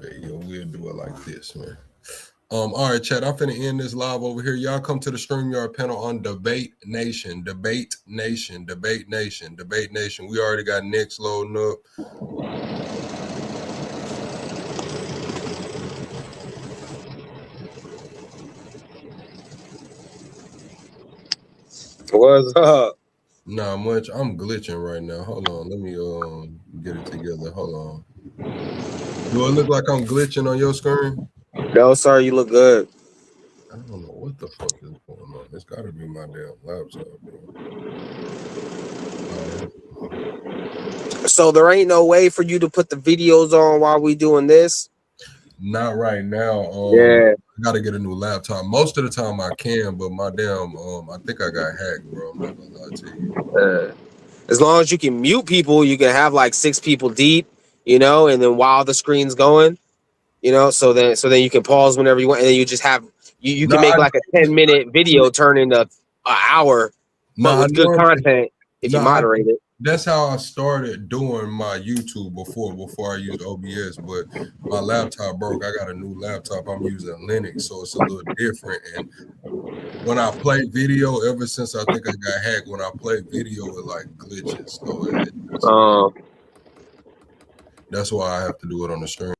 Yeah, we'll do it like this, man. All right, chat. I'm finna end this live over here. Y'all come to the StreamYard panel on Debate Nation. Debate Nation. Debate Nation. Debate Nation. We already got Nick's loading up. What's up? Not much. I'm glitching right now. Hold on. Let me get it together. Hold on. Do it look like I'm glitching on your screen? No, sir, you look good. I don't know what the fuck is going on. It's gotta be my damn laptop, bro. So there ain't no way for you to put the videos on while we doing this? Not right now. Yeah. I gotta get a new laptop. Most of the time I can, but my damn I think I got hacked, bro. I'm not gonna lie to you. As long as you can mute people, you can have like 6 people deep, you know, and then while the screen's going, you know, so then you can pause whenever you want, and then you just have you can make like a 10-minute video turn into an hour, but with good content if you moderate it. That's how I started doing my YouTube before I used OBS, but my laptop broke. I got a new laptop. I'm using Linux, so it's a little different. And when I play video, ever since I think I got hacked, when I play video, it like glitches. So that's why I have to do it on the stream.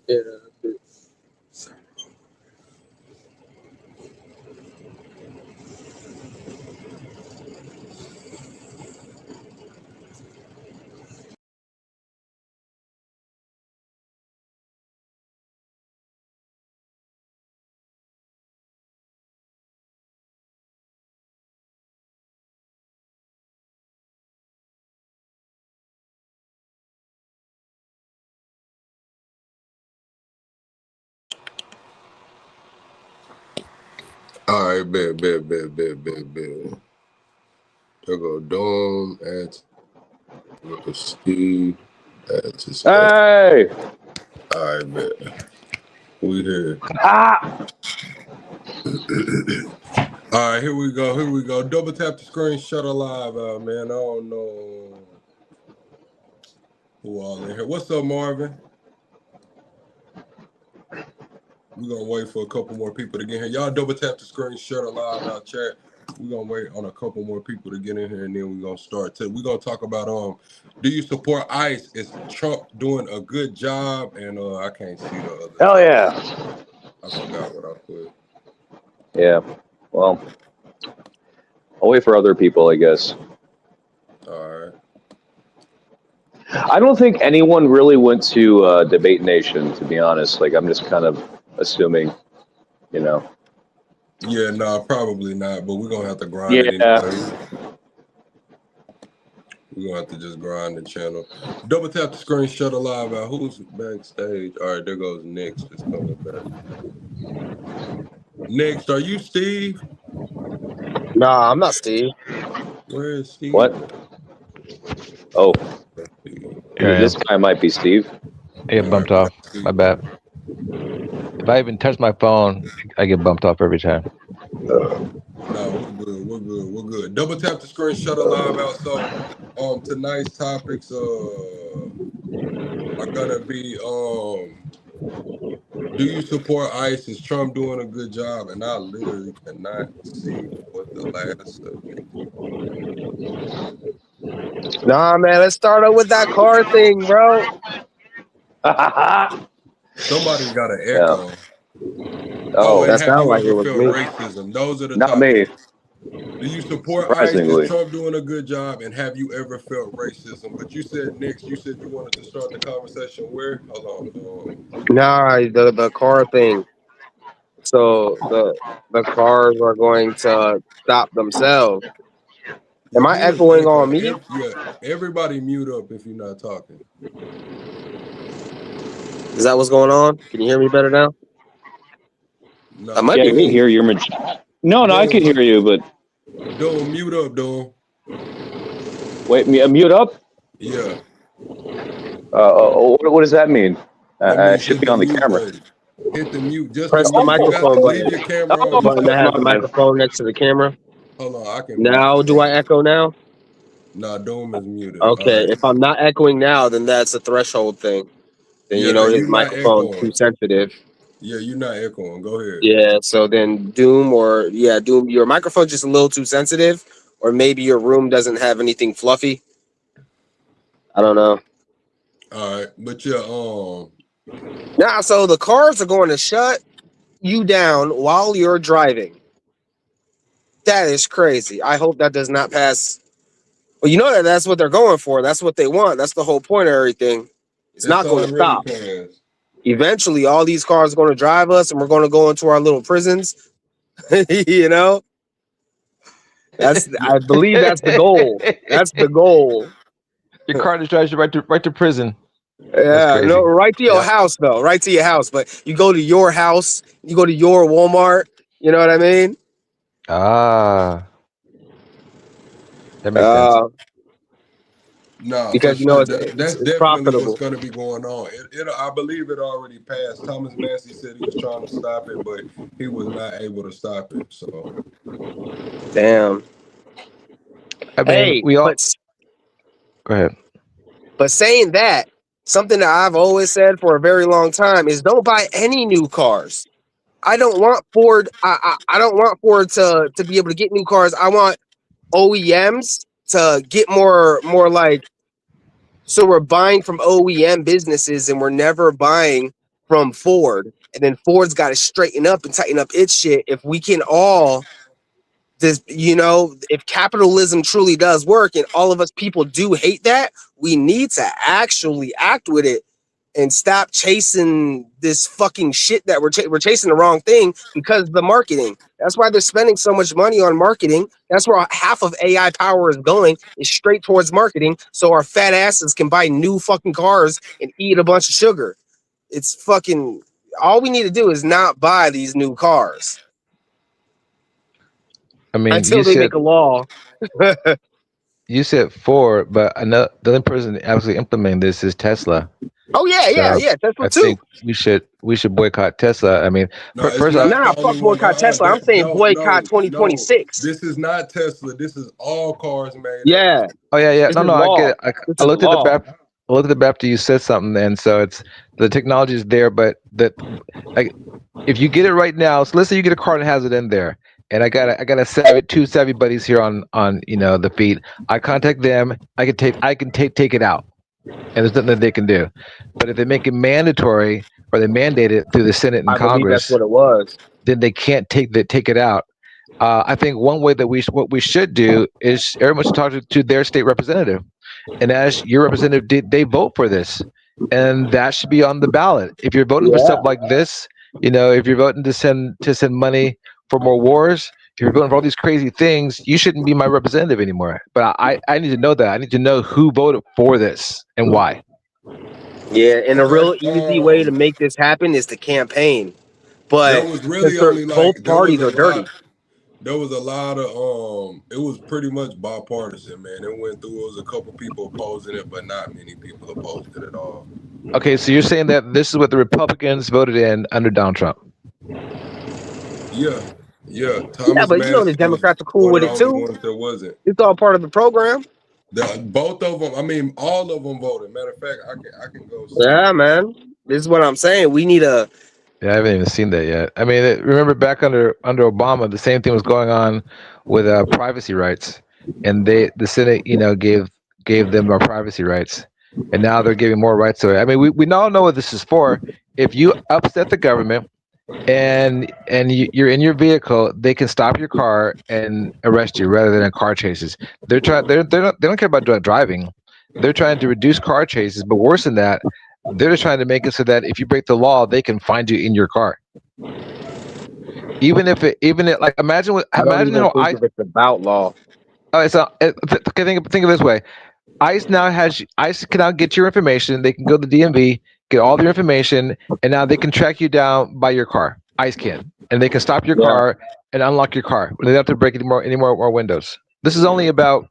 Yeah. All right, bet. There go Dome at look at Steve at his Hey! All right, bet. We here. All right, here we go. Double tap the screen, shut alive out, man. I don't know who all in here. What's up, Marvin? We're gonna wait for a couple more people to get here. Y'all double tap the screen, shut alive out, chat. We're gonna wait on a couple more people to get in here, and then we're gonna start. We're gonna talk about do you support ICE? Is Trump doing a good job? And I can't see the other. Hell yeah. I forgot what I put. Yeah. Well, I'll wait for other people, I guess. All right. I don't think anyone really went to Debate Nation, to be honest. Like, I'm just kind of assuming, you know. Yeah, no, probably not. But we're gonna have to grind it Yeah. anyway. We're gonna have to just grind the channel. Double tap the screen, shut alive out. Who's backstage? All right, there goes Next. Just coming back. Next, are you Steve? Nah, I'm not Steve. Where is Steve? What? Oh. This guy might be Steve. I get bumped off. My bad. If I even touch my phone, I get bumped off every time. No, we're good. Double tap the screen, shut alive out. So tonight's topics are gonna be do you support ICE? Is Trump doing a good job? And I literally cannot see what the last Nah, man, let's start out with that car thing, bro. Somebody's got an Yeah. echo. Oh, and That have sounded you like it ever was felt me. racism? Those are the not me. topics. Do you support ICE? Surprisingly. Is Trump doing a good job? And have you ever felt racism? But you said next, you said you wanted to start the conversation where? Hold on. Nah, the car thing. So the cars are going to stop themselves. Am I Who is echoing on me? Everybody mute up if you're not talking. Is that what's going on? Can you hear me better now? No, I might Yeah, be I can hear your. No, I can hear you, but don't mute up, don't. wait, mute up. Yeah. What does that mean? I should hit be on the mute camera. button. Hit the mute. Just Press the microphone leave button. your camera Oh, on. The button that has the my bad. microphone next to the camera. Hold on, I can. Now, do I echo now? Nah, Doom is muted. Okay, All right. if I'm not echoing now, then that's a threshold thing. Then Yeah, you know his you're not microphone's echoing. too sensitive. Yeah, you're not echoing. Go ahead. Yeah, so then Doom, your microphone's just a little too sensitive, or maybe your room doesn't have anything fluffy. I don't know. All right, but yeah, Nah, so the cars are going to shut you down while you're driving. That is crazy. I hope that does not pass. Well, you know that's what they're going for. That's what they want. That's the whole point of everything. It's not going to stop. Passed. Eventually, all these cars are going to drive us, and we're going to go into our little prisons. You know, I believe that's the goal. That's the goal. Your car just drives you right to prison. Yeah, crazy. no, right to your house though. Right to your house, but you go to your house, you go to your Walmart. You know what I mean? Ah, that makes sense. No, because you know it's definitely profitable. what's going to be going on. I believe it already passed. Thomas Massey said he was trying to stop it, but he was not able to stop it. So, damn. I mean, we all. Go ahead. But saying that, something that I've always said for a very long time is don't buy any new cars. I don't want Ford. I don't want Ford to be able to get new cars. I want OEMs to get more like. So we're buying from OEM businesses and we're never buying from Ford. And then Ford's got to straighten up and tighten up its shit. If we can all this, if capitalism truly does work and all of us people do hate that, we need to actually act with it and stop chasing this fucking shit that we're chasing the wrong thing because of the marketing. That's why they're spending so much money on marketing. That's where half of AI power is going, is straight towards marketing. So our fat asses can buy new fucking cars and eat a bunch of sugar. It's fucking, all we need to do is not buy these new cars. I mean, until they make a law. You said Ford, but the only person actually implementing this is Tesla. Oh yeah, Tesla too. I think we should boycott Tesla. I mean, first off, fuck boycott Tesla. I'm saying boycott 2026. This is not Tesla. This is all cars made. Yeah. Oh yeah. This No, I get it. I looked at law. the BAP. I looked at the BAP. You said something, and so it's the technology is there, but if you get it right now, so let's say you get a car that has it in there. And I got two savvy buddies here on the feed. I contact them. I can take it out, and there's nothing that they can do. But if they make it mandatory or they mandate it through the Senate and Congress, that's what it was. Then they can't take it out. I think one way that what we should do is everyone should talk to their state representative, and as your representative, did they vote for this? And that should be on the ballot. If you're voting for stuff like this, if you're voting to send money for more wars, if you're voting for all these crazy things, you shouldn't be my representative anymore. But I need to know that. I need to know who voted for this and why. Yeah, and a real easy way to make this happen is to campaign. But was really only both parties are dirty. There was a lot of it was pretty much bipartisan, man. It went through. It was a couple people opposing it, but not many people opposed it at all. Okay, so you're saying that this is what the Republicans voted in under Donald Trump? Yeah. Thomas but the Democrats are cool with it too. There wasn't. It's all part of the program. Both of them. I mean, all of them voted. Matter of fact, I can go. Yeah, man. This is what I'm saying. We need a. Yeah, I haven't even seen that yet. I mean, remember back under Obama, the same thing was going on with privacy rights, and the Senate, gave gave them our privacy rights, and now they're giving more rights to it. I mean, we all know what this is for. If you upset the government and you're in your vehicle, they can stop your car and arrest you rather than in car chases. They don't care about driving. They're trying to reduce car chases, but worse than that, they're just trying to make it so that if you break the law, they can find you in your car. Even like imagine how it's about law. so think of it this way: ICE can now get your information. They can go to the DMV, get all your information, and now they can track you down by your car. ICE can, and they can stop your car and unlock your car. They don't have to break any more windows. This is only about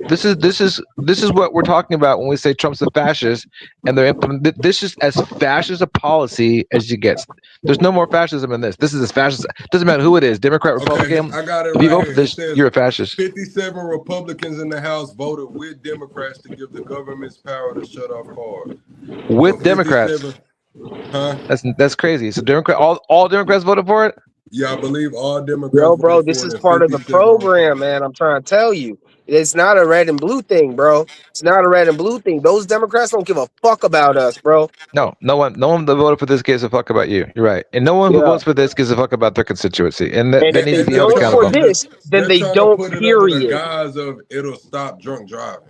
this is what we're talking about when we say Trump's a fascist, and they're this is as fascist a policy as you get. There's no more fascism in this. This is as fascist. Doesn't matter who it is, Democrat, Republican. I got it if you right vote for this, you're a fascist. 57 Republicans in the House voted with Democrats to give the government's power to shut off cars. With Democrats. Huh? That's crazy. So all Democrats voted for it? Yeah, I believe all Democrats. Yo, bro, this is part of the program, man. I'm trying to tell you. It's not a red and blue thing, bro. It's not a red and blue thing. Those Democrats don't give a fuck about us, bro. No one that voted for this gives a fuck about you. You're right. And no one who votes for this gives a fuck about their constituency. And they need to be held accountable. Then they don't, period. The guise of it'll stop drunk driving.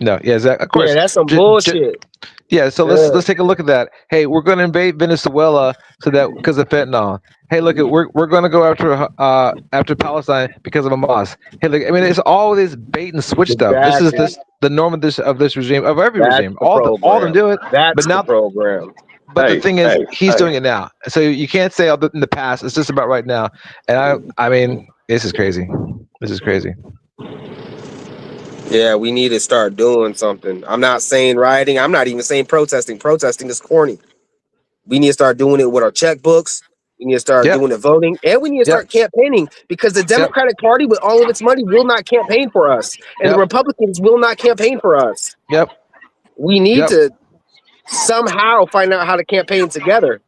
No, yeah, exactly. Of course. Yeah, that's some bullshit. Yeah, so let's take a look at that. Hey, we're going to invade Venezuela so that because of fentanyl. Hey, look, we're going to go after Palestine because of Hamas. Hey, look, I mean, it's all this bait and switch stuff. This is the norm of this regime, of every regime. All of them do it. That's the program. But the thing is, he's doing it now. So you can't say in the past. It's just about right now. And I mean, this is crazy. This is crazy. Yeah, we need to start doing something. I'm not saying rioting. I'm not even saying protesting. Protesting is corny. We need to start doing it with our checkbooks. We need to start doing the voting. And we need to start campaigning, because the Democratic Party, with all of its money, will not campaign for us. And the Republicans will not campaign for us. Yep. We need to somehow find out how to campaign together.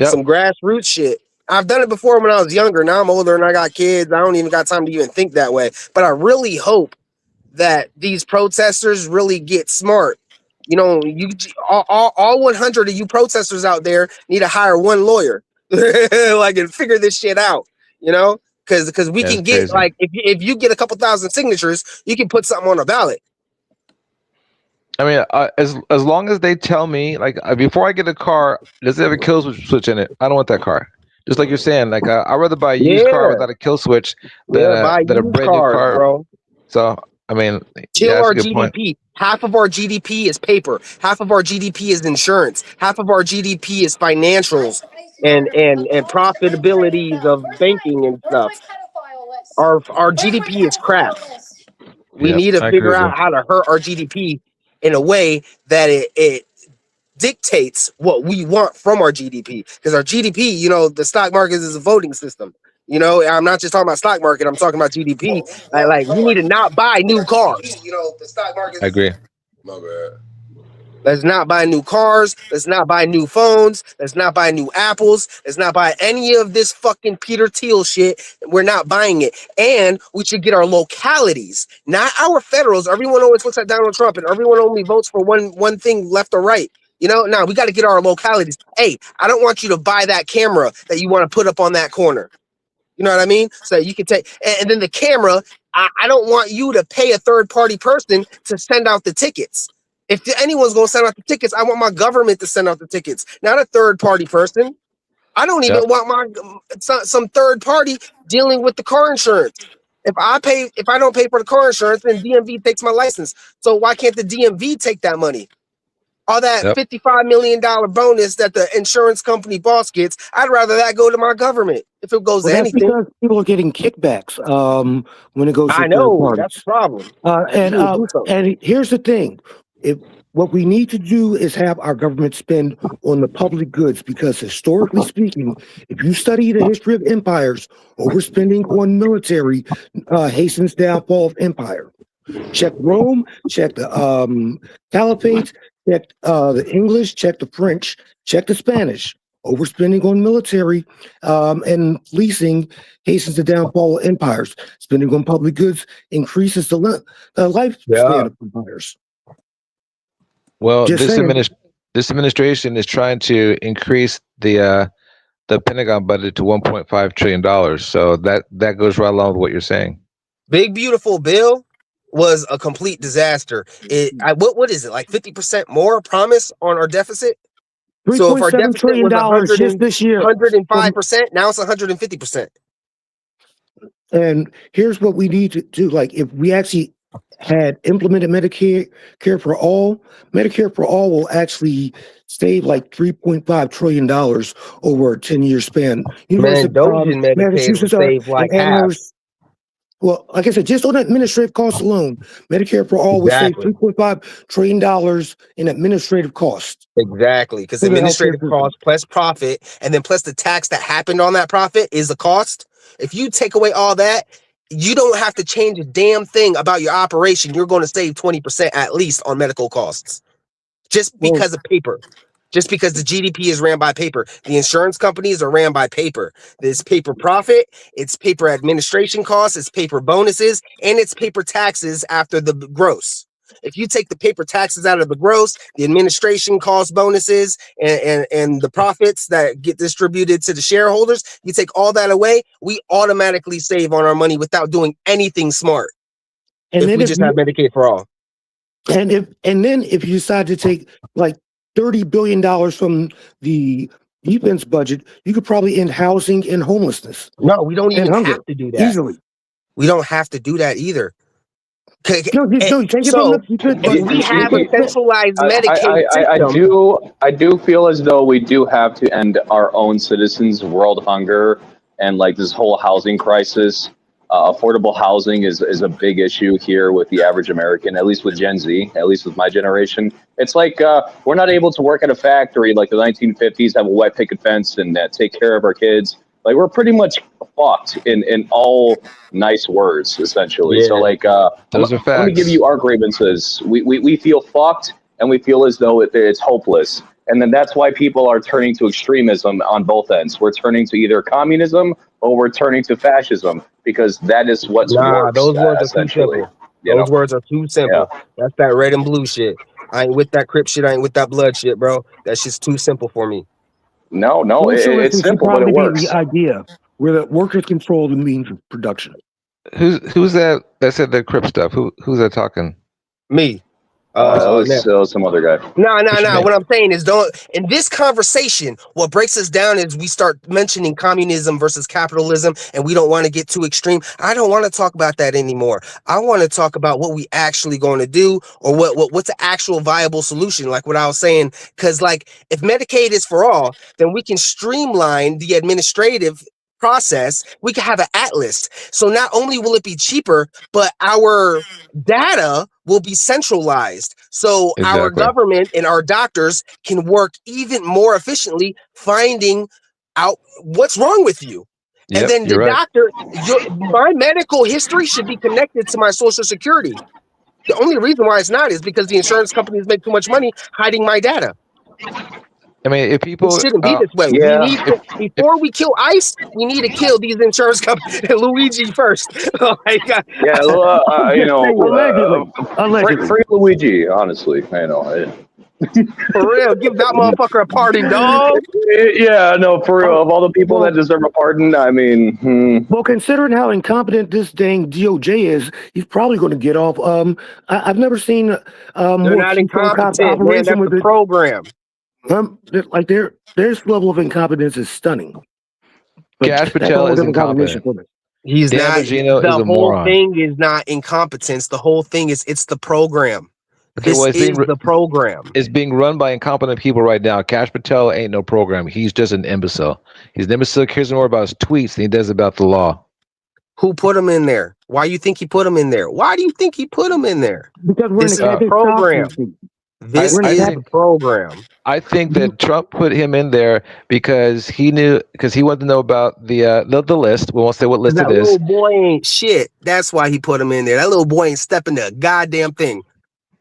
Some grassroots shit. I've done it before when I was younger. Now I'm older and I got kids. I don't even got time to even think that way. But I really hope that these protesters really get smart. You know, all 100 of you protesters out there need to hire one lawyer, like, and figure this shit out. You know, because we can get like if you get a couple thousand signatures, you can put something on a ballot. I mean, as long as they tell me, like, before I get a car, does it have a kill switch in it? I don't want that car. Just like you're saying, like, I'd rather buy a used car without a kill switch than a brand new car, bro. So. I mean, kill our GDP. Half of our GDP is paper. Half of our GDP is insurance. Half of our GDP is financials and profitabilities of banking and stuff. Our GDP is crap. We need to figure out how to hurt our GDP in a way that it dictates what we want from our GDP. Because our GDP, you know, the stock market is a voting system. You know, I'm not just talking about stock market. I'm talking about GDP. Like we need to not buy new cars. You know, the stock market. I agree. My bad. Let's not buy new cars. Let's not buy new phones. Let's not buy new Apples. Let's not buy any of this fucking Peter Thiel shit. We're not buying it. And we should get our localities, not our federals. Everyone always looks at Donald Trump and everyone only votes for one thing, left or right. You know, now we got to get our localities. Hey, I don't want you to buy that camera that you want to put up on that corner. You know what I mean? So you can take, and then the camera, I don't want you to pay a third-party person to send out the tickets. If anyone's going to send out the tickets, I want my government to send out the tickets, not a third-party person. I don't even want some third party dealing with the car insurance. If I don't pay for the car insurance, then DMV takes my license. So why can't the DMV take that money? All that $55 million bonus that the insurance company boss gets, I'd rather that go to my government if it goes to anything. Because people are getting kickbacks when it goes to I know, that's the problem. And here's the thing. What we need to do is have our government spend on the public goods, because historically speaking, if you study the history of empires, overspending on military hastens downfall of empire. Check Rome, check the Caliphates, check the English, check the French, check the Spanish. Overspending on military and leasing hastens the downfall of empires. Spending on public goods increases the lifespan of empires. Well, Just saying. this administration is trying to increase the Pentagon budget to $1.5 trillion. So that goes right along with what you're saying. Big Beautiful Bill was a complete disaster. What is it, like 50% more promise on our deficit? So if our $3.7 deficit trillion was just this year. 105%, now it's 150%. And here's what we need to do. Like, if we actually had implemented Medicare for all will actually save like $3.5 trillion over a 10-year span. Man, Doge and Medicaid would save like half. Well, like I said, just on administrative costs alone, Medicare for all would save $3.5 trillion in administrative costs. Exactly, because administrative costs plus profit, and then plus the tax that happened on that profit is the cost. If you take away all that, you don't have to change a damn thing about your operation. You're going to save 20% at least on medical costs, just because of paper. Just because the GDP is ran by paper. The insurance companies are ran by paper. There's paper profit, it's paper administration costs, it's paper bonuses, and it's paper taxes after the gross. If you take the paper taxes out of the gross, the administration cost bonuses and the profits that get distributed to the shareholders, you take all that away, we automatically save on our money without doing anything smart. And if we just have Medicaid for all. And then if you decide to take like $30 billion from the defense budget, you could probably end housing and homelessness. No, we don't even have to do that. Easily. We don't have to do that either. We have a centralized Medicaid system. I do feel as though we do have to end our own citizens' world hunger and like this whole housing crisis. Affordable housing is a big issue here with the average American, at least with Gen Z, at least with my generation. It's like we're not able to work at a factory like the 1950s, have a white picket fence and take care of our kids. Like, we're pretty much fucked in all nice words, essentially. Yeah. So like, those are facts. Let me give you our grievances. We feel fucked, and we feel as though it's hopeless. And then that's why people are turning to extremism on both ends. We're turning to either communism or we're turning to fascism, because that is what's works. Those words are too simple. Those words are too simple. Yeah. That's that red and blue shit. I ain't with that Crip shit. I ain't with that blood shit, bro. That's just too simple for me. No, it's simple, but it works. The idea where the workers control the means of production. Who's that said the Crip stuff? Who's that talking? Me. Some other guy. No. What I'm saying is, in this conversation, what breaks us down is we start mentioning communism versus capitalism, and we don't want to get too extreme. I don't want to talk about that anymore. I want to talk about what we actually going to do, or what's the actual viable solution. Like what I was saying, because like if Medicaid is for all, then we can streamline the administrative process. We can have an atlas. So not only will it be cheaper, but our data will be centralized. So our government and our doctors can work even more efficiently finding out what's wrong with you. Yep, and then the doctor, my medical history should be connected to my Social Security. The only reason why it's not is because the insurance companies make too much money hiding my data. I mean, if people it shouldn't be this way. Yeah. We need before we kill ICE, we need to kill these insurance companies. Luigi first. Yeah, allegedly. Free Luigi, honestly. I know. For real, give that motherfucker a pardon, dog. Yeah, no, for real. Of all the people that deserve a pardon, I mean, Well, considering how incompetent this dang DOJ is, he's probably going to get off. I've never seen they're not incompetent, man. That's the program. Like their level of incompetence is stunning. Kash Patel is incompetent. He's Dan not. Bongino The is a whole moron. thing is not incompetence. The whole thing is it's the program. Okay, This is the program. It's being run by incompetent people right now. Kash Patel ain't no program. He's just an imbecile. He's an imbecile. Cares more about his tweets than he does about the law. Who put him in there? Why do you think he put him in there? Why do you think he put him in there? Because we're This in is the program. This is the program. I think that Trump put him in there because he wanted to know about the list. We won't say what list it is. That little boy ain't shit. That's why he put him in there. That little boy ain't stepping to a goddamn thing.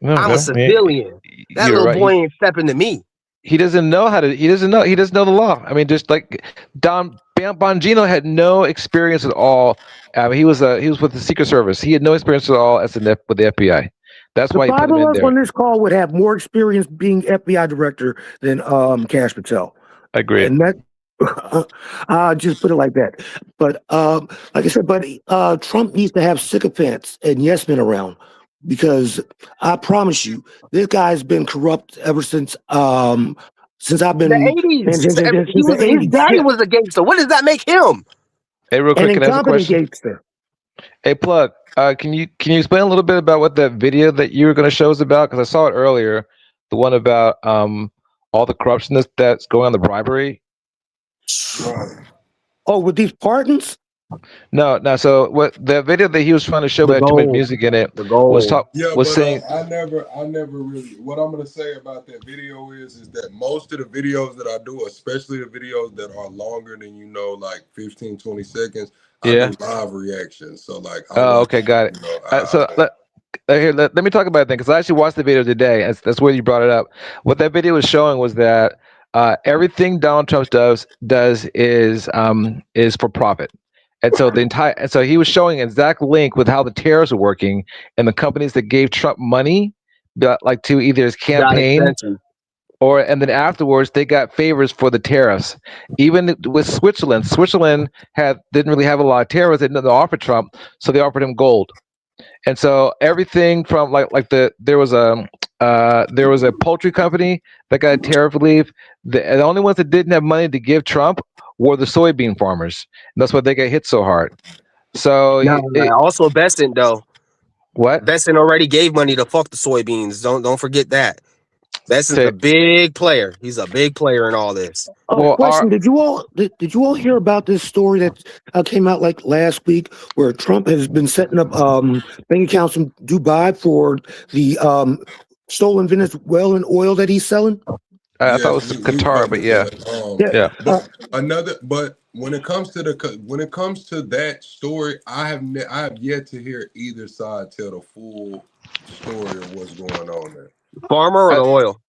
I'm a civilian. That little boy ain't stepping to me. He doesn't know how to. He doesn't know the law. I mean, just like Bongino had no experience at all. He was with the Secret Service. He had no experience at all with the FBI. That's The why he put five him of in us there. on this call would have more experience being FBI director than Cash Patel. Agreed. And that just put it like that. But like I said, buddy, Trump needs to have sycophants and yes men around, because I promise you, this guy's been corrupt ever since I've The been '80s. since the His 80s. daddy Yeah. was a gangster. What does that make him? Hey, real An quick, can I ask a incompetent question? gangster. Hey, Plug, can you explain a little bit about what that video that you were going to show us about? Because I saw it earlier, the one about all the corruption that's going on, the bribery. Right. Oh, with these pardons? No. So what the video that he was trying to show The had too much gold. music in it The gold. was saying. I never really. What I'm gonna say about that video is that most of the videos that I do, especially the videos that are longer than like 15, 20 seconds, Yeah. I do live reactions. So like, Oh, okay, got it. Let me talk about it then, because I actually watched the video today. That's where you brought it up. What that video was showing was that everything Donald Trump does is for profit. And so he was showing an exact link with how the tariffs are working and the companies that gave Trump money, like to either his campaign and then afterwards they got favors for the tariffs. Even with Switzerland didn't really have a lot of tariffs. They didn't offer Trump, so they offered him gold. And so everything from there was a poultry company that got a tariff relief. The only ones that didn't have money to give Trump were the soybean farmers. And that's why they got hit so hard. So Also Besson though. What? Besson already gave money to fuck the soybeans. Don't forget that. Besson's a big player. He's a big player in all this. Question: Did you all hear about this story that came out like last week, where Trump has been setting up bank accounts in Dubai for the stolen Venezuelan oil that he's selling? I thought it was Qatar, but yeah. But when it comes to that story, I have yet to hear either side tell the full story of what's going on there. Farmer or the oil?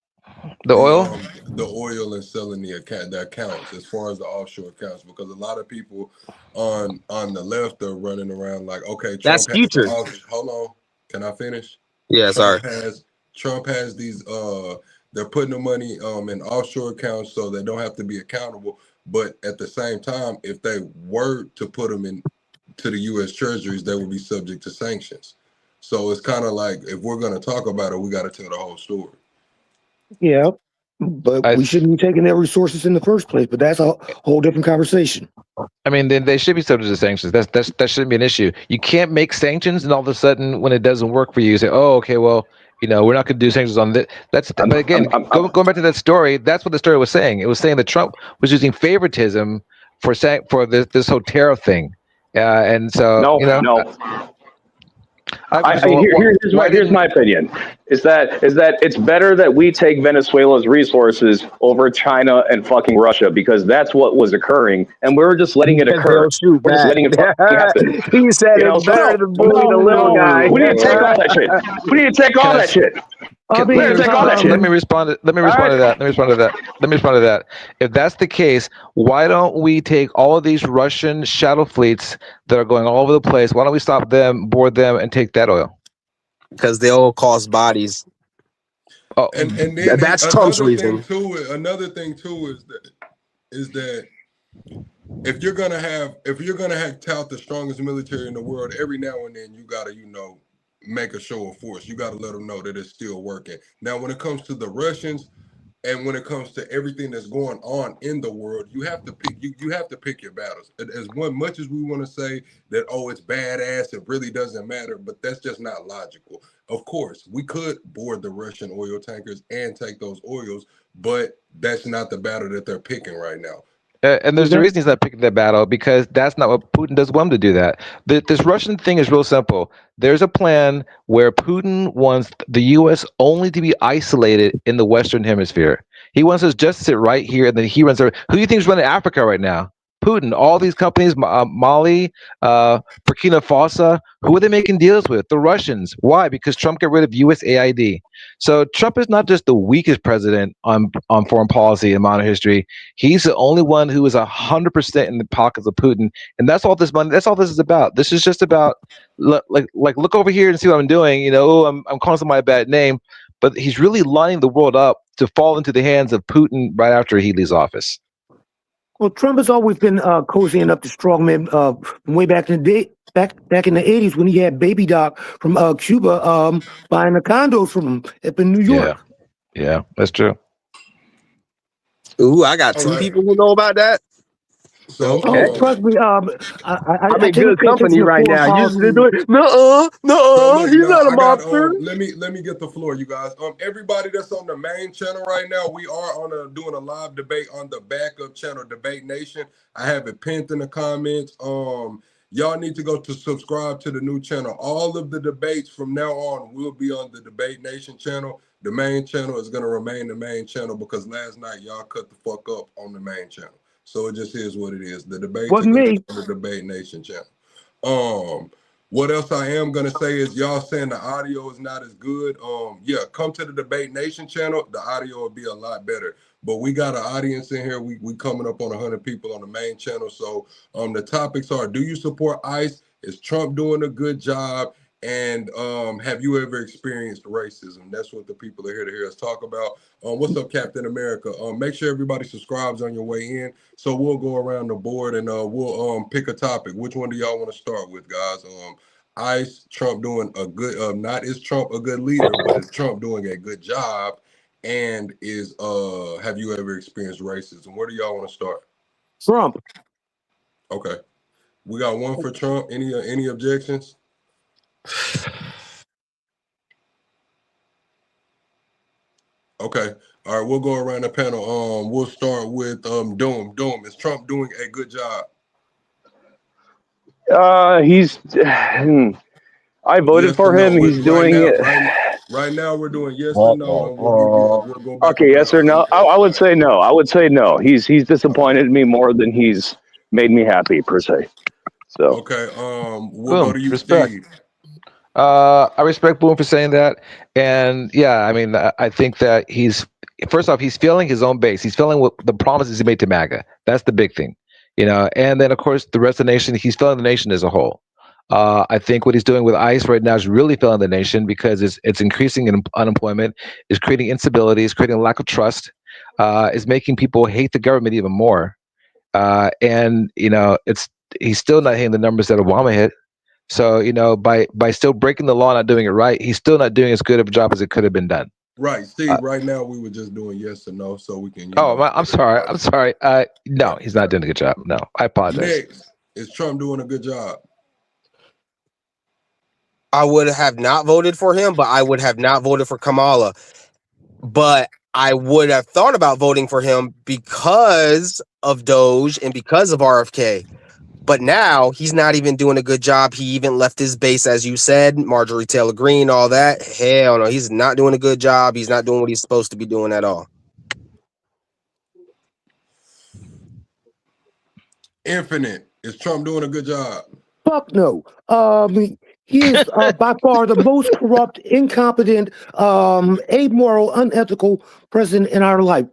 The oil? The oil and selling the accounts, as far as the offshore accounts, because a lot of people on the left are running around like, okay, Trump that's future. Hold on, can I finish? Yeah, sorry. Trump has these. They're putting the money in offshore accounts so they don't have to be accountable. But at the same time, if they were to put them to the U.S. Treasuries, they would be subject to sanctions. So it's kind of like, if we're going to talk about it, we got to tell the whole story. Yeah, but we shouldn't be taking their resources in the first place. But that's a whole different conversation. I mean, they should be subject to sanctions. That shouldn't be an issue. You can't make sanctions and all of a sudden, when it doesn't work for you say, "Oh, okay, well, we're not going to do sanctions on this." But again, going back to that story, that's what the story was saying. It was saying that Trump was using favoritism for this whole tariff thing, and so no. Here's my opinion: is that it's better that we take Venezuela's resources over China and fucking Russia, because that's what was occurring, and we were just letting it occur. We're just letting it happen. He said it's better than bullying a little guy. We need to take all that shit. We need to take all that shit. Let me respond to that. If that's the case, why don't we take all of these Russian shadow fleets that are going all over the place? Why don't we stop them, board them, and take that oil? Because they all cost bodies. Oh, and then that's Trump's reason. Another thing too is that if you're gonna tout the strongest military in the world, every now and then you gotta make a show of force. You got to let them know that it's still working. Now, when it comes to the Russians and when it comes to everything that's going on in the world, you have to pick. You have to pick your battles. As much as we want to say that, oh, it's badass, it really doesn't matter, but that's just not logical. Of course, we could board the Russian oil tankers and take those oils, but that's not the battle that they're picking right now. And there's a reason he's not picking that battle, because that's not what Putin does want him to do that. This Russian thing is real simple. There's a plan where Putin wants the U.S. only to be isolated in the Western Hemisphere. He wants us just to sit right here, and then he runs over. Who do you think is running Africa right now? Putin. All these companies, Mali, Burkina Faso, who are they making deals with? The Russians. Why? Because Trump got rid of USAID. So Trump is not just the weakest president on foreign policy in modern history. He's the only one who is 100% in the pockets of Putin, and that's all this money. That's all this is about. This is just about look over here and see what I'm doing. You know, I'm calling somebody a bad name, but he's really lining the world up to fall into the hands of Putin right after he leaves office. Well, Trump has always been cozying up to strongmen from way back in the day, back in the 80s when he had Baby Doc from Cuba buying the condos from him up in New York. Yeah, that's true. Ooh, I got two people who know about that. So Trust me, I'm in good company right now. You just do it. So look, He's y'all, not a I got, mobster. let me get the floor, you guys. Everybody that's on the main channel right now, we are doing a live debate on the backup channel, Debate Nation. I have it pinned in the comments. Y'all need to go to subscribe to the new channel. All of the debates from now on will be on the Debate Nation channel. The main channel is gonna remain the main channel because last night y'all cut the fuck up on the main channel. So it just is what it is. The debate on the Debate Nation channel. What else I am gonna say is y'all saying the audio is not as good. Yeah, come to the Debate Nation channel. The audio will be a lot better. But we got an audience in here. We coming up on 100 people on the main channel. So the topics are: do you support ICE? Is Trump doing a good job? And have you ever experienced racism? That's what the people are here to hear us talk about. What's up, Captain America? Make sure everybody subscribes on your way in. So we'll go around the board and we'll pick a topic. Which one do y'all want to start with, guys? ICE, Trump doing a good, not is Trump a good leader, but is Trump doing a good job? And have you ever experienced racism? Where do y'all want to start? Trump. Okay. We got one for Trump. Any objections? Okay. All right, we'll go around the panel. We'll start with Doom. Doom, is Trump doing a good job? He's. I voted for him. He's doing it. Right now, we're doing yes or no, and we'll go back. Okay, yes or no. I would say no. I would say no. He's disappointed me more than he's made me happy per se. So okay, we'll go to you, respect. Steve. I respect Boom for saying that, and yeah, I mean, I think that he's feeling his own base. He's feeling what the promises he made to MAGA. That's the big thing, you know. And then of course the rest of the nation. He's feeling the nation as a whole. I think what he's doing with ICE right now is really feeling the nation because it's increasing unemployment, is creating instability, is creating a lack of trust, is making people hate the government even more. And you know, he's still not hitting the numbers that Obama hit. So you know, by still breaking the law, not doing it right, he's still not doing as good of a job as it could have been done. Right, Steve. Right now, we were just doing yes or no, so we can. I'm sorry. No, he's not doing a good job. No, I apologize. Next, is Trump doing a good job? I would have not voted for him, but I would have not voted for Kamala. But I would have thought about voting for him because of Doge and because of RFK. But now he's not even doing a good job. He even left his base, as you said, Marjorie Taylor Greene, all that. Hell no, he's not doing a good job. He's not doing what he's supposed to be doing at all. Infinite, is Trump doing a good job? Fuck no. He is by far the most corrupt, incompetent, amoral, unethical president in our life.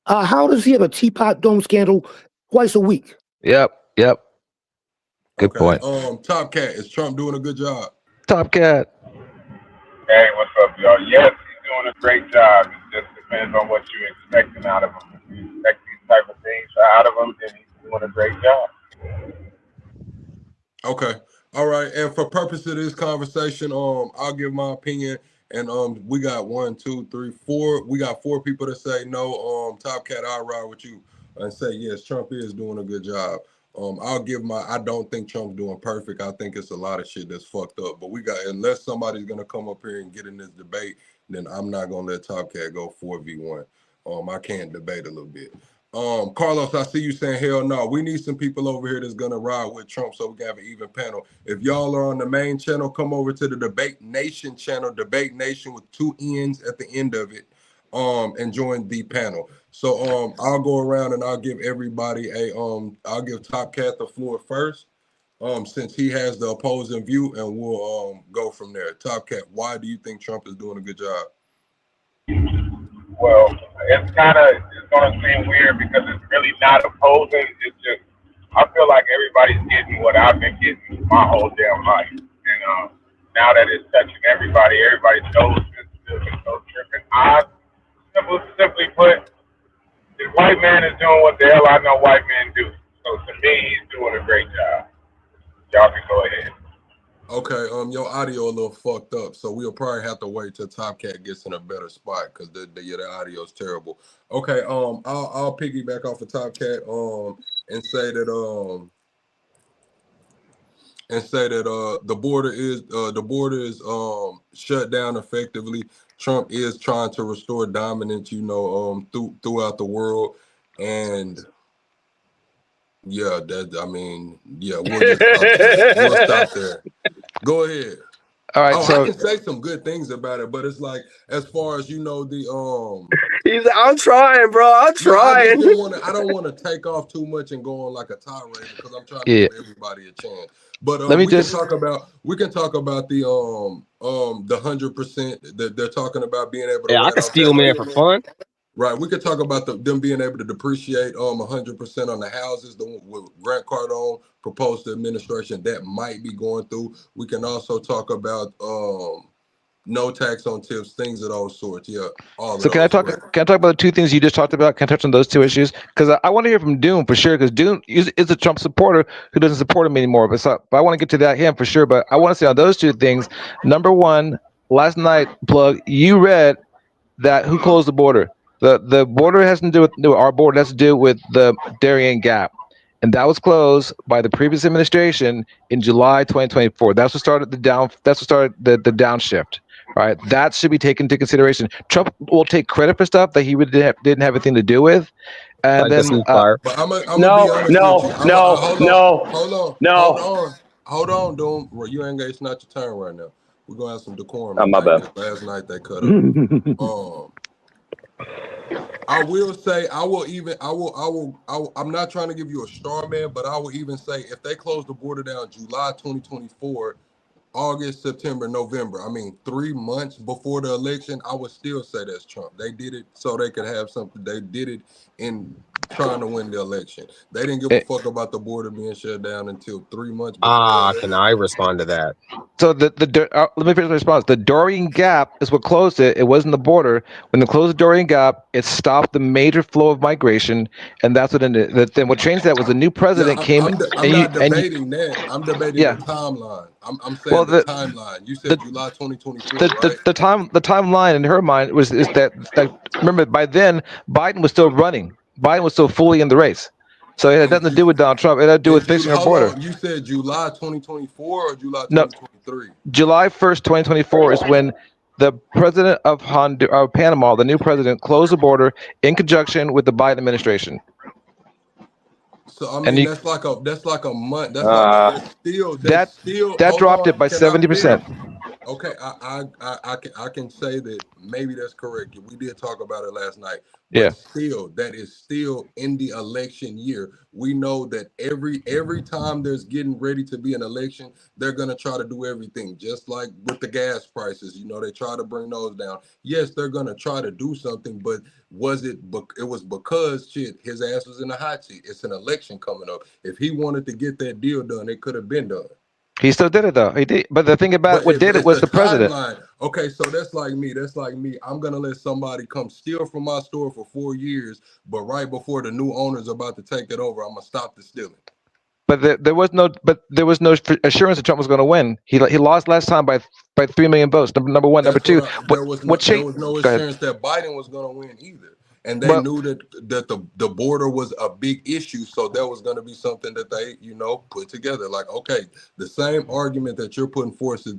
How does he have a teapot dome scandal twice a week? Yep. Good point. Top Cat, is Trump doing a good job? Top Cat. Hey, what's up, y'all? Yes, he's doing a great job. It just depends on what you're expecting out of him. If you expect these type of things out of him, then he's doing a great job. Okay. All right. And for purpose of this conversation, I'll give my opinion. And we got 1, 2, 3, 4. We got 4 people that say no. Top Cat, I'll ride with you and say yes, Trump is doing a good job. I'll give I don't think Trump's doing perfect. I think it's a lot of shit that's fucked up. But unless somebody's gonna come up here and get in this debate, then I'm not gonna let Top Cat go 4v1. I can't debate a little bit. Carlos, I see you saying hell no. We need some people over here that's gonna ride with Trump so we can have an even panel. If y'all are on the main channel, come over to the Debate Nation channel, Debate Nation with 2 N's at the end of it, and join the panel. So I'll go around and I'll give everybody I'll give Top Cat the floor first. Since he has the opposing view, and we'll go from there. Top Cat, why do you think Trump is doing a good job? Well, it's going to seem weird because it's really not opposing. It's just, I feel like everybody's getting what I've been getting my whole damn life. And now that it's touching everybody knows this is so tripping. Simply put, this white man is doing what the hell I know white men do. So to me, he's doing a great job. Y'all can go ahead. Okay, your audio a little fucked up, so we'll probably have to wait till Top Cat gets in a better spot because the audio is terrible. Okay, I'll piggyback off of Top Cat and say that the border is shut down effectively. Trump is trying to restore dominance, throughout the world, and we'll just we'll stop there. Go ahead. All right, so I can say some good things about it, but it's like as far as He's like, I'm trying, bro. I'm trying. I don't want to take off too much and go on like a tirade because I'm trying to give everybody a chance. But we can talk about the 100% that they're talking about being able to. Yeah, I can steal man for fun. Right, we could talk about them being able to depreciate 100% on the houses. What Grant Cardone proposed to administration that might be going through. We can also talk about no tax on tips, things of those sorts. Yeah. Can I talk about the two things you just talked about? Can I touch on those two issues? Because I want to hear from Doom for sure. Because Doom is a Trump supporter who doesn't support him anymore. But I want to get to him for sure. But I want to say on those two things. Number one, last night, Plug, you read that who closed the border. The border has to do with our border has to do with the Darien Gap, and that was closed by the previous administration in July 2024. That's what started the downshift. Right, that should be taken into consideration. Trump will take credit for stuff that he really didn't have anything to do with, and then but I'm gonna be honest with you. Hold on, Doom. Well, you ain't it's not your turn right now. We're gonna have some decorum. Oh, my bad. Last night they cut up. I will say, I'm not trying to give you a straw man, but I will even say if they close the border down July 2024, August, September, November, 3 months before the election, I would still say that's Trump. They did it so they could have something. They did it in trying to win the election. They didn't give a fuck about the border being shut down until 3 months before. Can I respond to that? So let me finish the response. The Darien Gap is what closed it. It wasn't the border. When they closed the Darien Gap, it stopped the major flow of migration, and that's what ended. Then what changed that was a new president came. I'm not debating that. I'm debating the timeline. I'm saying the timeline. You said July 2024. The timeline in her mind is that remember by then Biden was still running. Biden was still fully in the race. So it had nothing to do with Donald Trump. It had to do with fixing our border. You said July 2024 or July 2023? No, July 1st, 2024 is when the president of Panama, the new president, closed the border in conjunction with the Biden administration. So that's like a month. That's still that dropped it by 70%. Okay, I can say that maybe that's correct. We did talk about it last night. But still, that is still in the election year. We know that every time there's getting ready to be an election, they're gonna try to do everything. Just like with the gas prices, they try to bring those down. Yes, they're gonna try to do something, but it was because his ass was in the hot seat. It's an election coming up. If he wanted to get that deal done, it could have been done. He still did it though. He did, but the thing about what did it was the president. Okay, so that's like me. I'm gonna let somebody come steal from my store for 4 years, but right before the new owner's about to take it over, I'm gonna stop the stealing. But there was no assurance that Trump was going to win. He lost last time by 3 million votes. Number one, number two. There was no assurance that Biden was going to win either. And they knew that the border was a big issue, so that was going to be something that they, put together. Like, okay, the same argument that you're putting forth is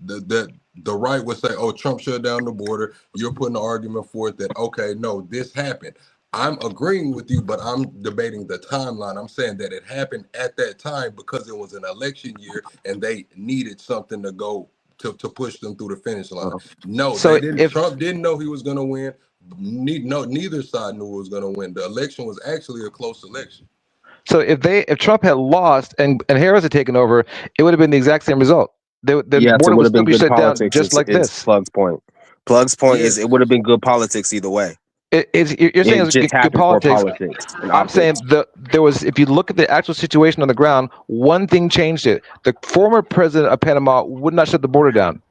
that the right would say, oh, Trump shut down the border. You're putting the argument forth that, okay, no, this happened. I'm agreeing with you, but I'm debating the timeline. I'm saying that it happened at that time because it was an election year and they needed something to go to push them through the finish line. No, Trump didn't know he was going to win. neither side knew it was going to win. The election was actually a close election. So if Trump had lost and Harris had taken over, it would have been the exact same result. The border would still be shut down just like this. Plug's point. Plug's point is it would have been good politics either way. You're saying it's good politics. I'm saying there was, if you look at the actual situation on the ground, one thing changed it. The former president of Panama would not shut the border down.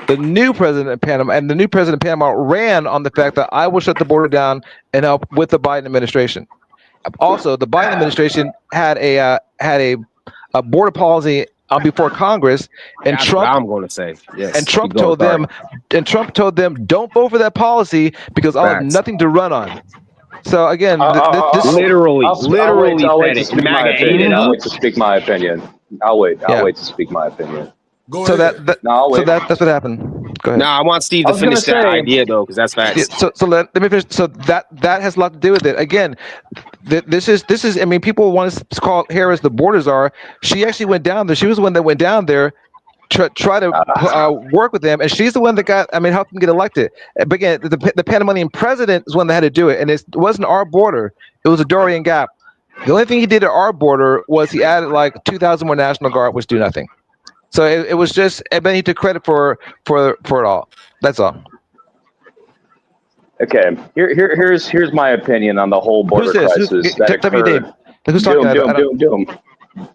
The new president of Panama ran on the fact that I will shut the border down and help with the Biden administration. Also, the Biden administration had a border policy before Congress, and That's Trump. what I'm going to say. Yes. And Trump told them, don't vote for that policy because I'll have nothing to run on. So again, this literally I'll wait to speak my opinion. I'll wait to speak my opinion. I'll wait to speak my opinion. Go so ahead. that's what happened. Go ahead. No, I want Steve to finish that idea though, because that's facts. Yeah, so let me finish. So that has a lot to do with it. Again, this is. I mean, people want to call Harris the border czar. She actually went down there. She was the one that went down there, try to work with them, and she's the one that helped them get elected. But again, the Panamanian president is one that had to do it, and it wasn't our border. It was a Darien Gap. The only thing he did at our border was he added like 2,000 more National Guard, which do nothing. So it was just, and then he took credit for it all. That's all. Okay, here's my opinion on the whole border crisis that occurred. Who's talking? Doom.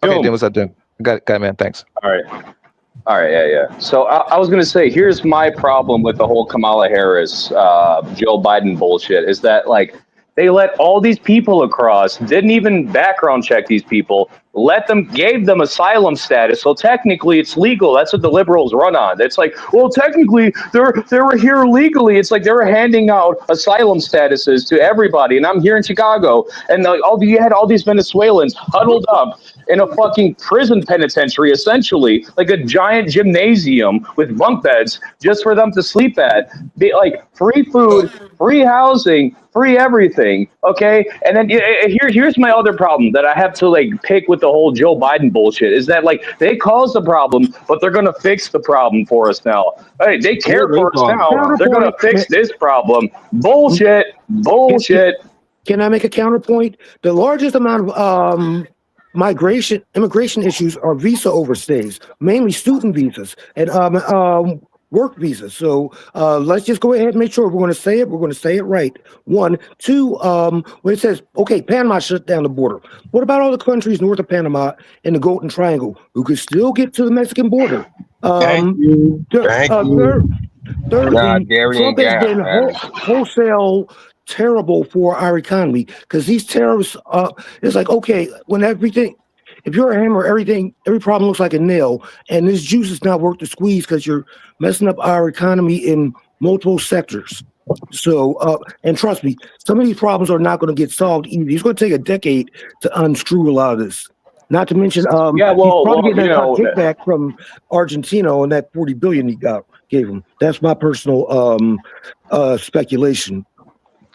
Okay, Doom, what's up, Doom? Got it, man. Thanks. All right, yeah. So I was gonna say, here's my problem with the whole Kamala Harris, Joe Biden bullshit is that like they let all these people across, didn't even background check these people, gave them asylum status. So technically it's legal. That's what the liberals run on. It's like, well, technically they were here legally. It's like they were handing out asylum statuses to everybody. And I'm here in Chicago, and you had all these Venezuelans huddled up in a fucking prison penitentiary, essentially like a giant gymnasium with bunk beds just for them to sleep at. Like free food, free housing, free everything. Okay. And then here's my other problem that I have to like pick with the whole Joe Biden bullshit is that like they caused the problem, but they're going to fix the problem for us now. Hey, they care for us now. They're going to fix this problem. Bullshit. Can I make a counterpoint? The largest amount of immigration issues are visa overstays, mainly student visas and work visas. So let's just go ahead and make sure we're going to say it right. 1, 2, when it says, okay, Panama shut down the border. What about all the countries north of Panama and the Golden Triangle who could still get to the Mexican border? Thank you. Thirdly, Trump has been wholesale terrible for our economy because these tariffs, it's like, okay, when if you're a hammer, every problem looks like a nail, and this juice is not worth the squeeze because you're messing up our economy in multiple sectors. So, and trust me, some of these problems are not going to get solved easy. It's going to take a decade to unscrew a lot of this. Not to mention, he's probably getting a kickback from Argentina on that $40 billion he gave him. That's my personal speculation.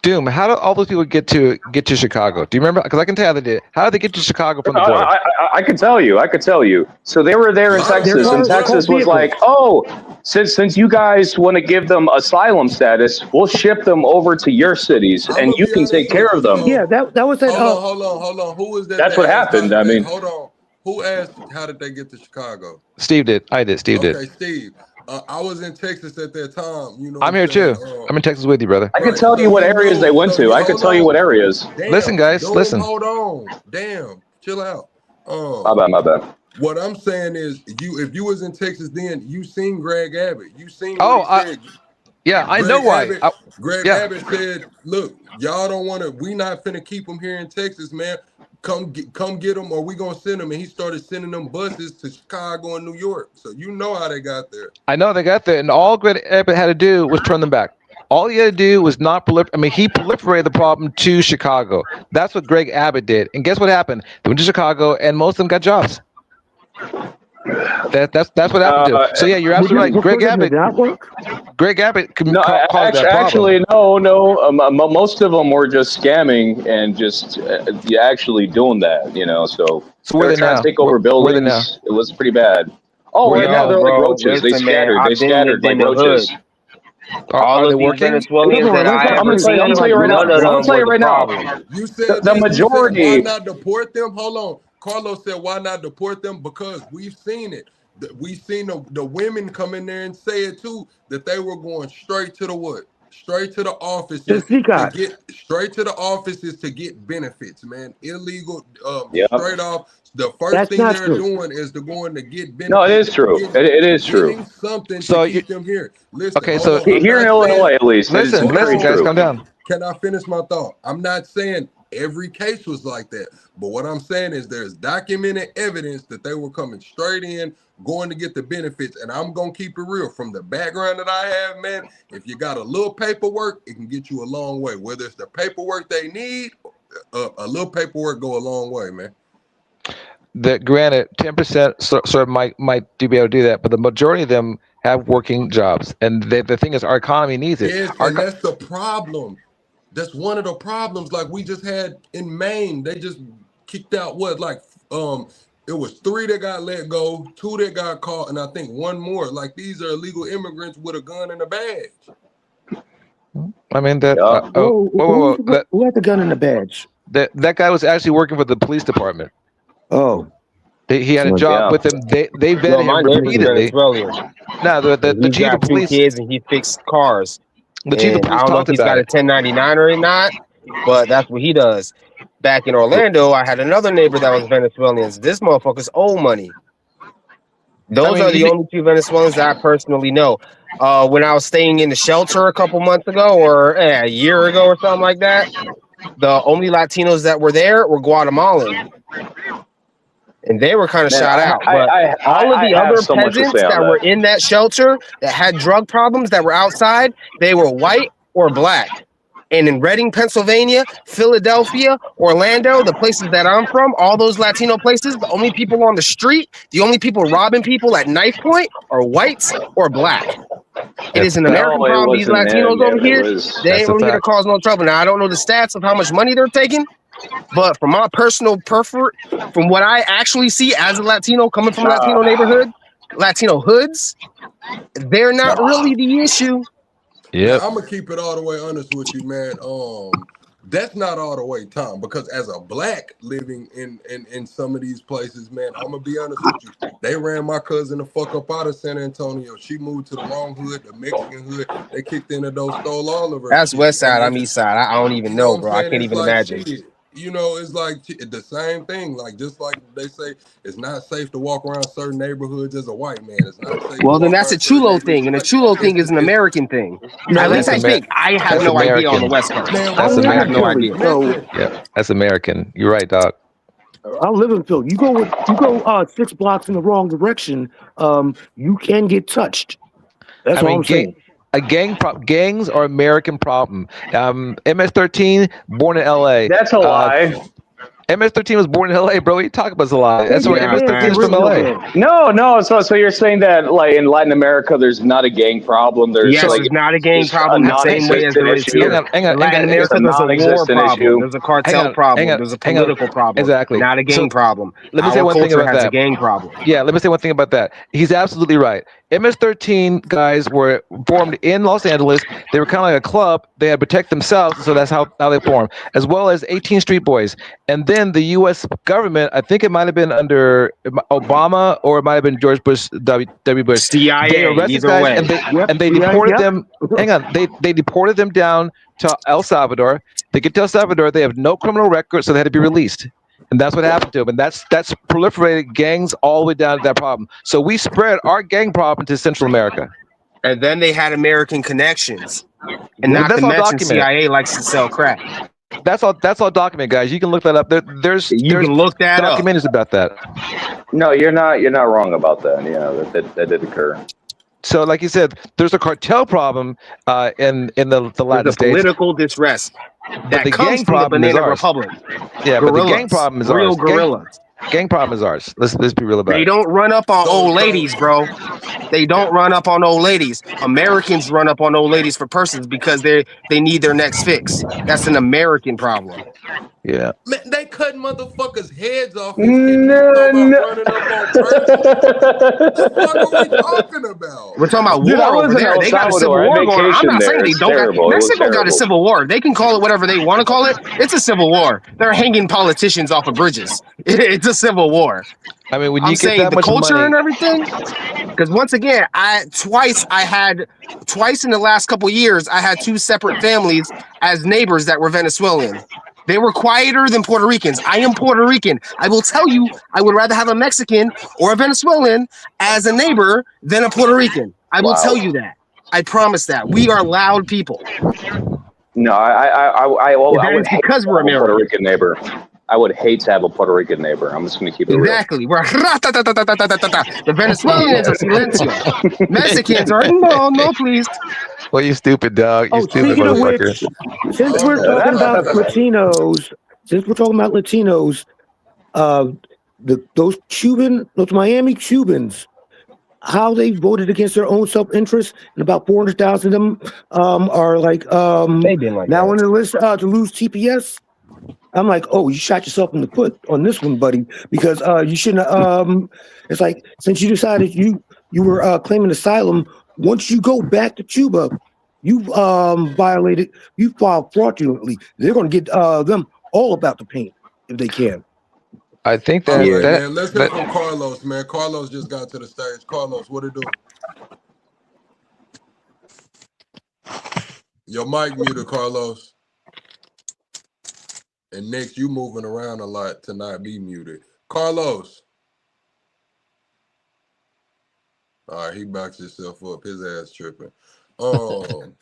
Doom, how do all those people get to Chicago? Do you remember? Because I can tell you how they did. How did they get to Chicago from the border? I could tell you. So they were there in Texas, and Texas was like, oh, since you guys want to give them asylum status, we'll ship them over to your cities, and you can take care of them. Yeah, that was that. Hold on. Who was that? That's what happened. I mean, hold on. Who asked how did they get to Chicago? Steve did. I did. Steve did. Okay, Steve. I was in Texas at that time. You know, I'm here too. I'm in Texas with you, brother. I can tell you what areas they went to. I can tell you what areas. Damn, listen, guys, listen. Hold on. Damn, chill out. My bad. What I'm saying is, if you was in Texas then, you seen Greg Abbott. You seen. Yeah, I know why. Greg Abbott said, "Look, y'all don't want to. We not finna keep them here in Texas, man. Come get them, or we gonna send them." And he started sending them buses to Chicago and New York. So you know how they got there. I know they got there, and all Greg Abbott had to do was turn them back. All he had to do was not proliferate. I mean, he proliferated the problem to Chicago. That's what Greg Abbott did. And guess what happened? They went to Chicago, and most of them got jobs. That's what happened to him. So yeah, you're absolutely right. Greg Abbott can cause that problem. Actually, no. Most of them were just scamming and just actually doing that. You know, so they were trying to take over buildings. It was pretty bad. Oh, right now they're like roaches. They scattered like roaches. All Are of they these working? Venezuelans Hold on, that I I'm ever gonna seen, tell I'm tell you right now. none of I'm gonna them tell you were the right now. problem. You said The this. You said, majority. why not deport them? Hold on. Carlos said, why not deport them? Because we've seen it. We've seen the women come in there and say it too, that they were going straight to the what? Straight to the offices Just to Peacock. get straight to the offices to get benefits, man. Illegal, Yep. straight off. The first That's thing not they're true. doing is they're going to get benefits. No, it is true. It is true. Getting something So to keep them here. Listen, okay, hold so on. I'm Here in not saying, Illinois, at least, it's listen, very guys, true. calm down. can I finish my thought? I'm not saying every case was like that, but what I'm saying is there's documented evidence that they were coming straight in, going to get the benefits. And I'm gonna keep it real. From the background that I have, man, if you got a little paperwork, it can get you a long way. Whether it's the paperwork they need, a little paperwork go a long way, man. That granted, 10% sort of might be able to do that, but the majority of them have working jobs, and the thing is, our economy needs it. Yes, Our and that's the problem. That's one of the problems. Like we just had in Maine, they just kicked out what, like it was 3 that got let go, 2 that got caught, and I think 1 more. Like these are illegal immigrants with a gun and a badge. I mean that. Yeah. Whoa. Who had the gun and the badge? That guy was actually working for the police department. Oh, He had a Yeah. job with them. They vetted No, my him neighbor's repeatedly. Venezuelan. No, the He's chief got of 2 police. kids and he fixed cars. The chief of And I police don't know if talked he's about got a it. 1099 or not, but that's what he does. Back in Orlando, I had another neighbor that was Venezuelans. This motherfucker's old money. Those are the only 2 Venezuelans that I personally know. When I was staying in the shelter a couple months ago, or a year ago, or something like that, the only Latinos that were there were Guatemalan, and they were kind of Man, shot out. But all of the have other so much to peasants say on that were in that shelter that had drug problems that were outside, they were white or black. And in Reading, Pennsylvania, Philadelphia, Orlando, the places that I'm from, all those Latino places, the only people on the street, the only people robbing people at knife point are whites or black. It is an American No, it problem. These wasn't Latinos him. over It here, was- they ain't That's a really here to fact. cause no trouble. Now, I don't know the stats of how much money they're taking, but from my personal preference, from what I actually see as a Latino coming from a Latino neighborhood, Latino hoods, they're not really the issue. Yep. I'm gonna keep it all the way honest with you, man. That's not all the way, Tom, because as a black living in some of these places, man, I'm gonna be honest with you. They ran my cousin the fuck up out of San Antonio. She moved to the wrong hood, the Mexican hood. They kicked in the door, stole all of her. That's shit. West Side. And I'm East Side. I don't even know, what I'm bro. I saying? can't It's even like, imagine. shit, you know, it's like the same thing. Like just like they say, it's not safe to walk around certain neighborhoods as a white man. It's not safe. Well, to then walk that's a around certain Chulo thing, and a Chulo thing is an American thing. At least I think. I have that's no idea on the American. West Coast. Man, That's I live I have in no Philly, idea. so Yeah, that's American. You're right, Doc. I live in Philly. You go 6 blocks in the wrong direction, you can get touched. That's all I'm saying. Gangs are American problem. MS-13 born in LA. That's a lie. MS-13 was born in LA, bro. What are you talking about? It's a lie. That's where Yeah, MS-13 is from man. LA. No. So you're saying that like in Latin America, there's not a gang problem. There's Yes, like it's not a gang it's problem a the same way as non-existent there is issue. here. Hang on, In Latin hang on. America, It's a there's a war non-existent problem. issue. There's a cartel Hang on, problem. hang on, There's a hang on. political problem. Exactly. Not a gang So, problem. let me say Our one thing culture about has that. a gang problem. Yeah, let me say one thing about that. He's absolutely right. MS-13 guys were formed in Los Angeles. They were kind of like a club. They had to protect themselves, so that's how they formed, as well as 18 Street Boys. And then the U.S. government, I think it might have been under Obama or it might have been George Bush, W. Bush. CIA, They arrested either guys way. and they deported them. Hang on, they deported them down to El Salvador. They get to El Salvador. They have no criminal record, so they had to be released. And that's what happened to them. And that's proliferated gangs all the way down to that problem. So we spread our gang problem to Central America. And then they had American connections. And Yeah, not that's to all mention documented. CIA likes to sell crack. That's all documented, guys. You can look that up. There's You can look that up. documentaries about that. No, you're not wrong about that. Yeah, that did occur. So, like you said, there's a cartel problem in the Latin There's a States. political distress that the comes gang from the problem is Banana ours. Republic. Yeah, but the gang problem is real ours. gorillas. gang problem is ours. Let's be real about They it. don't run up on So- old so- ladies, bro. They don't run up on old ladies. Americans run up on old ladies for persons because they need their next fix. That's an American problem. Yeah. Man, they cutting motherfuckers' heads off and shit. You talking about running up on persons? What are we talking about? We're talking about Dude, I war was over in there. El They got a civil Salvador. I war going on. I'm vacationed not saying there. they It's don't. terrible. It was Mexico got a terrible. civil war. They can call it whatever they want to call it. It's a civil war. They're hanging politicians off of bridges. It's a civil war. I mean, when you I'm get saying that the much culture money, and everything. Because once again, twice in the last couple years, I had two separate families as neighbors that were Venezuelan. They were quieter than Puerto Ricans. I am Puerto Rican. I will tell you, I would rather have a Mexican or a Venezuelan as a neighbor than a Puerto Rican. I will Wow. tell you that. I promise that. We are loud people. No, I That would is hate because to we're have a Puerto American. Rican neighbor. I would hate to have a Puerto Rican neighbor. I'm just going to keep it real. Exactly. We're the Venezuelans are silencio. Mexicans are no, please. well, you stupid dog. You Oh, stupid speaking of motherfucker. which, since we're talking about Latinos, those Miami Cubans, how they voted against their own self-interest, and about 400,000 of them are like They've been like now that. on the list to lose TPS. I'm like, oh, you shot yourself in the foot on this one, buddy, because you shouldn't. It's like, since you decided you were claiming asylum, once you go back to Cuba, you violated, you filed fraudulently. They're going to get them all about the paint if they can. I think All that right, that man. Let's hear that- from Carlos, man. Carlos just got to the stage. Carlos, what it do? Your mic muted, Carlos. And next, you moving around a lot to not be muted. Carlos. All right, he backs himself up. His ass tripping. All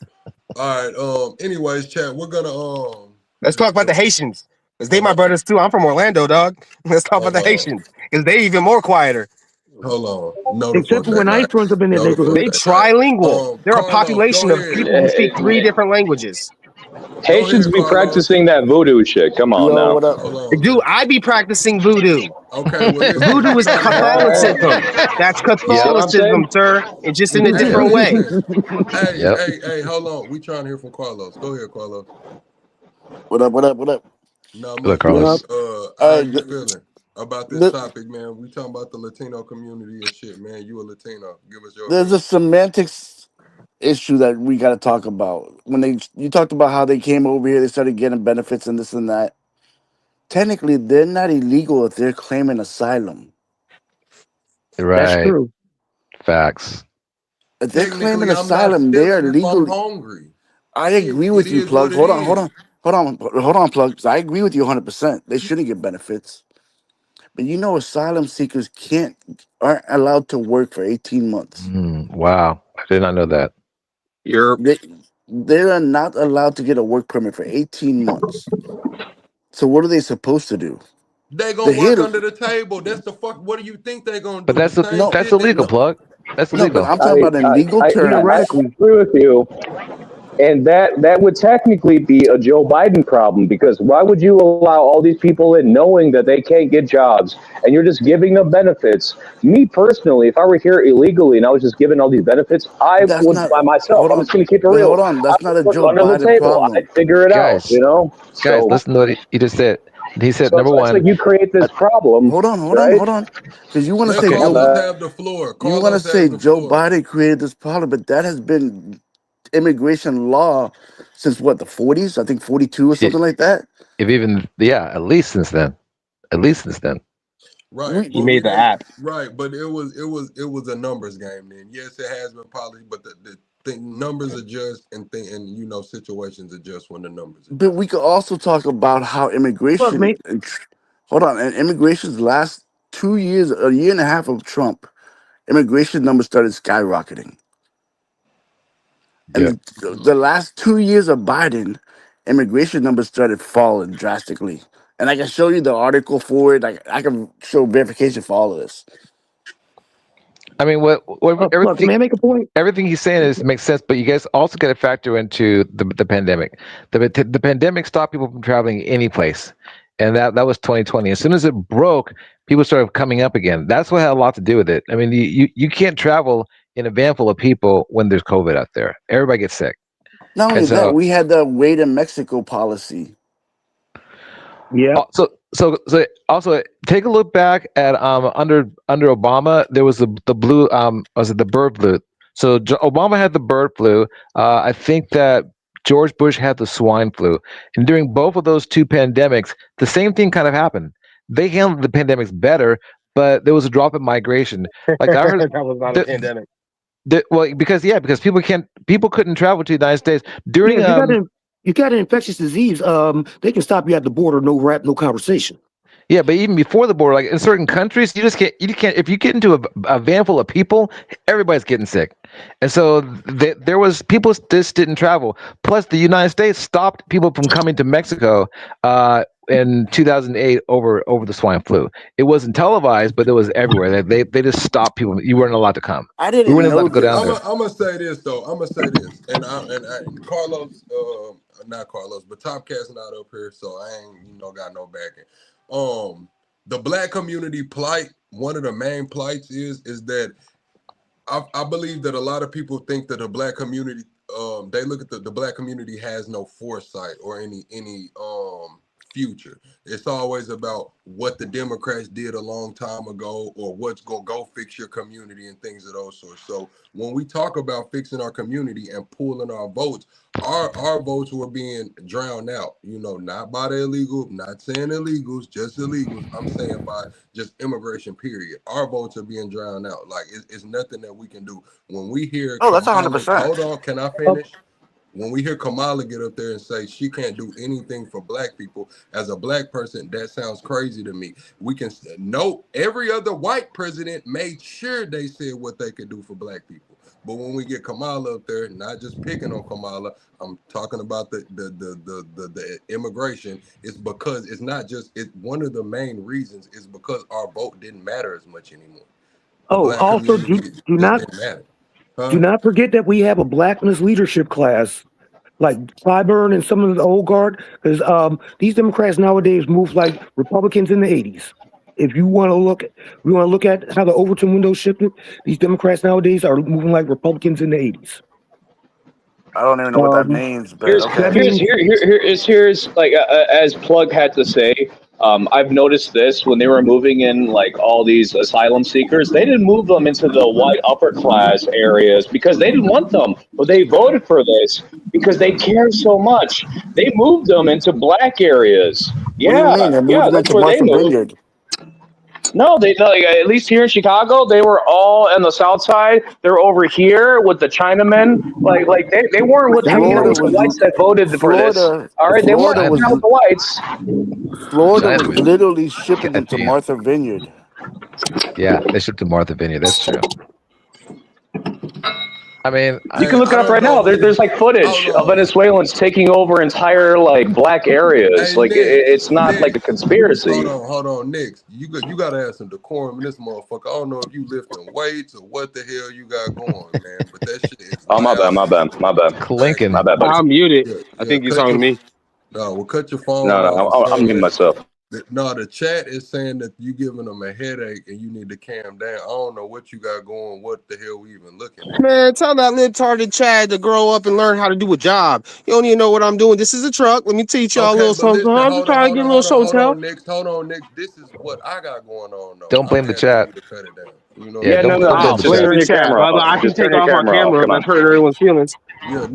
right. Anyways, chat. We're gonna Let's talk about the Haitians. Because they my brothers too. I'm from Orlando, dog. Let's talk about the Haitians. Because they even more quieter. Hold on. No, the Except fuck for they when not. ICE runs up in their No, the neighborhood. They fuck trilingual. They're a Carlos, population go of ahead. people who speak 3 different languages. Haitians be Carlos. practicing that voodoo shit. Come on Yo, now. what up? Hold on. Dude, I be practicing voodoo. Okay, well, listen. Voodoo is Catholicism. That's Catholicism, sir. It's just in a different way. Hey, Yep. hey, hold on. We trying to hear from Carlos. Go ahead, Carlos. What up? No, Look, Carlos. how you the- feeling about this the- topic, man? We talking about the Latino community and shit, man. You a Latino. Give us your There's a semantics issue that we got to talk about. When you talked about how they came over here, they started getting benefits and this and that. Technically, they're not illegal if they're claiming asylum. That's right. true. Facts. If they're Technically, claiming I'm not asylum, they are stealing if I'm legally. hungry. I agree with It you, is Plug. what it Hold on, Plug. I agree with you 100%. They shouldn't get benefits. But you know, asylum seekers aren't allowed to work for 18 months. Wow. I did not know that. They are not allowed to get a work permit for 18 months. So what are they supposed to do? They gonna The work hit- under the table. That's the fuck. What do you think they gonna do? But that's The same that's shit they illegal, do. Plug. That's No, illegal. but I'm talking about in legal terms. I agree with you. And that would technically be a Joe Biden problem, because why would you allow all these people in knowing that they can't get jobs and you're just giving them benefits? Me personally, if I were here illegally and I was just given all these benefits, I That's would not- by myself. hold I'm on. just going to keep it Wait, real. hold on. That's I not a would Joe under the Biden table. problem. I'd figure it Guys, out, you know? Guys, So- listen to what he just said. He said, so number it's one, like you create this problem. Hold on. right? Because you want to Let say Carlos Joe, have the floor. you Carlos want to has say the Joe floor. Biden created this problem, but that has been immigration law since what, the 40s? I think 42 or something like that. if even, at least since then. At least since then. Right. He made the app. Right, but it was a numbers game then. Yes, it has been policy, but the numbers adjust and situations adjust when the numbers adjust. But we could also talk about how immigration. Look, mate. Hold on, and immigration's last 2 years, a year and a half of Trump, immigration numbers started skyrocketing. And the last 2 years of Biden, immigration numbers started falling drastically. And I can show you the article for it. I can show verification for all of this. I mean, Look, everything, may I make a point? everything he's saying makes sense, but you guys also got to factor into the pandemic. The pandemic stopped people from traveling any place. and that was 2020. As soon as it broke, people started coming up again. That's what had a lot to do with it. I mean, you can't travel in a van full of people when there's COVID out there. Everybody gets sick. Not only And that, so, we had the wait in Mexico policy. Yeah. so also take a look back at under Obama, there was the blue was it the bird flu? So Obama had the bird flu. I think that George Bush had the swine flu, and during both of those two pandemics, the same thing kind of happened. They handled the pandemics better, but there was a drop in migration. Like I heard, That was not a pandemic. well, because people couldn't travel to the United States during Yeah, you got an infectious disease. They can stop you at the border, no rap, no conversation. Yeah, but even before the border, like in certain countries, you can't. If you get into a van full of people, everybody's getting sick, and so there was people just didn't travel. Plus, the United States stopped people from coming to Mexico in 2008 over the swine flu. It wasn't televised, but it was everywhere. They just stopped people. You weren't allowed to come. I didn't We weren't know allowed to go down this. there. I'm gonna say this though. I'm gonna say this, and Carlos, not Carlos, but Topcat's not up here, so I ain't got no backing. The black community plight. One of the main plights is that I believe that a lot of people think that the black community, they look at the black community has no foresight or any future. It's always about what the Democrats did a long time ago or what's gonna go fix your community and things of those sorts. So when we talk about fixing our community and pooling our votes, our votes were being drowned out, not by the illegal, not saying illegals, just illegals. I'm saying by just immigration, period. Our votes are being drowned out. Like it's nothing that we can do. When we hear That's Kamala, 100%. hold on, can I finish? When we hear Kamala get up there and say she can't do anything for black people, as a black person, that sounds crazy to me. We can know every other white president made sure they said what they could do for black people. But when we get Kamala up there, not just picking on Kamala, I'm talking about the immigration. It's because it's not just one of the main reasons is because our vote didn't matter as much anymore. Also do not didn't matter. Do not forget that we have a blackness leadership class, like Clyburn and some of the old guard, because these Democrats nowadays move like Republicans in the '80s. If you want to look at how the Overton window shifted, these Democrats nowadays are moving like Republicans in the '80s. I don't even know what that means, but Here's like as Plug had to say. I've noticed this when they were moving in like all these asylum seekers, they didn't move them into the white upper class areas because they didn't want them. But they voted for this because they care so much. They moved them into black areas. What do you mean? They moved them to Martha Vineyard. No, they like, at least here in Chicago, they were all on the south side. They're over here with the Chinamen. Like they weren't with the whites that voted for this. All right, they weren't with the whites. Florida was literally shipping them to Martha Vineyard. Yeah, they shipped to Martha Vineyard. That's true. I mean, you can look it up right now. There's like footage of Venezuelans taking over entire like black areas. Hey, like Nick, it's not Nick, like a conspiracy. Hold on, Nick. You gotta have some decorum in this motherfucker. I don't know if you lifting weights or what the hell you got going, man. But that shit is. Oh my bad. Clinking. My bad. I'm muted. Yeah, I think you're talking to me. No, we'll cut your phone. No, I'm muting myself. No, the chat is saying that you giving them a headache and you need to calm down. I don't know what you got going. What the hell we even looking at? Man, tell that libtarded Chad to grow up and learn how to do a job. You don't even know what I'm doing. This is a truck. Let me teach y'all a little something. I'm just trying to get a little show tell. Hold on, Nick. This is what I got going on. Though. Don't blame the chat. No, blame the camera. I can take off my camera and hurt everyone's feelings. Yeah,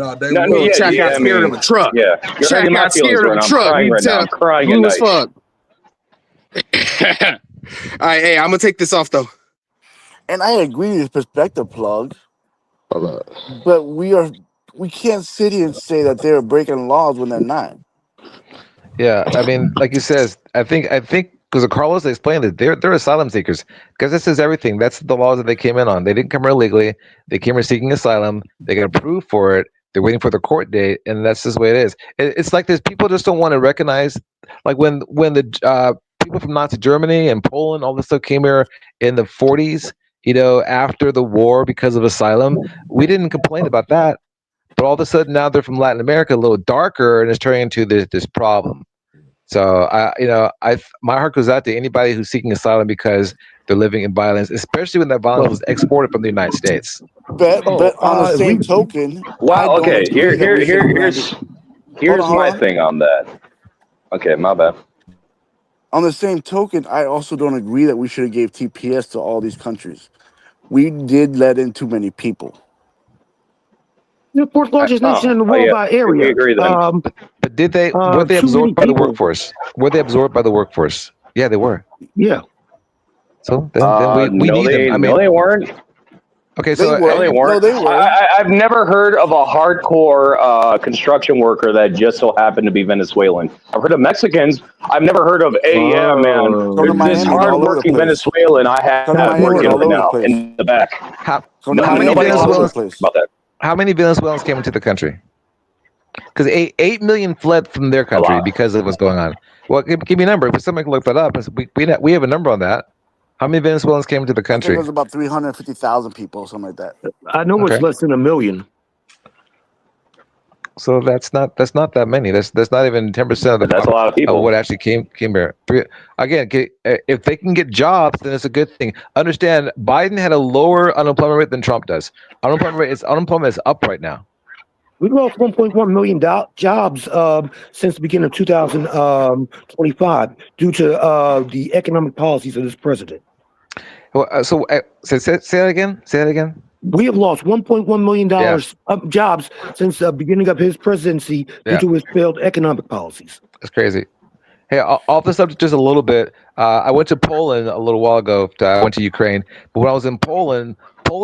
Chad got scared of a truck. Yeah, Chad got scared of a truck. I'm crying at night. Fuck. All right, hey, I'm gonna take this off though. And I agree with your perspective, Plug. But we can't sit here and say that they're breaking laws when they're not. Yeah, I mean, like you said, I think because Carlos explained it, they're asylum seekers. Because this is everything. That's the laws that they came in on. They didn't come here illegally. They came here seeking asylum. They got approved for it. They're waiting for the court date, and that's just the way it is. It's like this. People just don't want to recognize, like when the people from Nazi Germany and Poland, all this stuff came here in the 40s, after the war because of asylum. We didn't complain about that. But all of a sudden now they're from Latin America, a little darker, and it's turning into this problem. So my heart goes out to anybody who's seeking asylum because they're living in violence, especially when that violence was exported from the United States. But on the same token, I don't agree that we should here's hold my on. thing on that. Okay, my bad. On the same token, I also don't agree that we should have gave TPS to all these countries. We did let in too many people. The fourth largest nation in the world by area. We agree then. But did they? Were they absorbed by the workforce? Were they absorbed by the workforce? Yeah, they were. Yeah. So then we need them. I mean, no, they weren't. Okay, They so were. They weren't. No, they were. I've never heard of a hardcore construction worker that just so happened to be Venezuelan. I've heard of Mexicans. I've never heard of, hey, yeah, man, Go to this Miami, all over the hardworking place. Venezuelan I Go to have Miami, working all right over the now place. in the back. how Go to Miami, Nobody all talks over the place. about that. how many Venezuelans came into the country? Because 8 million fled from their country lot. because of what's going on. Well, give me a number. If somebody can look that up, we have a number on that. How many Venezuelans came into the I think country? it was about 350,000 people, something like that. I know Okay. it's less than 1 million. So that's not that many. That's not even 10% of the That's a lot of people. of what actually came here. Again, if they can get jobs, then it's a good thing. Understand, Biden had a lower unemployment rate than Trump does. Unemployment is up right now. We lost 1.1 million jobs since the beginning of 2025 due to the economic policies of this president. Well, say that again. Say that again. We have lost $1.1 million of jobs since the beginning of his presidency due to his failed economic policies. That's crazy. Hey, off the subject just a little bit. I went to Poland a little while ago. I went to Ukraine, but when I was in Poland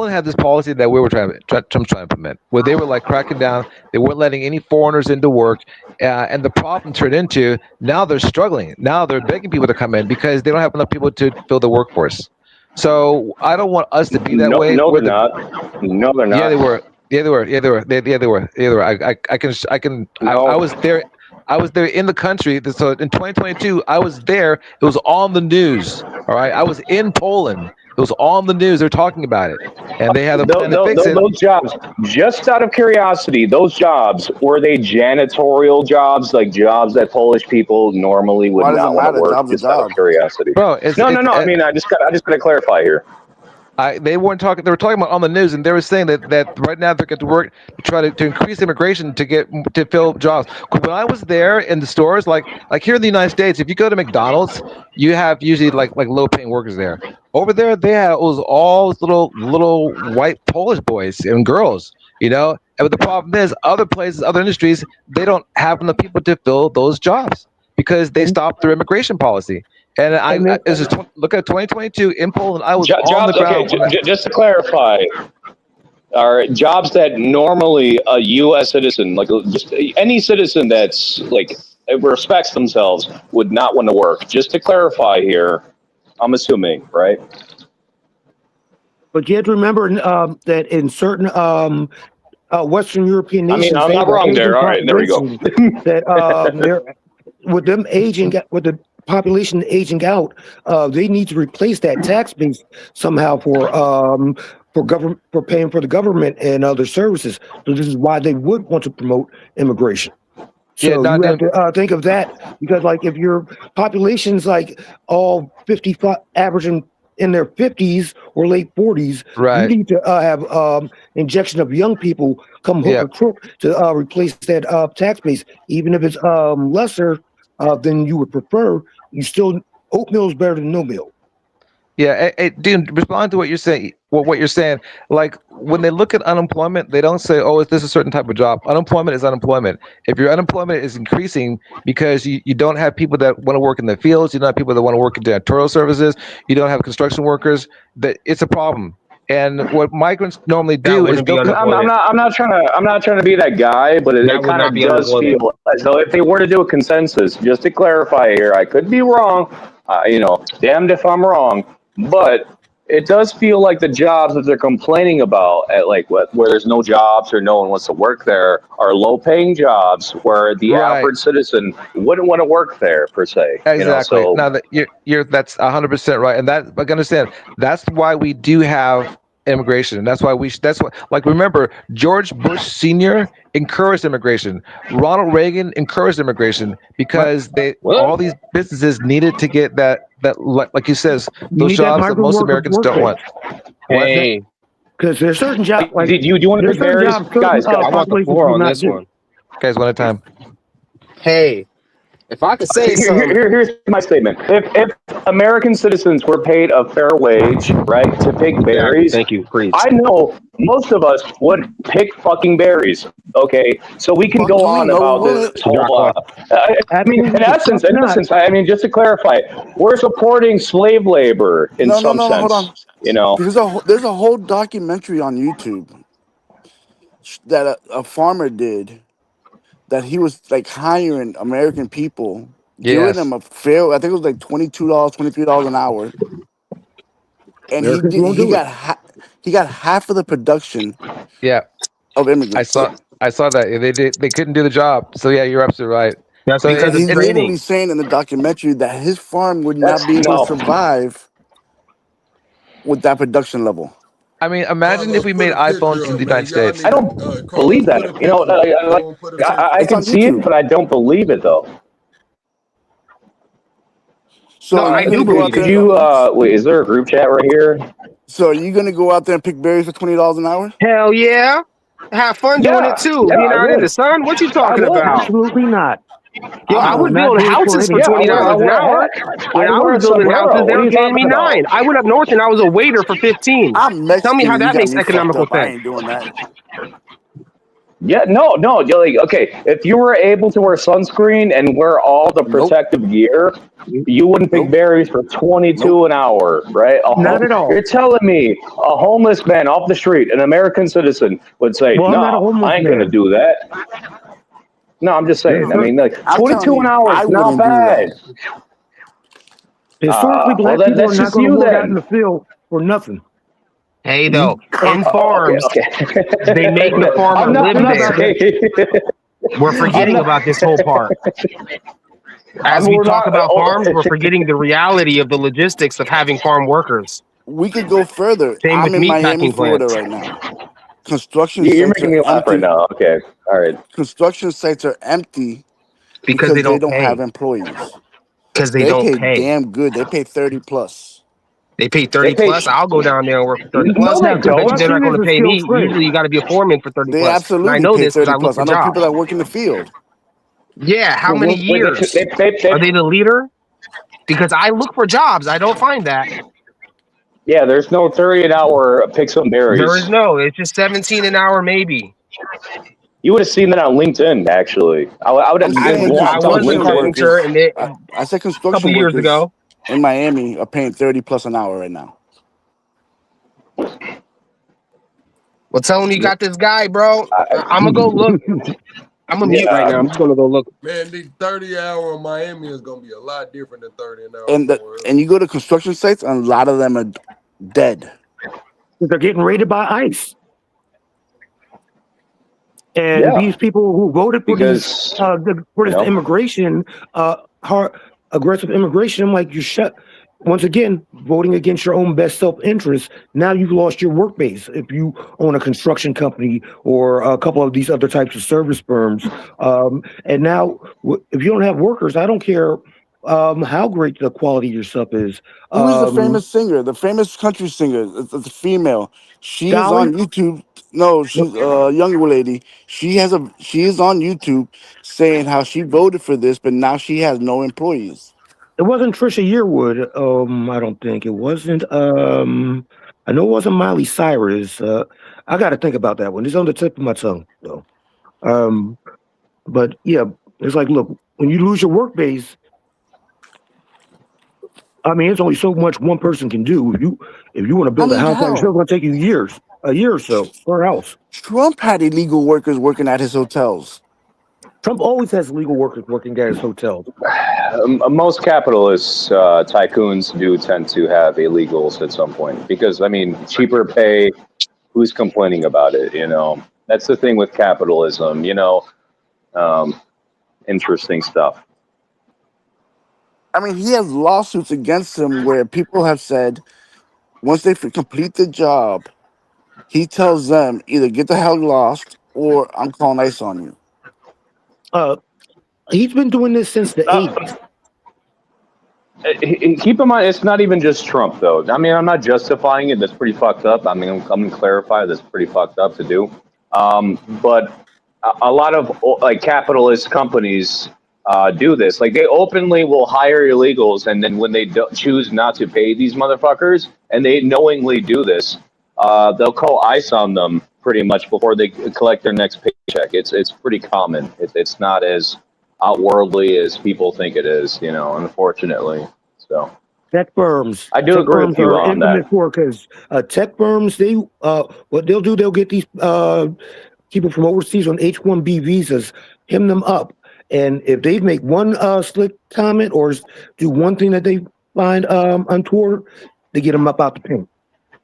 had this policy that we were Trump's trying to implement, where they were like cracking down. They weren't letting any foreigners into work, and the problem turned into now they're struggling. Now they're begging people to come in because they don't have enough people to fill the workforce. So I don't want us to be that way. No, they're not. No, they're not. Yeah, they were. Yeah, they were. I can. No. I was there. I was there in the country. So in 2022, I was there. It was on the news. All right. I was in Poland. It was on the news. They're talking about it, and they had a plan to fix it. Those jobs, just out of curiosity, those jobs, were they janitorial jobs, like jobs that Polish people normally would Why does not it want matter? to work? Job's a Just out of job. curiosity. Bro, No. I mean, I just got to clarify here. They weren't talking. They were talking about on the news, and they were saying that right now they're going to work to try to increase immigration to fill jobs. When I was there in the stores, like here in the United States, if you go to McDonald's, you have usually like low paying workers there. Over there, it was all little white Polish boys and girls, And but the problem is, other places, other industries, they don't have enough people to fill those jobs because they stopped their immigration policy. And look at 2022 in Poland. I was on the ground. Okay, just to clarify, are jobs that normally a U.S. citizen, like just any citizen that's like respects themselves, would not want to work. Just to clarify here, I'm assuming, right? But you have to remember that in certain Western European I nations, mean, I'm they not have an wrong there. aging All right, there we go. population that with them aging, with the population aging out, they need to replace that tax base somehow for paying for the government and other services. So this is why they would want to promote immigration. So you have to think of that, because like if your population's like all 55 averaging in their 50s or late 40s, right, you need to have injection of young people come hook or crook to replace that tax base, even if it's lesser than you would prefer. You still, oatmeal is better than no meal. Yeah, Dean, respond to what you're saying. What you're saying, like when they look at unemployment, they don't say, "Oh, is this a certain type of job?" Unemployment is unemployment. If your unemployment is increasing because you don't have people that want to work in the fields, you don't have people that want to work in janitorial services, you don't have construction workers, that it's a problem. And what migrants normally do is I'm not trying to be that guy, but it kind of does feel as though if they were to do a consensus, just to clarify here, I could be wrong, damned if I'm wrong, but it does feel like the jobs that they're complaining about, at like where there's no jobs or no one wants to work there, are low-paying jobs where the average citizen wouldn't want to work there per se. Exactly. So now that you're that's 100% right, and that I understand. That's why we do have immigration. And that's why like, remember, George Bush Sr. encouraged immigration. Ronald Reagan encouraged immigration because all these businesses needed to get that like he says, You those need that jobs that most migrant Americans worker don't want. workforce. Hey, Because there's certain jobs like Do you want to there's pick certain berries, jobs certain guys? I want the populations floor do on not this do. one. Guys, one at a time. Hey, if I could say something, Here's my statement. If American citizens were paid a fair wage, right, to pick berries, thank you, preach. I know most of us would pick fucking berries. Okay, so we can Fuck go you, on no, about we wouldn't. this whole. I mean, in essence, I mean, just to clarify, we're supporting slave labor in No, some hold on. sense. You know, There's a whole documentary on YouTube that a farmer did, that he was like hiring American people, giving Yes. them a fair, I think it was like $22, $23 an hour, and Americans won't he do it. he got half of the production Yeah. of immigrants. I saw that. They couldn't do the job. So yeah, you're absolutely right. That's So because And of he's training. literally saying in the documentary that his farm would not That's be able no. to survive with that production level. I mean, imagine if Carlos, we put made a picture iPhones in up, the man. United Y'all States. I need don't Carlos, believe put a that. You know, picture up. Someone put a picture. I It's can on see it, YouTube. but I don't believe it though. So No, are I you do gonna go out believe Could it. there? you wait? Is there a group chat right here? So are you gonna go out there and pick berries for $20 an hour? Hell yeah. Have fun doing it too. Yeah, Being I out in would. the sun. What you I talking would. about? Absolutely not. Yo, I I will was not building do it for houses for anything. Yeah, $20 an wear a hour. hat. When I'd I wear was a building sombrero. houses, they What are were you paying me talking about? $9. I went up north and I was a waiter for 15. I'm Tell me Mexican how and you that got makes me fucked economical up. I sense. ain't doing that. Yeah, no. You're like, okay, if you were able to wear sunscreen and wear all the Nope. protective gear, you wouldn't pick Nope. berries for 22 Nope. an hour, right? Not at all. You're telling me a homeless man off the street, an American citizen, would say, Well, I'm not a "No, homeless I ain't gonna man. do that." No, I'm just There's saying. I mean, certain, like I'm telling 22 an you, hour I is not wouldn't do bad. that. historically, Well, black people are that's not just going to you work out in then. the field for nothing. Hey, though, in Okay, farms, okay. they make the farmer I'm not live Think about there. that. We're I'm forgetting not. about this whole part. As we We're talk not. about farms, we're forgetting the reality of the logistics of having farm workers. We could go further. Same I'm with in meat Miami, packing Florida plants right now. Construction You're sites making are me laugh right empty. now. Okay, all right. Construction sites are empty because because they they don't don't have pay. employees. Because they They don't pay pay. damn good. They pay 30 plus. They pay They 30 pay. plus. I'll go down there and work for 30 No, plus. they Now, I bet you don't. they're not construction going is to a pay skilled me. trade. Usually you got to be a foreman for 30 They plus. And I absolutely know pay this because 30 I look plus. for I know people jobs. that work in the field. Yeah, how many Wait, years? they, Are they the leader? Because I look for jobs. I don't find that. yeah, there's no 30 an hour pick some There is berries. no. It's just 17 an hour maybe. You would have seen that on LinkedIn, actually. I would I'm have saying I walked on was a construction LinkedIn. carpenter workers. and a I said couple construction years workers ago. in Miami are paying 30 plus an hour right now. Well, tell him you got this guy, bro. I'm going to go look. I'm going to mute right Yeah, now. I'm just going to go look. Man, the 30 hour in Miami is gonna be a lot different than 30 an hour And somewhere else. you go to construction sites, and a lot of them are dead. They're getting raided by ICE. And yeah, these people who voted for because this immigration, aggressive immigration, I'm like, you shut. Once again, voting against your own best self-interest. Now you've lost your work base. If you own a construction company or a couple of these other types of service firms, and now if you don't have workers, I don't care how great the quality of your stuff is. Who is the famous singer? The famous country singer. It's a female. She is Dolly? on YouTube. No, she's a young lady. She is on YouTube saying how she voted for this, but now she has no employees. It wasn't Trisha Yearwood. I don't think it wasn't. I know it wasn't Miley Cyrus. I got to think about that one. It's on the tip of my tongue, though. But yeah, it's like, look, when you lose your work base, I mean, it's only so much one person can do. If you want to build a house, it's still going to take you a year or so per house. Trump had illegal workers working at his hotels. Trump always has legal workers working at his hotels. most capitalists, tycoons do tend to have illegals at some point because, I mean, cheaper pay, who's complaining about it, you know? That's the thing with capitalism, you know? Interesting stuff. I mean, he has lawsuits against him where people have said once they complete the job, he tells them either get the hell lost or I'm calling ICE on you. He's been doing this since the 80s. Keep in mind, it's not even just Trump, though. I mean, I'm not justifying it. That's pretty fucked up. I mean, I'm going to clarify that's pretty fucked up to do. But a lot of like capitalist companies do this. Like they openly will hire illegals, and then when they choose not to pay these motherfuckers, and they knowingly do this, they'll call ICE on them pretty much before they collect their next paycheck. It's pretty common. It's not as outwardly as people think it is, you know, unfortunately. So Tech firms. I do agree with you on that. Because tech firms, they what they'll do, they'll get these people from overseas on H-1B visas, hem them up, and if they make one slick comment or do one thing that they find untoward, they get them up out the paint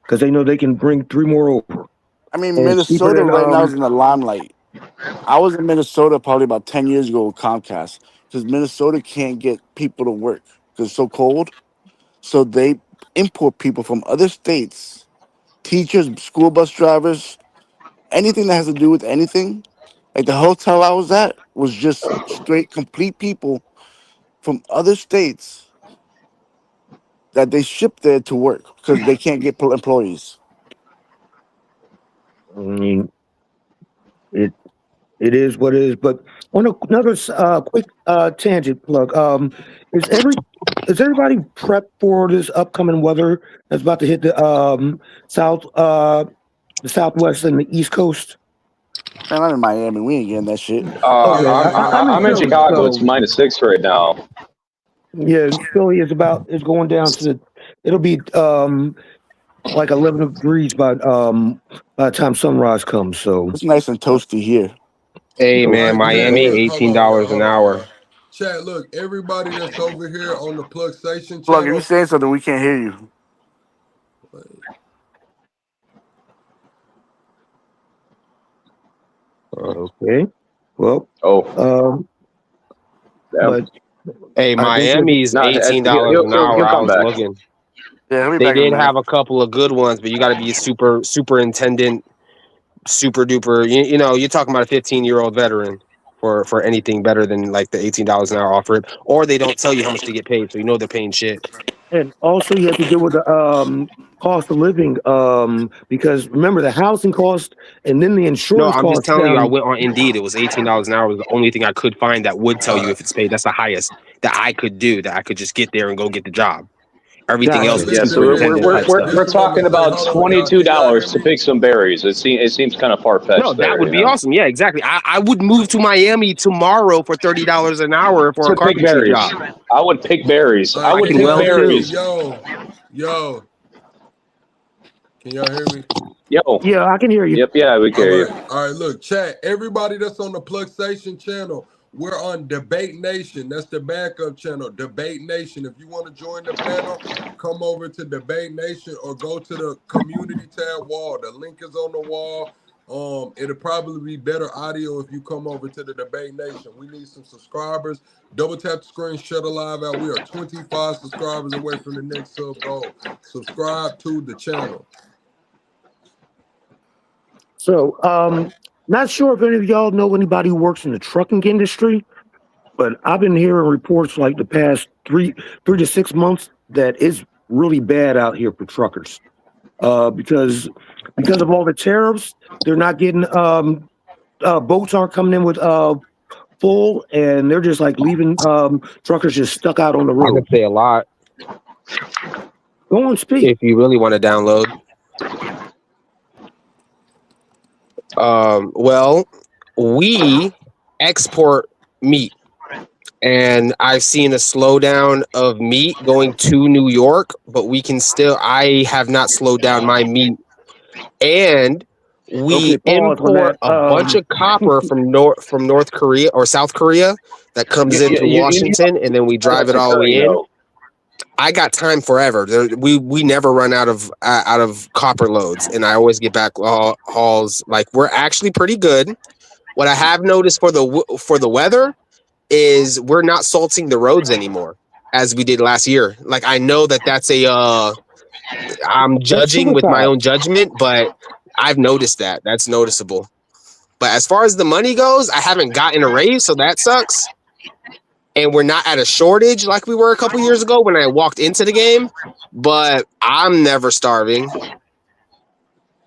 because they know they can bring 3 more over. I mean, And Minnesota people that, right now is in the limelight. I was in Minnesota probably about 10 years ago with Comcast because Minnesota can't get people to work because it's so cold. So they import people from other states, teachers, school bus drivers, anything that has to do with anything. Like the hotel I was at was just straight, complete people from other states that they ship there to work because they can't get employees. I mean, it is what it is. But on another quick tangent plug, is everybody prepped for this upcoming weather that's about to hit the Southwest and the East Coast? Man, I'm in Miami. We ain't getting that shit. I'm in Chicago. It's -6 right now. Yeah, Philly is going down to it'll be like 11 degrees by the time sunrise comes. So it's nice and toasty here. Hey man, Miami, $18 an hour. Chat, look, everybody that's over here on the Plug Station Plug, if channel. you saying something, we can't hear you. Okay. Well. Yeah. Hey, Miami's $18 an hour. I was looking. Yeah, they did have a couple of good ones, but you got to be a superintendent, super duper. You know, you're talking about a 15-year-old veteran for anything better than like the $18 an hour offer it, or they don't tell you how much to get paid, so you know they're paying shit. And also, you have to deal with the cost of living, because remember the housing cost and then the insurance. No, I'm just telling you. I went on Indeed. It was $18 an hour. Was the only thing I could find that would tell you if it's paid. That's the highest that I could do. That I could just get there and go get the job. Everything else is so we're talking about $22 to pick some berries. It seems kind of far fetched. No, that would be awesome. Yeah, exactly. I would move to Miami tomorrow for $30 an hour for a carpentry job. I would pick berries. I would pick berries. Yo. Can y'all hear me? Yeah, I can hear you. Yep, yeah, we can hear you. All right, look, chat. Everybody that's on the Plug Station channel, we're on Debate Nation. That's the backup channel, Debate Nation. If you want to join the panel, come over to Debate Nation or go to the community tab wall. The link is on the wall. It'll probably be better audio if you come over to the Debate Nation. We need some subscribers. Double tap the screen, shut a live out. We are 25 subscribers away from the next sub goal. Subscribe to the channel. So, not sure if any of y'all know anybody who works in the trucking industry, but I've been hearing reports like the past 3 to 6 months that it's really bad out here for truckers. Because of all the tariffs, they're not getting boats aren't coming in with full, and they're just like leaving truckers just stuck out on the road. I could say a lot. Go on, speak. If you really want to download. Well, we export meat, and I've seen a slowdown of meat going to New York, but I have not slowed down my meat. And we import a bunch of copper from North Korea or South Korea that comes into Washington, and then we drive it all the way in. I got time forever. We never run out of copper loads, and I always get back hauls. Like, we're actually pretty good. What I have noticed for the weather is we're not salting the roads anymore as we did last year. Like, I know that's I'm judging with my own judgment, but I've noticed that. That's noticeable. But as far as the money goes, I haven't gotten a raise, so that sucks. And we're not at a shortage like we were a couple years ago when I walked into the game. But I'm never starving.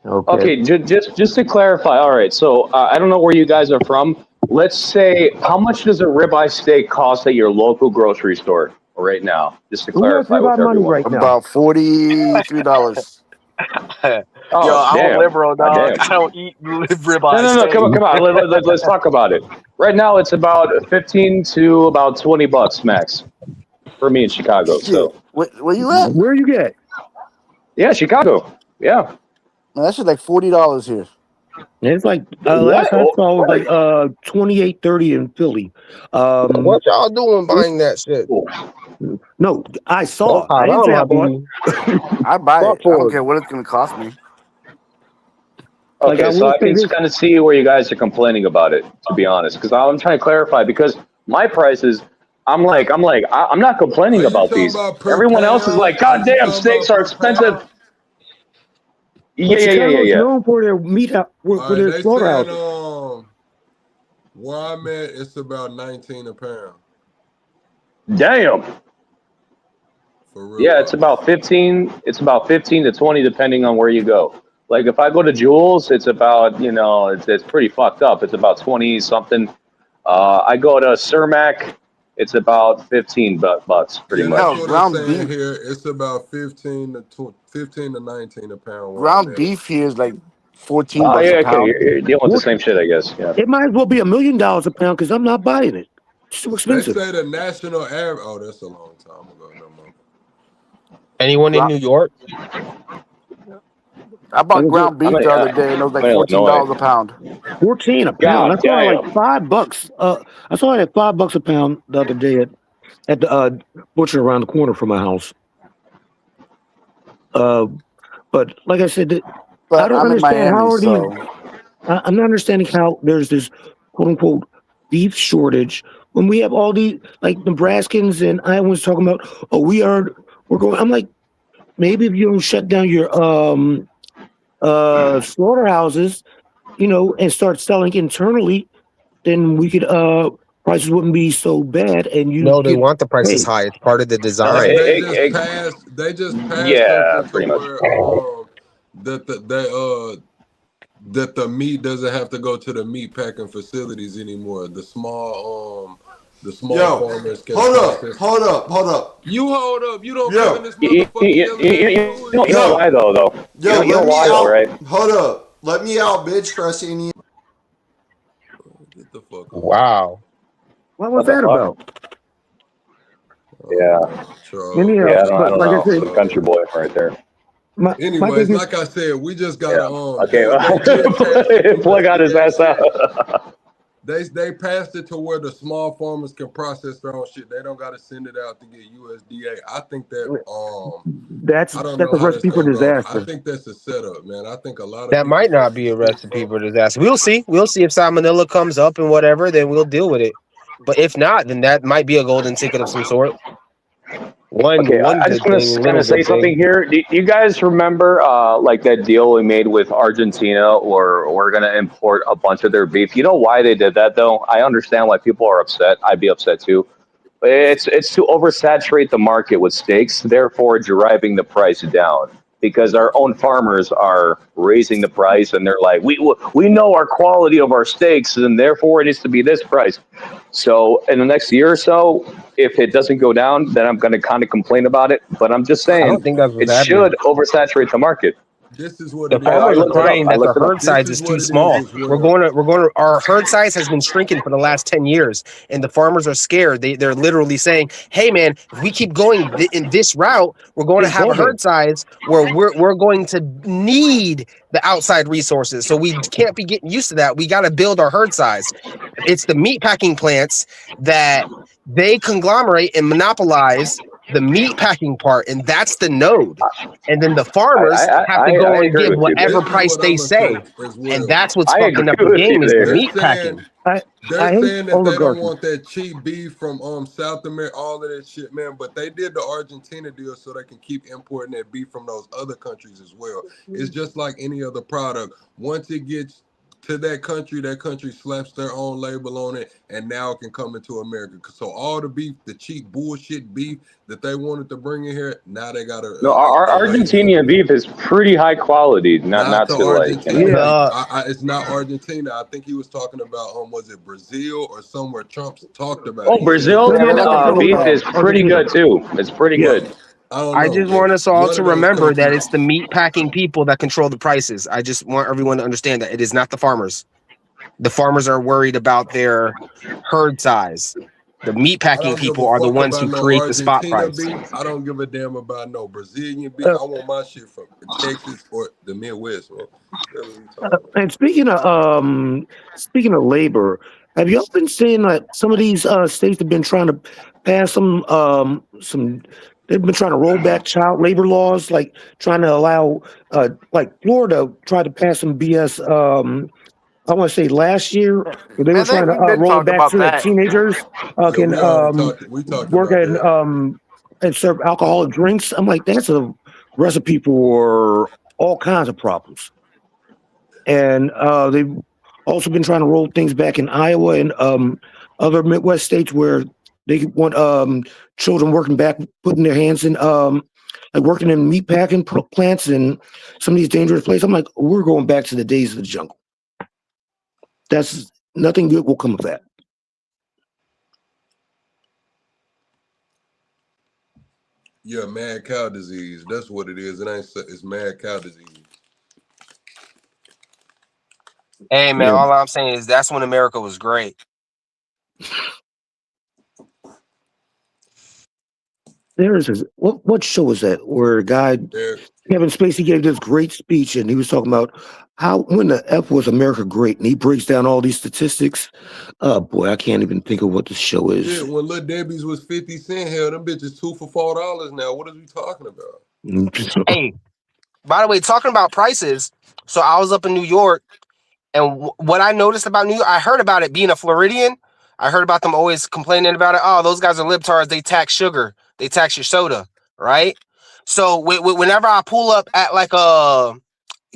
Okay, just to clarify. All right, so I don't know where you guys are from. Let's say, how much does a ribeye steak cost at your local grocery store right now? Just to clarify with everyone. Right now. About $43. Oh, Yo, I'm damn. a liberal, dog. Damn. I don't eat ribeye. No, come on. Let's talk about it. Right now, it's about 15 to about 20 bucks max for me in Chicago. So Where you at? Where you get? yeah, Chicago. Yeah. Man, that shit like $40 here. It's like last I saw was like $28.30 in Philly. What y'all doing buying that shit? No, I saw. I didn't say I bought. I buy it. I for don't it. care what it's gonna cost me. Like, Okay, I so will I say can this- kind of see where you guys are complaining about it, to be honest, because I'm trying to clarify. Because my prices, I'm not complaining Are you about talking these. about per Everyone else is pound? like, Are God you damn, talking steaks about are per expensive. pound? But Chicago's Yeah. known for their meat for All right, their they slaughterhouse. saying where I'm at, it's about 19 a pound Damn. for real. Yeah, it's about 15. It's about 15 to 20, depending on where you go. Like if I go to Jules, it's about it's pretty fucked up. It's about 20 something. I go to Cermak, it's about 15 bucks, pretty Yeah, much. that's No, what ground it's saying beef. here. It's about 15 to 19 a pound. Where I'm Ground at. beef here is like 14 Oh bucks yeah, a okay, pound. you're dealing with the same shit, I guess. Yeah. It might as well be $1 million a pound because I'm not buying it. It's too They expensive. say the national average. Oh, that's a long time ago. No more. Anyone in New York? I bought Like I ground beef the other day and it was like I'm in $14 Illinois. a pound. 14 a pound. God I saw it like damn. $5. I saw it at $5 a pound the other day at the butcher around the corner from my house. But like I said, I But don't I'm in understand how Miami, are these. so I'm not understanding how there's this quote unquote beef shortage when we have all these like Nebraskans and Iowans talking about, oh, we're going. I'm like, maybe if you don't shut down your slaughterhouses, and start selling internally, then we could prices wouldn't be so bad, and you No, they get want the prices paid. high. It's part of the Like design. they just passed Yeah, something pretty to much. where that the meat doesn't have to go to the meat packing facilities anymore. The small farmers can process. Hold up. You hold up. You don't Yo. come in this motherfucker yelling at me. You know why though? Yo, You know let me why though, out. right? Hold up. Let me out, bitch, Cressy. Get the fuck out. Wow. What What was the that fuck? about? Yeah. Charles. Anyhow, Yeah, I don't but like know. I said, The country boy right there. my Anyways, business. like I said, we just gotta Okay, they did pass it plug out his ass out. They passed it to where the small farmers can process their own shit. They don't gotta send it out to get USDA. I think that That's I don't a know how recipe this for gonna go. I disaster. think that's a setup, man. I think a lot of That people might not just be a stick recipe for disaster. We'll see. We'll see if salmonella comes up and whatever, then we'll deal with it. But if not, then that might be a golden ticket of some sort. Okay, I just want to kind of say something here. Do you guys remember like that deal we made with Argentina, or we're gonna import a bunch of their beef? You know why they did that though? I understand why people are upset. I'd be upset too. It's to oversaturate the market with steaks, therefore driving the price down. Because our own farmers are raising the price, and they're like, we know our quality of our steaks, and therefore it needs to be this price. So in the next year or so, if it doesn't go down, then I'm going to kind of complain about it. But I'm just I saying don't think that's what's it happening. should oversaturate the market. This is what The it is. farmers are looked it up. crying I that the looked it up. herd size This is is too what it is small. as well. We're going to our herd size has been shrinking for the last 10 years, and the farmers are scared. They're literally saying, "Hey man, if we keep going in this route, we're going to It's have a double. herd size where we're going to need the outside resources. So we can't be getting used to that. We got to build our herd size. It's the meat packing plants that they conglomerate and monopolize the meat packing part, and that's the node. And then the farmers have to go I and agree give with you. whatever This is price what they I'ma say. say as well. And that's what's I fucking up agree the with you game is the there. They're meat saying packing. I they're hate saying that they don't oligarchy. want that cheap beef from South America, all of that shit, man. But they did the Argentina deal so they can keep importing that beef from those other countries as well. It's just like any other product. Once it gets to that country slaps their own label on it, and now it can come into America. So all the beef, the cheap bullshit beef that they wanted to bring in here, now they got a No, our label. Argentinian beef is pretty high quality. Not the to like, Argentina beef. Yeah. It's not Argentina. I think he was talking about was it Brazil or somewhere Trump talked about. Oh, He said- Brazilian beef is pretty good too. It's pretty good. I don't I know, just but want us all one to of those remember that countries- it's the meat packing people that control the prices. I just want everyone to understand that it is not the farmers. The farmers are worried about their herd size. The meat I packing don't give people a are the fuck ones who about no create the spot Argentina price. beef. I don't give a damn about no Brazilian beef. I want my shit from Texas or the Midwest, man. That's what we talking about. And speaking of labor, have y'all been seeing that some of these states have been trying to pass some they've been trying to roll back child labor laws, like trying to allow like Florida tried to pass some BS I want to say last year where they were trying to roll back so that teenagers can we talked work about and serve alcoholic drinks. I'm like, that's a recipe for all kinds of problems. And they've also been trying to roll things back in Iowa and other Midwest states where they want children working back, putting their hands in like working in meat packing plants and some of these dangerous places. I'm like, we're going back to the days of the jungle. That's nothing good will come of that. Yeah, mad cow disease. That's what it is. It's mad cow disease. Hey man, all I'm saying is that's when America was great. There is what show was that where a guy Kevin Spacey gave this great speech and he was talking about how when the F was America great and he breaks down all these statistics. Oh boy, I can't even think of what the show is. Shit, when Little Debbie's was 50 cents, hell, them bitches 2 for $4 now. What are we talking about? Hey, by the way, talking about prices, so I was up in New York, and what I noticed about New York, I heard about it being a Floridian. I heard about them always complaining about it. Oh, those guys are libtards. They tax sugar. They tax your soda, right? So whenever I pull up at like a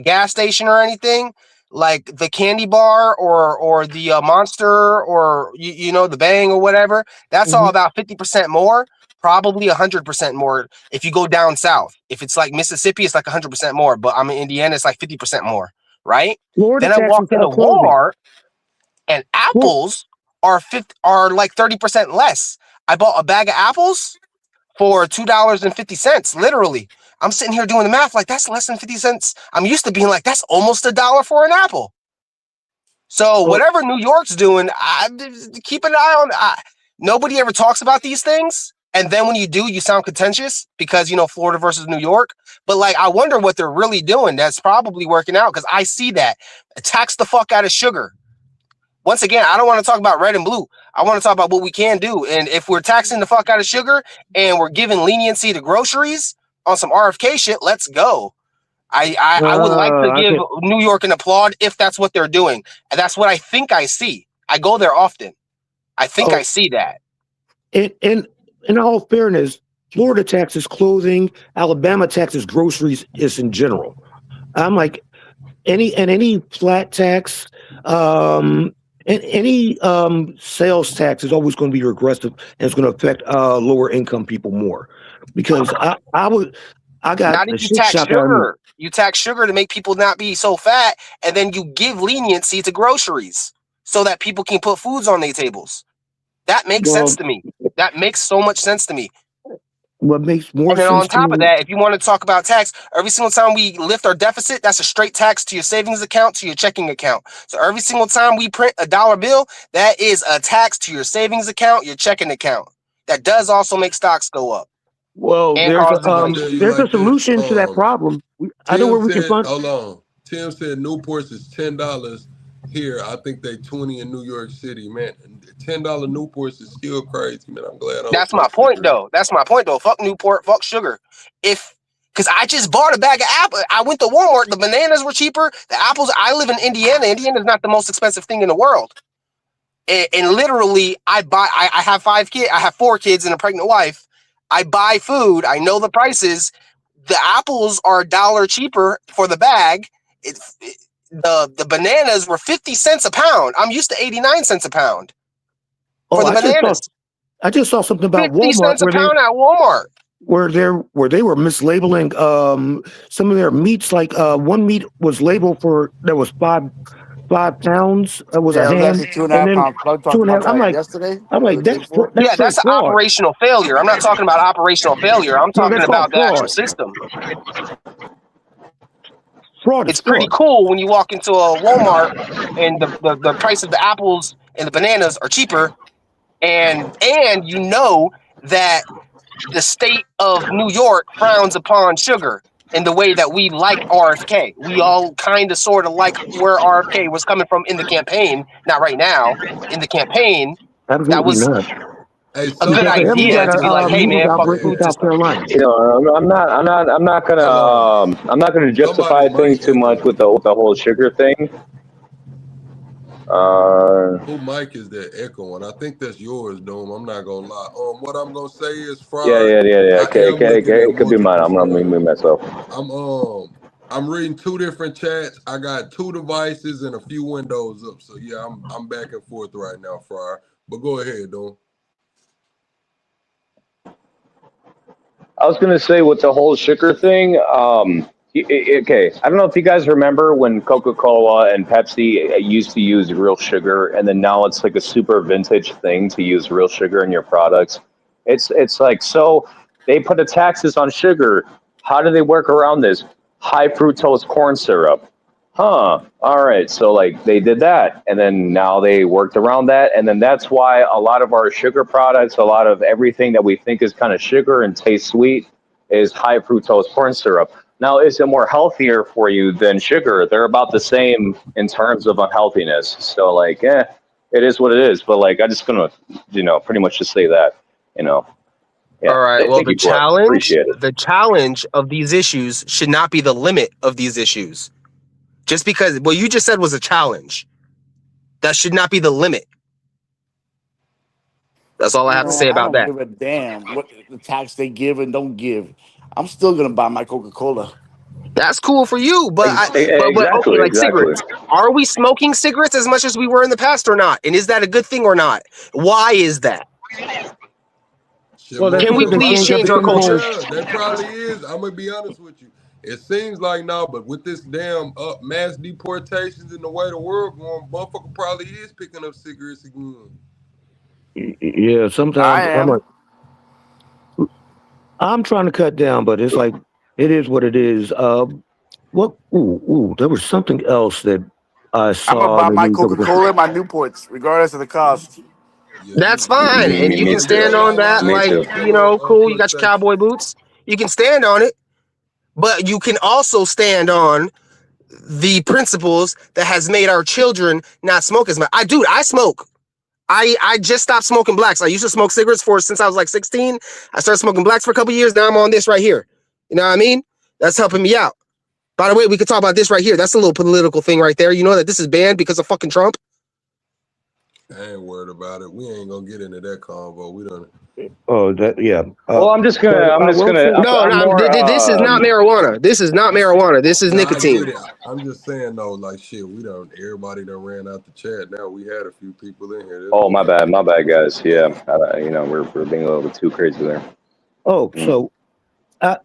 gas station or anything, like the candy bar or the Monster or you know the Bang or whatever, that's all about 50% more, probably 100% more. If you go down south, if it's like Mississippi, it's like 100% more. But I'm in Indiana, it's like 50% more, right? Florida then I walked into Walmart, and apples are like 30% less. I bought a bag of apples for $2.50, literally. I'm sitting here doing the math like that's less than 50 cents. I'm used to being like that's almost $1 for an apple. So whatever New York's doing, keep an eye on. Nobody ever talks about these things, and then when you do, you sound contentious because you know Florida versus New York. But like, I wonder what they're really doing. That's probably working out because I see that tax the fuck out of sugar. Once again, I don't want to talk about red and blue. I want to talk about what we can do. And if we're taxing the fuck out of sugar and we're giving leniency to groceries on some RFK shit, let's go. I would like to give New York an applaud if that's what they're doing. And that's what I think I see. I go there often. I think I see that. In all fairness, Florida taxes clothing, Alabama taxes groceries is in general. I'm like, any flat tax, and any sales tax is always going to be regressive and it's going to affect lower income people more because I got not if you tax sugar. You tax sugar to make people not be so fat, and then you give leniency to groceries so that people can put foods on their tables. That makes sense to me. That makes so much sense to me. What makes more and then sense on top of that, if you want to talk about tax, every single time we lift our deficit, that's a straight tax to your savings account, to your checking account. So every single time we print a dollar bill, that is a tax to your savings account, your checking account. That does also make stocks go up. Well, there's a solution to that problem. I know where we can find. Hold on. Tim said Newport's is $10 here. I think they 20 in New York City, man. $10 Newports is still crazy, man. I'm glad. That's my point, though. That's my point, though. Fuck Newport, fuck sugar. Because I just bought a bag of apples. I went to Walmart. The bananas were cheaper. The apples. I live in Indiana. Indiana is not the most expensive thing in the world. And literally, I have 5 kids. I have 4 kids and a pregnant wife. I buy food. I know the prices. The apples are $1 cheaper for the bag. The bananas were 50 cents a pound. I'm used to 89 cents a pound for the bananas. I just saw something about 50 Walmart cents a pound at Walmart. where they were mislabeling some of their meats. Like one meat was labeled for that was 5 pounds. It was a ham, actually 2.5 pounds. 2.5. I'm like, yesterday. That's an operational failure. I'm not talking about operational failure. I'm talking about the actual system. Fraud. It's pretty cool when you walk into a Walmart and the price of the apples and the bananas are cheaper, and you know that the state of New York frowns upon sugar in the way that we like RFK. We all kind of sort of like where RFK was coming from in the campaign. Not right now. In the campaign, that was a good idea to be like, hey man, fuck food South Carolina. You know, I'm not gonna justify things too much with the whole sugar thing. Who mic is that echoing? I think that's yours, Doom. I'm not gonna lie. What I'm gonna say is Friday. Yeah. Okay, it could be mine. I'm gonna mute myself. I'm reading 2 different chats. I got 2 devices and a few windows up. So yeah, I'm back and forth right now, Friar. But go ahead, Doom. I was gonna say with the whole sugar thing. Okay, I don't know if you guys remember when Coca-Cola and Pepsi used to use real sugar, and then now it's like a super vintage thing to use real sugar in your products. It's like, so they put the taxes on sugar. How do they work around this? High fructose corn syrup. All right, so like they did that, and then now they worked around that, and then that's why a lot of our sugar products, a lot of everything that we think is kind of sugar and tastes sweet is high fructose corn syrup. Now, is it more healthier for you than sugar? They're about the same in terms of unhealthiness. So like, it is what it is. But like, I'm just gonna, pretty much just say that, Yeah. All right. Well, the challenge of these issues should not be the limit of these issues. Just because what you just said was a challenge, that should not be the limit. That's all I have to say about that. I don't give a damn what the tax they give and don't give. I'm still gonna buy my Coca-Cola. That's cool for you, but okay, like cigarettes. Are we smoking cigarettes as much as we were in the past or not? And is that a good thing or not? Why is that? Well, can we please change our culture? That probably is. I'm gonna be honest with you. It seems like now, but with this damn mass deportations and the way the world going, motherfucker probably is picking up cigarettes again. Yeah, sometimes I'm trying to cut down, but it's like it is what it is. There was something else that I saw. I'm gonna buy my Coca-Cola and my Newports, regardless of the cost. That's fine, and you can stand on that. Cool. You got your cowboy boots. You can stand on it, but you can also stand on the principles that has made our children not smoke as much. I smoke. I just stopped smoking blacks. I used to smoke cigarettes since I was like 16. I started smoking blacks for a couple years. Now I'm on this right here. You know what I mean? That's helping me out. By the way, we could talk about this right here. That's a little political thing right there. You know that this is banned because of fucking Trump? I ain't worried about it. We ain't gonna get into that convo. We don't. Oh, that yeah. Well, I'm just gonna. This is not marijuana. This is not marijuana. This is nicotine. I'm just saying though, like shit. Everybody done ran out the chat. Now we had a few people in here. My bad, guys. Yeah, we're being a little bit too crazy there. Oh, so, I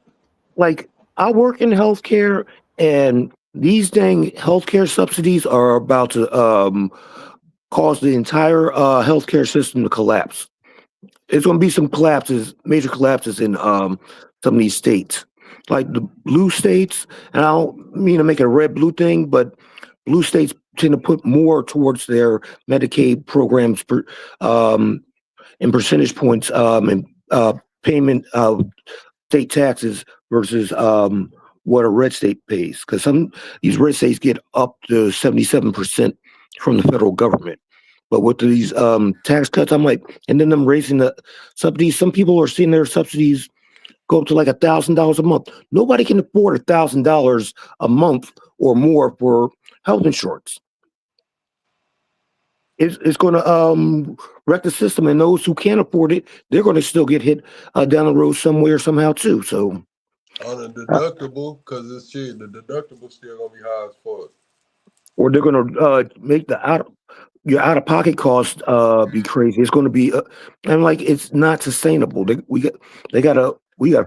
work in healthcare, and these dang healthcare subsidies are about to cause the entire healthcare system to collapse. There's going to be some major collapses in some of these states, like the blue states. And I don't mean to make it a red-blue thing, but blue states tend to put more towards their Medicaid programs in percentage points and payment of state taxes versus what a red state pays. Because these red states get up to 77% from the federal government. But with these tax cuts, I'm like, and then them raising the subsidies. Some people are seeing their subsidies go up to like $1,000 a month. Nobody can afford $1,000 a month or more for health insurance. It's going to wreck the system, and those who can't afford it, they're going to still get hit down the road somewhere somehow too. So on a deductible, because it's shit, the deductible still gonna be high as fuck. Or they're going to make your out of pocket cost be crazy. It's going to be, and like it's not sustainable. We got to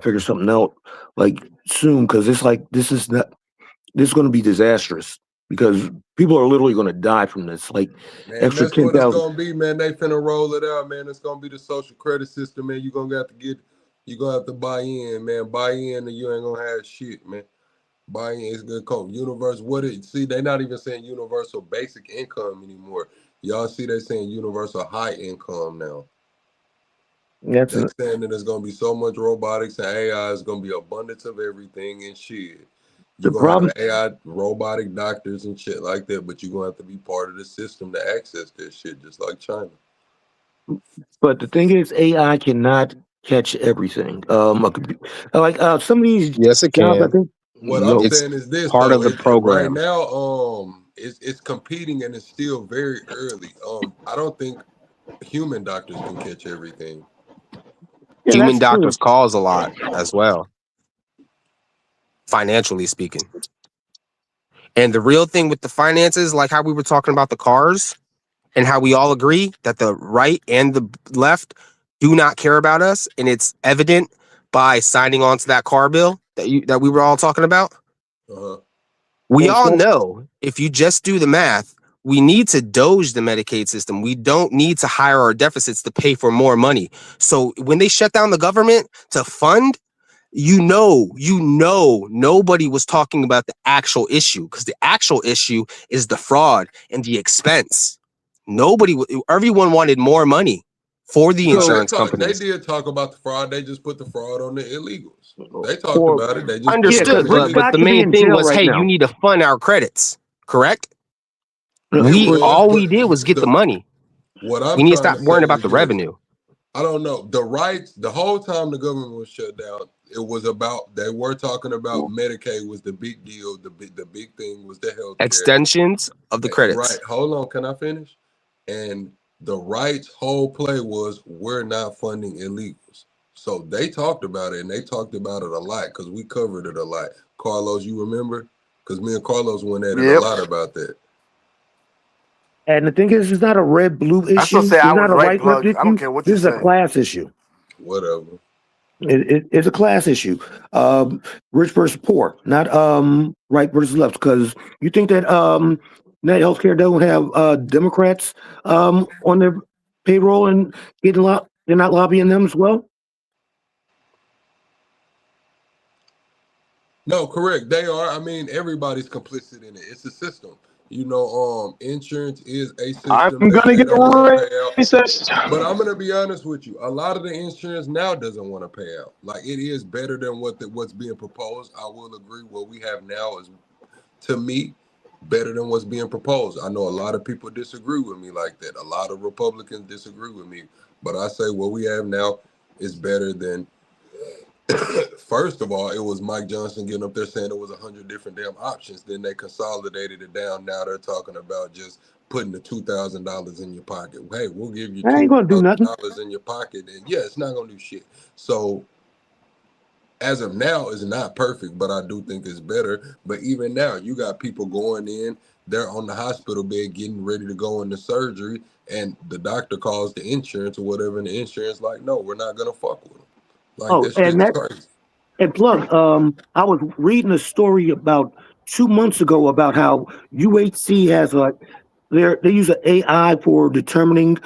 figure something out like soon, because it's like this is going to be disastrous, because people are literally going to die from this. Like, man, extra that's what 10,000. it's gonna be, man. They finna roll it out, man. It's gonna be the social credit system, man. You're gonna have to buy in, man. Buy in, and you ain't gonna have shit, man. Buy in, it's gonna come universal. See, they're not even saying universal basic income anymore. Y'all see, they saying universal high income now. They're saying that there's gonna be so much robotics and AI. It's gonna be abundance of everything and shit. You're gonna have AI, robotic doctors and shit like that, but you're gonna have to be part of the system to access that shit, just like China. But the thing is, AI cannot catch everything. Like some of these Yes, it jobs, I can. think. What No. I'm It's saying is this, part though, of the right program. now, it's competing and it's still very early. I don't think human doctors can catch everything. Yeah, Human that's true. doctors cause a lot as well, financially speaking. And the real thing with the finances, like how we were talking about the cars, and how we all agree that the right and the left do not care about us, and it's evident by signing on to that car bill that we were all talking about. Uh-huh. We all know, if you just do the math, we need to doge the Medicaid system. We don't need to hire our deficits to pay for more money. So when they shut down the government to fund, you know, nobody was talking about the actual issue, because the actual issue is the fraud and the expense. Everyone wanted more money for the insurance companies. They did talk about the fraud. They just put the fraud on the illegals. They talked about it. They just Understood, but the main thing was, hey, you need to fund our credits, correct? All we did was get the money. What we need to stop worrying about the revenue. I don't know. The whole time the government was shut down, it was about, they were talking about Medicaid was the big deal. The big thing was the health extensions of the credits. Right. Hold on. Can I finish? And the right's whole play was, we're not funding illegals. So they talked about it, and they talked about it a lot, because we covered it a lot. Carlos, you remember? Because me and Carlos went at it a lot about that. And the thing is, it's not a red-blue issue. It's not a right-left issue. I don't care what you This is a class issue. Whatever. It's a class issue. Rich versus poor, not right versus left. Because you think that United Healthcare don't have Democrats on their payroll and getting they're not lobbying them as well? No, correct. They are. I mean, everybody's complicit in it. It's a system. You know, insurance is a system. I'm gonna get racist. But I'm gonna be honest with you. A lot of the insurance now doesn't want to pay out. Like, it is better than what's being proposed. I will agree. What we have now is, to me, better than what's being proposed. I know a lot of people disagree with me like that. A lot of Republicans disagree with me. But I say what we have now is better than. First of all, it was Mike Johnson getting up there saying it was 100 different damn options. Then they consolidated it down. Now they're talking about just putting the $2,000 in your pocket. Hey, we'll give you $2,000 in your pocket, and yeah, it's not gonna do shit. So as of now, it's not perfect, but I do think it's better. But even now, you got people going in, they're on the hospital bed getting ready to go into surgery, and the doctor calls the insurance or whatever, and the insurance like, no, we're not gonna fuck with them. Like, and Plug, I was reading a story about 2 months ago about how UHC has they use an AI for determining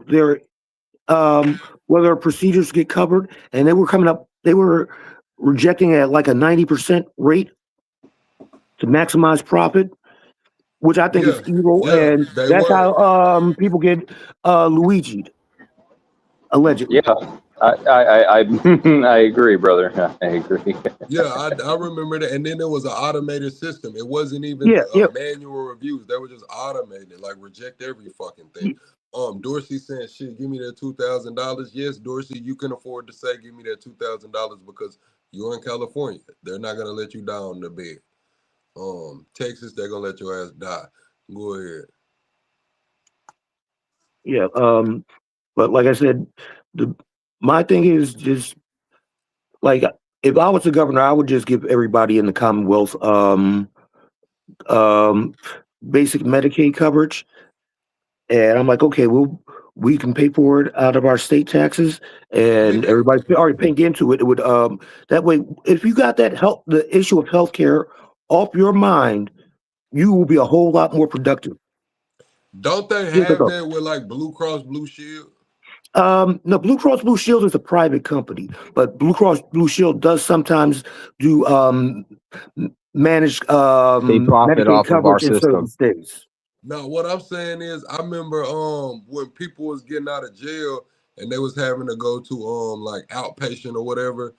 their whether procedures get covered, and they were rejecting at like a 90% rate to maximize profit, which I think is evil, and that's how people get Luigi'd, allegedly. Yeah, I agree, brother. I agree. Yeah, I remember that. And then there was an automated system. It wasn't even Yeah, yeah. manual reviews. They were just automated, like reject every fucking thing. Dorsey saying, shit, give me that $2,000. Yes, Dorsey, you can afford to say, give me that $2,000 because you're in California. They're not gonna let you die on the bed. Texas, they're gonna let your ass die. Go ahead. Yeah. But like I said, my thing is just like if I was the governor, I would just give everybody in the Commonwealth basic Medicaid coverage. And I'm like, okay, we can pay for it out of our state taxes, and everybody's already paying into it. It would that way, if you got the issue of healthcare off your mind, you will be a whole lot more productive. Don't they have that with like Blue Cross Blue Shield? No, Blue Cross Blue Shield is a private company, but Blue Cross Blue Shield does sometimes do manage They profit Medicaid off of our coverage in certain system. states. No, what I'm saying is, I remember when people was getting out of jail and they was having to go to like outpatient or whatever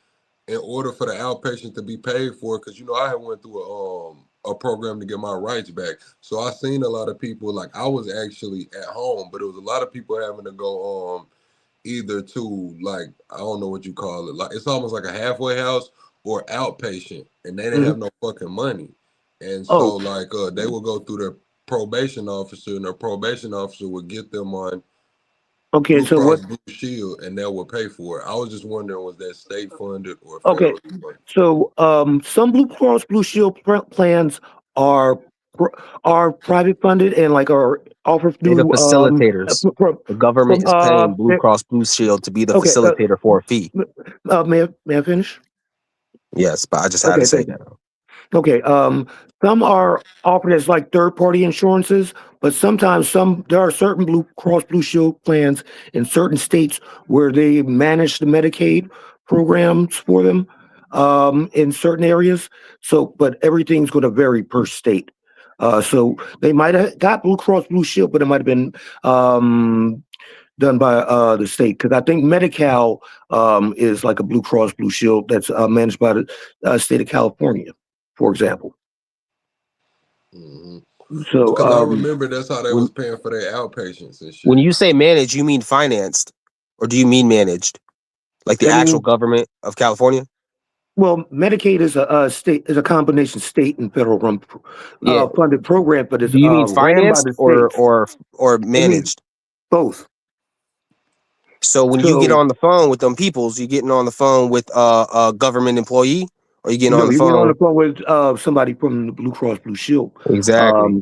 in order for the outpatient to be paid for, because you know I had went through a program to get my rights back. So I seen a lot of people, like I was actually at home, but it was a lot of people having to go either to, like, I don't know what you call it, like it's almost like a halfway house or outpatient, and they didn't have no fucking money. And so like they would go through their probation officer, and their probation officer would get them on Blue Cross Blue Shield, and they would pay for it. I was just wondering, was that state funded or federal funded? So some Blue Cross Blue Shield plans are private funded and like are offered through the facilitators. The government is paying Blue Cross Blue Shield to be the facilitator for a fee. May I finish? Yes, but I just had to say that. Okay. Some are offered as like third-party insurances, but sometimes there are certain Blue Cross Blue Shield plans in certain states where they manage the Medicaid programs for them in certain areas. So, but everything's going to vary per state. So they might have got Blue Cross Blue Shield, but it might have been done by the state, because I think Medi-Cal is like a Blue Cross Blue Shield that's managed by the state of California, for example. So because I remember that's how they was paying for their outpatients and shit. When you say managed, you mean financed, or do you mean managed, like the actual government of California? Well, Medicaid is a combination state and federal funded program, but it's do you mean financed or managed? Both. So when you get on the phone with them peoples, you getting on the phone with a government employee, or you getting on the phone? You're on the phone with somebody from the Blue Cross Blue Shield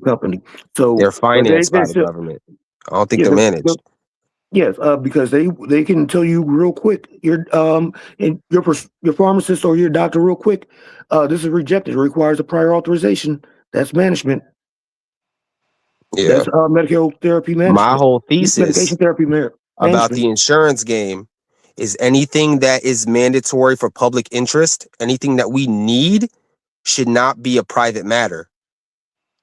company. So they're financed by the government. I don't think they're managed. Yes, because they can tell you real quick, your pharmacist or your doctor real quick, this is rejected. It requires a prior authorization. That's management. Yeah, that's medical therapy management. My whole thesis medication therapy about the insurance game is anything that is mandatory for public interest, anything that we need, should not be a private matter.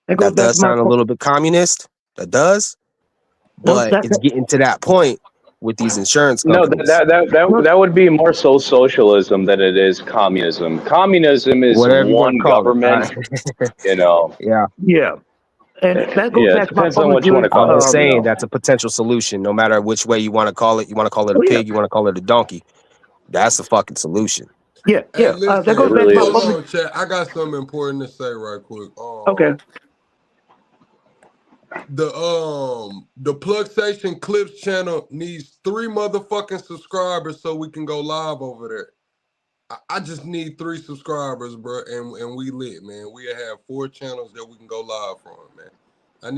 That does sound a little bit communist. That does. But it's getting to that point with these insurance companies. No, that would be more so socialism than it is communism. Communism is one government, you know. Yeah. And that goes back to my depends on what you want to call it. I'm saying that's a potential solution, no matter which way you want to call it. You want to call it a pig, you want to call it a donkey. That's a fucking solution. Yeah, yeah. Listen, that goes really back to my chat. I got something important to say right quick. Okay. The Plug Station Clips channel needs 3 motherfucking subscribers so we can go live over there. I just need 3 subscribers, bro, and we lit, man. We have 4 channels that we can go live from, man.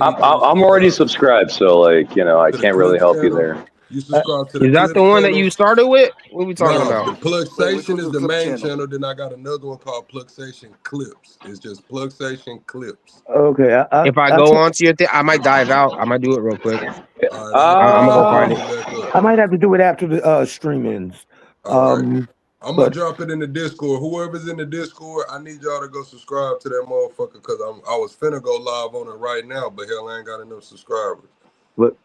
I'm already subscribed, so like, you know, I can't really help you there. You subscribe to the Is that the one that you started with? What are we talking No, about? Plug Station is the main channel. Then I got another one called Plug Station Clips. It's just Plug Station Clips. Okay. If I go on to your thing, I might dive out. I might do it real quick. Right, I'm gonna go find it. I might have to do it after the stream ends. Right. I'm gonna drop it in the Discord. Whoever's in the Discord, I need y'all to go subscribe to that motherfucker, because I was finna go live on it right now, but hell, I ain't got enough subscribers. But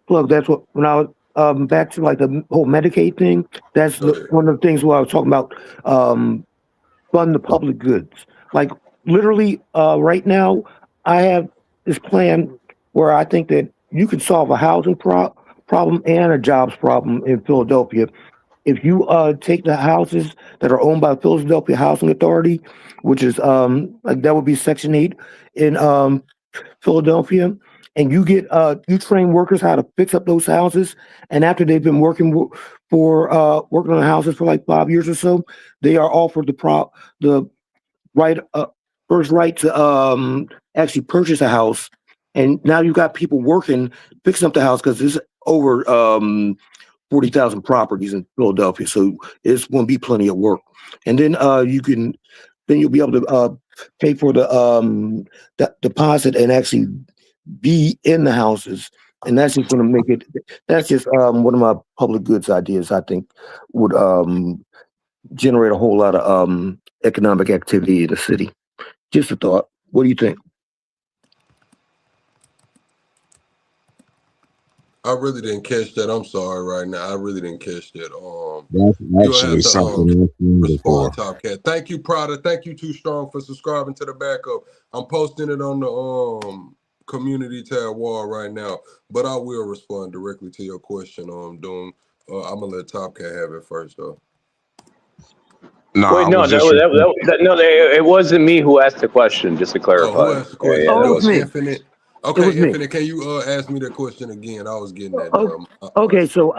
Plug, that's what when I back to like the whole Medicaid thing. That's Go ahead. one of the things where I was talking about fund the public goods. Like literally, right now, I have this plan where I think that you can solve a housing problem and a jobs problem in Philadelphia if you take the houses that are owned by Philadelphia Housing Authority, which is like that would be Section 8 in Philadelphia, and you get you train workers how to fix up those houses, and after they've been working working on the houses for like 5 years or so, they are offered the right first right to actually purchase a house, and now you got people working fixing up the house because there's over 40,000 properties in Philadelphia, so it's going to be plenty of work. And then you'll be able to pay for the deposit and actually be in the houses, and that's just going to make it. That's just one of my public goods ideas. I think would generate a whole lot of economic activity in the city. Just a thought. What do you think? I really didn't catch that. I'm sorry right now. I really didn't catch that. That's You'll actually have to something I've seen before. respond, Top Cat. Thank you, Prada. Thank you, Too Strong, for subscribing to the backup. I'm posting it on the community tab wall right now, but I will respond directly to your question, Doom. I'm gonna let Top Cat have it first, though. No, Wait, I no, was just it wasn't me who asked the question. Just to clarify. Oh, who asked the question? Yeah, Oh, That it was was me. Infinite. It Okay, was me. Infinite. Can you ask me the question again? I was getting that. Okay, so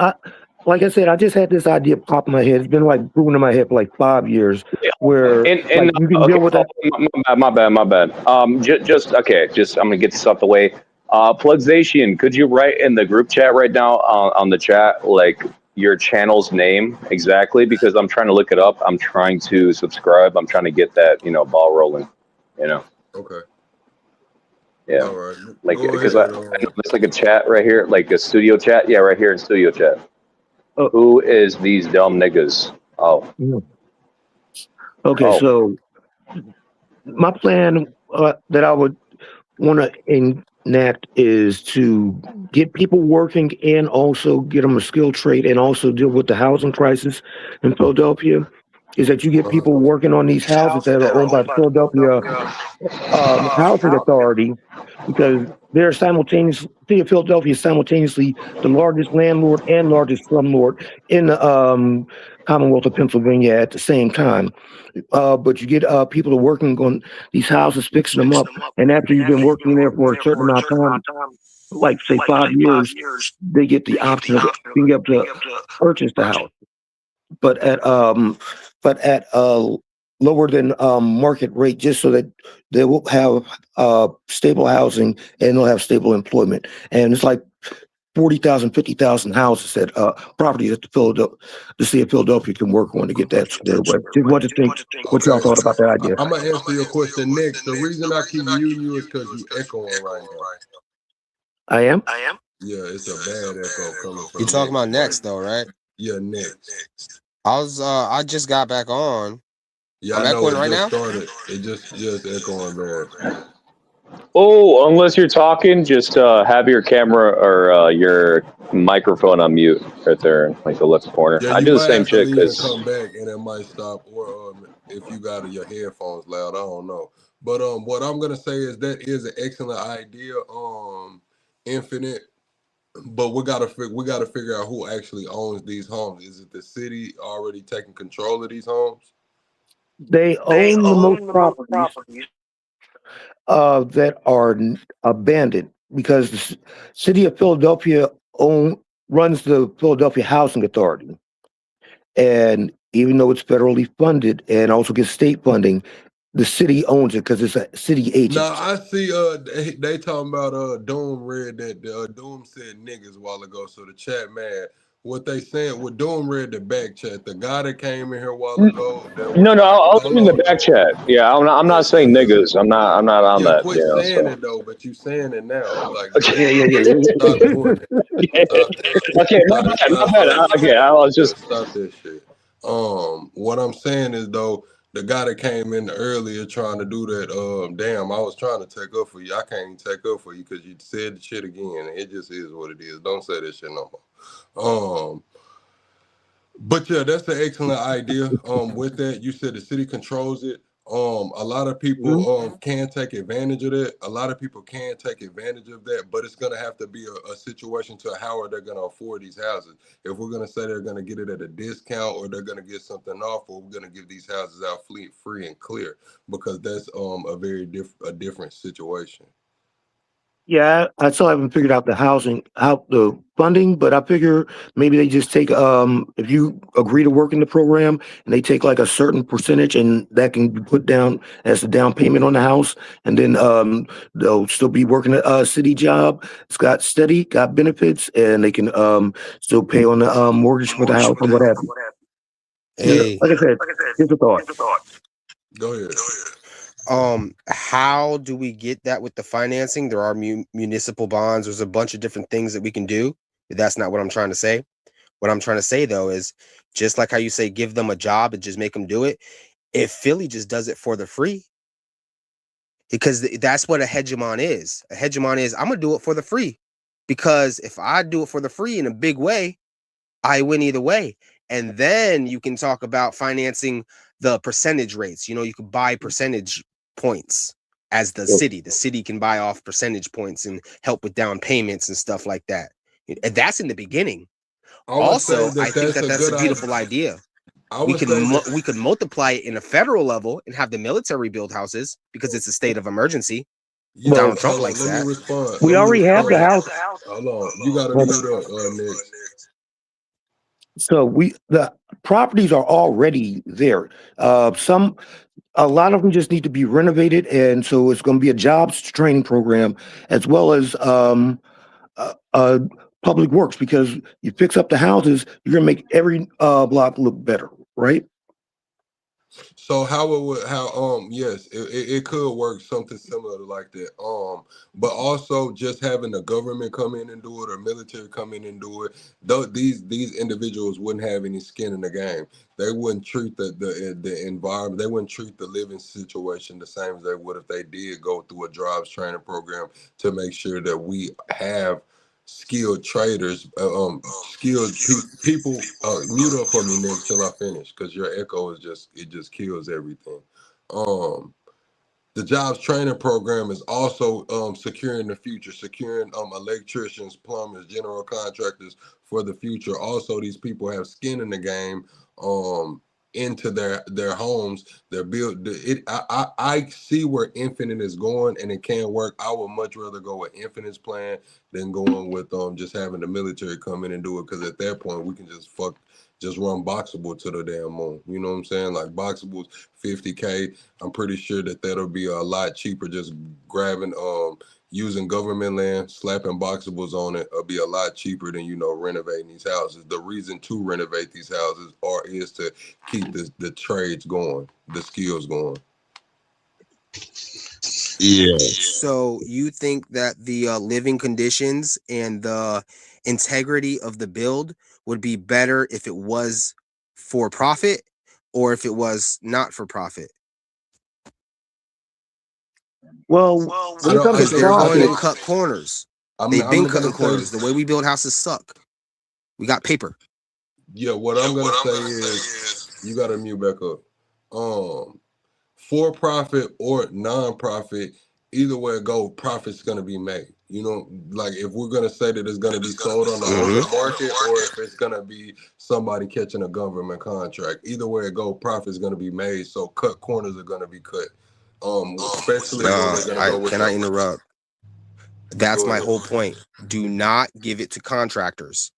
like I said, I just had this idea pop in my head. It's been like brewing in my head for like 5 years, where And like, you can okay, deal with that. my bad. Just I'm gonna get this out the way. Plugzation, could you write in the group chat right now on the chat like your channel's name exactly? Because I'm trying to look it up. I'm trying to subscribe. I'm trying to get that ball rolling. Okay. Yeah. All right. Like Go because ahead. it's like a chat right here, like a studio chat. Yeah, right here in studio chat. Oh. Who is these dumb niggas? Oh. Okay, Oh. so my plan that I would want to enact is to get people working and also get them a skilled trade and also deal with the housing crisis in Philadelphia. Is that you get people working on these houses that are owned by the Philadelphia Housing Authority, because they're simultaneously, City of Philadelphia is simultaneously the largest landlord and largest slumlord in the Commonwealth of Pennsylvania at the same time. But you get people are working on these houses, fixing them up, and after you've been working there for a certain amount of time, like say 5 years, they get the option of being able to purchase the house, but at lower than market rate, just so that they will have stable housing and they'll have stable employment. And it's like 40,000, 50,000 houses that properties that the city of Philadelphia can work on to get that squared away. Just want to think what y'all thought about that idea. I'm gonna answer your question next. The reason I keep muting you is because you echoing right now. I am. Yeah, it's a bad echo coming from. You talking about next though, right? Yeah, next. I just got back on. Yeah, I'm I know echoing it right just now? started. It just echoing bad. Oh, unless you're talking, just have your camera or your microphone on mute right there in like the left corner. Yeah, I you do the might same have to shit leave and because come back, and it might stop. Or if you got your headphones loud, I don't know. But what I'm gonna say is that is an excellent idea. Infinite. But we gotta figure out who actually owns these homes. Is it the city already taking control of these homes? They own the most properties that are abandoned, because the city of Philadelphia runs the Philadelphia Housing Authority, and even though it's federally funded and also gets state funding, the city owns it because it's a city agency. Now I see they talking about Doom read that Doom said niggas a while ago. So the chat man, what they saying, what Doom read the back chat, the guy that came in here a while ago. no, I was in the back chat. Yeah, I'm not saying niggas. I'm not on that. Quit saying so. it though, but you saying it now. Like Okay. stop doing it. Okay, my bad. Okay, I was just stop this shit. What I'm saying is though, the guy that came in earlier trying to do that, damn, I was trying to take up for you. I can't even take up for you because you said the shit again. And it just is what it is. Don't say that shit no more. But yeah, that's an excellent idea. With that, you said the city controls it. A lot of people can take advantage of that. A lot of people can take advantage of that, but it's gonna have to be a situation to how are they gonna afford these houses. If we're gonna say they're gonna get it at a discount or they're gonna get something off, or we're gonna give these houses out free and clear, because that's a very different situation. Yeah, I still haven't figured out the funding, but I figure maybe they just take if you agree to work in the program and they take like a certain percentage and that can be put down as a down payment on the house, and then they'll still be working a city job. It's got steady, got benefits, and they can still pay on the mortgage for the house or what have you. Hey, Like I said, here's a thought. Go ahead. How do we get that with the financing? There are municipal bonds. There's a bunch of different things that we can do. That's not what I'm trying to say. What I'm trying to say though is just like how you say give them a job and just make them do it. If Philly just does it for the free, because that's what a hegemon is. A hegemon is I'm gonna do it for the free, because if I do it for the free in a big way, I win either way. And then you can talk about financing the percentage rates. You know, you could buy percentage points as the city. The city can buy off percentage points and help with down payments and stuff like that. And that's in the beginning. Also, I think that's a beautiful idea. We could multiply it in a federal level and have the military build houses because it's a state of emergency. Yeah, Donald Trump likes that. We already have the house. Hold on, you gotta mute up, Nick. So the properties are already there. A lot of them just need to be renovated, and so it's going to be a jobs training program as well as public works, because you fix up the houses, you're going to make every block look better, right? So yes, it could work something similar like that. But also just having the government come in and do it or military come in and do it, though these individuals wouldn't have any skin in the game. They wouldn't treat the environment, they wouldn't treat the living situation the same as they would if they did go through a jobs training program to make sure that we have skilled traders, skilled people. Mute up for me, Nick, till I finish, because your echo is just kills everything. The jobs training program is also securing the future, securing electricians, plumbers, general contractors for the future. Also, these people have skin in the game. Into their homes, their build it. I see where Infinite is going, and it can work. I would much rather go with Infinite's plan than going with just having the military come in and do it, because at that point we can just run Boxable to the damn moon. You know what I'm saying? Like Boxable's $50K. I'm pretty sure that'll be a lot cheaper. Just grabbing using government land, slapping Boxables on it, will be a lot cheaper than renovating these houses. The reason to renovate these houses is to keep the trades going, the skills going. Yeah. So you think that the living conditions and the integrity of the build would be better if it was for profit or if it was not for profit? Well, because they're going to cut corners. They've been cutting corners. The way we build houses suck. We got paper. Yeah, what I'm gonna say is you gotta mute back up. For profit or non-profit, either way it go, profit's gonna be made. Like if we're gonna say that it's gonna be sold on the open market, or if it's gonna be somebody catching a government contract, either way it go, profit's gonna be made. So cut corners are gonna be cut. Especially can I interrupt? That's my whole point. Do not give it to contractors.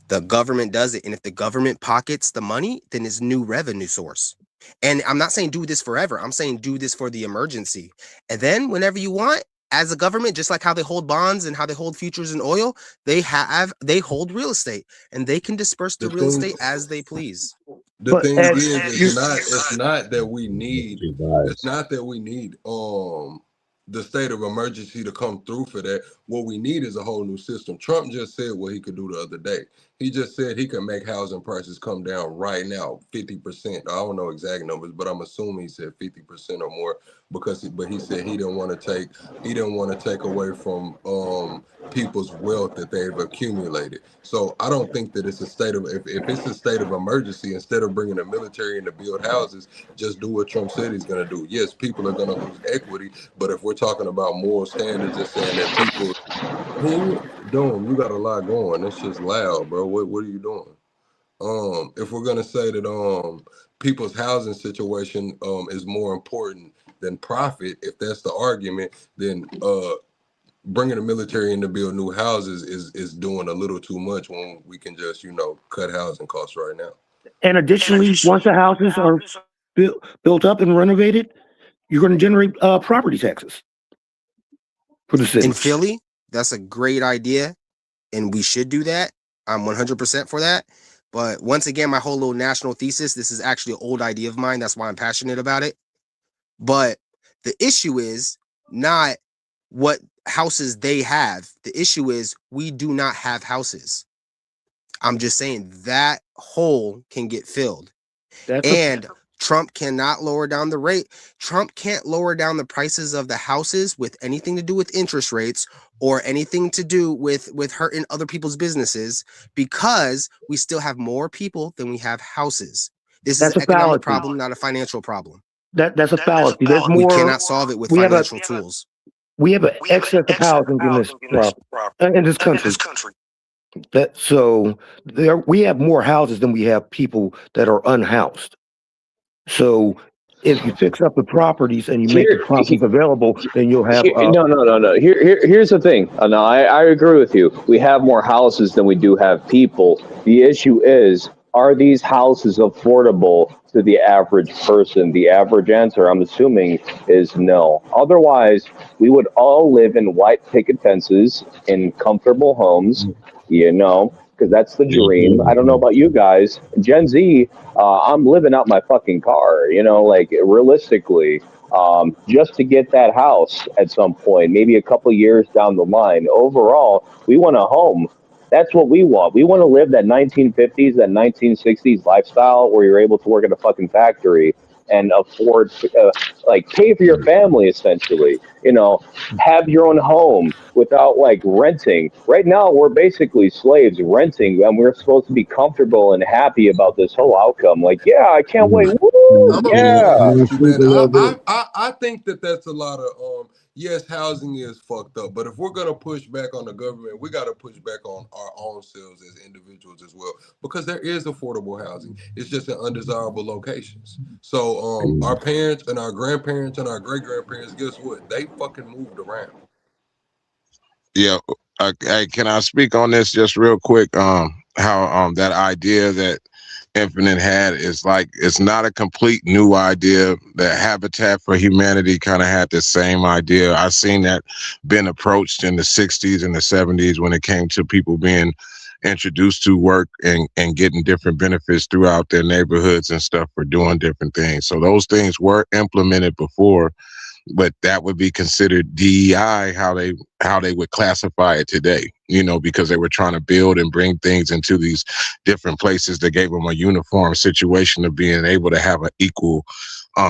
The government does it, and if the government pockets the money, then it's new revenue source. And I'm not saying do this forever. I'm saying do this for the emergency. And then whenever you want, as a government, just like how they hold bonds and how they hold futures in oil, they hold real estate, and they can disperse the real estate as they please. The thing is, it's not that we need. It's not that we need the state of emergency to come through for that. What we need is a whole new system. Trump just said what he could do the other day. He just said he can make housing prices come down right now 50%. I don't know exact numbers, but I'm assuming he said 50% or more but he said he didn't want to take away from people's wealth that they've accumulated. So I don't think that it's a state of if it's a state of emergency, instead of bringing the military in to build houses, just do what Trump said he's going to do. Yes, people are going to lose equity, but if we're talking about moral standards and saying that people who doing, you got a lot going. It's just loud, bro. What are you doing? If we're gonna say that people's housing situation is more important than profit, if that's the argument, then bringing the military in to build new houses is doing a little too much when we can just cut housing costs right now. And additionally, once the houses are built up and renovated, you're going to generate property taxes for the city. In Philly, that's a great idea, and we should do that. I'm 100% for that. But once again, my whole little national thesis, this is actually an old idea of mine. That's why I'm passionate about it. But the issue is not what houses they have. The issue is we do not have houses. I'm just saying that hole can get filled. Trump cannot lower down the rate. Trump can't lower down the prices of the houses with anything to do with interest rates or anything to do with hurting other people's businesses, because we still have more people than we have houses. This is an economic problem, not a financial problem. That's a fallacy. There's more. We cannot solve it with financial tools. We have an excess of housing in this country. We have more houses than we have people that are unhoused. So if you fix up the properties and you make the properties available, then you'll have. No. Here's the thing. No, I agree with you. We have more houses than we do have people. The issue is, are these houses affordable to the average person? The average answer, I'm assuming, is no. Otherwise, we would all live in white picket fences in comfortable homes, because that's the dream. I don't know about you guys. Gen Z, I'm living out my fucking car, realistically, just to get that house at some point, maybe a couple years down the line. Overall, we want a home. That's what we want. We want to live that 1950s, that 1960s lifestyle where you're able to work at a fucking factory and afford, pay for your family, essentially. Have your own home without renting. Right now, we're basically slaves renting, and we're supposed to be comfortable and happy about this whole outcome. I can't wait. Woo! Yeah. I think that's a lot of yes, housing is fucked up, but if we're gonna push back on the government, we got to push back on our own selves as individuals as well, because there is affordable housing. It's just in undesirable locations. So our parents and our grandparents and our great grandparents, guess what? They fucking moved around. Yeah. Hey, can I speak on this just real quick? How that idea that Infinite had is it's not a complete new idea. The Habitat for Humanity kind of had the same idea. I've seen that been approached in the 60s and the 70s when it came to people being introduced to work and getting different benefits throughout their neighborhoods and stuff for doing different things. So those things were implemented before, but that would be considered DEI, how they would classify it today, because they were trying to build and bring things into these different places that gave them a uniform situation of being able to have an equal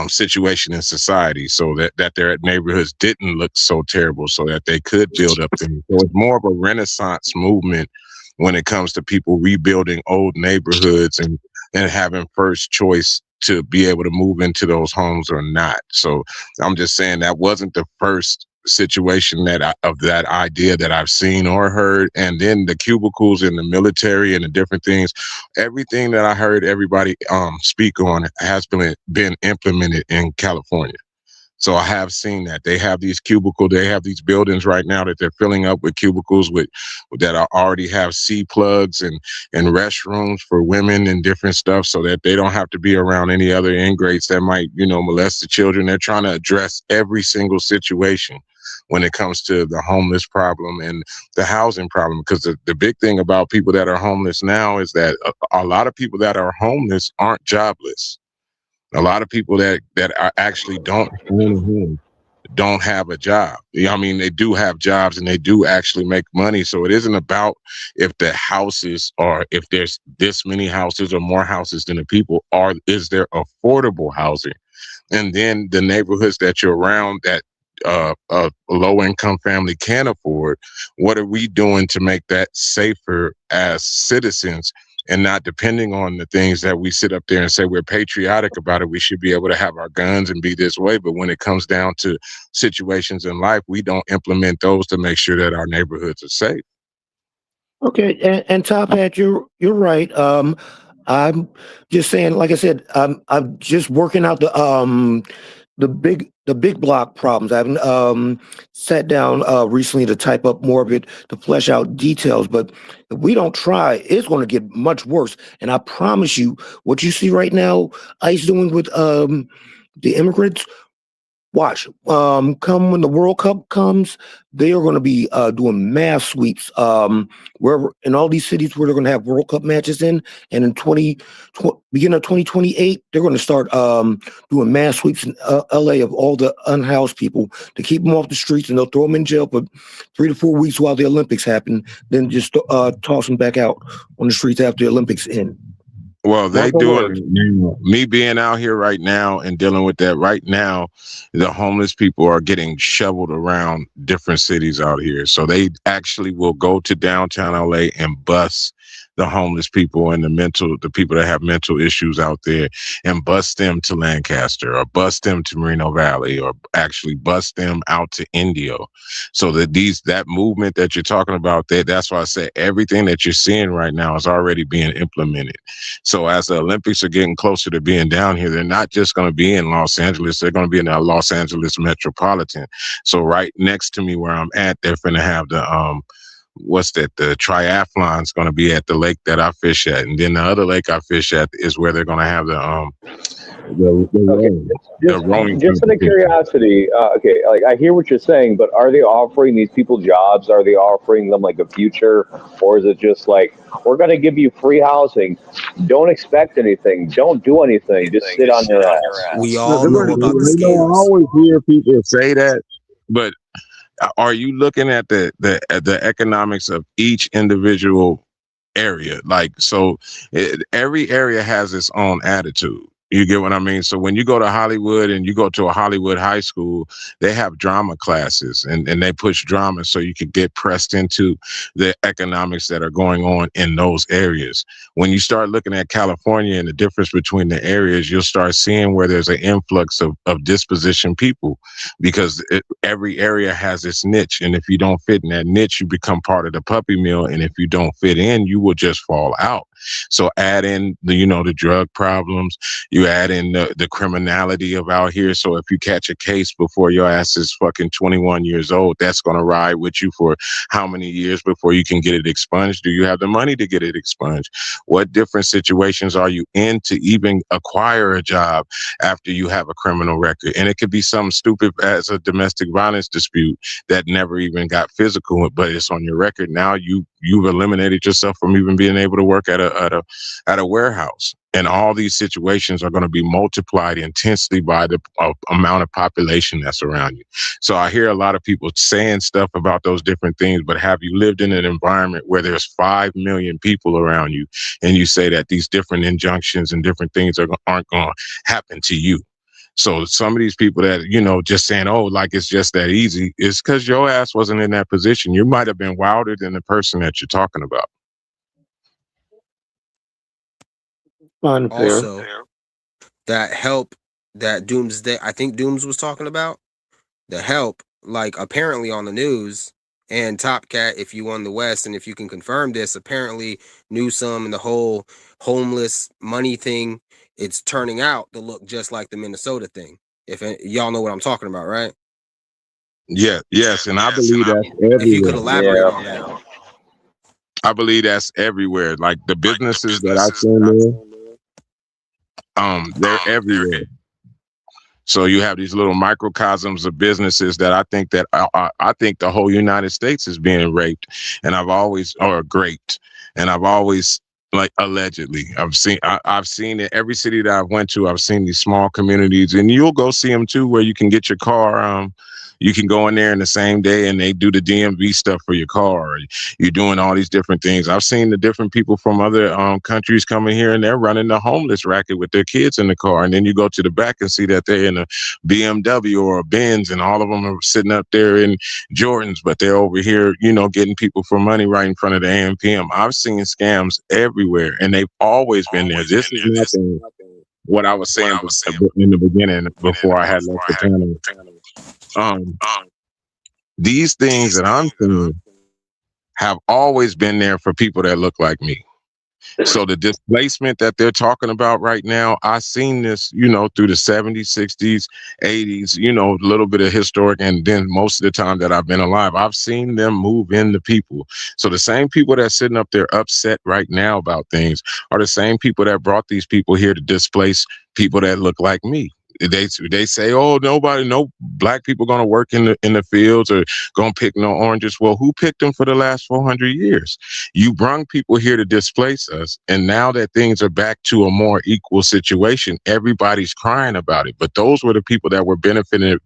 situation in society, so that their neighborhoods didn't look so terrible, so that they could build up things. So it's more of a Renaissance movement when it comes to people rebuilding old neighborhoods and having first choice to be able to move into those homes or not. So I'm just saying that wasn't the first situation of that idea that I've seen or heard. And then the cubicles in the military and the different things, everything that I heard everybody speak on has been implemented in California. So I have seen that they have these they have these buildings right now that they're filling up with cubicles that already have C plugs and restrooms for women and different stuff, so that they don't have to be around any other ingrates that might, molest the children. They're trying to address every single situation when it comes to the homeless problem and the housing problem, because the big thing about people that are homeless now is that a lot of people that are homeless aren't jobless. A lot of people that are actually don't own a home. don't have a job. I mean, they do have jobs and they do actually make money. So it isn't about if the houses or if there's this many houses or more houses than the people, or is there affordable housing? And then the neighborhoods that you're around that a low income family can afford, what are we doing to make that safer as citizens? And not depending on the things that we sit up there and say we're patriotic about it. We should be able to have our guns and be this way. But when it comes down to situations in life, we don't implement those to make sure that our neighborhoods are safe. Okay, and Top Hat, you're right. I'm just saying, like I said, I'm just working out the big block problems. I haven't sat down recently to type up more of it to flesh out details. But if we don't try, it's going to get much worse. And I promise you, what you see right now, ICE doing with the immigrants. Watch. Come when the World Cup comes, they are going to be doing mass sweeps. Where in all these cities where they're going to have World Cup matches in, and in beginning of 2028, they're going to start doing mass sweeps in LA of all the unhoused people to keep them off the streets, and they'll throw them in jail for 3 to 4 weeks while the Olympics happen, then just toss them back out on the streets after the Olympics end. Well, they doing, me being out here right now and dealing with that right now, the homeless people are getting shoveled around different cities out here. So they actually will go to downtown LA and bus the homeless people and the people that have mental issues out there and bus them to Lancaster or bus them to Moreno Valley or actually bus them out to Indio. So that that movement that you're talking about, that's why I say everything that you're seeing right now is already being implemented. So as the Olympics are getting closer to being down here, they're not just going to be in Los Angeles, they're going to be in the Los Angeles metropolitan. So right next to me where I'm at, they're going to have the the triathlon's going to be at the lake that I fish at, and then the other lake I fish at is where they're going to have the rowing. Just out of curiosity, okay, like I hear what you're saying, but are they offering these people jobs? Are they offering them like a future, or is it just like, we're going to give you free housing, don't expect anything, don't do anything, just sit on your ass? We all know about the scams. I always hear people say that, but are you looking at the economics of each individual area? Like, so every area has its own attitude. You get what I mean? So when you go to Hollywood and you go to a Hollywood high school, they have drama classes and they push drama so you can get pressed into the economics that are going on in those areas. When you start looking at California and the difference between the areas, you'll start seeing where there's an influx of disposition people, because every area has its niche. And if you don't fit in that niche, you become part of the puppy mill. And if you don't fit in, you will just fall out. So add in the drug problems, you add in the criminality of out here. So if you catch a case before your ass is fucking 21 years old, that's going to ride with you for how many years before you can get it expunged? Do you have the money to get it expunged? What different situations are you in to even acquire a job after you have a criminal record? And it could be something stupid as a domestic violence dispute that never even got physical, but it's on your record. Now you've eliminated yourself from even being able to work at a warehouse. And all these situations are going to be multiplied intensely by the amount of population that's around you. So I hear a lot of people saying stuff about those different things, but have you lived in an environment where there's 5 million people around you and you say that these different injunctions and different things aren't going to happen to you? So some of these people that, just saying, oh, like it's just that easy, it's because your ass wasn't in that position. You might have been wilder than the person that you're talking about. Unfair. Also, that help that Doomsday, I think Dooms was talking about, the help, like apparently on the news, and Top Cat, if you on the West, and if you can confirm this, apparently Newsom and the whole homeless money thing, it's turning out to look just like the Minnesota thing. If y'all know what I'm talking about, right? Yeah, yes, and I believe that's everywhere. If you could elaborate on that. I believe that's everywhere. Like the businesses that I've seen there, they're everywhere. So you have these little microcosms of businesses that I think the whole United States is being raped, and I've always graped. And I've always Like allegedly, I've seen it every city that I went to. I've seen these small communities, and you'll go see them too, where you can get your car. You can go in there in the same day, and they do the DMV stuff for your car. Or you're doing all these different things. I've seen the different people from other countries coming here, and they're running the homeless racket with their kids in the car. And then you go to the back and see that they're in a BMW or a Benz, and all of them are sitting up there in Jordans, but they're over here, getting people for money right in front of the AMPM. I've seen scams everywhere, and they've always been there. This is nothing. What I was saying in the beginning before I had left the panel. These things that I'm seeing have always been there for people that look like me. So the displacement that they're talking about right now, I've seen this, through the 70s, 60s, 80s, a little bit of historic. And then most of the time that I've been alive, I've seen them move into people. So the same people that's sitting up there upset right now about things are the same people that brought these people here to displace people that look like me. They say, oh, no black people going to work in the fields or going to pick no oranges. Well, who picked them for the last 400 years? You brung people here to displace us. And now that things are back to a more equal situation, everybody's crying about it. But those were the people that were benefiting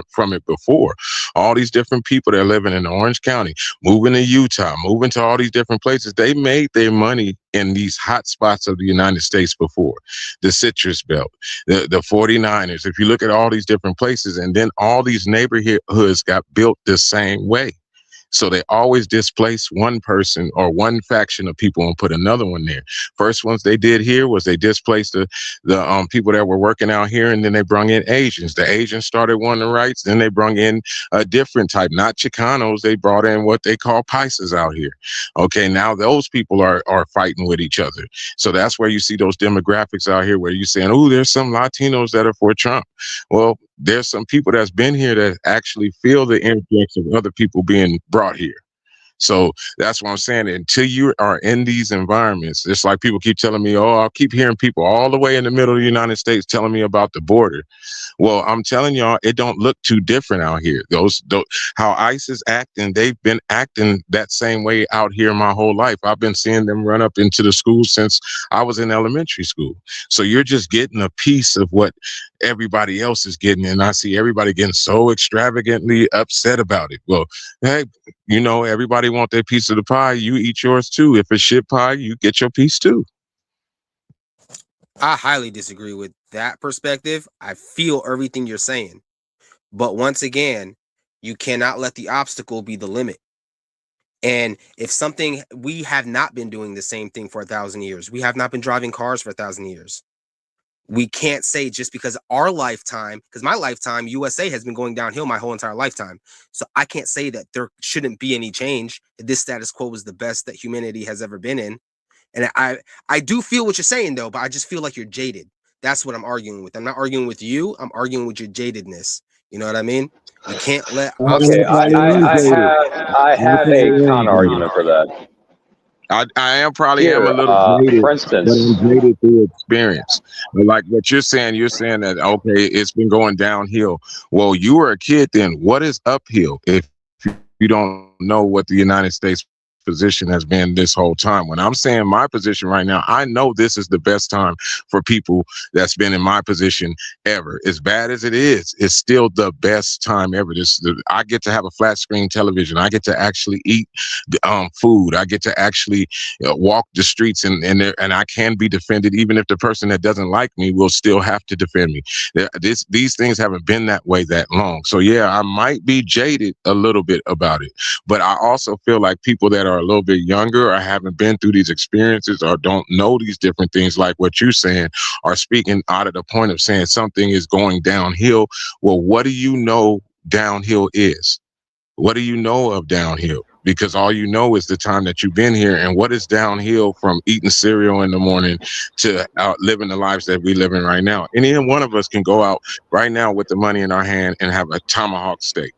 from it before. All these different people that are living in Orange County, moving to Utah, moving to all these different places, they made their money in these hot spots of the United States before. The Citrus Belt, the 49ers. If you look at all these different places, and then all these neighborhoods got built the same way. So they always displace one person or one faction of people and put another one there. First ones they did here was they displaced the people that were working out here, and then they brung in Asians. The Asians started wanting the rights. Then they brung in a different type, not Chicanos. They brought in what they call Paisas out here. Okay, now those people are fighting with each other. So that's where you see those demographics out here where you're saying, oh, there's some Latinos that are for Trump. Well, there's some people that's been here that actually feel the influence of other people being brought here. So that's what I'm saying. Until you are in these environments, it's like people keep telling me, oh, I'll keep hearing people all the way in the middle of the United States telling me about the border. Well, I'm telling y'all, it don't look too different out here. Those how ICE is acting, they've been acting that same way out here my whole life. I've been seeing them run up into the school since I was in elementary school. So you're just getting a piece of what everybody else is getting. And I see everybody getting so extravagantly upset about it. Well, hey, everybody want their piece of the pie. You eat yours too. If it's shit pie, you get your piece too. I highly disagree with that perspective. I feel everything you're saying. But once again, you cannot let the obstacle be the limit. And if something, we have not been doing the same thing for 1,000 years. We have not been driving cars for 1,000 years. We can't say just because our lifetime, because my lifetime, USA has been going downhill my whole entire lifetime. So I can't say that there shouldn't be any change. This status quo is the best that humanity has ever been in. And I do feel what you're saying, though, but I just feel like you're jaded. That's what I'm arguing with. I'm not arguing with you. I'm arguing with your jadedness. You know what I mean? You can't let... Okay, I have a counter argument for that. I am probably a little jaded, for instance, but I'm jaded through experience. But like what you're saying that, okay, it's been going downhill. Well, you were a kid then. What is uphill if you don't know what the United States position has been this whole time? When I'm saying my position right now, I know this is the best time for people that's been in my position ever. As bad as it is, it's still the best time ever. I get to have a flat screen television. I get to actually eat food. I get to actually walk the streets and I can be defended, even if the person that doesn't like me will still have to defend me. These things haven't been that way that long. So yeah, I might be jaded a little bit about it, but I also feel like people that are a little bit younger or haven't been through these experiences or don't know these different things like what you're saying are speaking out of the point of saying something is going downhill. Well, what do you know downhill is? What do you know of downhill? Because all you know is the time that you've been here. And what is downhill from eating cereal in the morning to living the lives that we live in right now? Any one of us can go out right now with the money in our hand and have a tomahawk steak.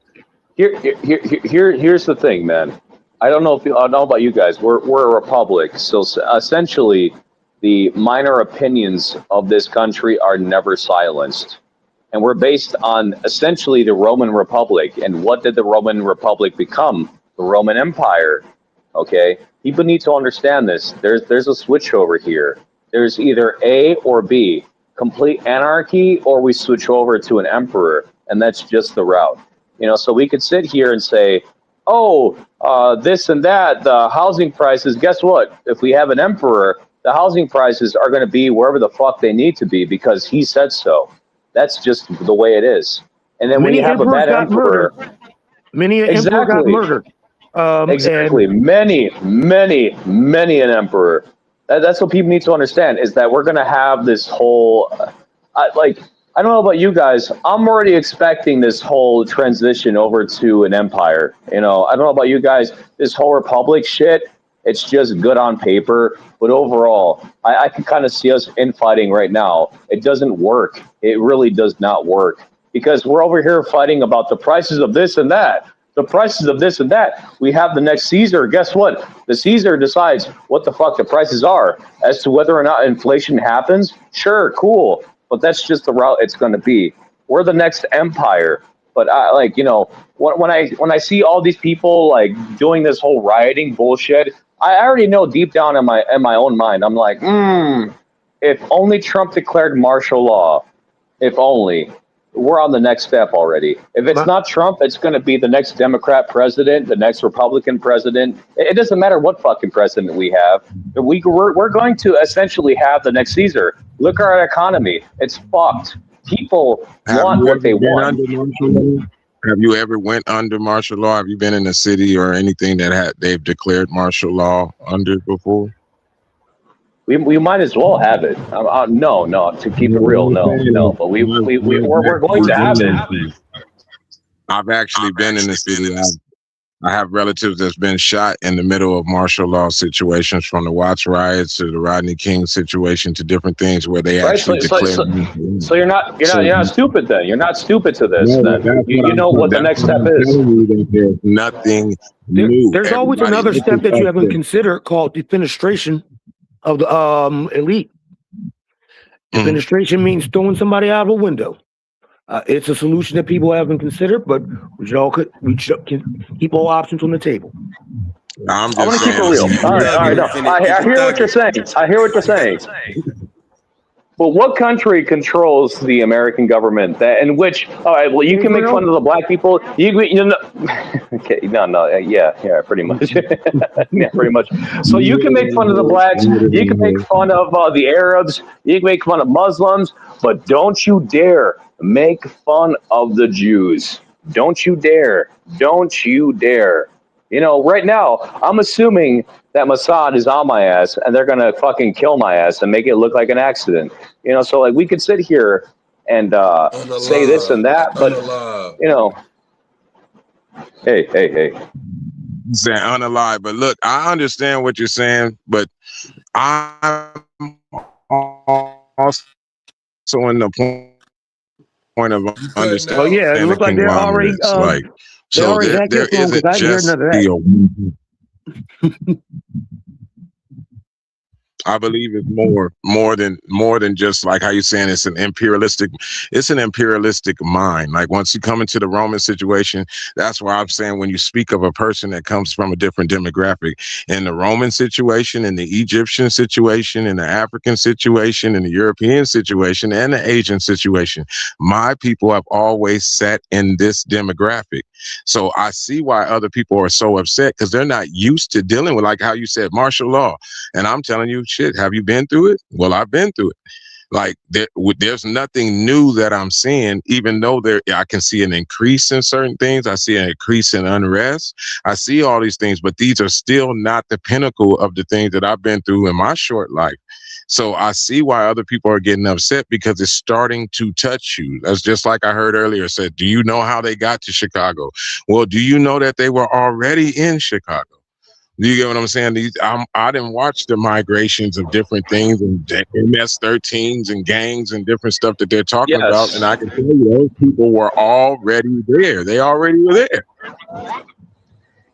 Here's the thing, man. I don't know about you guys. We're a republic, so essentially, the minor opinions of this country are never silenced, and we're based on essentially the Roman Republic. And what did the Roman Republic become? The Roman Empire. Okay, people need to understand this. There's a switch over here. There's either A or B, complete anarchy, or we switch over to an emperor, and that's just the route. So we could sit here and say, oh, this and that, the housing prices. Guess what? If we have an emperor, the housing prices are going to be wherever the fuck they need to be because he said so. That's just the way it is. And then when you have a bad emperor, many emperors got murdered. Exactly. Many an emperor. That's what people need to understand is that we're going to have this whole, I don't know about you guys. I'm already expecting this whole transition over to an empire. I don't know about you guys. This whole republic shit, it's just good on paper. But overall, I can kind of see us infighting right now. It doesn't work. It really does not work because we're over here fighting about the prices of this and that. The prices of this and that. We have the next Caesar. Guess what? The Caesar decides what the fuck the prices are. As to whether or not inflation happens, sure, cool. But that's just the route it's going to be. We're the next empire. But when I see all these people doing this whole rioting bullshit, I already know deep down in my own mind, I'm like, if only Trump declared martial law, if only. We're on the next step already. If it's not Trump, it's going to be the next Democrat president, the next Republican president. It doesn't matter what fucking president we have. We're going to essentially have the next Caesar. Look at our economy. It's fucked. People want what they want. Have you ever went under martial law? Have you been in a city or anything that they've declared martial law under before? We might as well have it. No. To keep it real, no. But we're going to have it. I've actually been in the city. I have relatives that's been shot in the middle of martial law situations, from the Watts riots to the Rodney King situation to different things where they actually declared. So you're not stupid then. You're not stupid to this. Then you know what the next step is. There's nothing new. There's always another step that you haven't considered called defenestration of the elite. Defenestration means throwing somebody out of a window. It's a solution that people haven't considered, but we should keep all options on the table. I'm going to keep it real. All right. No. I hear what you're saying. But what country controls the American government? All right, well, you can make fun of the black people. Okay, yeah, pretty much. Yeah, pretty much. So you can make fun of the blacks. You can make fun of the Arabs. You can make fun of Muslims. But don't you dare make fun of the Jews. Don't you dare. Don't you dare. Right now, I'm assuming that Mossad is on my ass and they're going to fucking kill my ass and make it look like an accident. So we could sit here and say this and that, but, hey. Saying unalive, but look, I understand what you're saying, but I'm also in the point of understanding. Oh yeah, it looks like they're already so there isn't just I believe it's more than just like how you're saying it's an imperialistic mind. Like once you come into the Roman situation, that's why I'm saying when you speak of a person that comes from a different demographic, in the Roman situation, in the Egyptian situation, in the African situation, in the European situation, and the Asian situation, my people have always sat in this demographic. So I see why other people are so upset because they're not used to dealing with, like how you said, martial law. And I'm telling you, shit, have you been through it? Well, I've been through it. Like there's nothing new that I'm seeing, even though I can see an increase in certain things. I see an increase in unrest. I see all these things, but these are still not the pinnacle of the things that I've been through in my short life. So I see why other people are getting upset because it's starting to touch you. That's just like I heard earlier said, do you know how they got to Chicago? Well, do you know that they were already in Chicago? Do you get what I'm saying? I didn't watch the migrations of different things and MS-13s and gangs and different stuff that they're talking about. And I can tell you those people were already there. They already were there.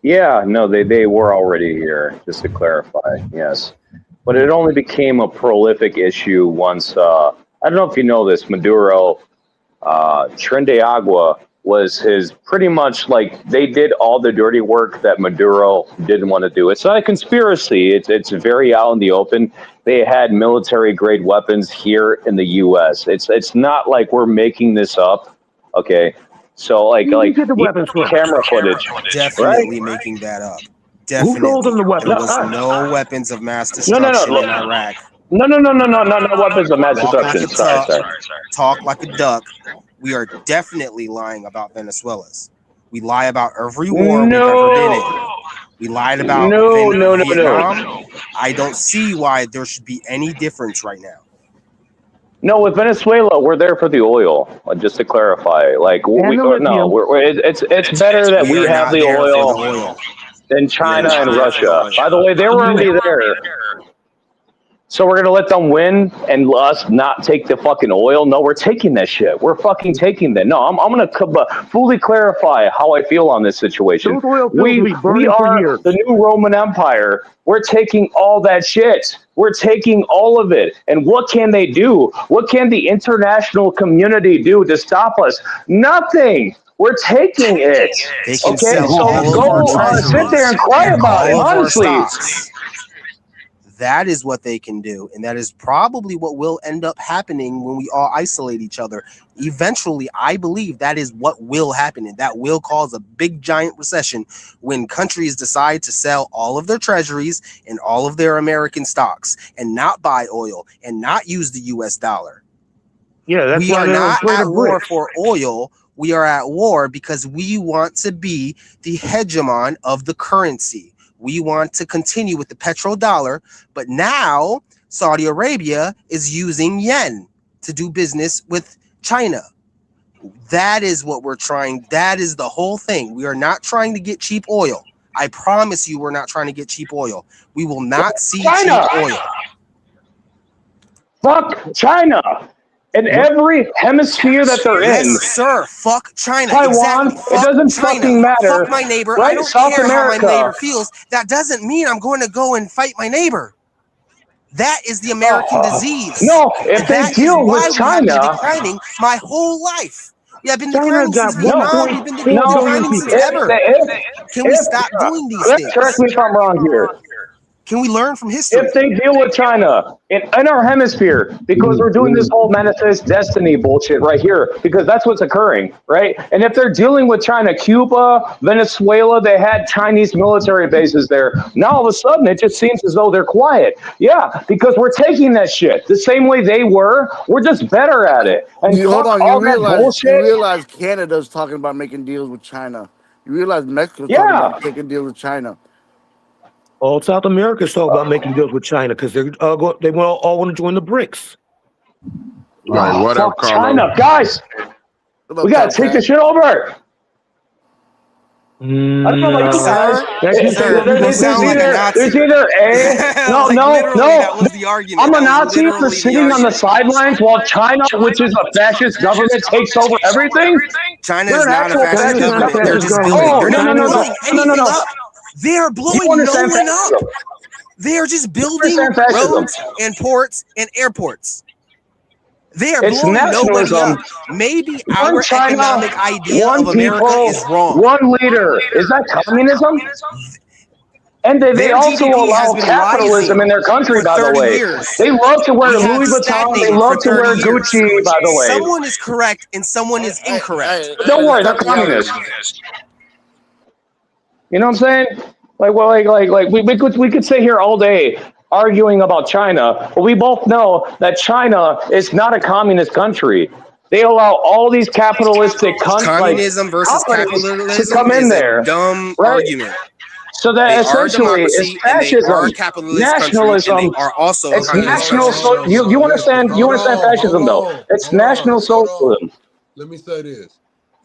Yeah, no, they were already here, just to clarify, yes. But it only became a prolific issue once, I don't know if you know this, Maduro, Tren de Agua was his pretty much like they did all the dirty work that Maduro didn't want to do. It's not a conspiracy. It's very out in the open. They had military grade weapons here in the U.S. It's not like we're making this up. Okay, so like get the weapons from? camera footage, Definitely right? making that up. Who Definitely. sold them the weapons? There was no weapons of mass No, destruction in Iraq. No, weapons of mass Walk like destruction. a Sorry. duck, talk like a duck. We are definitely lying about Venezuela's. We lie about every war we've ever been in. We lied about Vietnam. I don't see why there should be any difference right now. No, with Venezuela, we're there for the oil. Just to clarify, like it's better that we are have not the there for oil the oil. than China and Russia. By the way, they were already there. So we're gonna let them win and us not take the fucking oil? No, we're taking that shit. We're fucking taking that. No, I'm gonna fully clarify how I feel on this situation. We are the new Roman Empire. We're taking all that shit. We're taking all of it. And what can they do? What can the international community do to stop us? Nothing. We're taking it. They can Okay, sell so all of go our sit there and cry about it, all of our honestly. stocks. That is what they can do. And that is probably what will end up happening when we all isolate each other. Eventually, I believe that is what will happen. And that will cause a big, giant recession when countries decide to sell all of their treasuries and all of their American stocks and not buy oil and not use the US dollar. Yeah, that's we why are they're not afraid at of war BRICS. for oil. We are at war because we want to be the hegemon of the currency. We want to continue with the petrodollar, but now Saudi Arabia is using yen to do business with China. That is what we're trying. That is the whole thing. We are not trying to get cheap oil. I promise you we're not trying to get cheap oil. We will not see China. cheap oil. Fuck China. In every hemisphere that they're in. Yes, sir. Fuck China. Taiwan, Exactly. it doesn't fucking matter. Fuck my neighbor. Right? I don't South care America. how my neighbor feels. That doesn't mean I'm going to go and fight my neighbor. That is the American disease. No, if And they that is deal why with we have been China, declining my whole life. We have been China declining got since Vietnam. We've been declining since ever. Can we stop doing these things? correct me if I'm wrong here. Can we learn from history? If they deal with China in our hemisphere, because we're doing this whole manifest destiny bullshit right here, because that's what's occurring, right? And if they're dealing with China, Cuba, Venezuela, they had Chinese military bases there. Now all of a sudden, it just seems as though they're quiet. Yeah, because we're taking that shit the same way they were. We're just better at it. And Hold on, all you that bullshit. realize Canada's talking about making deals with China. You realize Mexico's Yeah. talking about taking deals with China. All South America's talking about making deals with China because they all want to join the BRICS. All right, what up, Fuck Carlo? China, guys. We gotta take this shit over. I don't know about you guys. There's either A. No. That was the argument. I'm a That was Nazi for literally the sitting on the argument. sidelines while China, which is a fascist government, takes over everything. China We're is an not a actual fascist fascist government. They're just government. building. Oh, They're not no. blowing anything up. They are blowing You understand no one up. fascism? They are just building understand fascism? roads and ports and airports. They are It's blowing nobody nationalism. up. Maybe One our China, economic idea one of America people, is wrong. one leader. Is that communism? And they Their also GDP has allow been capitalism rising in their country, for by the 30 way. years. They love to wear We have Louis Vuitton. They stagnated love for to wear 30 years. Gucci, by the way. Someone is correct and someone is incorrect. Don't worry, they're communists. You know what I'm saying? We could sit here all day arguing about China, but we both know that China is not a communist country. They allow all these capitalistic Communism versus companies capitalism to come in is there, a dumb right? argument. So They that are essentially is democracy and they are fascism, a capitalist nationalism. country, and they are also a It's communist national. country. You understand? You understand fascism, though? It's national socialism. Let me say this.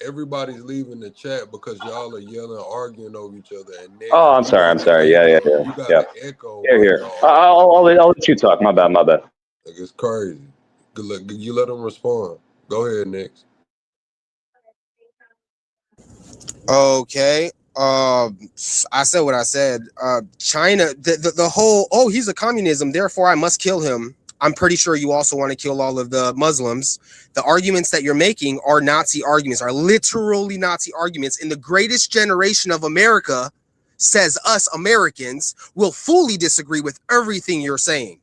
Everybody's leaving the chat because y'all are yelling, arguing over each other. And Oh, I'm sorry. Yeah. You got an echo. Here. I'll let you talk. My bad. Like, it's crazy. Good luck. You let them respond. Go ahead, next. Okay. I said what I said. China, the whole, he's a communism, therefore I must kill him. I'm pretty sure you also want to kill all of the Muslims. The arguments that you're making are Nazi arguments, are literally Nazi arguments. And the greatest generation of America, says us Americans, will fully disagree with everything you're saying.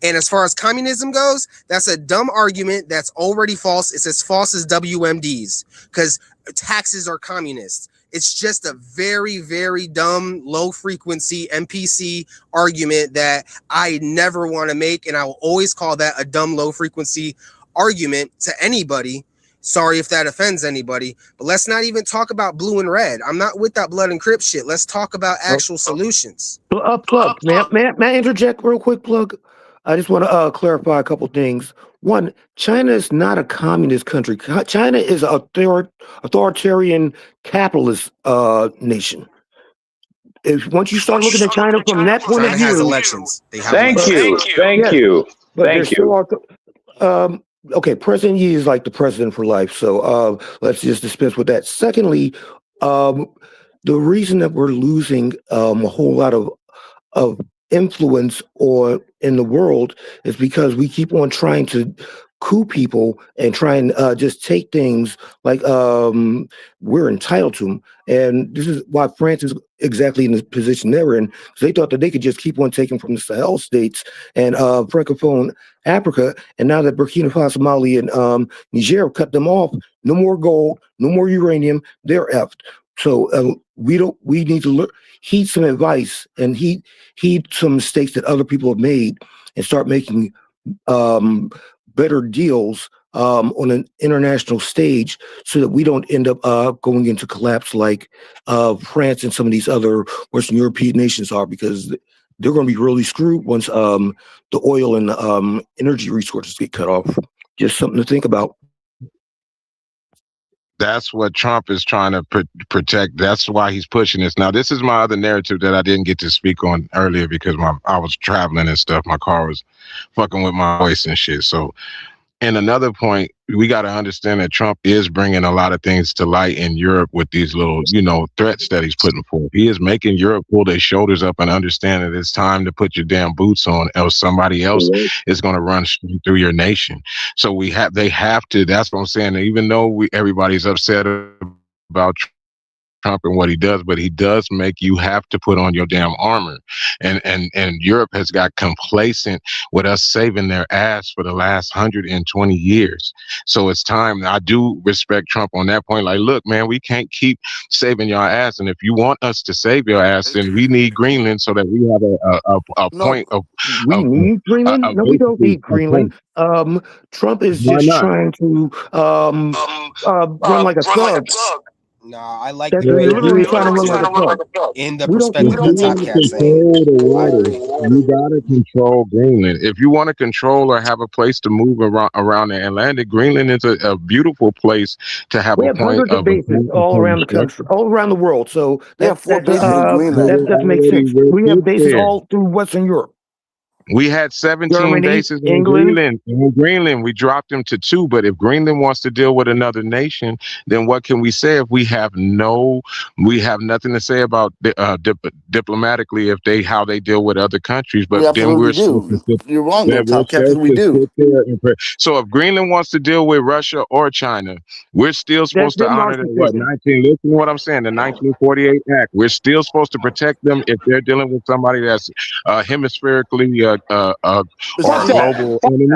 And as far as communism goes, that's a dumb argument that's already false. It's as false as WMDs, because taxes are communist. It's just a very, very dumb, low frequency NPC argument that I never want to make. And I will always call that a dumb, low frequency argument to anybody. Sorry if that offends anybody, but let's not even talk about blue and red. I'm not with that blood and Crip shit. Let's talk about actual solutions. Plug. May I interject real quick, Plug? I just want to clarify a couple things. One, China is not a communist country. China is an authoritarian capitalist nation. Once you start looking at China from that point of China view, has elections. They have Thank elections. you. but Thank they're you. still okay, President Yi is like the president for life. So let's just dispense with that. Secondly, the reason that we're losing a whole lot of influence in the world is because we keep on trying to coup people and try and just take things like we're entitled to them. And this is why France is exactly in the position they're in, because they thought that they could just keep on taking from the Sahel states and Francophone Africa. And now that Burkina Faso, Mali, and Niger cut them off, no more gold, no more uranium, they're effed. So we need to heed some advice and heed some mistakes that other people have made and start making better deals on an international stage so that we don't end up going into collapse like France and some of these other Western European nations are, because they're going to be really screwed once the oil and energy resources get cut off. Just something to think about. That's what Trump is trying to protect. That's why he's pushing this. Now, this is my other narrative that I didn't get to speak on earlier because I was traveling and stuff. My car was fucking with my voice and shit. So, and another point, we got to understand that Trump is bringing a lot of things to light in Europe with these little, threats that he's putting forth. He is making Europe pull their shoulders up and understand that it's time to put your damn boots on, else somebody else is going to run through your nation. So they have to. That's what I'm saying. Even though everybody's upset about Trump and what he does, but he does make you have to put on your damn armor. And Europe has got complacent with us saving their ass for the last 120 years. So it's time. I do respect Trump on that point. Like, look, man, we can't keep saving your ass. And if you want us to save your ass, then we need Greenland so that we have a point of. We need Greenland? No, we don't need Greenland. Trump is just trying to run like a thug. No, I like That's the way literally trying to run like a thug. in the perspective of Top Cat saying. Control the water. You gotta control Greenland. If you want to control or have a place to move around the Atlantic, Greenland is a beautiful place to have We a have point hundreds of bases all around the country, all around the world. So Yeah, 4 bases in Greenland. that doesn't make sense. We have bases all through Western Europe. We had 17 Germany, bases in England. Greenland. We dropped them to 2. But if Greenland wants to deal with another nation, then what can we say if we have nothing to say about diplomatically how they deal with other countries? But then we're You're wrong, though, Top Cat, because we do. So if Greenland wants to deal with Russia or China, we're still supposed to honor the 1948 Act. We're still supposed to protect them if they're dealing with somebody that's hemispherically or global enemy.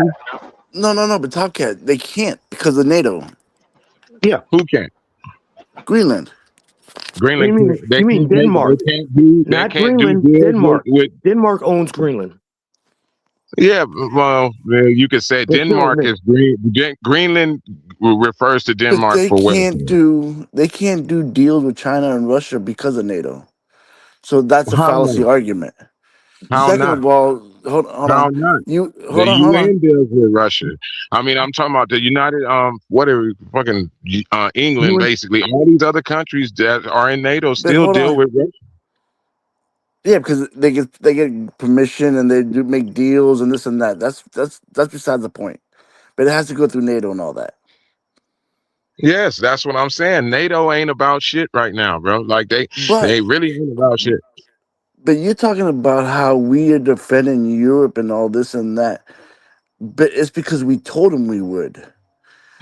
No, but Top Cat, they can't because of NATO. Yeah. Who can't? Greenland. Greenland. You mean Denmark? Not Greenland. Denmark. Denmark owns Greenland. Yeah, well, you could say Denmark is Greenland refers to Denmark they for can't they can't do deals with China and Russia because of NATO. So that's a fallacy argument. Second of all, hold on. Not? Hold the on. UN deals with Russia. I mean, I'm talking about the United, England, basically. All these other countries that are in NATO still deal with Russia. Yeah, because they get permission and they do make deals and this and that. That's besides the point. But it has to go through NATO and all that. Yes, that's what I'm saying. NATO ain't about shit right now, bro. Like they really ain't about shit. But you're talking about how we are defending Europe and all this and that. But it's because we told them we would.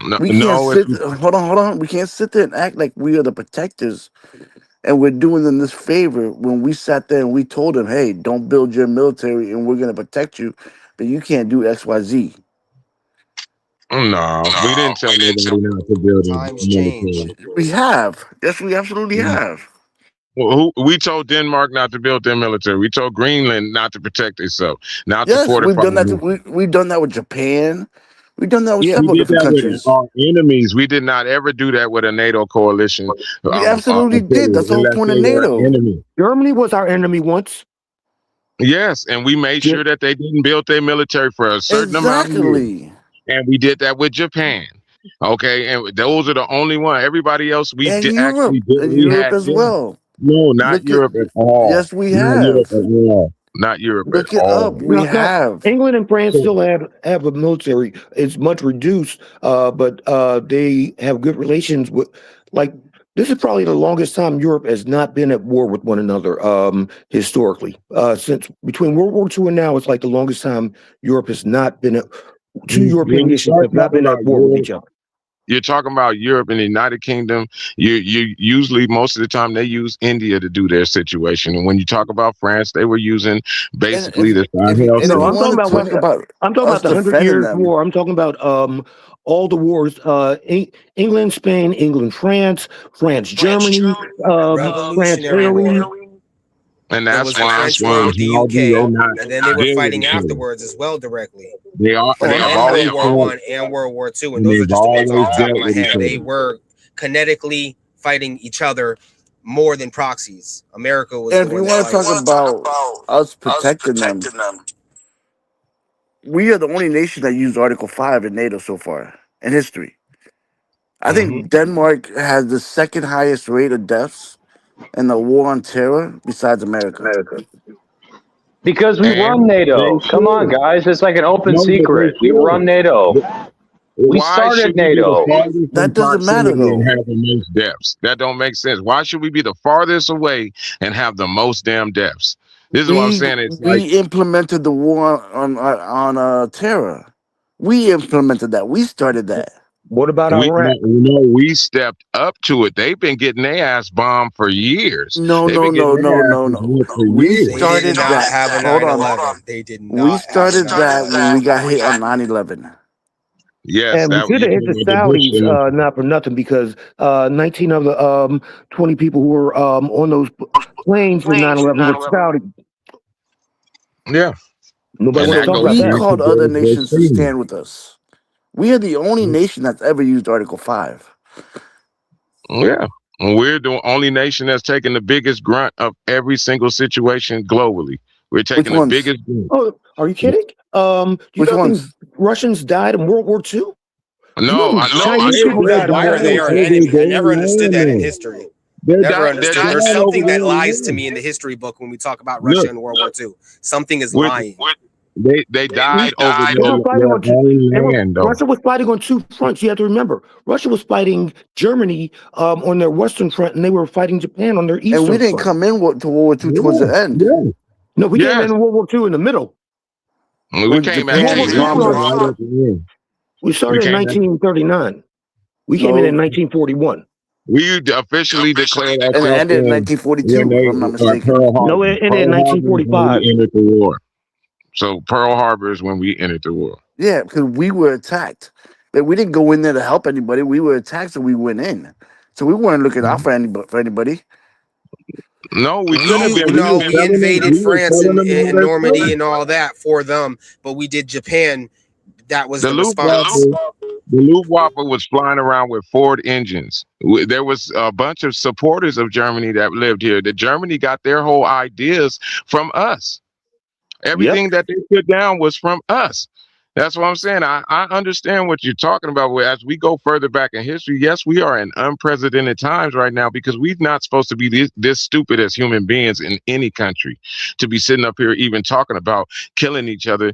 No, We can't no, it's sit. Hold on. We can't sit there and act like we are the protectors, and we're doing them this favor when we sat there and we told them, "Hey, don't build your military, and we're going to protect you, but you can't do X, Y, Z." no. We didn't tell nobody not to build a Times change. military. We have. Yes, we absolutely have. Well, we told Denmark not to build their military. We told Greenland not to protect itself, not to Yes, fortify. we've done that. We've done that with Japan. We've done that with We several did different that with countries. our enemies. We did not ever do that with a NATO coalition. We absolutely did. That's the whole unless point of they were NATO. enemy. Germany was our enemy once. Yes, and we made sure that they didn't build their military for a certain amount of years. Exactly. And we did that with Japan. Okay, and those are the only one. Everybody else we And did Europe. actually did. And We Europe had as them. well. No, not Look at- Europe at all. Yes, we Not have. Europe at all. Not Europe Look at it all. up. We have. England and France still have a military. It's much reduced, but they have good relations with. Like, this is probably the longest time Europe has not been at war with one another historically. Since between World War II and now, it's like the longest time Europe has not been at. Two European nations have not been at war with each other. You're talking about Europe and the United Kingdom. You usually most of the time they use India to do their situation, and when you talk about France, they were using basically the Sahel. and No, I'm wanna talking about talk I'm talking us about the 100 defending Years' them. War. I'm talking about all the wars. England, Spain, England, France, Germany, France, Italy. And It that's was the why French war with the how do they UK, not and then they were deal with fighting each other? afterwards as well directly. They have And always World War fought. I and World War II, and And those are they've just the ones off the always top of dealt my with each head. They other. were kinetically fighting each other more than proxies. America was. And if the you one that want to talk about us protecting them, we are the only nation that used Article 5 in NATO so far in history. I think Denmark has the second highest rate of deaths in the war on terror besides America. Because we run NATO. Come on, guys. It's like an open secret. We run NATO. We Why started should we be the NATO. farthest That in doesn't matter, proximity and though. have the most deaths? That don't make sense. Why should we be the farthest away and have the most damn deaths? This is what I'm saying. It's like We implemented the war on terror. We implemented that. We started that. What about we Iraq? we stepped up to it. They've been getting their ass bombed for years. No, They've no, been getting no, their no, no, asses no. whooped for We years. They started did not that. have a Hold 9/11. on. They did not. We have started a that 9/11. when we got hit on 9/11. Yes, And we that should have hit you the know, Bush Saudis not for nothing, because 19 of the 20 people who were on those planes in 9/11 were Saudi. yeah. Nobody And wants to that talk goes about We that. back called to other those nations to things. stand with us. We are the only nation that's ever used Article 5. Yeah. And we're the only nation that's taking the biggest grunt of every single situation globally. We're taking the ones? biggest grunt. Oh, are you kidding? You Which don't ones? think Russians died in World War II? No, Chinese people died in Why are World they War our II. enemy? I never understood that in history. Never understood. dying There's something over that there, lies yeah. to me in the history book when we talk about Russia and World War II. Something is lying. They died over They were fighting their on two, own land, though. Russia was fighting on two fronts. You have to remember, Russia was fighting Germany on their western front, and they were fighting Japan on their eastern And we didn't front. come in to World War II towards the end. Yeah. No, we came Yes. in World War II in the middle. We When came Japan actually was right bombed. at the end. We started in came in- 1939. We came in 1941. We officially declared And it ourselves ended in 1942, if I'm not mistaken. Pearl Harbor. No, it ended in Pearl Harbor is when 1945. we entered the war. So Pearl Harbor is when we entered the war. Yeah, because we were attacked. But we didn't go in there to help anybody. We were attacked, so we went in. So we weren't looking out for anybody. No, we could have been. No, were we telling them- invaded we were France telling and them all that Normandy stuff. and all that for them, but we did Japan. That was The the response. Luftwaffe was flying around with Ford engines. There was a bunch of supporters of Germany that lived here. That Germany got their whole ideas from us. Everything that they put down was from us. That's what I'm saying. I understand what you're talking about. As we go further back in history, yes, we are in unprecedented times right now, because we're not supposed to be this stupid as human beings in any country to be sitting up here even talking about killing each other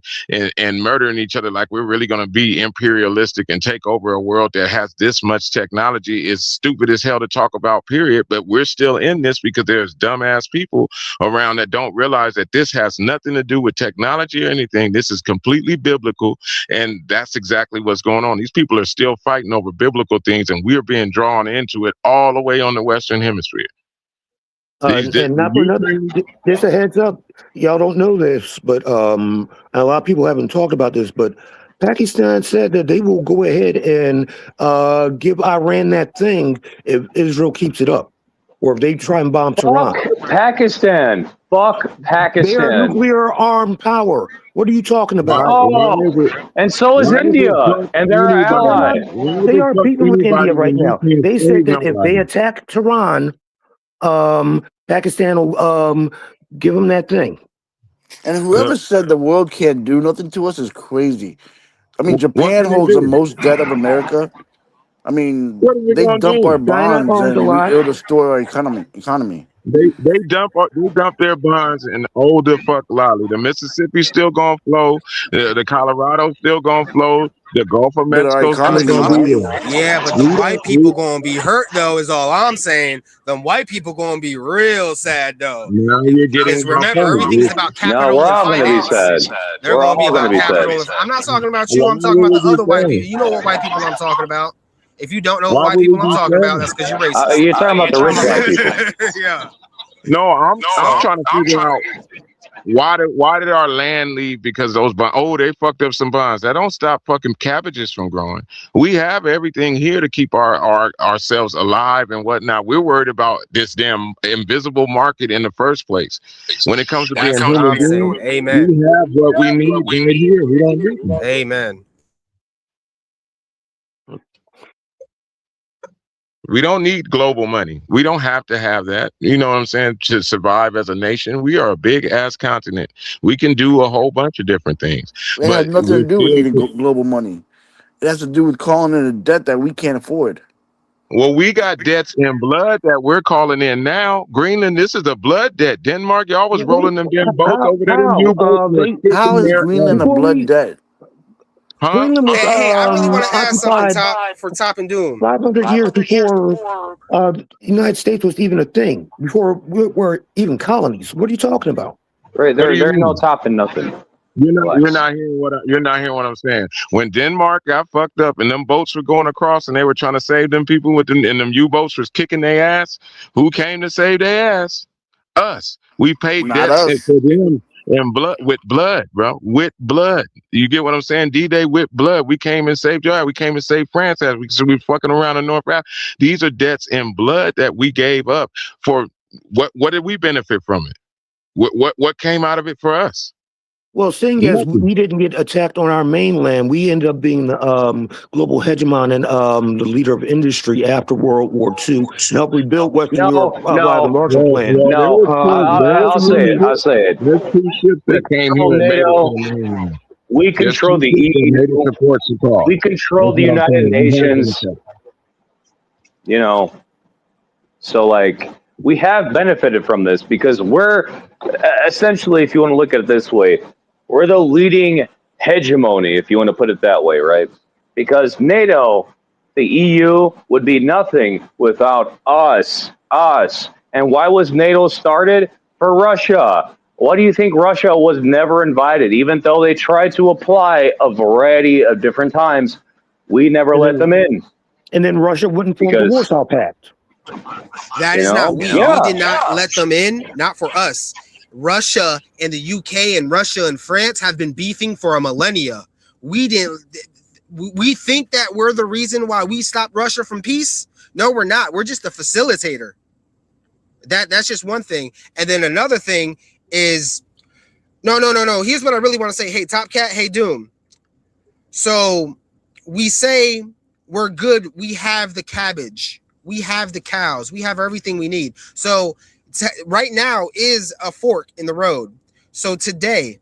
and murdering each other like we're really going to be imperialistic and take over a world that has this much technology. Is stupid as hell to talk about, period. But we're still in this because there's dumbass people around that don't realize that this has nothing to do with technology or anything. This is completely biblical. biblical, and that's exactly what's going on. These people are still fighting over biblical things, and we're being drawn into it all the way on the Western Hemisphere. And not for nothing, just a heads up, y'all don't know this, but a lot of people haven't talked about this, but Pakistan said that they will go ahead and give Iran that thing if Israel keeps it up, or if they try and bomb Tehran. Pakistan. Fuck Pakistan. They are nuclear armed power. What are you talking about? Oh, and so is India, and they're our allies. They are beating with India right now. They said that if they attack Tehran, Pakistan will give them that thing. And whoever said the world can't do nothing to us is crazy. I mean, Japan holds the most debt of America. I mean, they dump our bonds and we're able to store our economy. They dump their bonds and oh the fuck lolly. The Mississippi still gonna flow. The Colorado still gonna flow. The Gulf of Mexico still gonna be there. Yeah, but the white people gonna be hurt though. Is all I'm saying. Them white people gonna be real sad though. Now you're getting. Remember, everything is about capital. No, we're all gonna be sad. They're gonna be about capital. I'm not talking about you. I'm talking about the other white people. You know what white people I'm talking about. If you don't know what white people I'm talking about, that's because you're racist. You're talking about the rich white people. Yeah. No, I'm trying to figure out why did our land leave because those bonds? Oh, they fucked up some bonds. That don't stop fucking cabbages from growing. We have everything here to keep ourselves alive and whatnot. We're worried about this damn invisible market in the first place. When it comes to being human beings, amen. We have what we need right here. We don't need that. Amen. We don't need global money. We don't have to have that. You know what I'm saying? To survive as a nation, we are a big ass continent. We can do a whole bunch of different things. It has nothing to do with needing global money. It has to do with calling in a debt that we can't afford. Well, we got debts in blood that we're calling in now. Greenland, this is a blood debt. Denmark, y'all was rolling them damn boats over there. How is Greenland a blood debt? Huh? Greenland was I really want to add something occupied for Top and Doom. 500 years before the United States was even a thing, before we were even colonies. What are you talking about? Right, there's no top and nothing. You're not hearing what I'm saying. When Denmark got fucked up and them boats were going across and they were trying to save them people with them, and them U-boats was kicking their ass, who came to save their ass? Us. We paid debts for them. And with blood, bro. With blood. You get what I'm saying? D-Day with blood. We came and saved y'all. We came and saved France as we fucking around in North Africa. These are debts in blood that we gave up for what did we benefit from it? What came out of it for us? Well, seeing as we didn't get attacked on our mainland, we ended up being the global hegemon and the leader of industry after World War II and helped rebuild Western Europe by the Marshall Plan. No, I'll say it. There's two ships that came here. We control the EU. We control the United Nations. You know, so like we have benefited from this because we're essentially, if you want to look at it this way, we're the leading hegemony, if you want to put it that way, right? Because NATO, the EU, would be nothing without us. And why was NATO started? For Russia. Why do you think Russia was never invited? Even though they tried to apply a variety of different times, we never let them in. And then Russia wouldn't form the Warsaw Pact. That is not we. We did not let them in, not for us. Russia and the UK and Russia and France have been beefing for a millennia. We think that we're the reason why we stopped Russia from peace. No, we're not. We're just the facilitator. That's just one thing. And then another thing is no. Here's what I really want to say. Hey, Top Cat, hey Doom. So we say we're good. We have the cabbage. We have the cows. We have everything we need. So right now is a fork in the road. So today,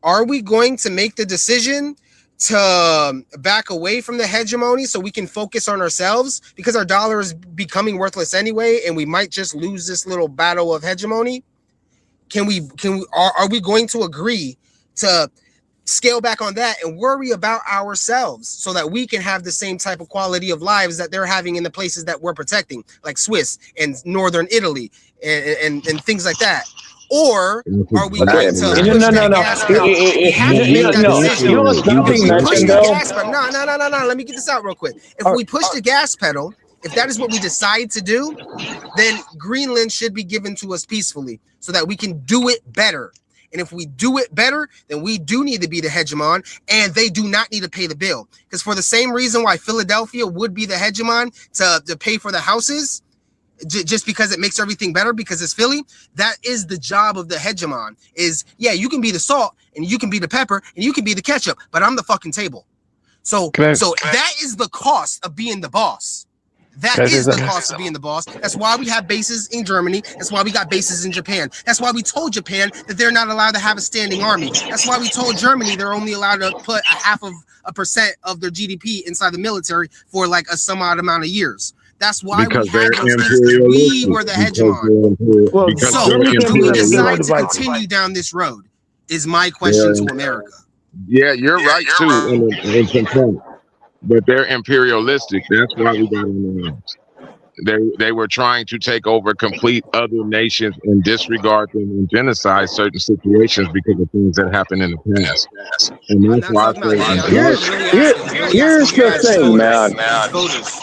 are we going to make the decision to back away from the hegemony so we can focus on ourselves because our dollar is becoming worthless anyway, and we might just lose this little battle of hegemony? Are we going to agree to scale back on that and worry about ourselves so that we can have the same type of quality of lives that they're having in the places that we're protecting, like Swiss and Northern Italy and things like that? Or are we Okay. going to No, push no, that no. gas pedal? We have to make that decision. You know what's not If being we push mentioned the though? gas pedal, no. Let me get this out real quick. If we push the gas pedal, if that is what we decide to do, then Greenland should be given to us peacefully so that we can do it better. And if we do it better, then we do need to be the hegemon, and they do not need to pay the bill. Because for the same reason why Philadelphia would be the hegemon to pay for the houses, just because it makes everything better because it's Philly, that is the job of the hegemon. Is, yeah, you can be the salt, and you can be the pepper, and you can be the ketchup, but I'm the fucking table. So that is the cost of being the boss. That is the cost of being the boss. That's why we have bases in Germany. That's why we got bases in Japan. That's why we told Japan that they're not allowed to have a standing army. That's why we told Germany they're only allowed to put 0.5% of their GDP inside the military for like a some odd amount of years. That's why because we had they're those things. We were the hegemon. Because So they're do we decide to imperialistic. continue down this road? Is my question to America. Yeah, you're right too in some point. But they're imperialistic. That's why we got on the arms. They were trying to take over complete other nations and disregard them and genocide certain situations because of things that happened in the past. And that's why Here's the thing, man. Voters.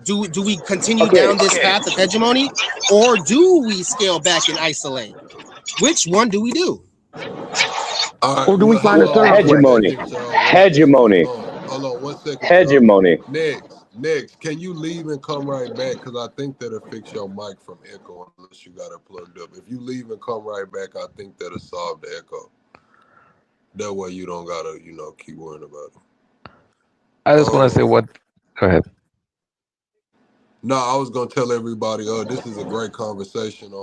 Do we continue down this path of hegemony, or do we scale back and isolate? Which one do we do? Or do we find a third hegemony? Hegemony. Hold on 1 second. Hegemony. Next, can you leave and come right back? Because I think that'll fix your mic from echo unless you got it plugged up. If you leave and come right back, I think that'll solve the echo. That way you don't gotta, keep worrying about it. I just want to say what. Go ahead. No, I was gonna tell everybody, this is a great conversation.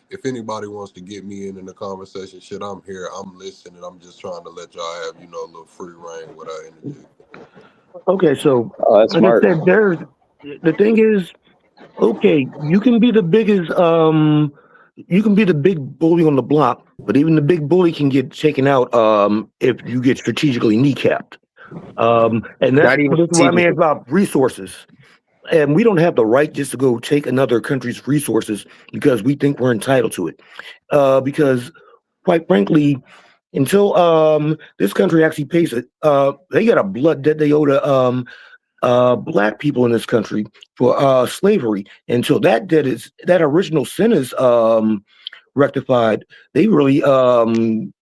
If anybody wants to get me in the conversation, shit, I'm here. I'm listening. I'm just trying to let y'all have, a little free reign without energy. Okay, so that's smart. I said, the thing is, okay, you can be the biggest, you can be the big bully on the block, but even the big bully can get taken out if you get strategically kneecapped. And that's what I mean about resources. And we don't have the right just to go take another country's resources because we think we're entitled to it. Because, quite frankly, until this country actually pays it, they got a blood debt they owe to black people in this country for slavery. Until that original sin is rectified, they really don't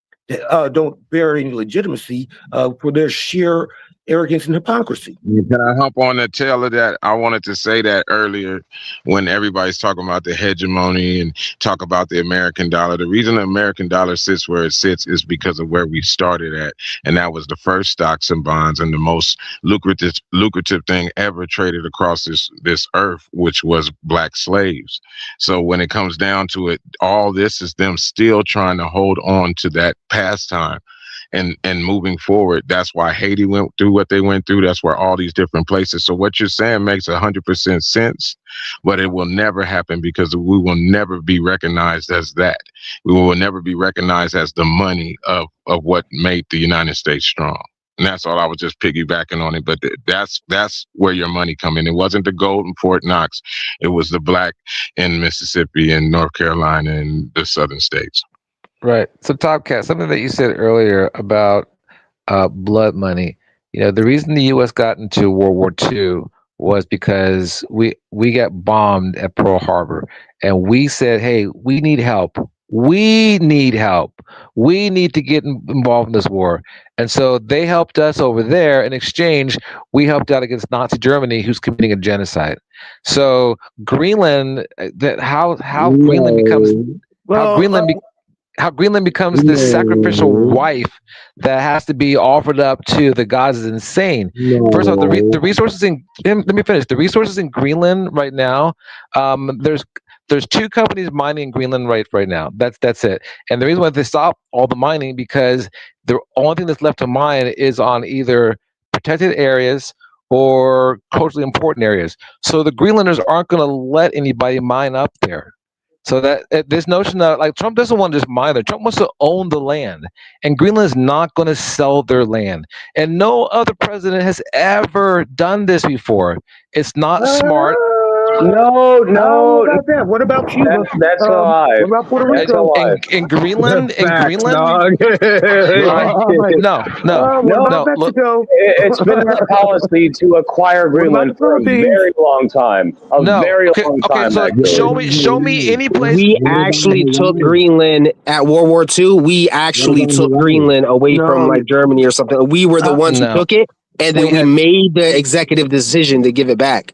bear any legitimacy for their sheer arrogance and hypocrisy. Can I hop on the tail of that? I wanted to say that earlier when everybody's talking about the hegemony and talk about the American dollar. The reason the American dollar sits where it sits is because of where we started at. And that was the first stocks and bonds and the most lucrative thing ever traded across this earth, which was black slaves. So when it comes down to it, all this is them still trying to hold on to that pastime. And moving forward, that's why Haiti went through what they went through. That's where all these different places. So what you're saying makes 100% sense, but it will never happen because we will never be recognized as that. We will never be recognized as the money of what made the United States strong. And that's all. I was just piggybacking on it. But that's where your money come in. It wasn't the gold in Fort Knox. It was the black in Mississippi and North Carolina and the southern states. Right. So, Top Cat, something that you said earlier about blood money. The reason the U.S. got into World War II was because we got bombed at Pearl Harbor, and we said, "Hey, we need help. We need help. We need to get involved in this war." And so they helped us over there. In exchange, we helped out against Nazi Germany, who's committing a genocide. So Greenland, how Greenland becomes how Greenland becomes this sacrificial wife that has to be offered up to the gods is insane. First of all, the resources let me finish. The resources in Greenland right now, there's two companies mining in Greenland right now. That's it. And the reason why they stop all the mining because the only thing that's left to mine is on either protected areas or culturally important areas. So the Greenlanders aren't going to let anybody mine up there. So that this notion that Trump doesn't want to just mine there. Trump wants to own the land, and Greenland is not going to sell their land. And no other president has ever done this before. It's not smart. No. About that? What about Cuba? That's a lie. What about Puerto That's a Rico? lie. In Greenland, Dog. no. What about Look, Mexico? It's been our policy to acquire Greenland for a very long time. Very long time. So actually. show me any place. We actually took Greenland at World War II. We actually took Greenland away from like Germany or something. We were the ones who took it, and then we made the executive decision to give it back.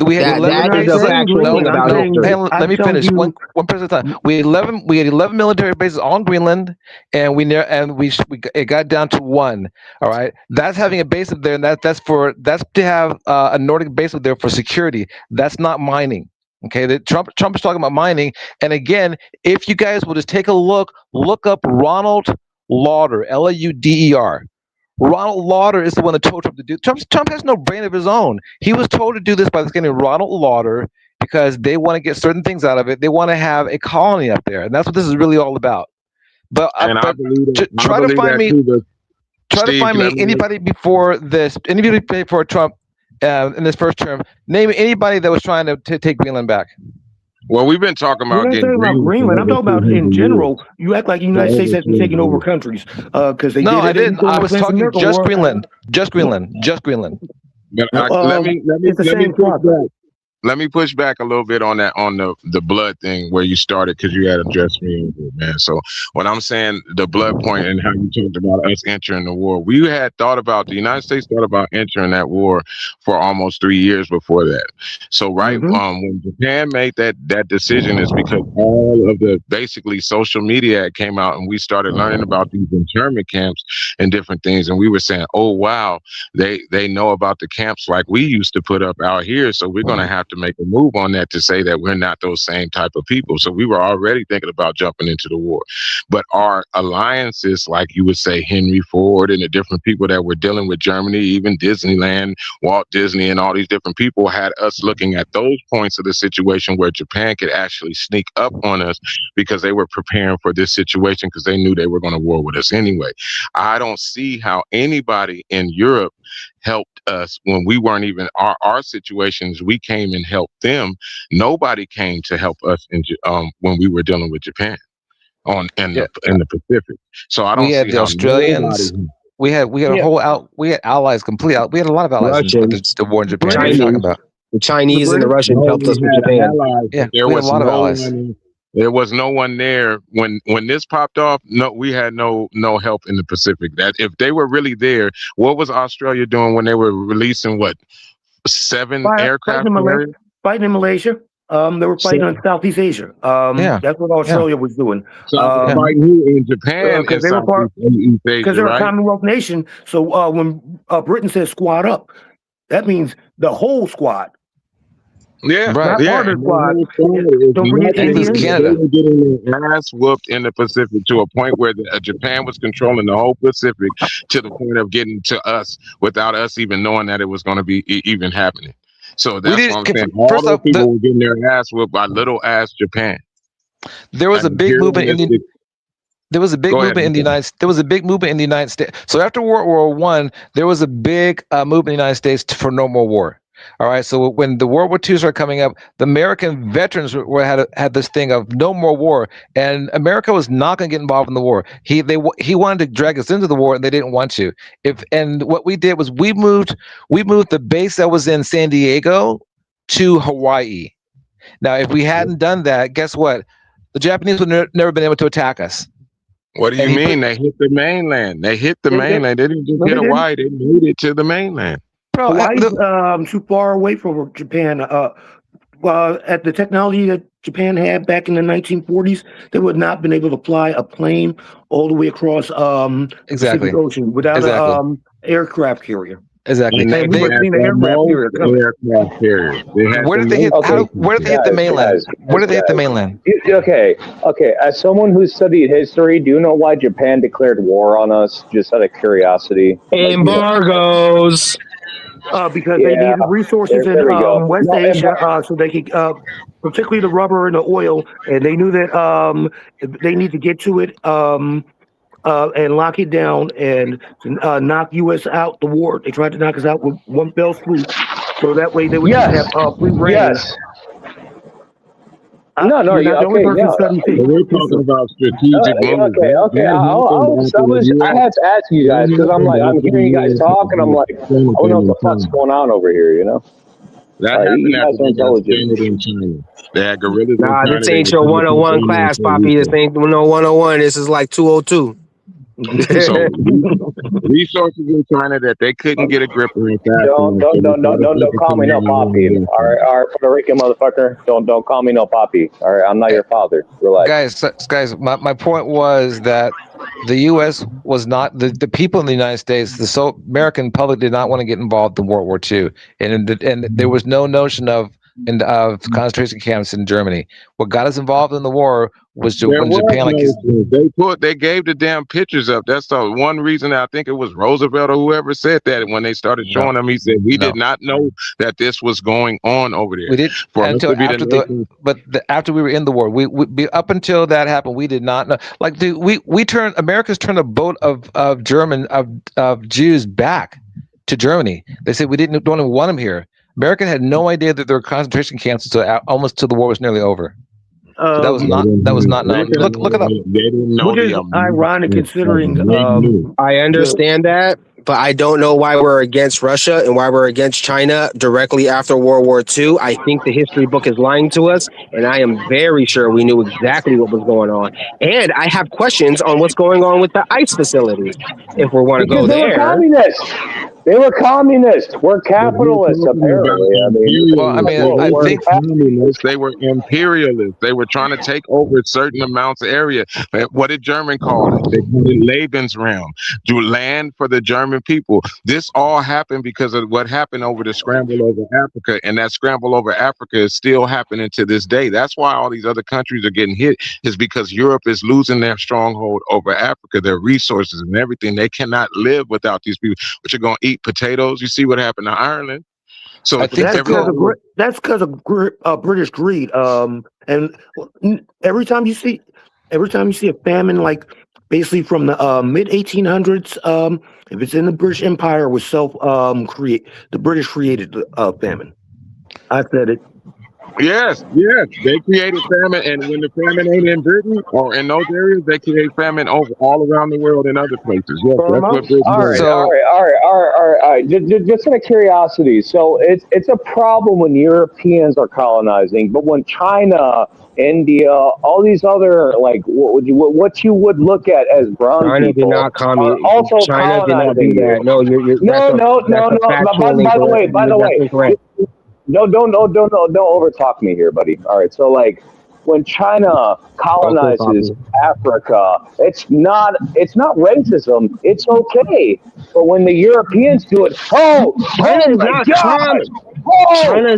We had that is a factual thing about history. Let me finish one person at a time. We had 11 military bases on Greenland, and it got down to one. All right, that's having a base up there, and that's to have a Nordic base up there for security. That's not mining. Okay, Trump is talking about mining, and again, if you guys will just take a look up Ronald Lauder, Lauder. Ronald Lauder is the one that told Trump to do. Trump has no brain of his own. He was told to do this by this guy named Ronald Lauder because they want to get certain things out of it. They want to have a colony up there, and that's what this is really all about. But try to find me anybody before Trump in this first term. Name anybody that was trying to take Greenland back. Well, we've been talking about Greenland. I'm talking about in general. You act like the United States has been taking over countries because they. No, I didn't. I was talking just Greenland. Just Greenland. But let me push back a little bit on that, on the blood thing where you started, because you had addressed me, man. So what I'm saying, the blood point and how you talked about us entering the war, the United States thought about entering that war for almost 3 years before that. So when Japan made that decision, is because all of the basically social media came out, and we started learning about these internment camps and different things, and we were saying, oh wow, they know about the camps like we used to put up out here, so we're going to have to make a move on that to say that we're not those same type of people. So we were already thinking about jumping into the war. But our alliances, like you would say Henry Ford and the different people that were dealing with Germany, even Disneyland, Walt Disney, and all these different people, had us looking at those points of the situation where Japan could actually sneak up on us because they were preparing for this situation, because they knew they were going to war with us anyway. I don't see how anybody in Europe helped us when we weren't even our situations. We came and helped them. Nobody came to help us when we were dealing with Japan in the Pacific. So I don't. We had the Australians. We had we had allies complete. We had a lot of allies in the war in Japan. What are you talking about? The Chinese and the Russians helped us with Japan. Yeah, there was a lot of allies. There was no one there when this popped off. No, we had no help in the Pacific. That if they were really there, what was Australia doing when they were releasing 7 aircraft? Fighting in Malaysia. They were fighting on Southeast Asia. That's what Australia was doing. So fighting in Japan because they were a Commonwealth nation. So when Britain says squad up, that means the whole squad. Yeah, right. Part of the squad. Don't forget Canada. They were getting their ass whooped in the Pacific to a point where Japan was controlling the whole Pacific, to the point of getting to us without us even knowing that it was going to be even happening. So that's what I'm saying. All those people were getting their ass whooped by little ass Japan. There was a big movement in the. There was a big movement in the United. There was a big movement in the United States. So after World War I, there was a big movement in the United States for no more war. All right. So when the World War II started coming up, the American veterans had this thing of no more war, and America was not going to get involved in the war. He wanted to drag us into the war, and they didn't want to. And what we did was we moved the base that was in San Diego to Hawaii. Now, if we hadn't done that, guess what? The Japanese would never been able to attack us. What do you mean? They hit the mainland. They hit the mainland. They didn't just hit Hawaii. They made it to the mainland. Bro, Hawaii's too far away from Japan. At the technology that Japan had back in the 1940s, they would not have been able to fly a plane all the way across the Pacific Ocean without an aircraft carrier. Exactly. Where did they hit? Where did they hit the mainland? Where did they hit the mainland? Okay. As someone who studied history, do you know why Japan declared war on us? Just out of curiosity. Embargoes. Because they needed resources in West Asia, so they could, particularly the rubber and the oil, and they knew that they need to get to it and lock it down and knock U.S. out the war. They tried to knock us out with one fell swoop, so that way they would have free reign. No, You're not the only person studying But peace. we're talking about strategic moves. Okay. I had to ask you guys because I'm hearing you guys talk, and I'm like, I don't know what the fuck's going on over here, you know? That happened after they got stranded in China. They had gorillas in Nah, China. this ain't your 101 class, Poppy. This ain't no 101. This is like 202. So resources in China that they couldn't get a grip on. Don't call me no Poppy. All right, Puerto Rican motherfucker. Don't call me no Poppy. All right, I'm not your father. Relax. Guys, my point was that the U.S. was not the people in the United States. The American public did not want to get involved in World War II, and there was no notion of concentration camps in Germany. What got us involved in the war was when Japan, they gave the damn pictures up. That's the one reason. I think it was Roosevelt or whoever said that when they started showing them. He said we did not know that this was going on over there. We did until after we were in the war. We up until that happened, we did not know. Like Americans turned a boat of Jews back to Germany. They said we don't even want them here. America had no idea that there were concentration camps until almost till the war was nearly over. So that was not known. Look it up. Which is ironic considering. I understand that, but I don't know why we're against Russia and why we're against China directly after World War II. I think the history book is lying to us, and I am very sure we knew exactly what was going on. And I have questions on what's going on with the ICE facilities. If we want to go there, they were communists. We're capitalists, apparently. I think communists. They were imperialists. They were trying to take over certain amounts of area. What did German call it? They called it Lebensraum, to land for the German people. This all happened because of what happened over the scramble over Africa, and that scramble over Africa is still happening to this day. That's why all these other countries are getting hit, is because Europe is losing their stronghold over Africa, their resources and everything. They cannot live without these people, which are going to eat potatoes. You see what happened to Ireland. So I think that's because of British greed. And every time you see a famine, like basically from the mid 1800s, if it's in the British Empire, was the British created the famine. I said it. Yes, they created famine, and when the famine ain't in Britain or in those areas, they create famine all around the world in other places. Yes, that's what Britain does. All right. Just out of curiosity, so it's a problem when Europeans are colonizing, but when China, India, all these other what you would look at as brown China people did not also China did not do that. No, no. By the way. No, don't overtalk me here, buddy. All right, so when China colonizes Africa, it's not racism. It's okay. But when the Europeans do it, China is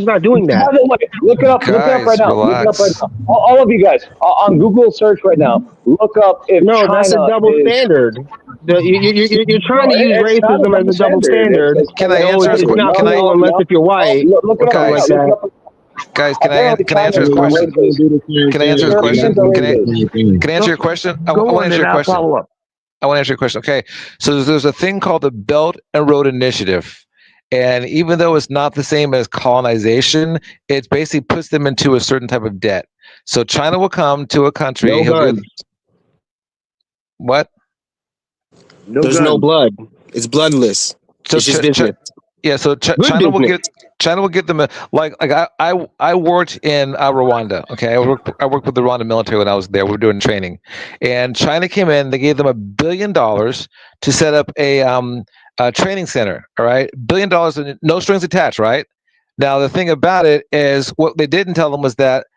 not doing that. By the way, look it up. Guys, look it up right now. relax. Look it up right now. All of you guys on Google search right now. Look up if China that's a double standard. You're trying to use racism as a double standard. Can I answer his question? Unless if you're white. Look it up like that. Guys, can I answer his question? Can I answer his question? Can I answer your question? I want to answer your question. I want to answer your question. Okay, so there's a thing called the Belt and Road Initiative. And even though it's not the same as colonization, it basically puts them into a certain type of debt. So China will come to a country. What? There's no blood. It's bloodless. So it's just business. So China will get them I worked in Rwanda. Okay, I worked with the Rwanda military when I was there. We were doing training, and China came in. They gave them $1 billion to set up a training center. All right, $1 billion and no strings attached. Right now, the thing about it is what they didn't tell them was that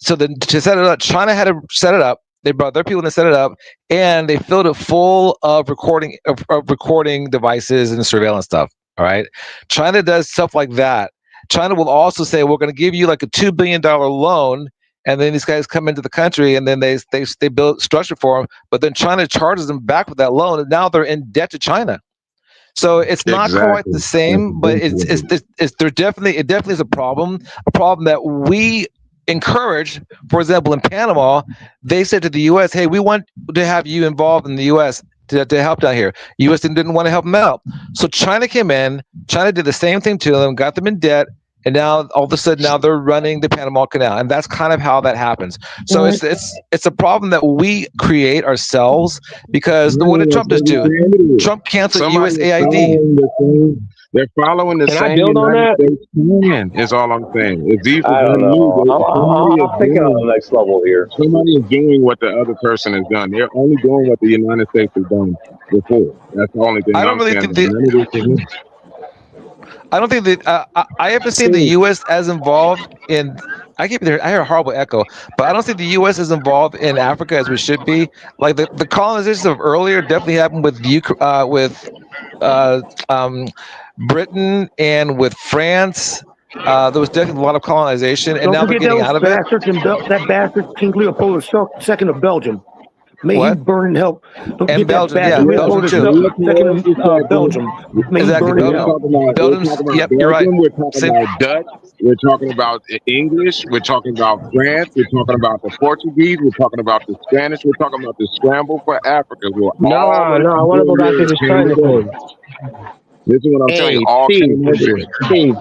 to set it up, China had to set it up. They brought their people to set it up, and they filled it full of recording devices and surveillance stuff. All right, China does stuff like that. China will also say, we're going to give you like a $2 billion loan, and then these guys come into the country, and then they build structure for them. But then China charges them back with that loan, and now they're in debt to China. So it's not quite the same, but it definitely is a problem that we encourage. For example, in Panama, they said to the U.S., "Hey, we want to have you involved in the U.S." To help down here. U.S. didn't want to help them out. So China came in. China did the same thing to them, got them in debt, and now all of a sudden now they're running the Panama Canal, and that's kind of how that happens. So it's a problem that we create ourselves because what did Trump just do? Trump canceled USAID. They're following the Can same I build on United that? States plan. Is all I'm saying. If these I are don't know. I'm thinking on doing, the next level here. somebody is doing what the other person has done. They're only doing what the United States has done before. That's the only thing I don't I'm really saying. think None of this is new. I don't think that I haven't seen the U.S. as involved in. I hear a horrible echo, but I don't think the U.S. is involved in Africa as we should be. Like the colonization of earlier definitely happened with Britain and with France. There was definitely a lot of colonization, and Don't now they're forget getting those out of it. bastards that bastard King Leopold II of Belgium. May What? he burn in hell. Don't And forget Belgium, that yeah, bastard Belgium Leopold too. II of Belgium. May he Exactly, burn in We're hell. talking about Belgium's. Yep, you're right. Belgium. We're talking Same. about Dutch. We're talking about English. We're talking about France. We're talking about the Portuguese. We're talking about the Spanish. We're talking about the scramble for Africa. Where all No, of no, I the want to go back to Europe this came China together. thing. This is what I'm telling Hey, you. All Steve, came over here. Steve,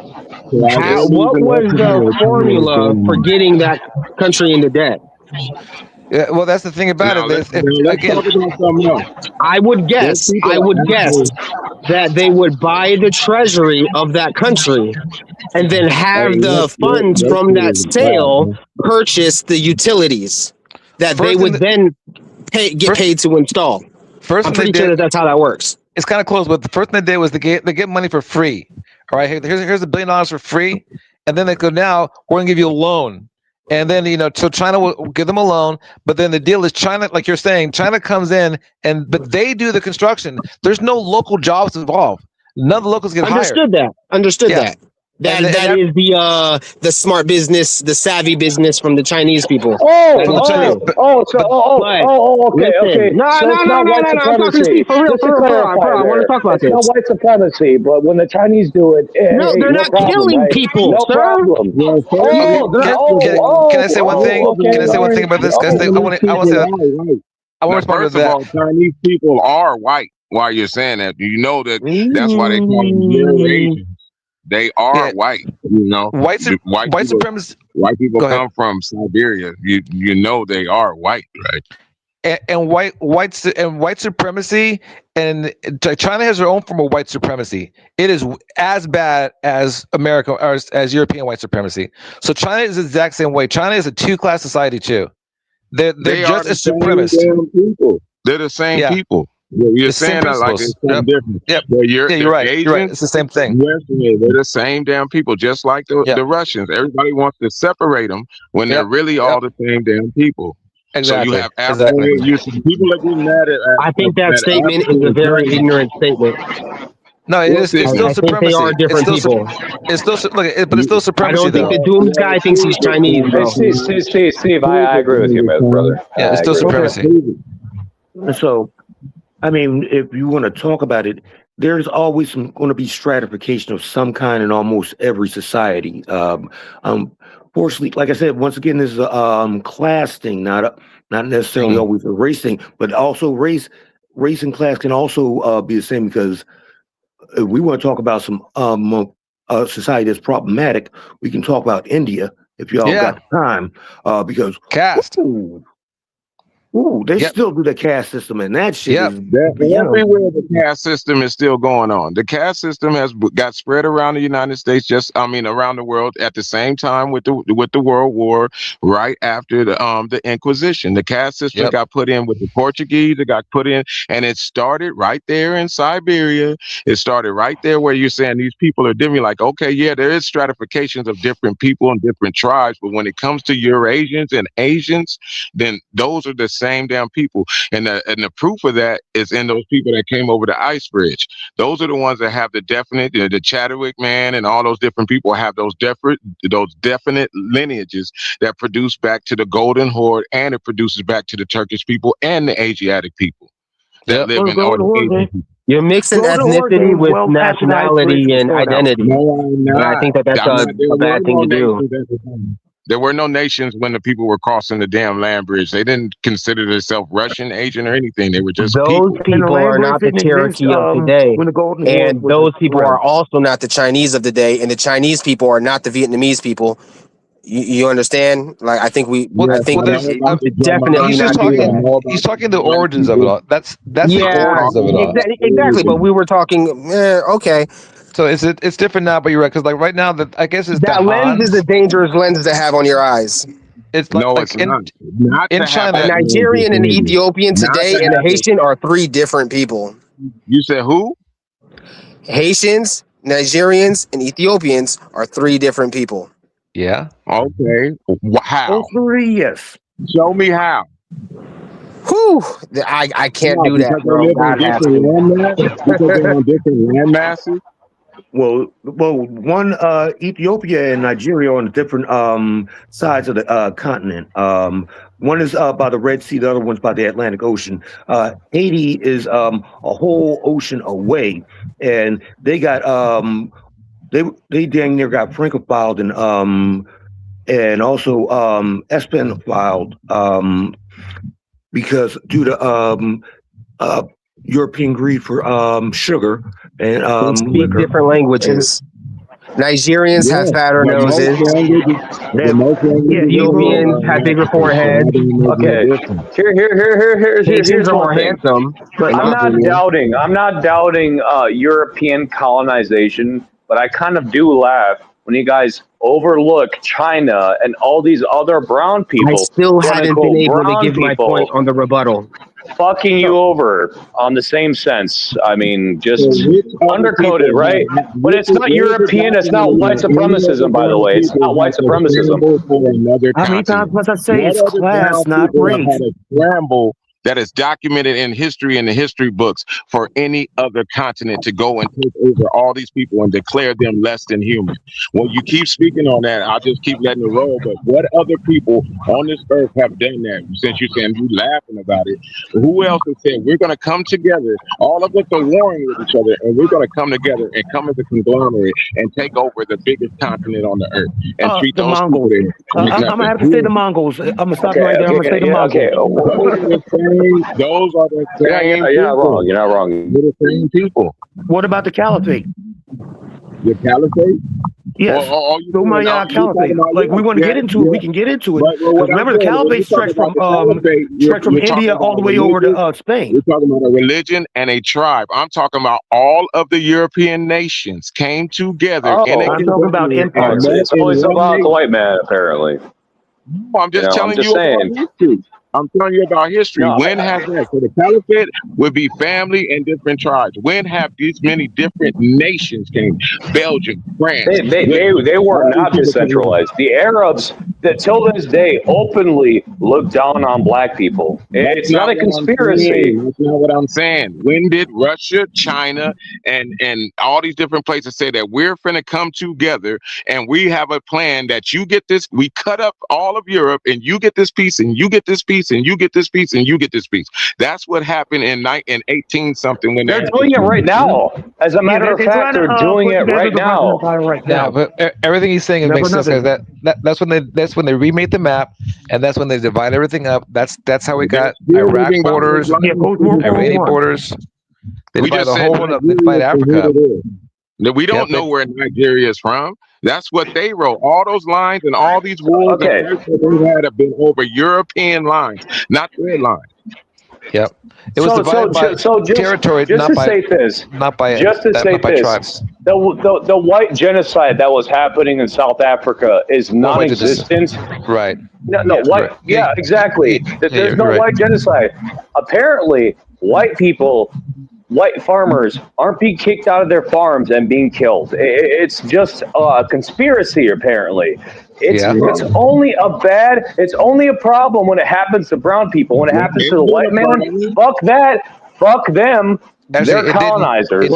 So I Yes. believe what in was the ultimately formula for getting that country into debt? Yeah, well, that's the thing about Now it. let's If, talk about something else. I would Those guess people are actually that they would buy the treasury of that country and then have hey, the funds from that is bad, sale man. purchase the utilities that they First would then get first- paid to install. first I'm thing they pretty sure did, that's how that works. it's kind of close, but the first thing they did was they get money for free. All right, here's $1 billion for free, and then they go, now we're gonna give you a loan. And then, so China will give them a loan, but then the deal is China, like you're saying, China comes in but they do the construction. There's no local jobs involved. None of the locals get Understood hired. that. Understood Yeah. that. That And that is the smart business, the savvy business from the Chinese people. From the Chinese. Okay. No. I'm talking to Steve for real. I want to talk about this. It's not white supremacy, but when the Chinese do it, No, they're not killing people, no sir. problem. Can I say one thing? Can I say one thing about this? I want to say that. I want to respond to First of that. all, Chinese people are white. While you're saying that, you know that's why they call them Eurasians. They are white. White people, supremacy. White people Go ahead. come from Siberia. You know they are white, right? And white supremacy, and China has their own form of white supremacy. It is as bad as America or as European white supremacy. So China is the exact same way. China is a two-class society too. They're just as supremacist. People. They're the same people. You're saying that like it's something different. Yep. You're right. Asians, You're right. It's the same thing. They're the same damn people, just like the Russians. Everybody wants to separate them when they're really all the same damn people. Exactly. So you have people are getting mad at. I think that statement is a very ignorant statement. No, it's still I supremacy. think they are different people. It's still but it's still I supremacy. don't think the Dooms guy thinks he's Chinese, bro. Steve, I agree with you, brother. Yeah, it's still supremacy. So, I mean, if you want to talk about it, there's always going to be stratification of some kind in almost every society. Fortunately, like I said, once again, this is a class thing, not necessarily always a race thing, but also race and class can also be the same, because if we want to talk about some society that's problematic, we can talk about India if y'all got the time, because caste. They still do the caste system, and that shit is everywhere. The caste system is still going on. The caste system has got spread around the United States, around the world at the same time with the World War, right after the Inquisition. The caste system got put in with the Portuguese. It got put in, and it started right there in Siberia. It started right there where you're saying these people are different. Like, okay, yeah, there is stratifications of different people and different tribes, but when it comes to Eurasians and Asians, then those are the same damn people, and the proof of that is in those people that came over the ice bridge. Those are the ones that have the definite, the Chadwick man, and all those different people have those definite lineages that produce back to the Golden Horde, and it produces back to the Turkish people and the Asiatic people that live in all the Asian. You're mixing ethnicity with nationality and identity. No, I'm not. And I think that's a bad thing to do. There were no nations when the people were crossing the damn land bridge. They didn't consider themselves Russian, Asian, or anything. They were just Those people. people are not the Cherokee of today, when the Golden and War was those people around. are also not the Chinese of the day, and the Chinese people are not the Vietnamese people. You understand? Like I think we, Yeah, I think I know it's about the definitely He's not just doing talking. that. I know about He's talking the the white origins of it people. all. That's the Yeah, origins of it all. exactly. But we were talking. Okay, So it's different now, but you're right because like right now that I guess it's that the lens is Hans. a dangerous lens to have on your eyes. It's No, like it's not. Not in to have China. A that lens Nigerian and between you. Ethiopian Not today to and a have it. Haitian are three different people. You said who? Haitians, Nigerians, and Ethiopians are three different people. Yeah. Okay. How? All three, yes. Show me how. Whew, I can't No, do that, because they bro. live on God has different to. land masses. Because they're on different land masses. Well, one Ethiopia and Nigeria are on different sides of the continent. One is by the Red Sea, the other one's by the Atlantic Ocean. Haiti is a whole ocean away, and they got they dang near got Francophiled and also Espanolized because due to European greed for sugar and They speak liquor. different languages. Nigerians have fatter but most noses. languages, but most languages Ethiopians have bigger foreheads. Okay, here's Haitians are one more thing. handsome. I'm not doubting European colonization, but I kind of do laugh when you guys overlook China and all these other brown people. I still haven't been able to brown give my people point on the rebuttal. fucking you over on the same sense. I mean, just undercoated, right? But it's not European, it's not white supremacism, by the way. It's not white supremacism. How many times must I say it's class, not race? Had a scramble that is documented in history in the history books for any other continent to go and take over all these people and declare them less than human. When you keep speaking on that, I'll just keep letting it roll. But what other people on this earth have done that? Since you're saying you laughing about it, who else has said we're going to come together? All of us are warring with each other, and we're going to come together and come as a conglomerate and take over the biggest continent on the earth and treat The those Mongols. people there. I'm gonna have to say the Mongols. I'm gonna stop you right there. I'm gonna say the Mongols. Those are the same You're not wrong. You're not wrong. They're the same people. What about the Caliphate? The Caliphate? Yes. Or The Umayyad Caliphate. Like we want to get into it, we can get into it. Because remember, the Caliphate stretched from India all the way over to Spain. We're talking about a religion and a tribe. I'm talking about all of the European nations came together. I'm talking about empire. It's always about the white man, apparently. I'm just telling you saying. about history. I'm telling you about history. No, when has that? So the caliphate would be family and different tribes. When have these many different nations came? Belgium, France. They were not decentralized. The Arabs, that till this day, openly look down on black people. It's not a conspiracy. That's not what I'm saying. When did Russia, China, and all these different places say that we're finna come together and we have a plan that you get this? We cut up all of Europe and you get this piece and you get this piece and you get this piece and you get this piece. That's what happened in 18 something when they're doing it right now. As a matter of fact, they're doing it right now. Yeah, but everything he's saying makes sense because that's when they remade the map and that's when they divide everything up. That's how we got Iraq borders, Iranian borders. They divide the whole up. They divide Africa. We don't know where Nigeria is from. That's what they wrote. All those lines and all these rules that they had have been over European lines, not their lines. Yep. It was divided by territory, not by tribes. The white genocide that was happening in South Africa is non-existent. Right. No, white. Yeah, exactly. There's no white genocide. Apparently, white people, white farmers aren't being kicked out of their farms and being killed. It's just a conspiracy, apparently. It's only a problem when it happens to brown people. When it happens to the white man, fuck that. Fuck them. Actually, they're colonizers.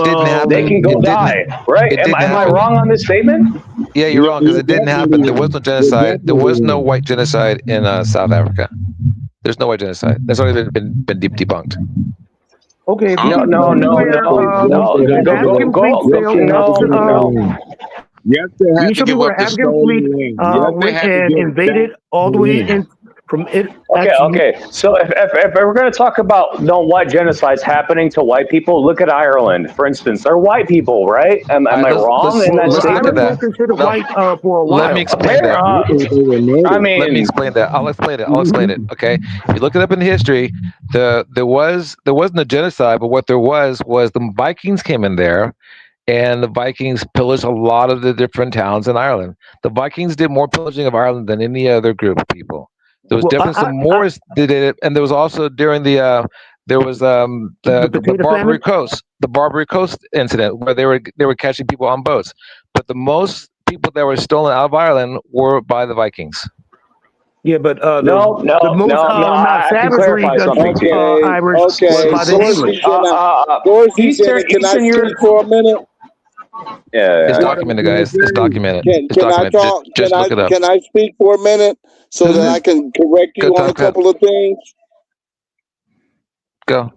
They can go die. Right? Am I wrong on this statement? Yeah, you're wrong because it didn't happen. There was no genocide. There was no white genocide in South Africa. There's no white genocide. That's already been debunked. Okay. No. Yes, they Can had you to show me give where up the African stolen fleet land. Yes, they went had to and give invaded back all the the way land. in from it? Okay, Actually, okay. So if we're going to talk about what genocide's happening to white people, look at Ireland, for instance. They're white people, right? Am All right, I wrong in well, that let's look at statement? Irish were that. considered No, white for a let me while. explain that. I thought they were I native. Let me mean, explain that. I'll explain it. I'll explain it. Okay. If you look it up in history, there wasn't a genocide, but what there was the Vikings came in there, and the Vikings pillaged a lot of the different towns in Ireland. The Vikings did more pillaging of Ireland than any other group of people. There was Well, definitely some Moors that did it, and there was also during the the potato Barbary famine. Coast, the Barbary Coast incident where they were catching people on boats. But the most people that were stolen out of Ireland were by the Vikings. Yeah, but no. the most amount I can savagery clarify against something to you. Irish was Okay, by the Dorsey, English. can I speak for a minute? It's Yeah. documented, guys. It's documented. It's Can I documented. talk? Just look it up. Can I speak for a minute so that I can correct you on a couple of things? Go.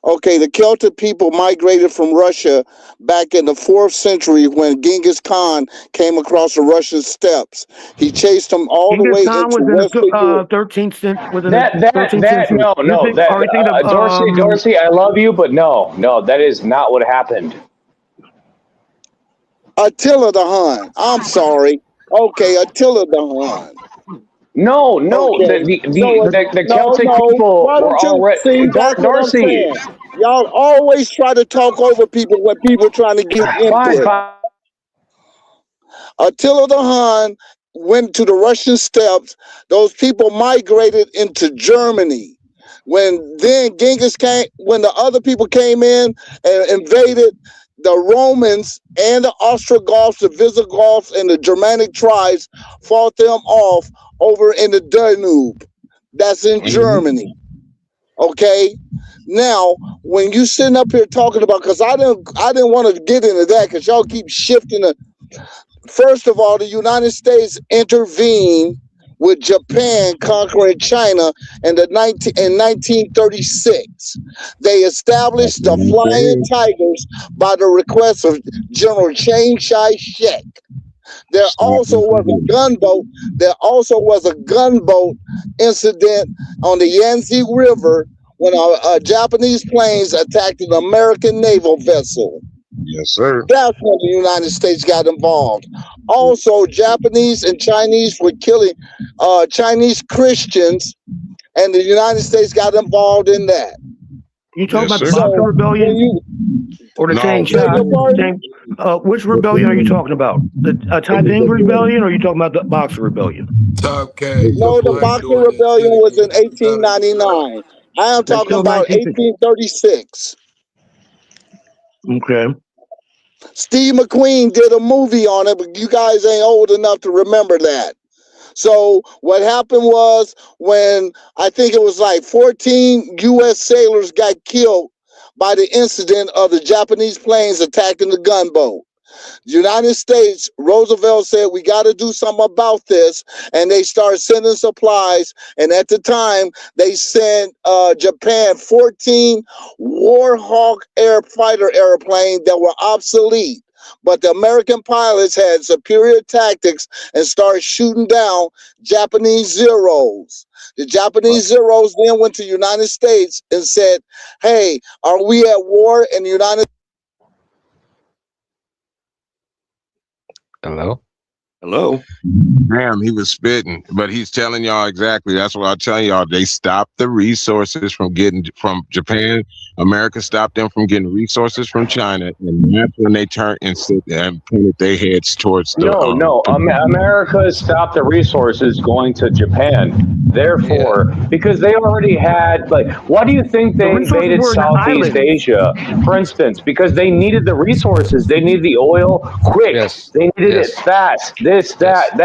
Okay, the Celtic people migrated from Russia back in the 4th century when Genghis Khan came across the Russian steppes. He chased them all the way Khan into was in Western Europe. the 13th century. Dorsey, I love you, but no, that is not what happened. Attila the Hun. I'm sorry. Okay, Attila the Hun. No, Okay. the Celtic people Why were don't you already. see? That's what I'm Dorsey. saying. Y'all always try to talk over people when people trying to get input. Fine. Attila the Hun went to the Russian steppes. Those people migrated into Germany. When then Genghis came, when the other people came in and invaded, the Romans and the Ostrogoths, the Visigoths, and the Germanic tribes fought them off over in the Danube. That's in Germany. Okay. Now, when you sitting up here talking about, because I didn't want to get into that because y'all keep shifting the. First of all, the United States intervened with Japan conquering China in 1936. They established the Flying Tigers by the request of General Chiang Kai-shek. There also was a gunboat. There also was a gunboat incident on the Yangtze River when a Japanese planes attacked an American naval vessel. Yes, sir. That's when the United States got involved. Also, Japanese and Chinese were killing Chinese Christians, and the United States got involved in that. You talking about the Boxer Rebellion or the Tang which rebellion are you talking about? The Taiping Rebellion, or are you talking about the Boxer Rebellion? No, the Boxer Rebellion was in 1899. I am talking about 1836. Okay. Steve McQueen did a movie on it, but you guys ain't old enough to remember that. So what happened was when I think it was like 14 U.S. sailors got killed by the incident of the Japanese planes attacking the gunboat. The United States, Roosevelt said, we got to do something about this. And they started sending supplies. And at the time, they sent Japan 14 Warhawk fighter airplanes that were obsolete. But the American pilots had superior tactics and started shooting down Japanese Zeros. The Japanese Zeros then went to the United States and said, hey, are we at war in the United States? Hello. Damn, he was spitting, but he's telling y'all exactly. That's what I'm telling y'all. They stopped the resources from getting from Japan. America stopped them from getting resources from China, and that's when they turned and pointed their heads towards the. America stopped the resources going to Japan. Therefore, because they already had, like, why do you think they invaded Southeast Asia, for instance? Because they needed the resources. They needed the oil quick. They needed it fast. This, that,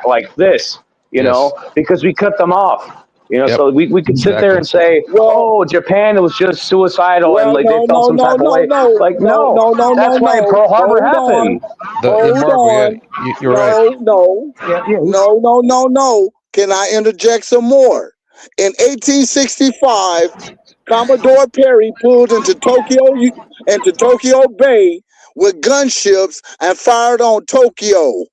like this, you know, because we cut them off. You know, so we could sit there and say, oh, Japan, it was just suicidal and like they felt some type of way. Like, no, that's why Pearl Harbor happened. You're right. No. Can I interject some more? In 1865, Commodore Perry pulled into Tokyo Bay with gunships and fired on Tokyo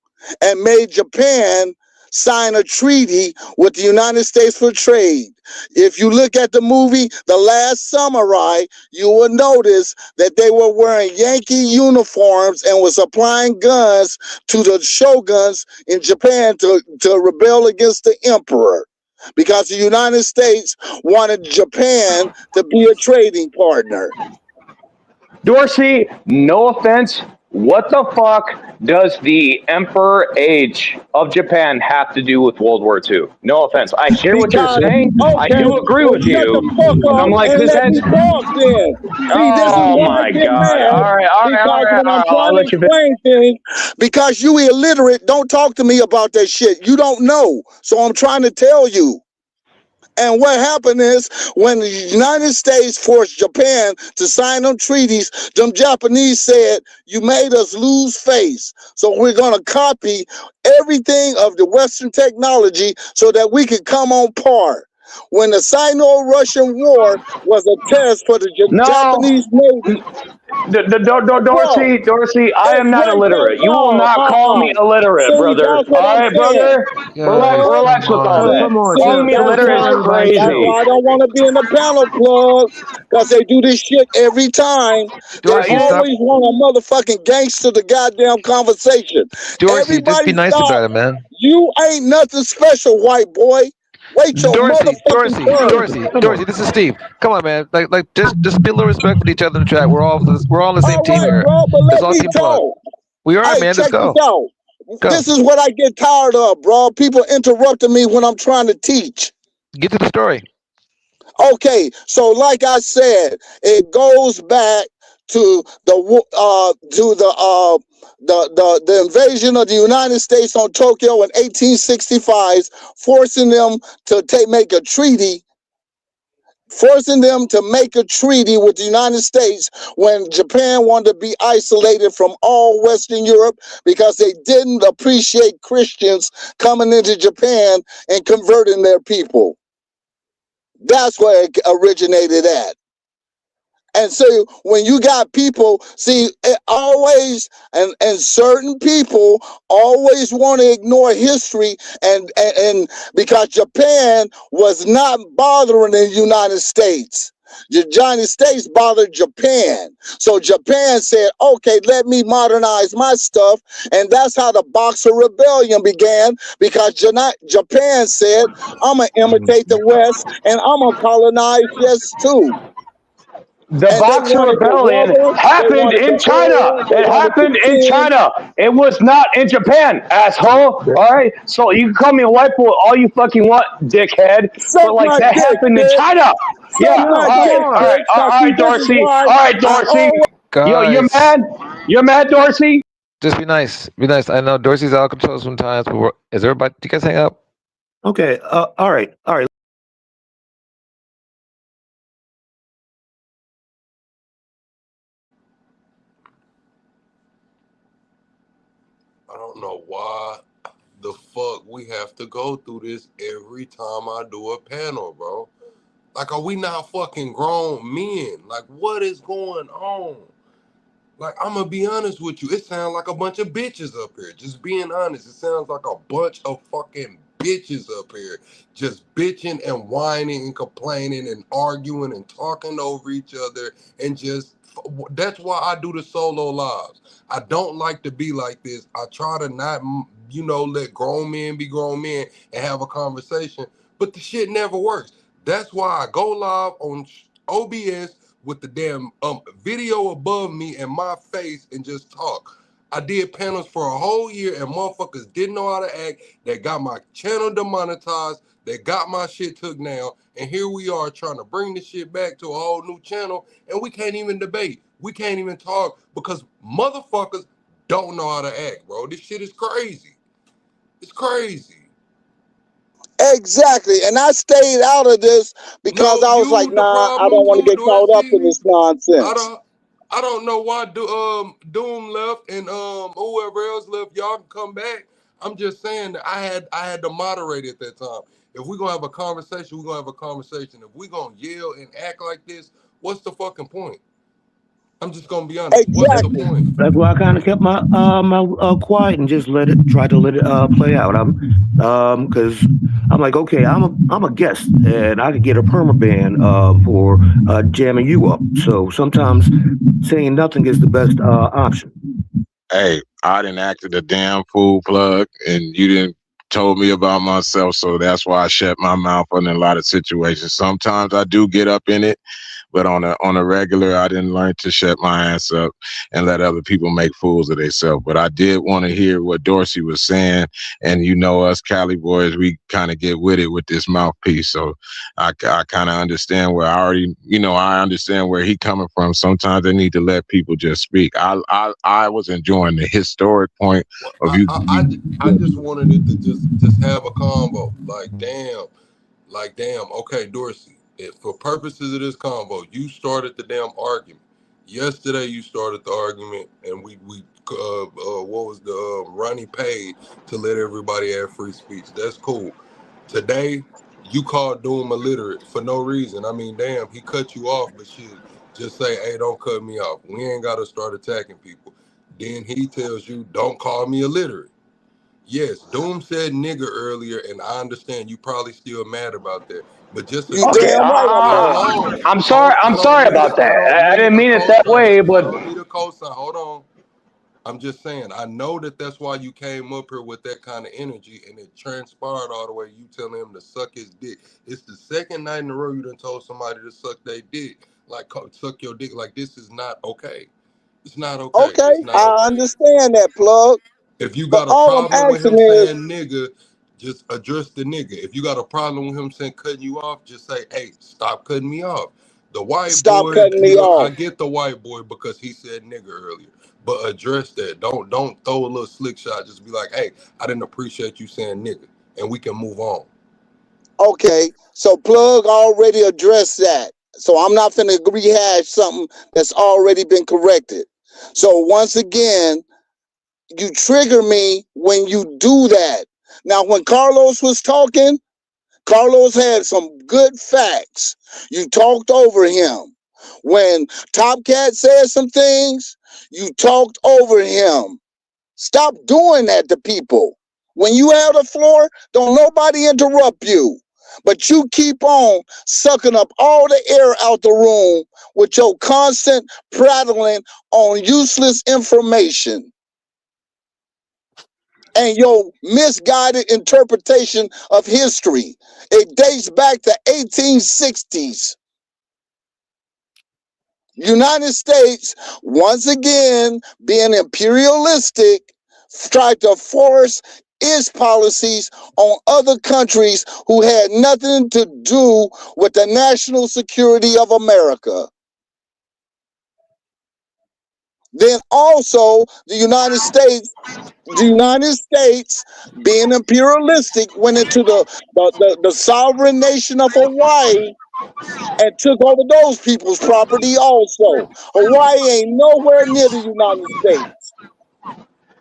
and made Japan sign a treaty with the United States for trade. If you look at the movie The Last Samurai, you will notice that they were wearing Yankee uniforms and was supplying guns to the shoguns in Japan to rebel against the emperor, because the United States wanted Japan to be a trading partner. Dorsey, no offense, what the fuck does the Emperor Age of Japan have to do with World War II? No offense. I hear what you're saying. I do agree with shut you. the fuck But up I'm like, and this let me has. talk then. See, this is Oh why I my get God. mad. All right. Because when I'm I'll trying let to you finish. explain things, because you illiterate, don't talk to me about that shit. You don't know. So I'm trying to tell you. And what happened is when the United States forced Japan to sign them treaties, them Japanese said, you made us lose face. So we're going to copy everything of the Western technology so that we could come on par. When the Sino-Russian War was a test for the Japanese Navy. Dorsey, I am not illiterate. You will not call me illiterate, See, brother. that's what All I'm right, saying. brother? Relax with all that. Calling me illiterate is That's crazy. why I don't want to be in the panel club, because they do this shit every time. They Dorsey, always want a motherfucking gangster the goddamn conversation. Dorsey, just be Everybody nice stop. about it, man. You ain't nothing special, white boy. Wait your motherfucking turn. Dorsey, this is Steve. Come on, man. Like, just be a little respect for each other in the chat. We're all on the same All team right, here. bro, but It's let all me team plug. talk. We are, Hey, man. Let's check go. this out. Go. This is what I get tired of, bro. People interrupting me when I'm trying to teach. Get to the story. Okay, so like I said, it goes back to the invasion of the United States on Tokyo in 1865, forcing them to make a treaty. Forcing them to make a treaty with the United States when Japan wanted to be isolated from all Western Europe because they didn't appreciate Christians coming into Japan and converting their people. That's where it originated at. And so when you got people, see, it always, and certain people always want to ignore history, and because Japan was not bothering the United States. The United States bothered Japan. So Japan said, okay, let me modernize my stuff. And that's how the Boxer Rebellion began, because Japan said, I'm going to imitate the West and I'm going to colonize yes too. The Boxer Rebellion happened in China. It happened in China. It was not in Japan, asshole. All right? So you can call me a white boy all you fucking want, dickhead. But like that happened in China. Yeah. All right, Dorsey. All right, Dorsey. Yo, you're mad? You're mad, Dorsey? Just be nice. Be nice. I know Dorsey's out of control sometimes, but is everybody? Do you guys hang up? Okay. All right. I don't know why the fuck we have to go through this every time I do a panel, bro. Like, are we not fucking grown men? Like, what is going on? Like, I'm gonna be honest with you. It sounds like a bunch of bitches up here. Just being honest, it sounds like a bunch of fucking bitches up here. Just bitching and whining and complaining and arguing and talking over each other. And just, that's why I do the solo lives. I don't like to be like this. I try to not, let grown men be grown men and have a conversation. But the shit never works. That's why I go live on OBS with the damn video above me and my face and just talk. I did panels for a whole year and motherfuckers didn't know how to act. They got my channel demonetized. They got my shit took down. And here we are trying to bring the shit back to a whole new channel, and we can't even debate. We can't even talk because motherfuckers don't know how to act, bro. This shit is crazy. It's crazy. Exactly. And I stayed out of this because I was like, nah, I don't want to get caught up in this nonsense. I don't know why Doom left and whoever else left. Y'all can come back. I'm just saying that I had to moderate at that time. If we're gonna have a conversation, we're gonna have a conversation. If we're gonna yell and act like this, what's the fucking point? I'm just gonna be honest. What's the point? That's why I kind of kept my quiet and just try to let it play out. Because I'm like, okay, I'm a guest and I could get a permaban for jamming you up. So sometimes saying nothing is the best option. Hey, I didn't acted a damn fool, Plug, and you didn't told me about myself, so that's why I shut my mouth in a lot of situations. Sometimes I do get up in it, but on a regular, I didn't learn to shut my ass up and let other people make fools of themselves. But I did want to hear what Dorsey was saying, and you know us Cali boys, we kind of get with it with this mouthpiece. So I kind of understand where I understand where he coming from. Sometimes they need to let people just speak. I was enjoying the historic point of you. I just wanted it to just have a combo. Like damn. Okay, Dorsey. For purposes of this convo, you started the damn argument. Yesterday, you started the argument, and we what was the Ronnie paid to let everybody have free speech. That's cool. Today, you called Doom illiterate for no reason. I mean, damn, he cut you off, but shit, just say, hey, don't cut me off. We ain't got to start attacking people. Then he tells you, don't call me illiterate. Yes, Doom said nigger earlier, and I understand you probably still mad about that. But just okay, I'm sorry about that. I didn't mean it that way, but I don't need a cosign. Hold on. I'm just saying, I know that's why you came up here with that kind of energy, and it transpired all the way. You telling him to suck his dick. It's the second night in a row you done told somebody to suck their dick, like suck your dick. Like, this is not okay. It's not okay. Okay, I understand that, Plug. If you got a problem with him saying nigga, just address the nigga. If you got a problem with him saying cutting you off, just say, hey, stop cutting me off. The white boy, cutting me off. I get the white boy because he said nigga earlier, but address that. Don't throw a little slick shot. Just be like, hey, I didn't appreciate you saying nigga, and we can move on. Okay, so Plug already addressed that. So I'm not finna rehash something that's already been corrected. So once again, you trigger me when you do that. Now, when Carlos was talking, Carlos had some good facts. You talked over him. When Top Cat said some things, you talked over him. Stop doing that to people. When you have the floor, don't nobody interrupt you. But you keep on sucking up all the air out the room with your constant prattling on useless information and your misguided interpretation of history. It dates back to 1860s. United States, once again, being imperialistic, tried to force its policies on other countries who had nothing to do with the national security of America. Then also the United States, being imperialistic, went into the sovereign nation of Hawaii and took over those people's property also. Hawaii ain't nowhere near the United States.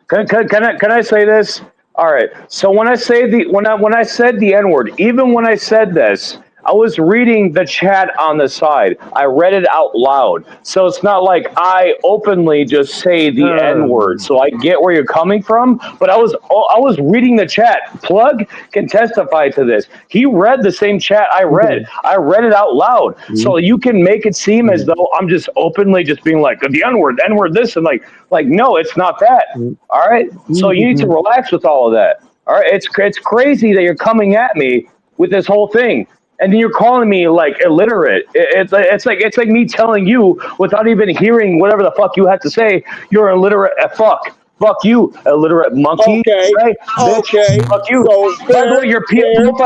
Can I say this? All right. So when I said the N-word, even when I said this, I was reading the chat on the side. I read it out loud. So it's not like I openly just say the N-word. So I get where you're coming from, but I was reading the chat. Plug can testify to this. He read the same chat I read. I read it out loud. So you can make it seem as though I'm just openly just being like the N-word this, and like no, it's not that. All right. So you need to relax with all of that. All right. It's crazy that you're coming at me with this whole thing. And then you're calling me like illiterate. It's like me telling you without even hearing whatever the fuck you have to say. You're illiterate. Fuck you, illiterate monkey. Okay. Right? Okay. Bitch, fuck you. So By the way, your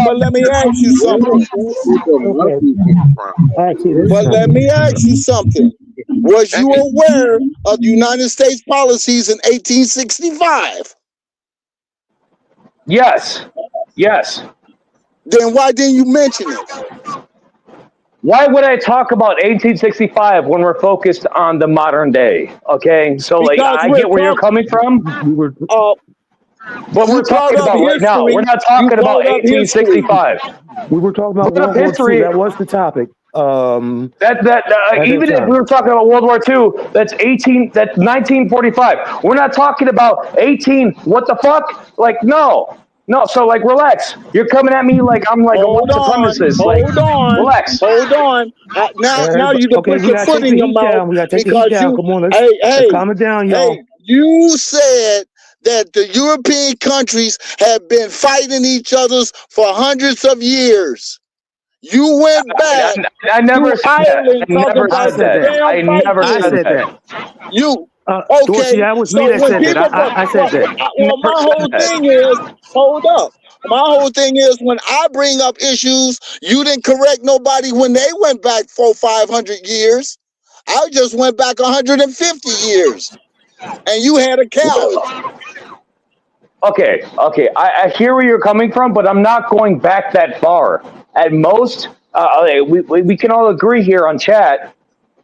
but let me ask you something. But let me ask you something. Was you aware of the United States policies in 1865? Yes. Then why didn't you mention it? Why would I talk about 1865 when we're focused on the modern day? Okay, so like I get where you're coming from. What we're talking about right now, we're not talking about 1865. We were talking about World War II. That was the topic. Even if we were talking about World War II, that's 1945. We're not talking about 18. What the fuck? Like, no. So like, relax. You're coming at me like I'm like a white supremacist. Relax. Hold on. Now you can put your foot in your mouth because you. Come on, let's calm it down, y'all. Hey, you said that the European countries have been fighting each other for hundreds of years. You went back. I never said Ireland that. I never said that. You. Dorsey, that was me that said that. I said that. Well, my whole thing is, hold up. My whole thing is when I bring up issues, you didn't correct nobody when they went back 400-500 years. I just went back 150 years, and you had a count. Okay. I hear where you're coming from, but I'm not going back that far. At most, we can all agree here on chat,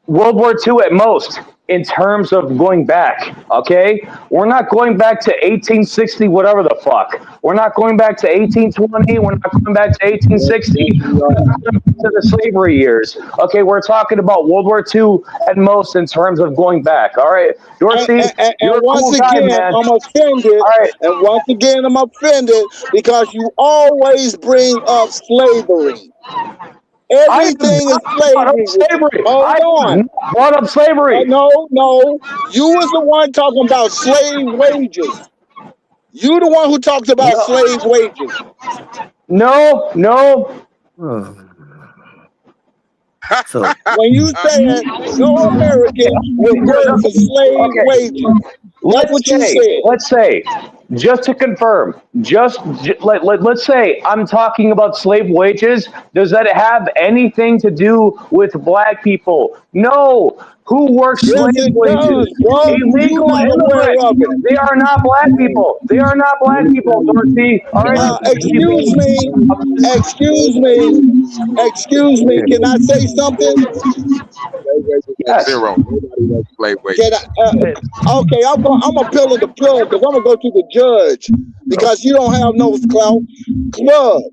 World War II at most, in terms of going back, okay? We're not going back to 1860, whatever the fuck. We're not going back to 1820. We're not going back to 1860. We're not going back to the slavery years. Okay, we're talking about World War II at most in terms of going back, all right? Dorsey, you're a cool guy, man. I'm offended. All right. And once again, I'm offended because you always bring up slavery. Everything is slavery. Hold on. Brought up slavery. No. You was the one talking about slave wages. You the one who talked about slave wages. No. So when you say no American will work for slave wages, that's what you said. Let's say, just to confirm, let's say I'm talking about slave wages. Does that have anything to do with black people? No. Who works slave wages? Illegal immigrants. They are not black people. They are not black people, Dorsey. All right. Excuse me. Can I say something? Yes. Zero. Slave wage. Okay, I'm appealing the plug because I'm gonna go to the judge because you don't have no clout. Club.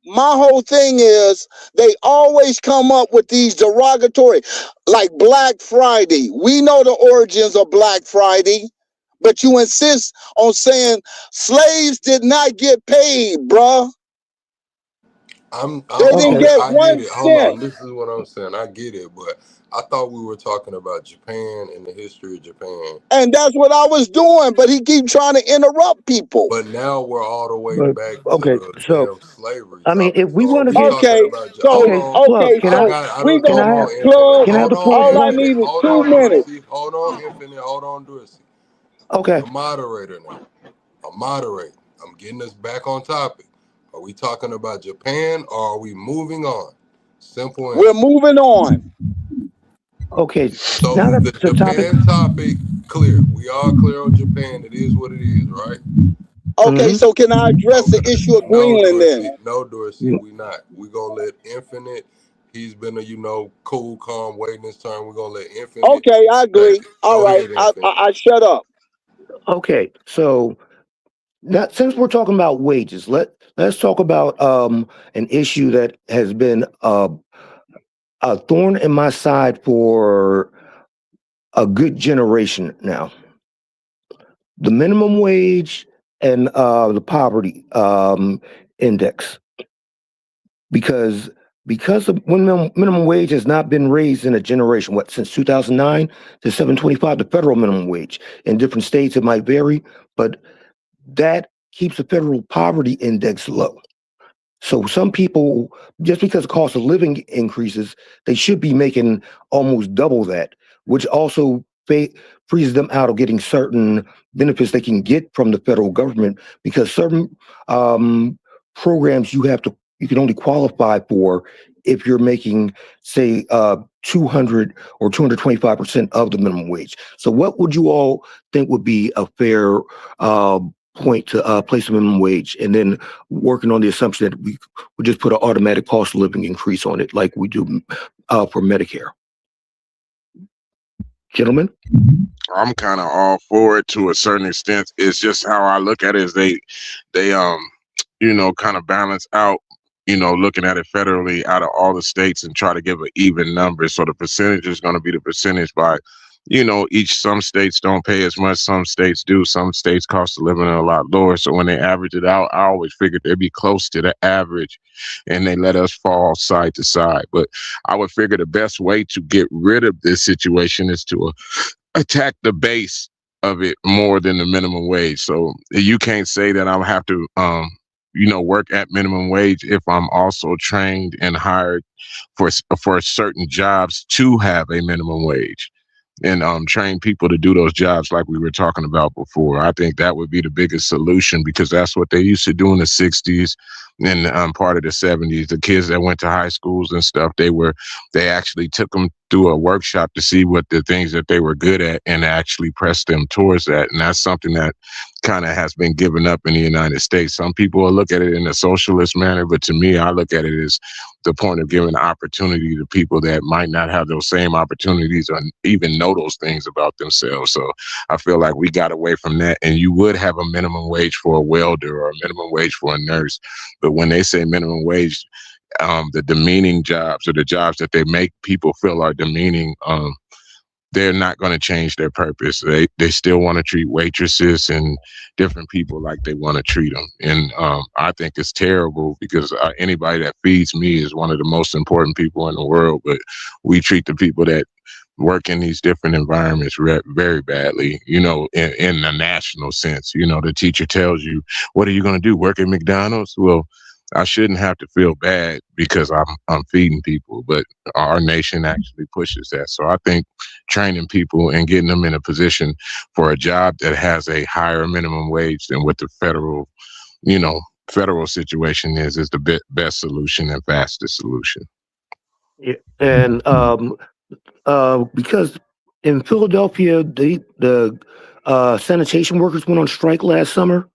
My whole thing is they always come up with these derogatory, like Black Friday. We know the origins of Black Friday, but you insist on saying slaves did not get paid, bruh. They didn't get 1 cent. Hold on, this is what I'm saying. I get it, but I thought we were talking about Japan and the history of Japan. And that's what I was doing, but he keep trying to interrupt people. But now we're all the way back okay, to so damn slavery. I mean, if we want to Can I have the plug? All I need is 2 minutes. Hold on, Infinite. Hold on, Dorsey. Okay. I'm a moderator now. I'm getting us back on topic. Are we talking about Japan or are we moving on? Simple. We're moving on. Okay. So the Japan topic clear. We are clear on Japan. It is what it is, right? Okay, so can I address the issue of Greenland then? No, Dorsey, we not. We're gonna let Infinite. He's been a cool, calm, waiting his turn. We're gonna let Infinite. Okay, I agree. All right, I shut up. Okay, so now since we're talking about wages, let's talk about an issue that has been a thorn in my side for a good generation now. The minimum wage and the poverty index, because the minimum wage has not been raised in a generation. Since 2009 to $7.25, the federal minimum wage. In different states, it might vary, but that keeps the federal poverty index low. So some people, just because the cost of living increases, they should be making almost double that, which also frees them out of getting certain benefits they can get from the federal government, because certain programs you can only qualify for if you're making, say, 200 or 225% of the minimum wage. So what would you all think would be a fair point to place a minimum wage, and then working on the assumption that we would just put an automatic cost of living increase on it like we do for Medicare? Gentlemen? I'm kind of all for it to a certain extent. It's just how I look at it is they kind of balance out, looking at it federally out of all the states and try to give an even number. So the percentage is going to be the percentage by, some states don't pay as much, some states do, some states cost of living a lot lower. So when they average it out, I always figured they'd be close to the average, and they let us fall side to side. But I would figure the best way to get rid of this situation is to attack the base of it more than the minimum wage. So you can't say that I'll have to, work at minimum wage if I'm also trained and hired for certain jobs to have a minimum wage, and train people to do those jobs like we were talking about before. I think that would be the biggest solution, because that's what they used to do in the 60s and part of the 70s. The kids that went to high schools and stuff, they actually took them through a workshop to see what the things that they were good at and actually pressed them towards that. And that's something that kind of has been given up in the United States. Some people will look at it in a socialist manner, but to me, I look at it as the point of giving opportunity to people that might not have those same opportunities or even know those things about themselves. So I feel like we got away from that, and you would have a minimum wage for a welder or a minimum wage for a nurse. But when they say minimum wage, the demeaning jobs, or the jobs that they make people feel are demeaning, they're not going to change their purpose. They still want to treat waitresses and different people like they want to treat them. And I think it's terrible, because anybody that feeds me is one of the most important people in the world. But we treat the people that work in these different environments very badly, in the national sense. The teacher tells you, what are you going to do? Work at McDonald's? Well, I shouldn't have to feel bad because I'm feeding people, but our nation actually pushes that. So I think training people and getting them in a position for a job that has a higher minimum wage than what the federal situation is the best solution and fastest solution. Yeah, and because in Philadelphia, the sanitation workers went on strike last summer.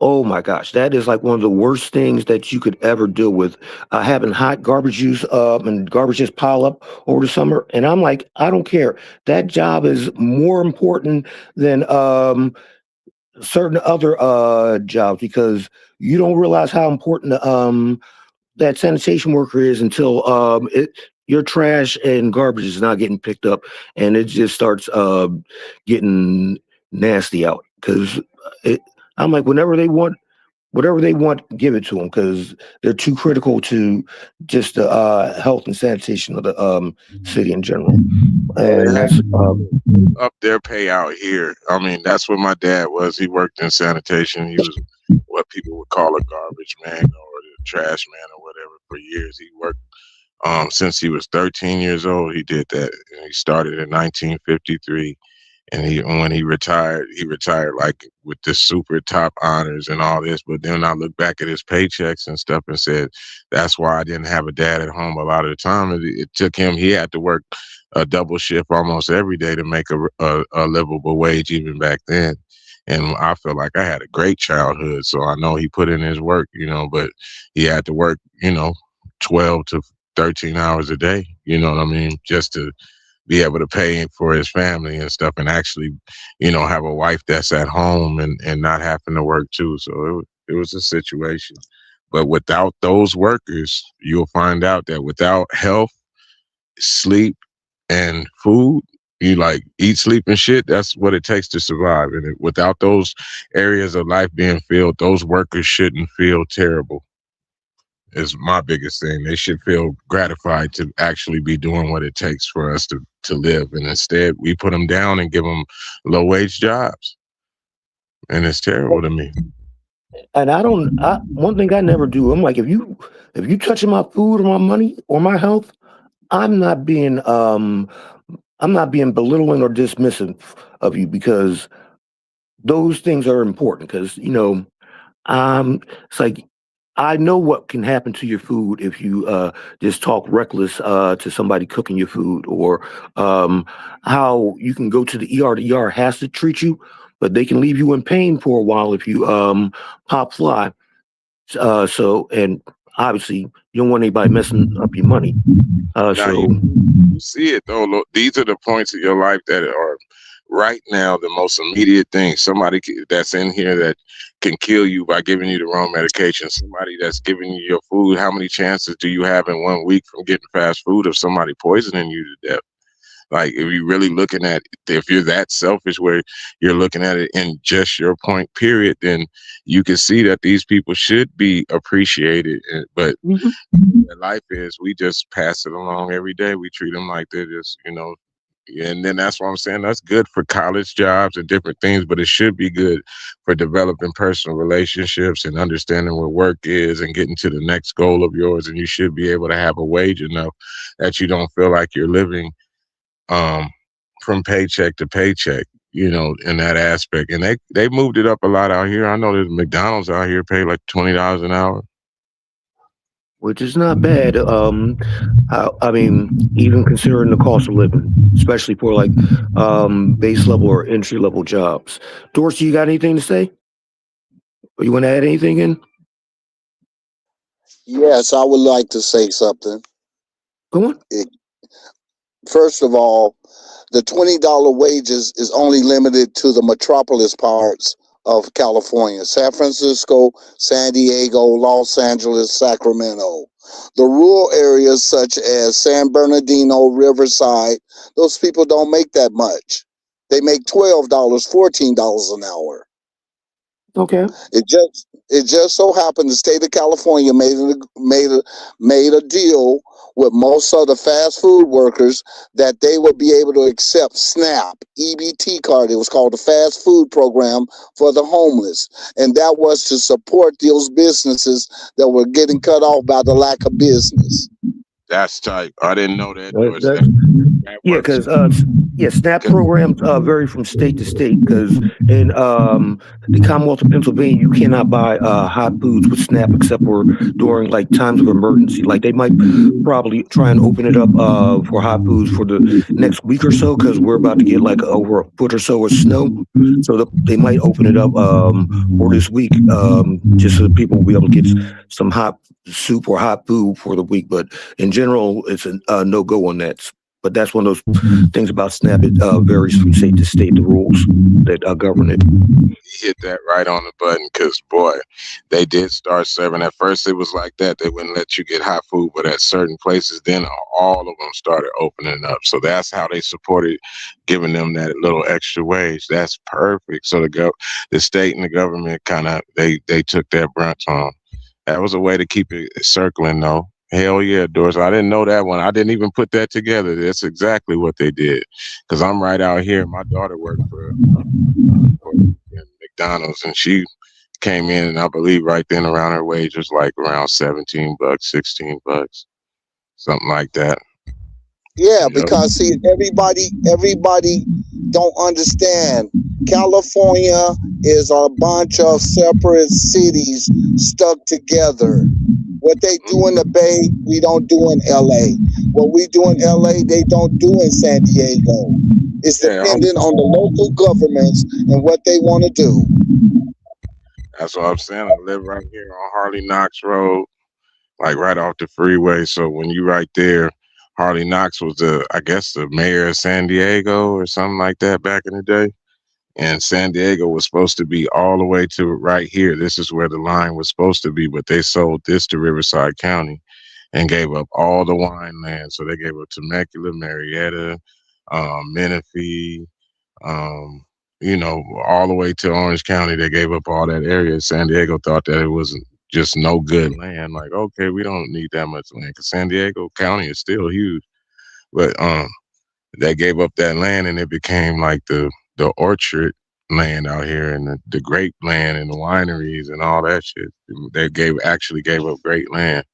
Oh my gosh, that is like one of the worst things that you could ever deal with, having hot garbage use and garbage just pile up over the summer. And I'm like, I don't care. That job is more important than certain other jobs, because you don't realize how important that sanitation worker is until your trash and garbage is not getting picked up, and it just starts getting nasty out. Because I'm like, whatever they want, give it to them, because they're too critical to just the health and sanitation of the city in general. And that's up their payout here. I mean, that's what my dad was. He worked in sanitation. He was what people would call a garbage man or the trash man or whatever for years. He worked since he was 13 years old. He did that. And he started in 1953. And when he retired like with the super top honors and all this. But then I look back at his paychecks and stuff and said, that's why I didn't have a dad at home a lot of the time. It took him, he had to work a double shift almost every day to make a livable wage even back then. And I feel like I had a great childhood. So I know he put in his work, but he had to work, 12 to 13 hours a day, you know what I mean? Just to be able to pay for his family and stuff, and actually, have a wife that's at home and not having to work too. So it was a situation. But without those workers, you'll find out that without health, sleep, and food, you like eat, sleep, and shit, that's what it takes to survive. And without those areas of life being filled, those workers shouldn't feel terrible. Is my biggest thing. They should feel gratified to actually be doing what it takes for us to live. And instead, we put them down and give them low-wage jobs. And it's terrible to me. And one thing I never do, I'm like, if you touching my food or my money or my health, I'm not being belittling or dismissive of you, because those things are important. Because it's like, I know what can happen to your food if you just talk reckless to somebody cooking your food, or how you can go to the ER. The ER has to treat you, but they can leave you in pain for a while if you pop fly. And obviously, you don't want anybody messing up your money. You see it though. Look, these are the points of your life that are right now, the most immediate thing, somebody that's in here that can kill you by giving you the wrong medication, somebody that's giving you your food, how many chances do you have in 1 week from getting fast food of somebody poisoning you to death? Like, if you're really looking at, if you're that selfish where you're looking at it in just your point, period, then you can see that these people should be appreciated. But their life is, we just pass it along every day. We treat them like they're just, and then that's why I'm saying that's good for college jobs and different things, but it should be good for developing personal relationships and understanding what work is and getting to the next goal of yours. And you should be able to have a wage enough that you don't feel like you're living from paycheck to paycheck, in that aspect. And they moved it up a lot out here. I know there's McDonald's out here pay like $20 an hour, which is not bad. I mean, even considering the cost of living, especially for like base level or entry level jobs. Dorsey, you got anything to say? Or you want to add anything in? Yes, I would like to say something. Go on. First of all, the $20 wages is only limited to the metropolis parts of California: San Francisco, San Diego, Los Angeles, Sacramento. The rural areas such as San Bernardino, Riverside, those people don't make that much. They make $12, $14 an hour. Okay. It just so happened the state of California made a deal with most of the fast food workers that they would be able to accept SNAP, EBT card. It was called the Fast Food Program for the Homeless. And that was to support those businesses that were getting cut off by the lack of business. That's tight. I didn't know that. Yeah, because SNAP programs vary from state to state. Because in the Commonwealth of Pennsylvania, you cannot buy hot foods with SNAP except for during like times of emergency. Like they might probably try and open it up for hot foods for the next week or so, because we're about to get like over a foot or so of snow. So they might open it up for this week, just so that people will be able to get some hot soup or hot food for the week. But in general, it's a no-go on that. But that's one of those things about SNAP. It varies from state to state, the rules that govern it. You hit that right on the button, because, boy, they did start serving. At first, it was like that. They wouldn't let you get hot food, but at certain places, then all of them started opening up. So that's how they supported giving them that little extra wage. That's perfect. So the state and the government kind of, they took that brunt on. That was a way to keep it circling, though. Hell yeah, Doris. I didn't know that one. I didn't even put that together. That's exactly what they did. Because I'm right out here. My daughter worked for McDonald's, and she came in, and I believe right then around her wage was like around $17, $16, something like that. Yeah, because see, everybody don't understand. California is a bunch of separate cities stuck together. What they do in the Bay, we don't do in LA. What we do in LA, they don't do in San Diego. It's dependent on the local governments and what they want to do. That's what I'm saying. I live right here on Harley Knox Road, like right off the freeway. So when you right there, Harley Knox was I guess the mayor of San Diego or something like that back in the day. And San Diego was supposed to be all the way to right here. This is where the line was supposed to be, but they sold this to Riverside County and gave up all the wine land. So they gave up Temecula, Marietta, Menifee, all the way to Orange County. They gave up all that area. San Diego thought that it wasn't just no good land. Like, okay, we don't need that much land, because San Diego County is still huge. But they gave up that land, and it became like the orchard land out here, and the grape land and the wineries and all that shit. They actually gave up great land,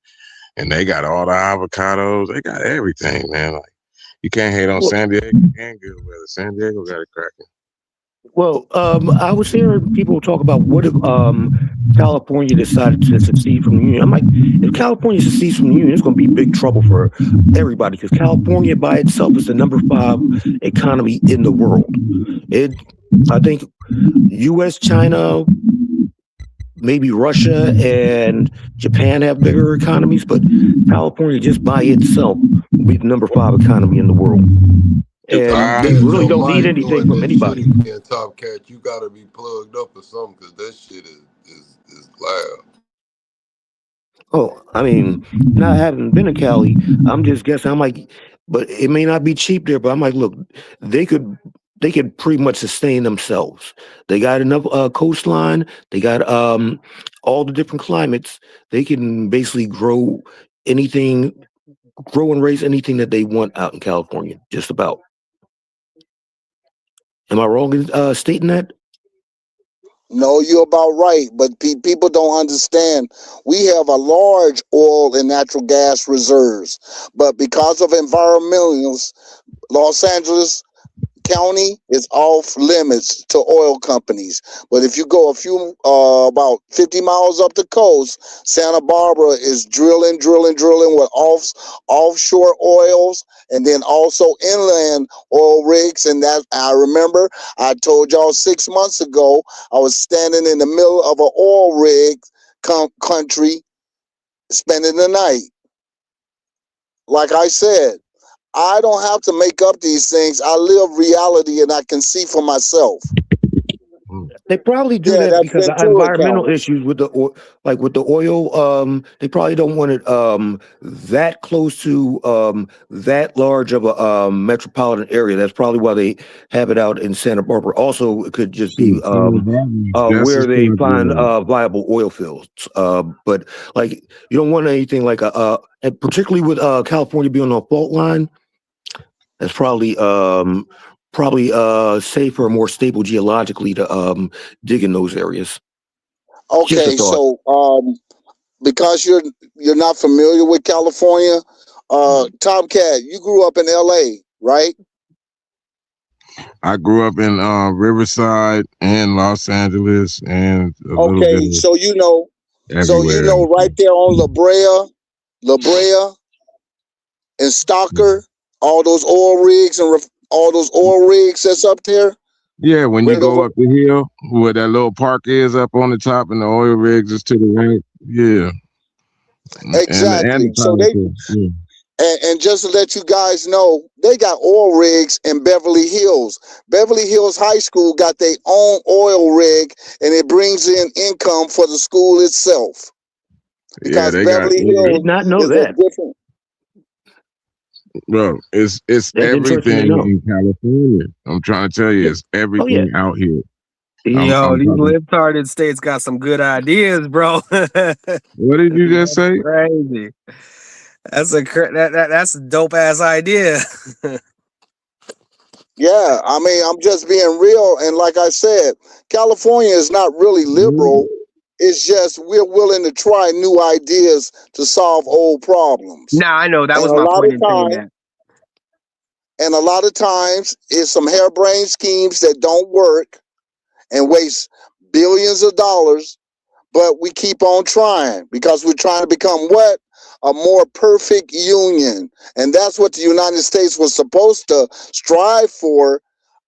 and they got all the avocados. They got everything, man. Like, you can't hate on San Diego and good weather. San Diego got it cracking. Well, I was hearing people talk about what if California decided to secede from the union. I'm like, if California secedes from the union, it's going to be big trouble for everybody, because California by itself is the number 5 economy in the world. I think U.S., China, maybe Russia and Japan have bigger economies, but California just by itself will be the number 5 economy in the world. and they really don't need anything from anybody. And Top Cat, you gotta be plugged up or something because that shit is loud. Oh, I mean, not having been in Cali, I'm just guessing. I'm like, but it may not be cheap there. But I'm like, look, they could pretty much sustain themselves. They got enough coastline. They got all the different climates. They can basically grow and raise anything that they want out in California. Just about. Am I wrong in stating that? No, you're about right, but people don't understand. We have a large oil and natural gas reserves, but because of environmentalists, Los Angeles County is off limits to oil companies. But if you go about 50 miles up the coast, Santa Barbara is drilling with offshore oils, and then also inland oil rigs. And that I remember I told y'all 6 months ago, I was standing in the middle of an oil rig country spending the night. Like I said, I don't have to make up these things. I live reality and I can see for myself. They probably do that because of environmental issues with the oil. They probably don't want it that close to that large of a metropolitan area. That's probably why they have it out in Santa Barbara. Also, it could just be where they find viable oil fields. But like you don't want anything like and particularly with California being on a fault line. That's probably safer, more stable geologically to dig in those areas. Okay, so because you're not familiar with California, Tomcat, you grew up in LA, right? I grew up in Riverside and Los Angeles and okay, so you know right there on La Brea and Stalker, all those oil rigs and all those oil rigs that's up there. Yeah, when you go up the hill where that little park is up on the top and the oil rigs is to the right. Yeah. Exactly. And so and just to let you guys know, they got oil rigs in Beverly Hills. Beverly Hills High School got their own oil rig, and it brings in income for the school itself. Because Beverly Hills did not know that. Different. Bro, it's everything in California. I'm trying to tell you, it's everything out here. Yo, these libtarded states got some good ideas, bro. What did you just say? Crazy. That's a dope ass idea. Yeah, I mean, I'm just being real, and like I said, California is not really liberal. It's just we're willing to try new ideas to solve old problems. Nah, I know. That was my point in saying that. And a lot of times it's some harebrained schemes that don't work and waste billions of dollars, but we keep on trying because we're trying to become what? A more perfect union. And that's what the United States was supposed to strive for,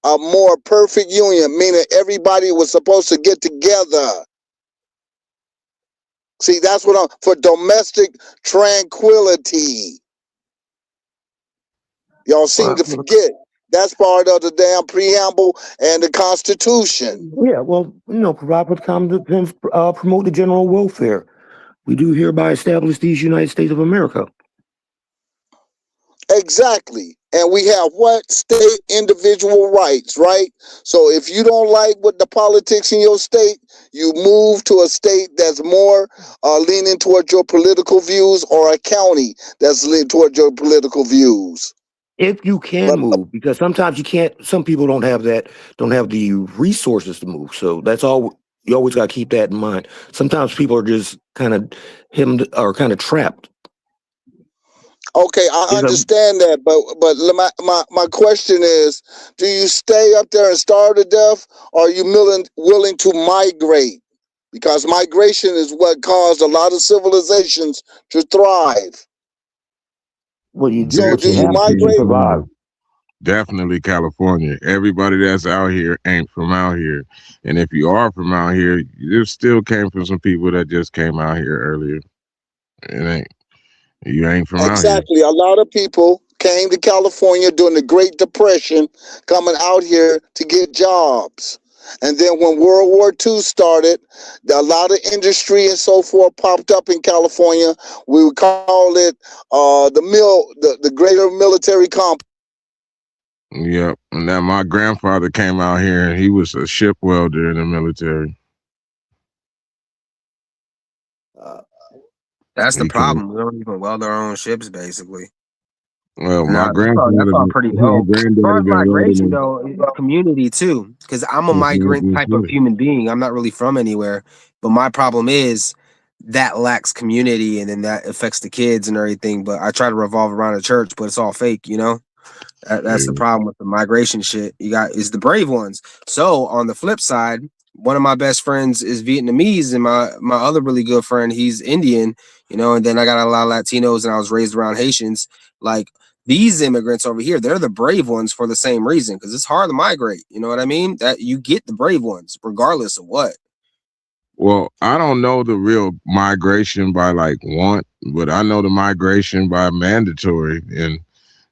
a more perfect union, meaning everybody was supposed to get together. See, that's what for domestic tranquility. Y'all seem to forget that's part of the damn preamble and the Constitution. Yeah, well, provide for the common promote the general welfare. We do hereby establish these United States of America. Exactly. And we have what? State individual rights, right? So if you don't like what the politics in your state, you move to a state that's more leaning towards your political views, or a county that's leaning towards your political views. If you can move, because sometimes you can't, some people don't have the resources to move. So that's all, you always got to keep that in mind. Sometimes people are just kind of hemmed or kind of trapped. Okay, I understand that, but my question is, do you stay up there and starve to death, or are you willing to migrate? Because migration is what caused a lot of civilizations to thrive. Well, you do. So do you migrate? Survive. Definitely California. Everybody that's out here ain't from out here. And if you are from out here, you still came from some people that just came out here earlier. You ain't from out here. Exactly. A lot of people came to California during the Great Depression, coming out here to get jobs. And then when World War II started, a lot of industry and so forth popped up in California. We would call it the greater military complex. Yep. And then my grandfather came out here and he was a ship welder in the military. That's the He problem. We don't even weld our own ships, basically. Well, Nah, my grandfather, that's all pretty my dope. As granddaddy far as been migration, welding. though, it's community too. Because I'm a migrant type of human being. I'm not really from anywhere. But my problem is that lacks community, and then that affects the kids and everything. But I try to revolve around a church, but it's all fake, you know? That's the problem with the migration shit. You got is the brave ones. So on the flip side, one of my best friends is Vietnamese, and my other really good friend, he's Indian, you know, and then I got a lot of Latinos, and I was raised around Haitians. Like these immigrants over here, they're the brave ones for the same reason, because it's hard to migrate. You know what I mean? That you get the brave ones regardless of what. Well, I don't know the real migration by like want, but I know the migration by mandatory. And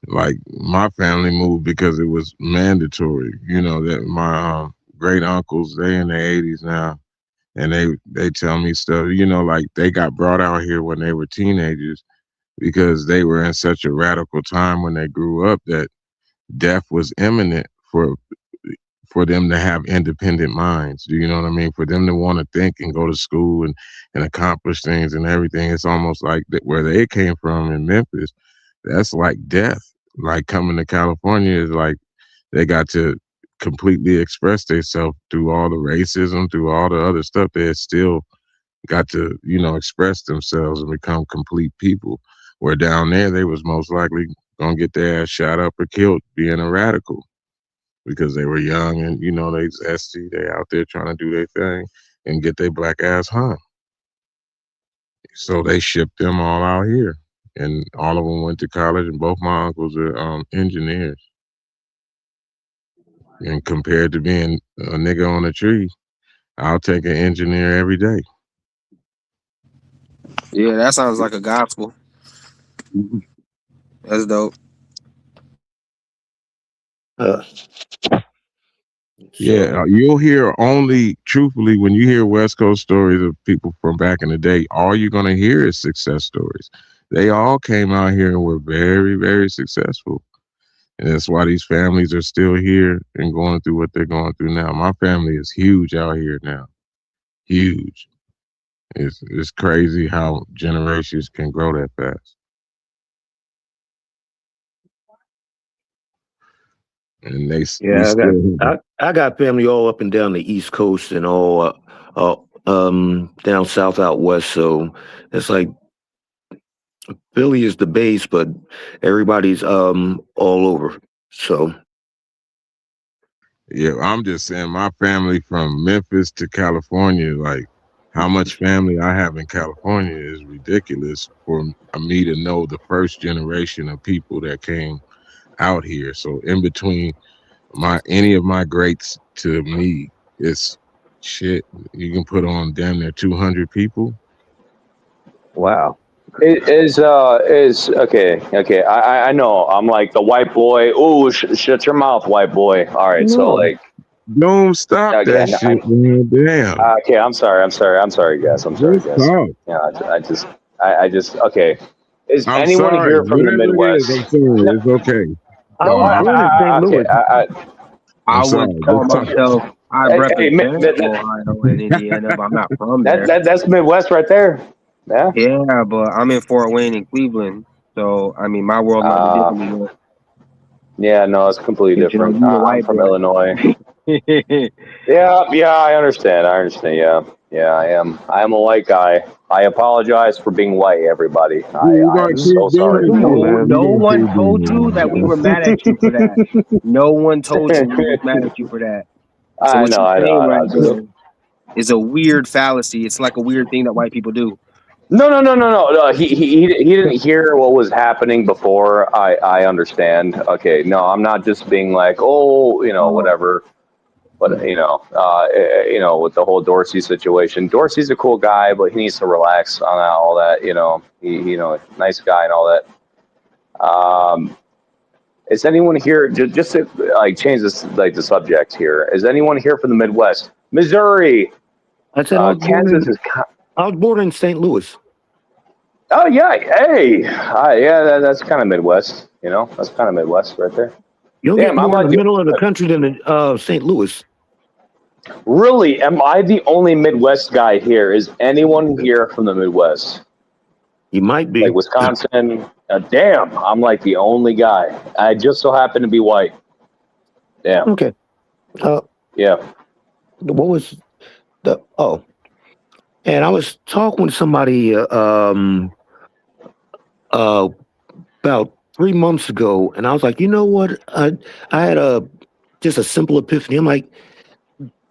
like my family moved because it was mandatory. You know, that my great uncles, they in their 80s now, and they tell me stuff, you know, like they got brought out here when they were teenagers because they were in such a radical time when they grew up that death was imminent for them to have independent minds. Do you know what I mean? For them to want to think and go to school and accomplish things and everything. It's almost like that where they came from in Memphis, that's like death. Like coming to California is like they got to completely express themselves through all the racism, through all the other stuff. They still got to, you know, express themselves and become complete people. Where down there, they was most likely gonna get their ass shot up or killed being a radical because they were young and, you know, they zesty, they out there trying to do their thing and get their black ass hung. So they shipped them all out here, and all of them went to college, and both my uncles are engineers. And compared to being a nigga on a tree, I'll take an engineer every day. Yeah, that sounds like a gospel. That's dope. Yeah, you'll hear only, truthfully, when you hear West Coast stories of people from back in the day, all you're going to hear is success stories. They all came out here and were very, very successful. And that's why these families are still here and going through what they're going through now. My family is huge out here now. Huge. It's crazy how generations can grow that fast. And I got family all up and down the East Coast and all down south out west. So it's like Philly is the base, but everybody's all over. So yeah, I'm just saying my family from Memphis to California, like how much family I have in California is ridiculous for me to know the first generation of people that came out here. So in between any of my greats to me, it's shit. You can put on damn near 200 people. Wow. Is okay. I know. I'm like the white boy. Ooh, shut your mouth, white boy. All right. So like, don't stop that shit, man. Damn. Okay. I'm sorry, guys. Yeah. I just. Okay. Is I'm anyone sorry. here from the Whatever Midwest? I'm sorry. It's okay. I would call myself. I represent Ohio and Indiana, but I'm not from there. That's Midwest right there. Yeah. Yeah, but I'm in Fort Wayne and Cleveland, so I mean, my world might be different. Yeah, no, it's completely different. I'm from Illinois. Yeah, I understand. Yeah, I am a white guy. I apologize for being white, everybody. I'm so sorry. No one told you that we were mad at you for that. No one told you we were mad at you for that. So I know. It's a weird fallacy. It's like a weird thing that white people do. No. He didn't hear what was happening before. I understand. Okay, no, I'm not just being like, oh, you know, whatever. But you know, with the whole Dorsey situation, Dorsey's a cool guy, but he needs to relax on all that. You know, he nice guy and all that. Is anyone here just to like change this like the subject here? Is anyone here from the Midwest? Missouri, I said Kansas is. I was born in St. Louis. Oh yeah, hey, yeah, that's kind of Midwest. You know, that's kind of Midwest right there. You don't get more in the middle of the country than St. Louis. Really? Am I the only Midwest guy here? Is anyone here from the Midwest? You might be. Like Wisconsin. Damn, I'm like the only guy. I just so happen to be white. Damn. Okay. Yeah. What was the? Oh, and I was talking with somebody about 3 months ago, and I was like, you know what? I had just a simple epiphany. I'm like,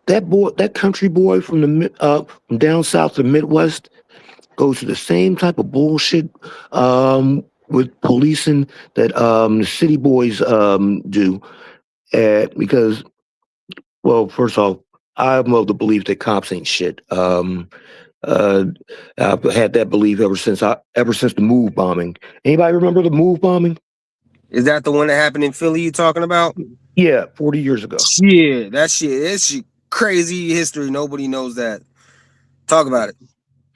that country boy from from down south to the Midwest goes through the same type of bullshit with policing that the city boys do. Because, well, first off, I'm of the belief that cops ain't shit. I've had that belief ever since the Move bombing. Anybody remember the Move bombing? Is that the one that happened in Philly you talking about? Yeah, 40 years ago. Yeah, that shit. It's crazy history. Nobody knows that. Talk about it.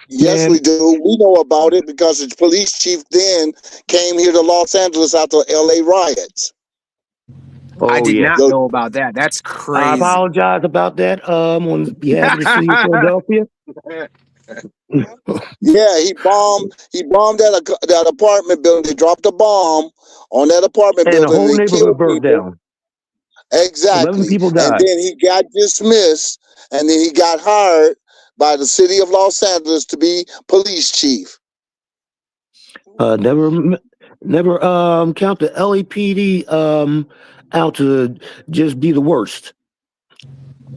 Yes, we do. We know about it because the police chief then came here to Los Angeles after LA riots. I did not know about that. That's crazy. I apologize about that on behalf of the city of Philadelphia. Yeah, he bombed that apartment building. They dropped a bomb on that apartment And the building. whole They neighborhood killed burned people. down. Exactly. 11 people died. And then he got dismissed, and then he got hired by the city of Los Angeles to be police chief. Never count the LAPD out to just be the worst.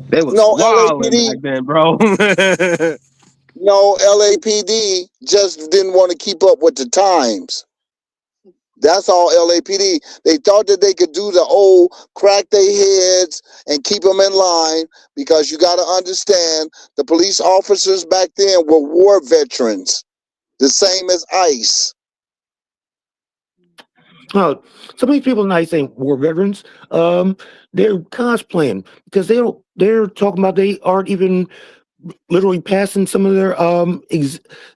They was LAPD back then, bro. No, LAPD just didn't want to keep up with the times. That's all LAPD. They thought that they could do the old crack their heads and keep them in line, because you got to understand the police officers back then were war veterans, the same as ICE. Oh, some of these people in ICE ain't war veterans. They're cosplaying because they're talking about they aren't even literally passing some of their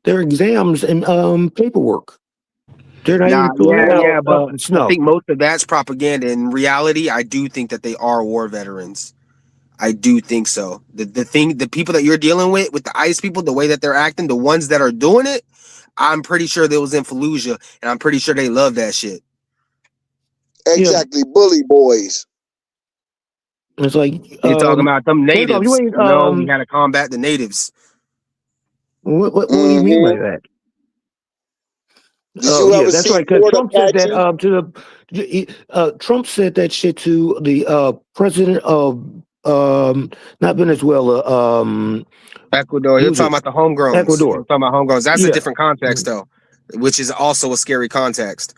exams and paperwork. They're not even filling it out, but I think most of that's propaganda. In reality, I do think that they are war veterans. I do think so. The people that you're dealing with the ICE people, the way that they're acting, the ones that are doing it, I'm pretty sure they was in Fallujah, and I'm pretty sure they love that shit. Exactly, bully boys. It's like you're talking about them natives. we got to combat the natives. What do you mean by that? That's right. Because Trump said that Trump said that shit to the president of not Venezuela, Ecuador. You're talking about the homegrowns. Ecuador. You're talking about homegrowns. That's a different context, though, which is also a scary context.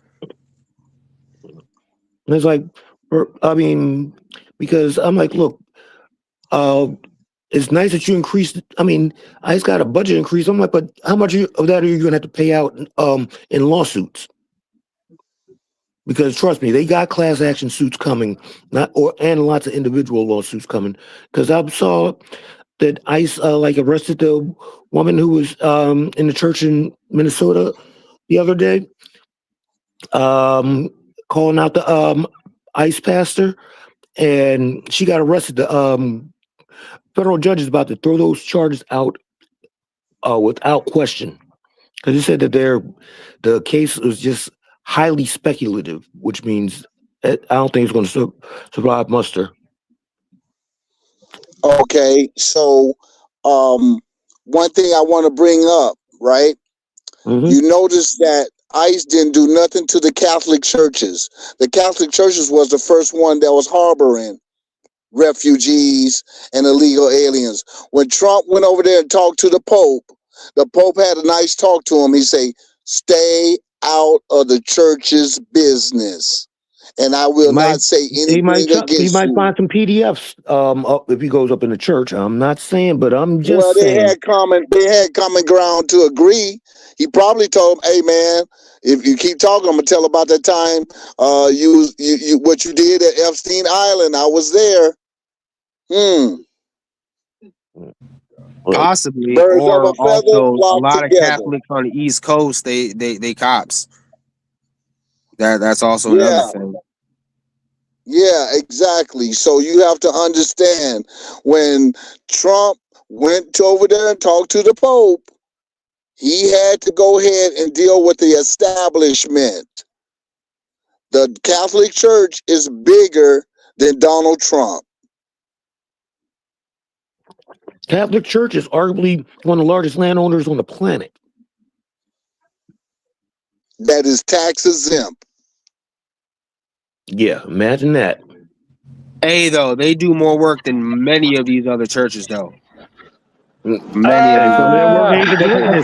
And it's like, I mean, because I'm like, look, it's nice that you increased. I mean, I just got a budget increase. I'm like, but how much of that are you going to have to pay out in lawsuits? Because trust me, they got class action suits coming, and lots of individual lawsuits coming. Because I saw that ICE arrested the woman who was in the church in Minnesota the other day, calling out the ICE pastor, and she got arrested. The federal judge is about to throw those charges out without question, because he said that the case was just highly speculative, which means I don't think it's going to survive muster. Okay, so one thing I want to bring up, right? Mm-hmm. You notice that ICE didn't do nothing to the Catholic churches. The Catholic churches was the first one that was harboring refugees and illegal aliens. When Trump went over there and talked to the Pope had a nice talk to him. He say, stay out of the church's business. and I will not say anything against he might you. find some PDFs up if he goes up in the church. I'm not saying, but I'm just Well, saying. they had common ground to agree. He probably told him, "Hey, man, if you keep talking, I'm gonna tell about that time you what you did at Epstein Island. I was there." Possibly, Birds or of a feather also a flock lot of together. Catholics on the East Coast, they cops. That's also Yeah. another thing. Yeah, exactly. So you have to understand, when Trump went over there and talked to the Pope, he had to go ahead and deal with the establishment. The Catholic Church is bigger than Donald Trump. Catholic Church is arguably one of the largest landowners on the planet. That is tax exempt. Yeah, imagine that. Hey, though, they do more work than many of these other churches, though. Many of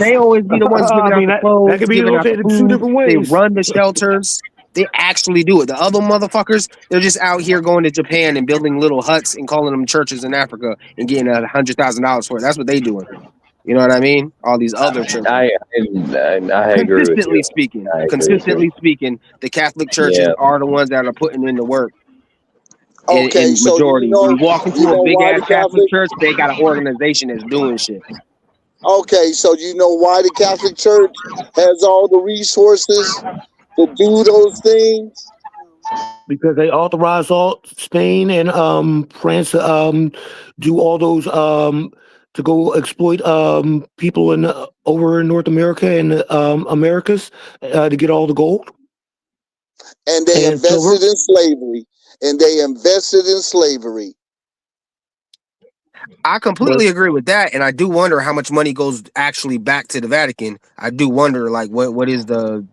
these. They always be the ones giving out the clothes, that could be giving out the located in two different food. They ways. run the shelters. They actually do it. The other motherfuckers, they're just out here going to Japan and building little huts and calling them churches in Africa and getting $100,000 for it. That's what they doing. You know what I mean? All these other churches. I agree with you. Consistently speaking, the Catholic churches are the ones that are putting in the work. Okay, in so majority. you know, When you walk into a big why ass the Catholic church, they got an organization that's doing shit. Okay, so you know why the Catholic Church has all the resources to do those things? Because they authorize all Spain and France do all those to go exploit people in over in North America and Americas to get all the gold. And they And invested silver. in slavery. And they invested in slavery. I completely agree with that, and I do wonder how much money goes actually back to the Vatican. I do wonder, like, what is the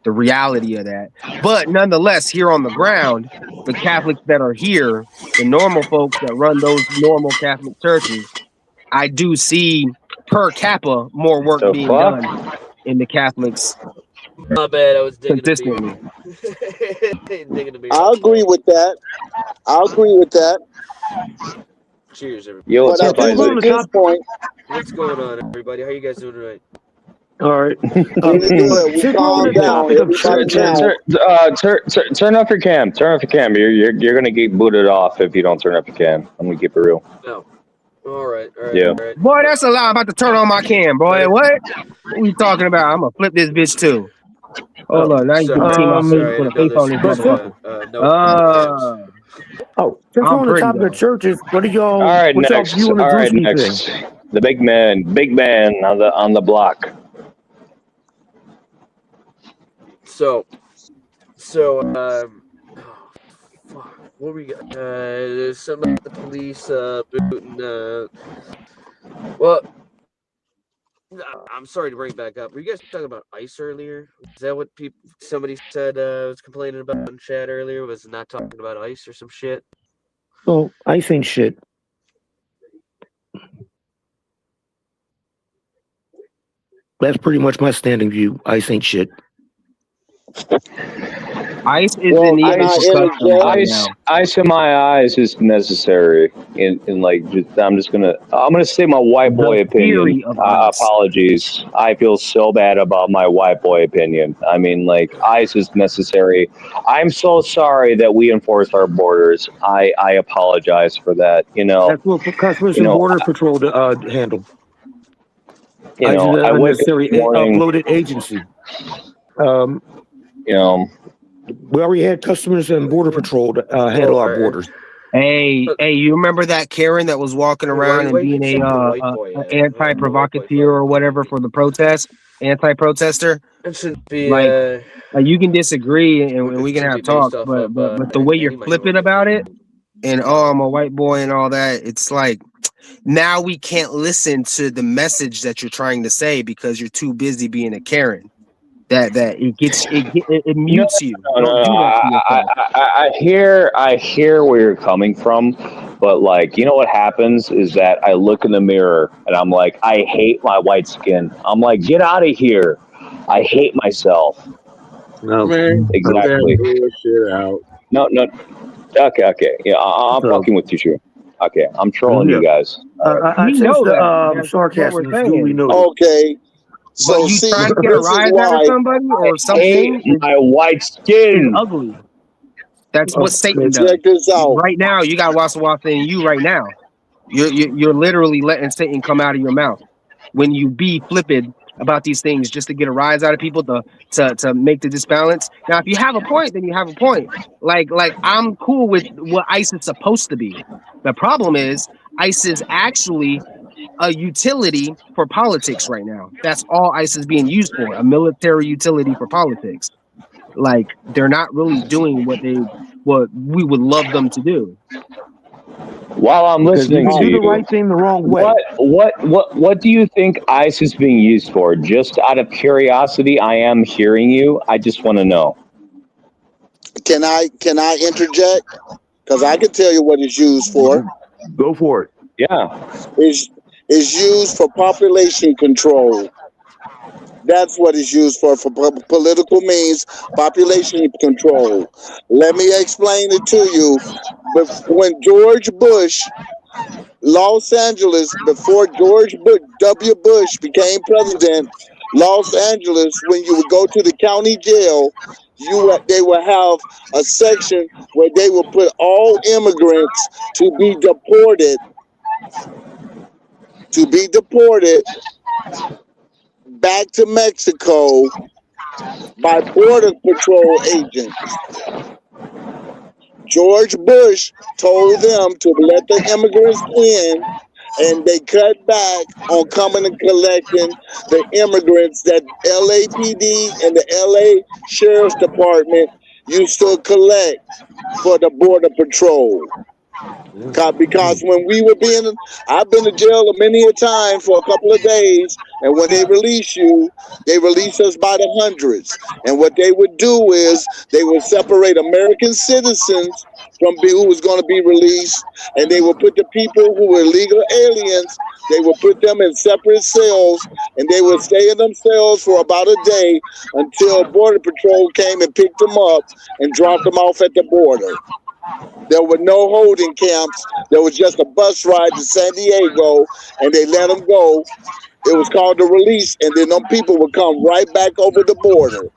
reality of that? But nonetheless, here on the ground, the Catholics that are here, the normal folks that run those normal Catholic churches, I do see per capita more work being done in the Catholics. Not bad. I was digging consistently. I agree with that. I agree with that. Cheers, everybody. Yo, what's up, Isaac? What's going on, everybody? How you guys doing tonight? All right. Turn off your cam. Turn off your cam. You're gonna get booted off if you don't turn off your cam. I'm gonna keep it real. No. All right. Yeah. All right. Boy, that's a lie. I'm about to turn on my cam, boy. What are you talking about? I'm gonna flip this bitch too. Hold on. Now you can see my face with a face on this motherfucker. Since we're on the topic of churches, what do y'all? All right, what's next. y'all view on the All right, Drewski next. thing? The big man on the block. So, fuck, what we got? There's something about the police booting. Well, I'm sorry to bring it back up. Were you guys talking about ICE earlier? Is that what somebody said was complaining about in chat earlier? Was not talking about ICE or some shit? Well, ICE ain't shit. That's pretty much my standing view. ICE ain't shit. ICE is in the ICE in my eyes is necessary. I'm gonna say my white boy opinion. Apologies. I feel so bad about my white boy opinion. I mean, like, ICE is necessary. I'm so sorry that we enforce our borders. I apologize for that. You know, That's what Customs and Border Patrol handle. You know, I went this morning, uploaded agency. You know, we already had Customs and Border Patrol to handle our borders. Hey, you remember that Karen that was walking around and being a anti-provocateur or whatever for the protest, anti-protester? It should be like you can disagree and we can have talks, but the way you're flipping about it, and I'm a white boy and all that, it's like now we can't listen to the message that you're trying to say because you're too busy being a Karen. That it mutes you. I hear where you're coming from, but like, you know what happens is that I look in the mirror and I'm like, I hate my white skin. I'm like, get out of here. I hate myself. No. Man, cut that Exactly. bullshit out. No. Okay. Yeah, I'm fucking with you, Drew. Okay, I'm trolling Yeah. you guys. I We sense know the that. That's what sarcasm we're is duly saying. noted. Okay, But so you see, trying to get a this is rise out of why. somebody or I something hate my white is skin. ugly. That's what Satan does. Check this out. Right now, you got Wassa in you right now. You're literally letting Satan come out of your mouth when you be flippant about these things just to get a rise out of people to make the disbalance. Now, if you have a point, then you have a point. Like I'm cool with what ICE is supposed to be. The problem is ICE is actually a utility for politics right now. That's all ICE is being used for, a military utility for politics. Like they're not really doing what we would love them to do. While I'm Because you listening can to do the you, right thing the wrong way. what do you think ICE is being used for? Just out of curiosity, I am hearing you. I just want to know. Can I interject? Because I can tell you what it's used for. Go for it. Yeah. It's used for population control. That's what it's used for political means, population control. Let me explain it to you. When George Bush, Los Angeles, before George W. Bush became president, Los Angeles, when you would go to the county jail, they would have a section where they would put all immigrants to be deported back to Mexico by Border Patrol agents. George Bush told them to let the immigrants in, and they cut back on coming and collecting the immigrants that LAPD and the LA Sheriff's Department used to collect for the Border Patrol. Because when we were I've been to jail many a time for a couple of days, and when they release you, they release us by the hundreds. And what they would do is they would separate American citizens from who was going to be released, and they would put the people who were illegal aliens, they would put them in separate cells, and they would stay in them cells for about a day until Border Patrol came and picked them up and dropped them off at the border. There were no holding camps. There was just a bus ride to San Diego, and they let them go. It was called the release, and then them people would come right back over the border.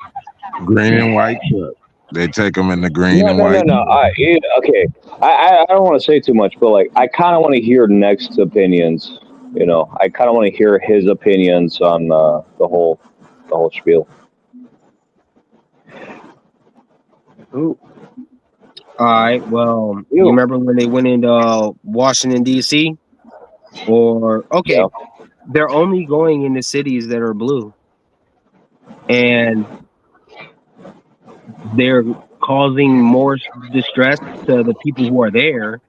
Green and white truck. They take them in the green and No. white. Okay. I don't want to say too much, but like I kind of want to hear Next's opinions. You know, I kind of want to hear his opinions on the whole spiel. Ooh. All right. Well, you remember when they went into Washington D.C. Yeah. They're only going into cities that are blue, and they're causing more distress to the people who are there.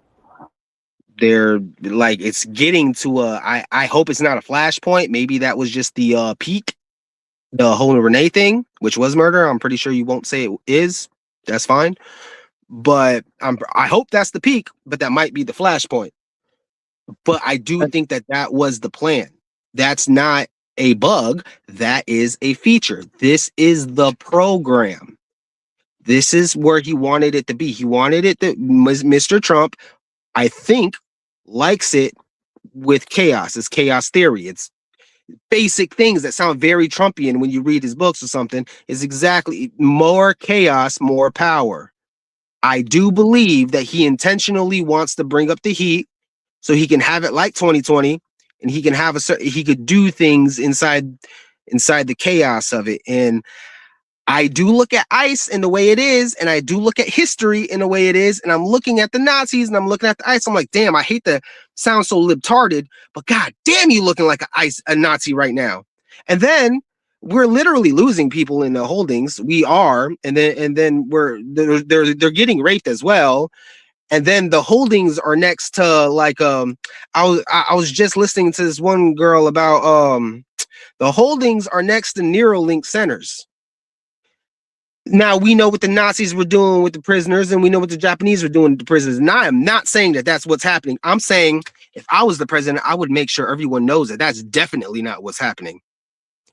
They're like, it's getting to I hope it's not a flashpoint. Maybe that was just the peak, the whole Renee thing, which was murder. I'm pretty sure you won't say it is. That's fine. But I hope that's the peak, but that might be the flashpoint. But I do think that was the plan. That's not a bug. That is a feature. This is the program. This is where he wanted it to be. He wanted it to, Mr. Trump, I think, likes it with chaos. It's chaos theory. It's basic things that sound very Trumpian when you read his books or something. Is exactly more chaos, more power. I do believe that he intentionally wants to bring up the heat so he can have it like 2020, and he can have he could do things inside the chaos of it. And I do look at ICE in the way it is, and I do look at history in the way it is, and I'm looking at the Nazis and I'm looking at the ICE. I'm like, damn, I hate to sound so libtarded, but god damn, you looking like a Nazi right now. And then we're literally losing people in the holdings. We are, and then they're getting raped as well. And then the holdings are next to like I was just listening to this one girl about the holdings are next to Neuralink centers. Now we know what the Nazis were doing with the prisoners, and we know what the Japanese were doing with the prisoners. And I am not saying that that's what's happening. I'm saying if I was the president, I would make sure everyone knows that that's definitely not what's happening.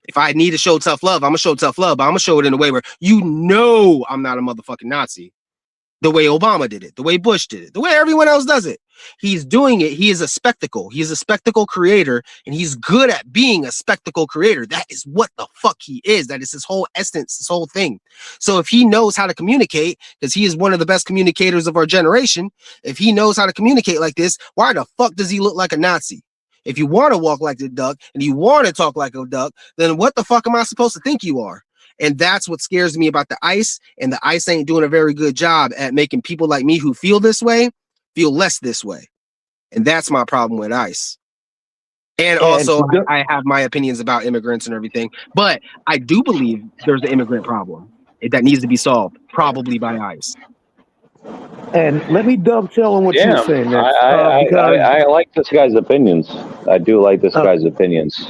If I need to show tough love, I'm gonna show tough love, but I'm gonna show it in a way where I'm not a motherfucking Nazi. The way Obama did it, the way Bush did it, the way everyone else does it. He's doing it. He is a spectacle. He is a spectacle creator, and he's good at being a spectacle creator. That is what the fuck he is. That is his whole essence, his whole thing. So if he knows how to communicate, because he is one of the best communicators of our generation, if he knows how to communicate like this, why the fuck does he look like a Nazi? If you want to walk like a duck and you want to talk like a duck, then what the fuck am I supposed to think you are? And that's what scares me about the ICE, and the ICE ain't doing a very good job at making people like me who feel this way feel less this way. And that's my problem with ICE. And also, I have my opinions about immigrants and everything, but I do believe there's an immigrant problem that needs to be solved, probably by ICE. And let me dovetail on what you were saying. I like this guy's opinions. I do like this guy's opinions.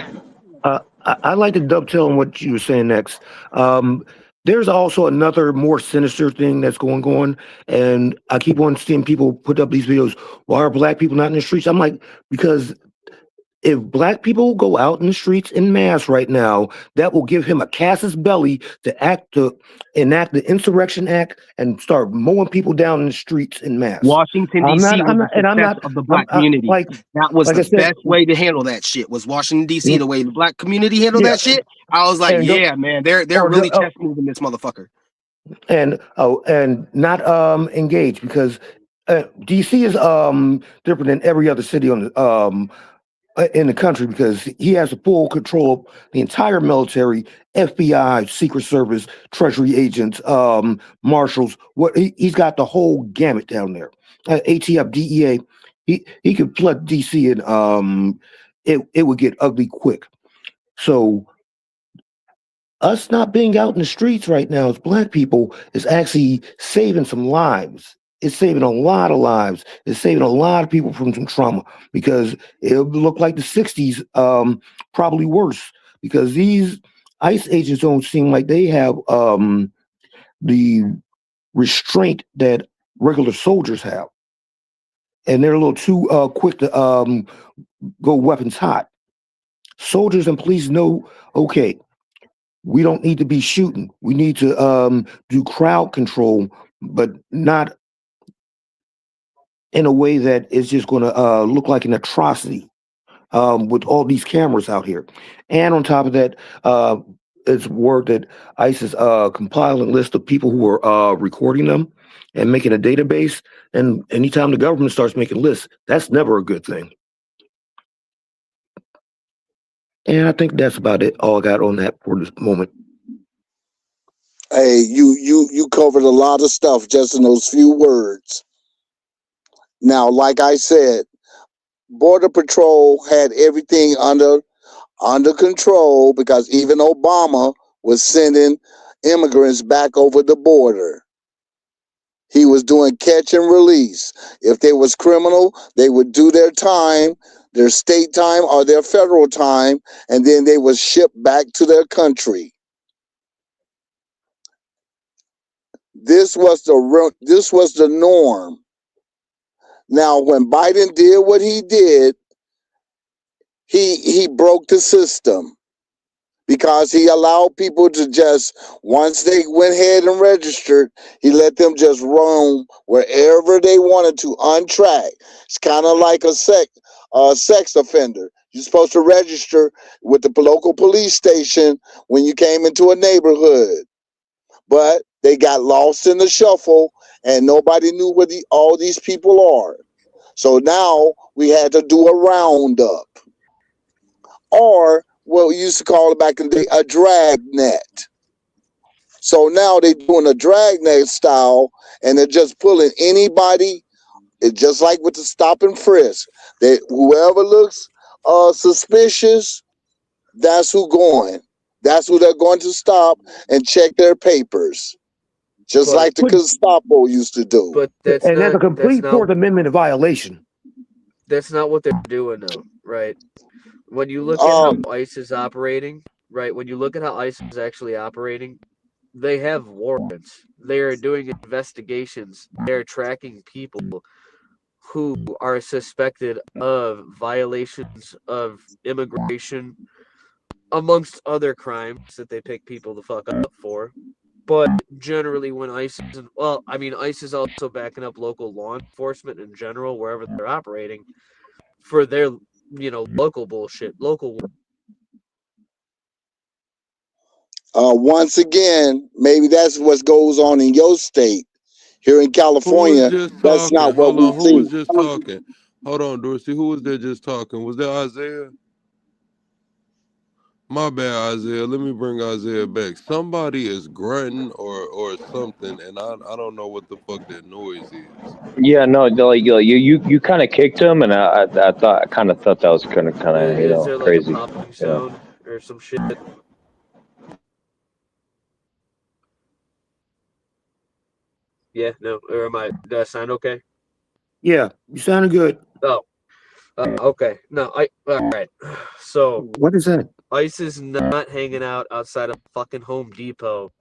I'd like to dovetail on what you were saying next. There's also another more sinister thing that's going on, and I keep on seeing people put up these videos. Why are black people not in the streets? I'm like, because if black people go out in the streets in mass right now, that will give him a casus belli to enact the Insurrection Act and start mowing people down in the streets in mass. Washington, D.C. of the black community. That was the best way to handle that shit, was Washington, D.C. The way the black community handled that shit. I was like, yeah, man, they're really chess moving this motherfucker. And not engaged, because D.C. is different than every other city on the in the country, because he has full control of the entire military, FBI, Secret Service, Treasury agents, marshals. He's got the whole gamut down there. ATF, DEA. He could flood DC, and it would get ugly quick. So us not being out in the streets right now as black people is actually saving some lives. It's saving a lot of lives. It's saving a lot of people from some trauma, because it'll look like the 60s, probably worse, because these ICE agents don't seem like they have the restraint that regular soldiers have. And they're a little too quick to go weapons hot. Soldiers and police know, okay, we don't need to be shooting. We need to do crowd control, but not in a way that is just going to look like an atrocity with all these cameras out here. And on top of that, it's word that ICE is compiling a list of people who are recording them and making a database. And anytime the government starts making lists, that's never a good thing. And I think that's about it. All I got on that for this moment. Hey, you covered a lot of stuff just in those few words. Now, like I said, Border Patrol had everything under control, because even Obama was sending immigrants back over the border. He was doing catch and release. If they was criminal, they would do their time, their state time or their federal time, and then they was shipped back to their country. This was the norm. Now, when Biden did what he did, he broke the system, because he allowed people to just, once they went ahead and registered, he let them just roam wherever they wanted to, untracked. It's kind of like a sex offender. You're supposed to register with the local police station when you came into a neighborhood, but they got lost in the shuffle, and nobody knew where all these people are. So now we had to do a roundup, or what we used to call it back in the day, a drag net. So now they're doing a drag net style, and they're just pulling anybody. It's just like with the stop and frisk. Whoever looks suspicious, that's who going. That's who they're going to stop and check their papers. Just like the Gestapo used to do. But that's a complete Fourth Amendment violation. That's not what they're doing, though, right? When you look at how ICE is operating, right? When you look at how ICE is actually operating, they have warrants. They are doing investigations. They're tracking people who are suspected of violations of immigration amongst other crimes that they pick people the fuck up for. But generally, when ICE is, well, I mean, ICE is also backing up local law enforcement in general, wherever they're operating, for their, local bullshit, local. Once again, maybe that's what goes on in your state. Here in California, that's not what we Who see. was just talking? Hold on, Dorsey. Who was there just talking? Was that Isaiah? My bad, Isaiah. Let me bring Isaiah back. Somebody is grunting or something, and I don't know what the fuck that noise is. Yeah, no, like you kind of kicked him, and I kind of thought that was kind of Is there like crazy. a popping sound or some shit? Yeah, no, or did I sound okay? Yeah, you sounded good. Oh, okay. No, all right. So what is that? ICE is not hanging out outside of fucking Home Depot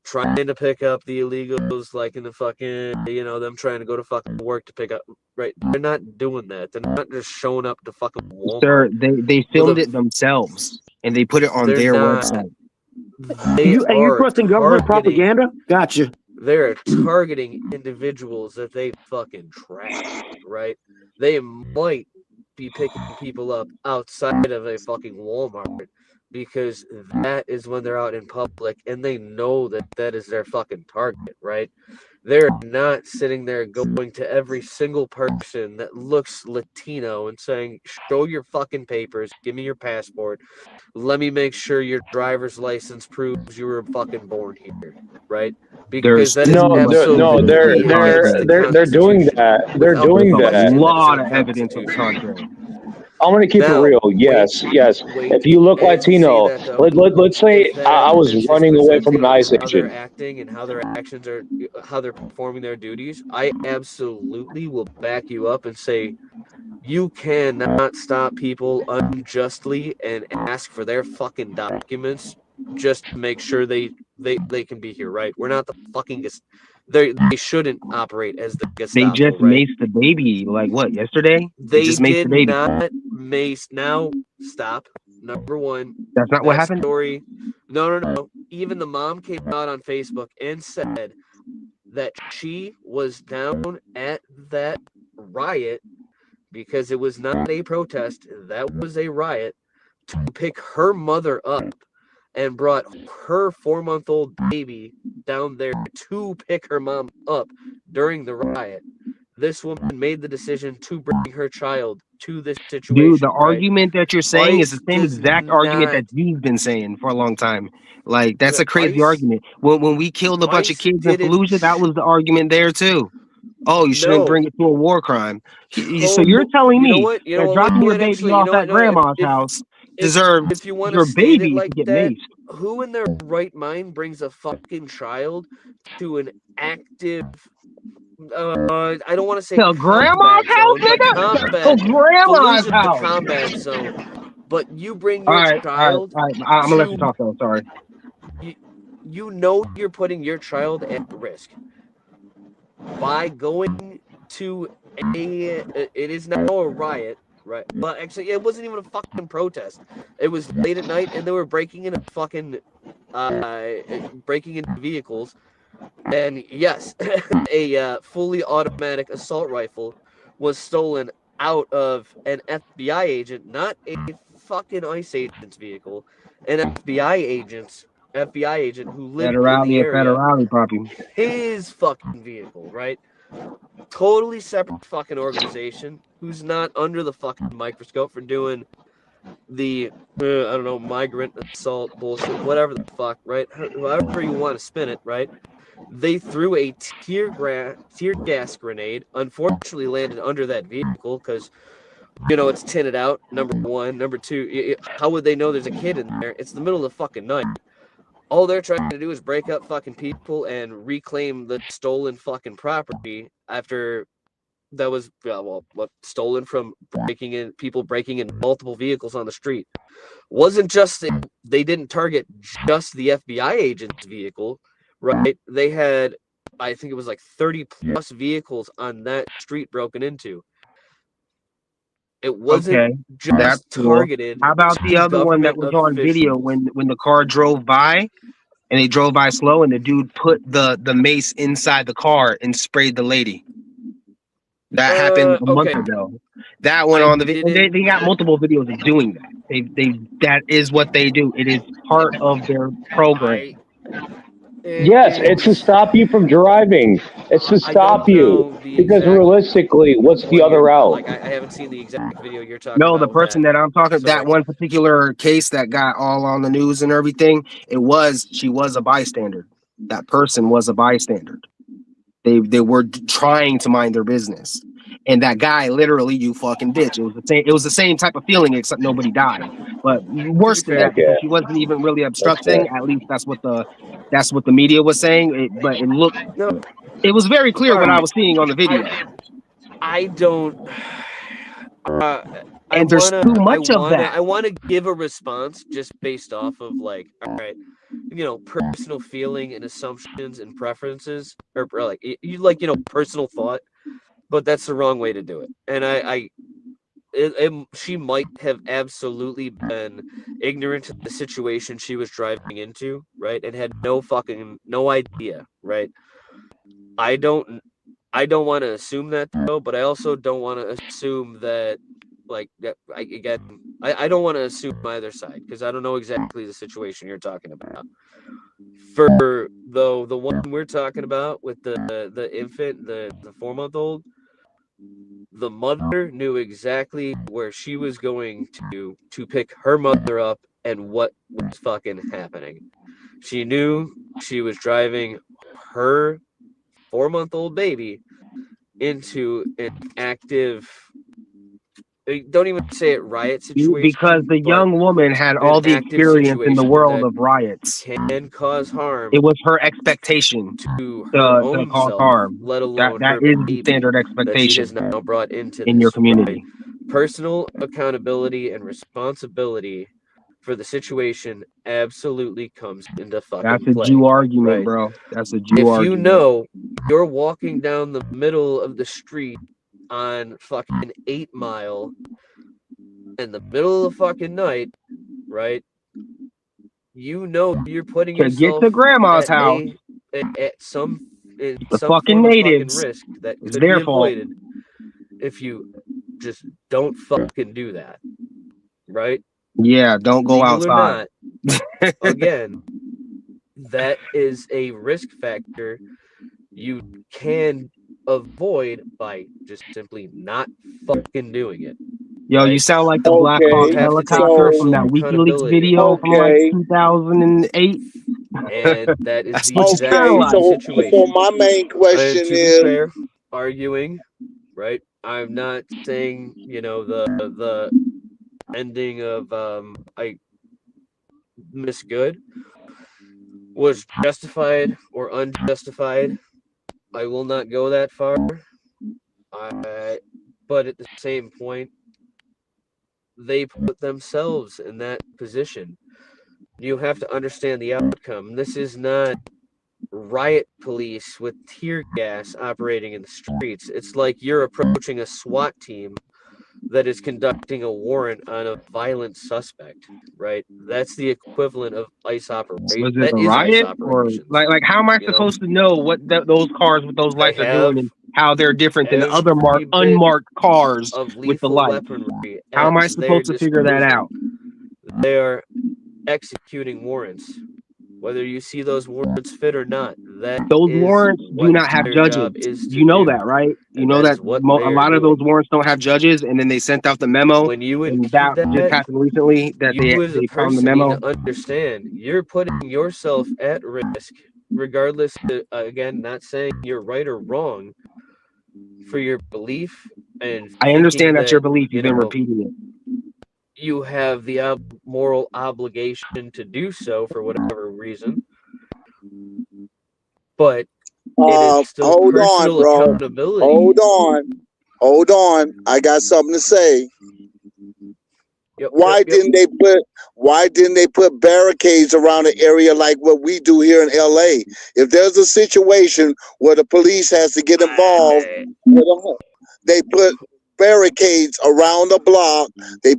trying to pick up the illegals, like in the fucking, them trying to go to fucking work to pick up. Right? They're not doing that. They're not just showing up to fucking Walmart. Sir, they filmed it themselves and they put it on their website. You're trusting government propaganda? Gotcha. They're targeting individuals that they fucking track, right? They might be picking people up outside of a fucking Walmart because that is when they're out in public and they know that is their fucking target, right? They're not sitting there going to every single person that looks Latino and saying, show your fucking papers, give me your passport, let me make sure your driver's license proves you were fucking born here, right? Because that is they're doing that. They're doing that. A lot of evidence on the contrary. I'm gonna keep it real. Yes. If you look Latino, let's say I was running away from an ICE how they're agent. acting and how their actions are, how they're performing their duties, I absolutely will back you up and say you cannot stop people unjustly and ask for their fucking documents just to make sure they can be here, right? We're not the fucking they shouldn't operate as the Gestapo. They just maced the baby, like what, yesterday? They just maced did the baby. not mace. Now stop. Number one. That's not what happened? Story. No. Even the mom came out on Facebook and said that she was down at that riot because it was not a protest, that was a riot, to pick her mother up and brought her 4-month-old baby down there to pick her mom up during the riot. This woman made the decision to bring her child to this situation. Dude, the argument that you're saying is the same exact argument that you've been saying for a long time. Like, that's a crazy argument. When we killed a bunch of kids in Fallujah, that was the argument there too. Oh, you shouldn't bring it to a war crime. So you're telling me that dropping your baby off at grandma's house deserves your baby to get maced. Who in their right mind brings a fucking child to an active I don't want to say grandma's house, nigga. Grandma's house. Combat zone. But you bring your child. All right. I'm gonna let you talk though. Sorry. You know you're putting your child at risk by going to it is now a riot, right? But actually, it wasn't even a fucking protest. It was late at night, and they were breaking into fucking breaking into vehicles. And yes, a fully automatic assault rifle was stolen out of an FBI agent, not a fucking ICE agent's vehicle. An FBI agent who lived in the area. Federale property. His fucking vehicle, right? Totally separate fucking organization who's not under the fucking microscope for doing the I don't know, migrant assault bullshit, whatever the fuck, right? However you want to spin it, right? They threw a tear gas grenade. Unfortunately, landed under that vehicle because, it's tinted out. Number one. Number two, how would they know there's a kid in there? It's the middle of the fucking night. All they're trying to do is break up fucking people and reclaim the stolen fucking property after that was stolen from people breaking in multiple vehicles on the street. Wasn't just they didn't target just the FBI agent's vehicle. Right, they had, I think it was like 30 plus vehicles on that street broken into. It wasn't Okay, that's just cool. targeted How about the to other one that government was on video officials. when the car drove by and they drove by slow and the dude put the mace inside the car and sprayed the lady? That happened a month Okay. ago. That went I on the video. didn't. They got multiple videos of doing that. They that is what they do. It is part of their program. Yes, it's to stop you from driving. It's to stop you. Because realistically, what's the other route? Like I haven't seen the exact video you're talking No, about. the person that I'm talking, So, that like, one particular case that got all on the news and everything, she was a bystander. That person was a bystander. They were trying to mind their business. And that guy, literally, you fucking bitch. It was the same type of feeling, except nobody died. But worse than that, because she wasn't even really obstructing. At least that's what the media was saying. But it looked, it was very clear what I was seeing on the video. I don't. And there's too much of that. I want to give a response just based off of, like, all right, personal feeling and assumptions and preferences, or like personal thought. But that's the wrong way to do it. And she might have absolutely been ignorant of the situation she was driving into, right, and had no idea, right. I don't want to assume that though, but I also don't want to assume that, like, I don't want to assume either side because I don't know exactly the situation you're talking about. For the one we're talking about with the infant, the 4-month-old, the mother knew exactly where she was going to pick her mother up and what was fucking happening. She knew she was driving her 4-month-old baby into an active, don't even say it, riot situation, because the young woman had all the experience in the world of riots. Can cause harm. It was her expectation to cause harm. Let alone that is the standard expectation that she has now brought into in your community. Right? Personal accountability and responsibility for the situation absolutely comes into fucking That's a play, Jew argument, right? bro. That's a Jew argument. If you know you're walking down the middle of the street on fucking 8 Mile in the middle of the fucking night, right? You know you're putting yourself get to grandma's house at some fucking natives fucking risk that is could their be fault avoided if you just don't fucking do that, right? Yeah, don't go Legal outside. Or not, again, that is a risk factor you can avoid by just simply not fucking doing it. Yo, right? you sound like the Black Hawk helicopter from that WikiLeaks video from like 2008. And that is That's the what exact sound like. situation. So my main question to be is, fair, arguing, right? I'm not saying the ending of Miss Good was justified or unjustified. I will not go that far. But at the same point, they put themselves in that position. You have to understand the outcome. This is not riot police with tear gas operating in the streets. It's like you're approaching a SWAT team that is conducting a warrant on a violent suspect, right? That's the equivalent of ICE operation. Was it a riot or like how am I supposed to know what those cars with those lights are doing and how they're different than the other unmarked cars with the lights? How am I supposed to figure that out? They are executing warrants, whether you see those warrants fit or not. Those warrants do not have judges. You know that, right? You know that a lot of those warrants don't have judges, and then they sent out the memo. When you and that just happened recently that they found the memo. Need to understand, you're putting yourself at risk, regardless. Again, not saying you're right or wrong for your belief, and I understand that's your belief. You've been repeating it. You have the moral obligation to do so for whatever reason. But it is still hold on, bro. Accountability. Hold on. I got something to say. Why didn't they put barricades around the area like what we do here in LA? If there's a situation where the police has to get involved, they put barricades around the block. They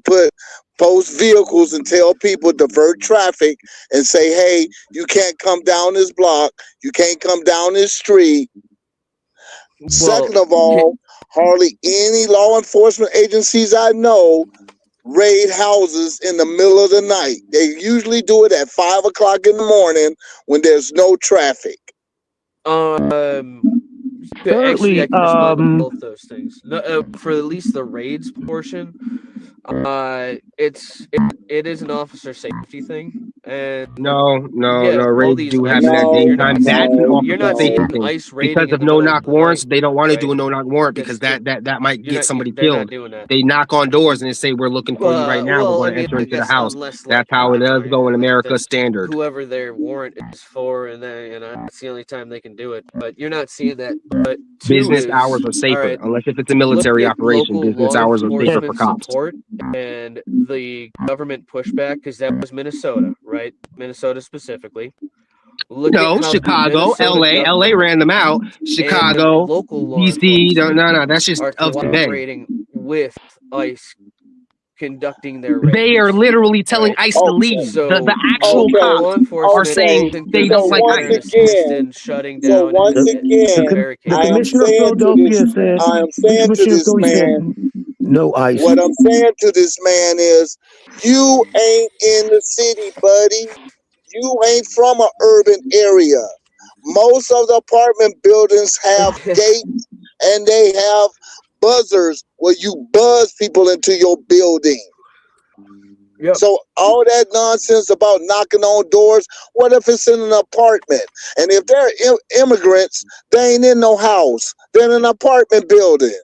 post vehicles and tell people divert traffic and say, hey, you can't come down this block. You can't come down this street. Second of all, hardly any law enforcement agencies I know raid houses in the middle of the night. They usually do it at 5 o'clock in the morning when there's no traffic. Actually, I can respond to both those things. No, for at least the raids portion, it is an officer safety thing. And no, raids do happen at daytime. That's an officer safety thing. Because of no-knock warrants, they don't want to do a no-knock warrant because that might get somebody killed. They knock on doors and they say, we're looking for you right now. We're going to enter into the house. That's how it does go in America standard. Whoever their warrant is for, and then that's the only time they can do it. But you're not seeing that. But business hours are safer, unless if it's a military operation. Business hours are safer for cops. Support and the government pushback, because that was Minnesota, right? Minnesota specifically. No, Chicago, LA ran them out. Chicago, DC, no, that's just of today. Cooperating with ICE conducting their raids. They are literally telling ICE to leave. So the actual cops are saying they don't like ICE. And shutting down. So once again, I am saying to this man, no ICE. What I'm saying to this man is, you ain't in the city, buddy. You ain't from an urban area. Most of the apartment buildings have gates and they have buzzers where you buzz people into your building. Yep. So all that nonsense about knocking on doors, what if it's in an apartment? And if they're immigrants, they ain't in no house. They're in an apartment building.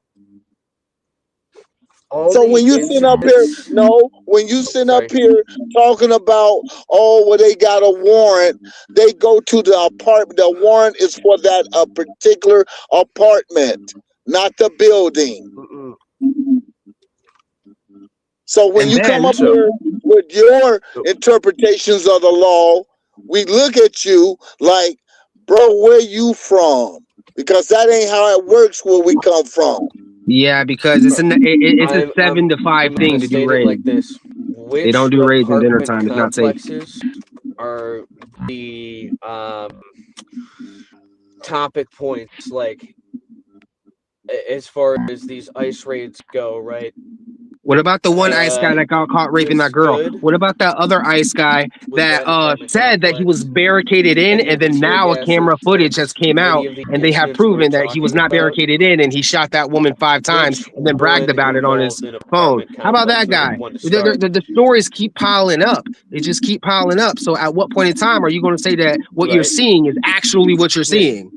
So when you sit up here, up here talking about, well, they got a warrant, they go to the apartment. The warrant is for that particular apartment, not the building. So when you come up here with your interpretations of the law, we look at you like, bro, where you from? Because that ain't how it works where we come from. Yeah, because it's a 7 to 5 thing to do raids. Like this. They don't do raids in dinner time. It's not safe. Are the topic points, like as far as these ICE raids go, right? What about the one ICE guy that got caught raping that girl? What about that other ICE guy that said that he was barricaded in, and then now a camera footage has came out, and they have proven that he was not barricaded in, and he shot that woman 5 times, and then bragged about it on his phone? How about that guy? The stories keep piling up. They just keep piling up. So at what point in time are you going to say that what you're seeing is actually what you're seeing?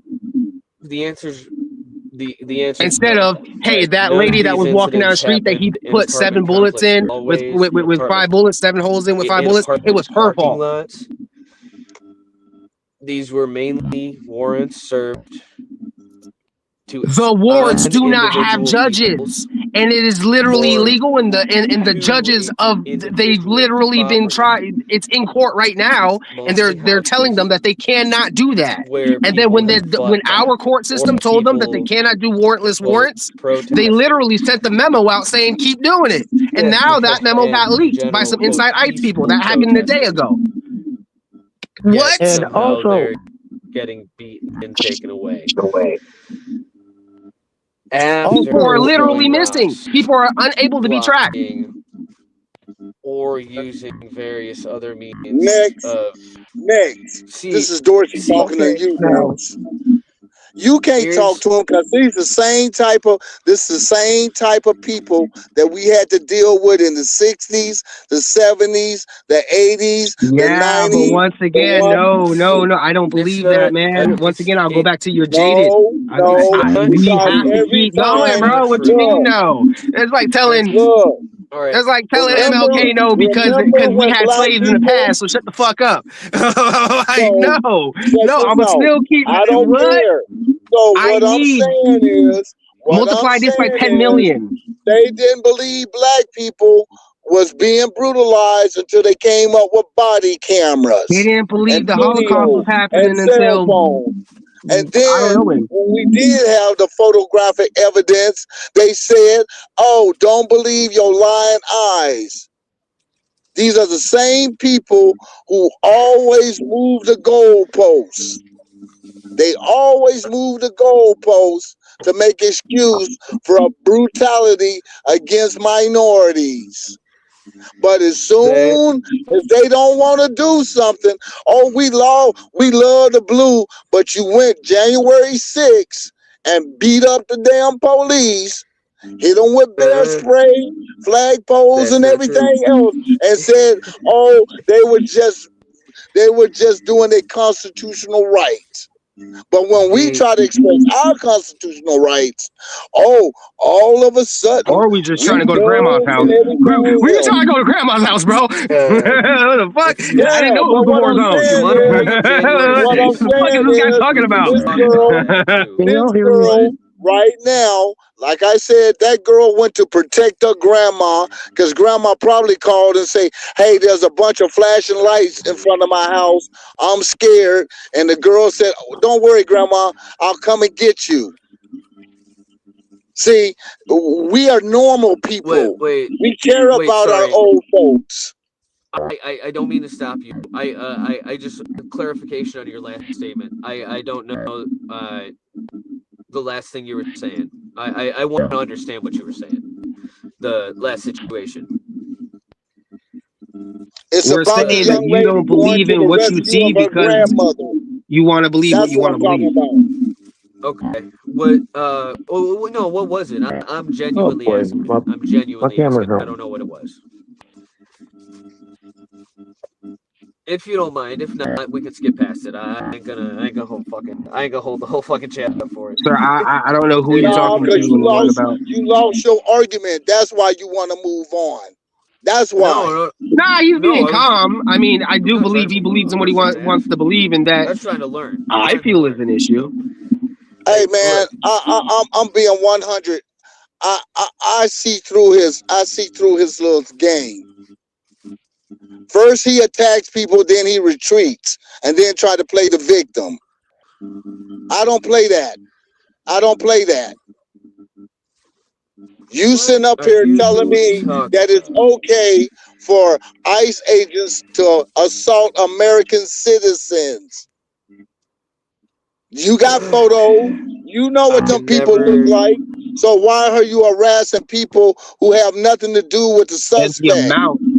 The answer's the answer. Instead of, hey, that lady that was walking down the street that he put 7 bullets in with 5 bullets, 7 holes in with 5 bullets, it was her fault. These were mainly warrants served to the warrants do not have judges, and it is literally illegal. And the judges of they've literally been tried. It's in court right now, and they're telling them that they cannot do that. And then when our court system told them that they cannot do warrantless warrants, they literally sent the memo out saying keep doing it. And now that memo got leaked by some inside ICE people. That happened a day ago. What? And also getting beaten and taken away. People are literally missing. People are unable to be tracked. Or using various other means. Next. This is Dorsey talking to you now. You can't talk to him because this is the same type of people that we had to deal with in the 60s, the 70s, the 80s, the 90s. But once again, no, I don't believe that, man. Once again, I'll go back to your jaded. We have to keep going, bro. What you mean, no? It's like telling. It's like telling MLK no because we had slaves in the past, so shut the fuck up. Like, no, I'm gonna still keep. I don't care. So what I'm saying is, multiply this by 10 million. They didn't believe black people was being brutalized until they came up with body cameras. They didn't believe the Holocaust was happening until And then when we did have the photographic evidence, they said, "Oh, don't believe your lying eyes." These are the same people who always move the goalposts. They always move the goalposts to make excuse for a brutality against minorities. But as soon as they don't want to do something, oh, we love the blue, but you went January 6th and beat up the damn police, hit them with bear spray, flagpoles, and everything else, and said, oh, they were just doing their constitutional rights. But when we try to express our constitutional rights, oh, all of a sudden, or we just trying to go to grandma's house. We just trying to go to grandma's house, bro. What the fuck? Yeah, I didn't know it was the war zone. What I'm saying What is this guy talking about? This girl right now, like I said, that girl went to protect her grandma because grandma probably called and say, hey, there's a bunch of flashing lights in front of my house. I'm scared. And the girl said, oh, don't worry, grandma. I'll come and get you. See, we are normal people. We care about our old folks. I don't mean to stop you. I just clarification on your last statement. I don't know the last thing you were saying. I want to understand what you were saying. The last situation. We're saying that you don't believe in what you see because you want to believe what you want to believe. Okay. What? Oh no. What was it? I'm genuinely asking. I'm genuinely asking. I don't know what it was. If you don't mind, if not, we can skip past it. I ain't gonna hold the whole fucking chat up for it. Sir, I don't know who you're talking to. You lost your argument. That's why you want to move on. That's why. Nah, he's being calm. I mean, I do believe he believes in what he wants to believe, and that I'm trying to learn. I feel is an issue. Hey man, I'm being 100. I see through his little game. First he attacks people, then he retreats, and then try to play the victim. I don't play that. You sitting up here telling me that it's okay for ICE agents to assault American citizens. You got photos. You know what them people look like. So why are you harassing people who have nothing to do with the suspect?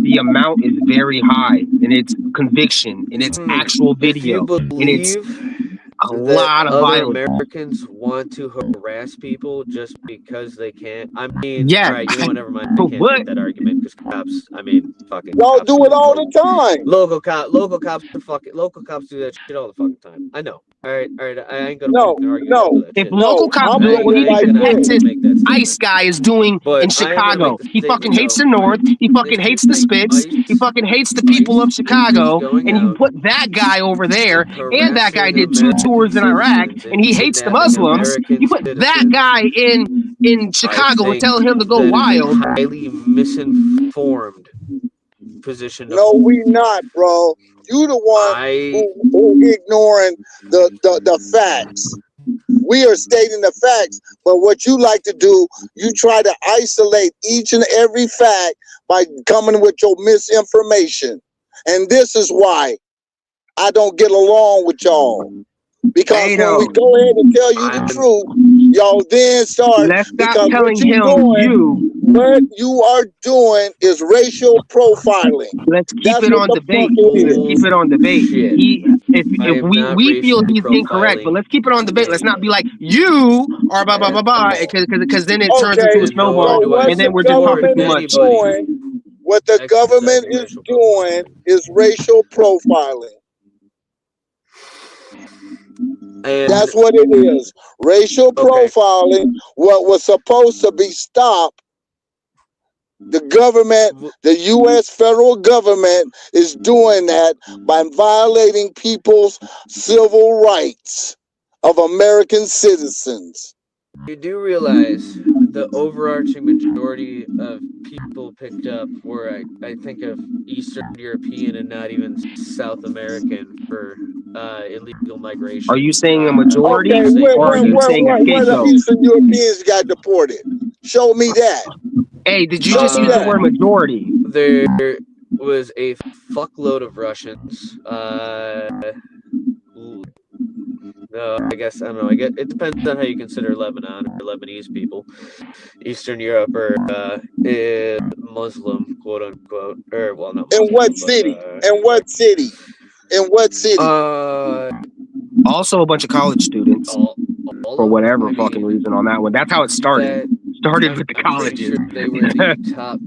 The amount is very high in its conviction, in its actual video, and it's a lot of violence. Americans want to harass people just because they can't. I mean, yeah. All right, you know what? Never mind. I can't make that argument because cops. I mean, fucking. Y'all do it all the time. Local cops do that shit all the fucking time. I know. All right. I ain't gonna argue. No. If local cops do what ICE guy is doing in Chicago, he fucking hates the North. He fucking hates the Spits. He fucking hates the people of Chicago. And you put that guy over there, and that guy did 2 tours in Iraq, and he hates the Muslims. You put that guy in Chicago and tell him to go wild. Highly misinformed position. No, we not, bro. You the one who ignoring the facts. We are stating the facts, but what you like to do, you try to isolate each and every fact by coming with your misinformation. And this is why I don't get along with y'all. Because when we go ahead and tell you the truth, y'all then start. Let's stop telling him you. What you are doing is racial profiling. Let's keep it on debate. Let's keep it on debate. If we feel he's incorrect, but let's keep it on debate. Let's not be like you are blah blah blah blah, because then it turns into a snowball, and then we're just talking too much. What the government is doing is racial profiling. And that's what it is. Racial profiling, what was supposed to be stopped. The government, the U.S. federal government is doing that by violating people's civil rights of American citizens. you do realize the overarching majority of people picked up were, I think, of Eastern European and not even South American for illegal migration. Are you saying a majority, Okay, or are you saying a where the scapegoat? Eastern Europeans got deported? Show me that. Hey, did you just use the word majority? There was a fuckload of Russians. No, I guess I don't know. It depends on how you consider Lebanon or Lebanese people. Eastern Europe or Muslim, quote unquote, or well, not. In Muslim, what but, city? In what city? In what city? Also, a bunch of college students for whatever fucking reason on that one. That's how it started. Started with the colleges. Sure they were the top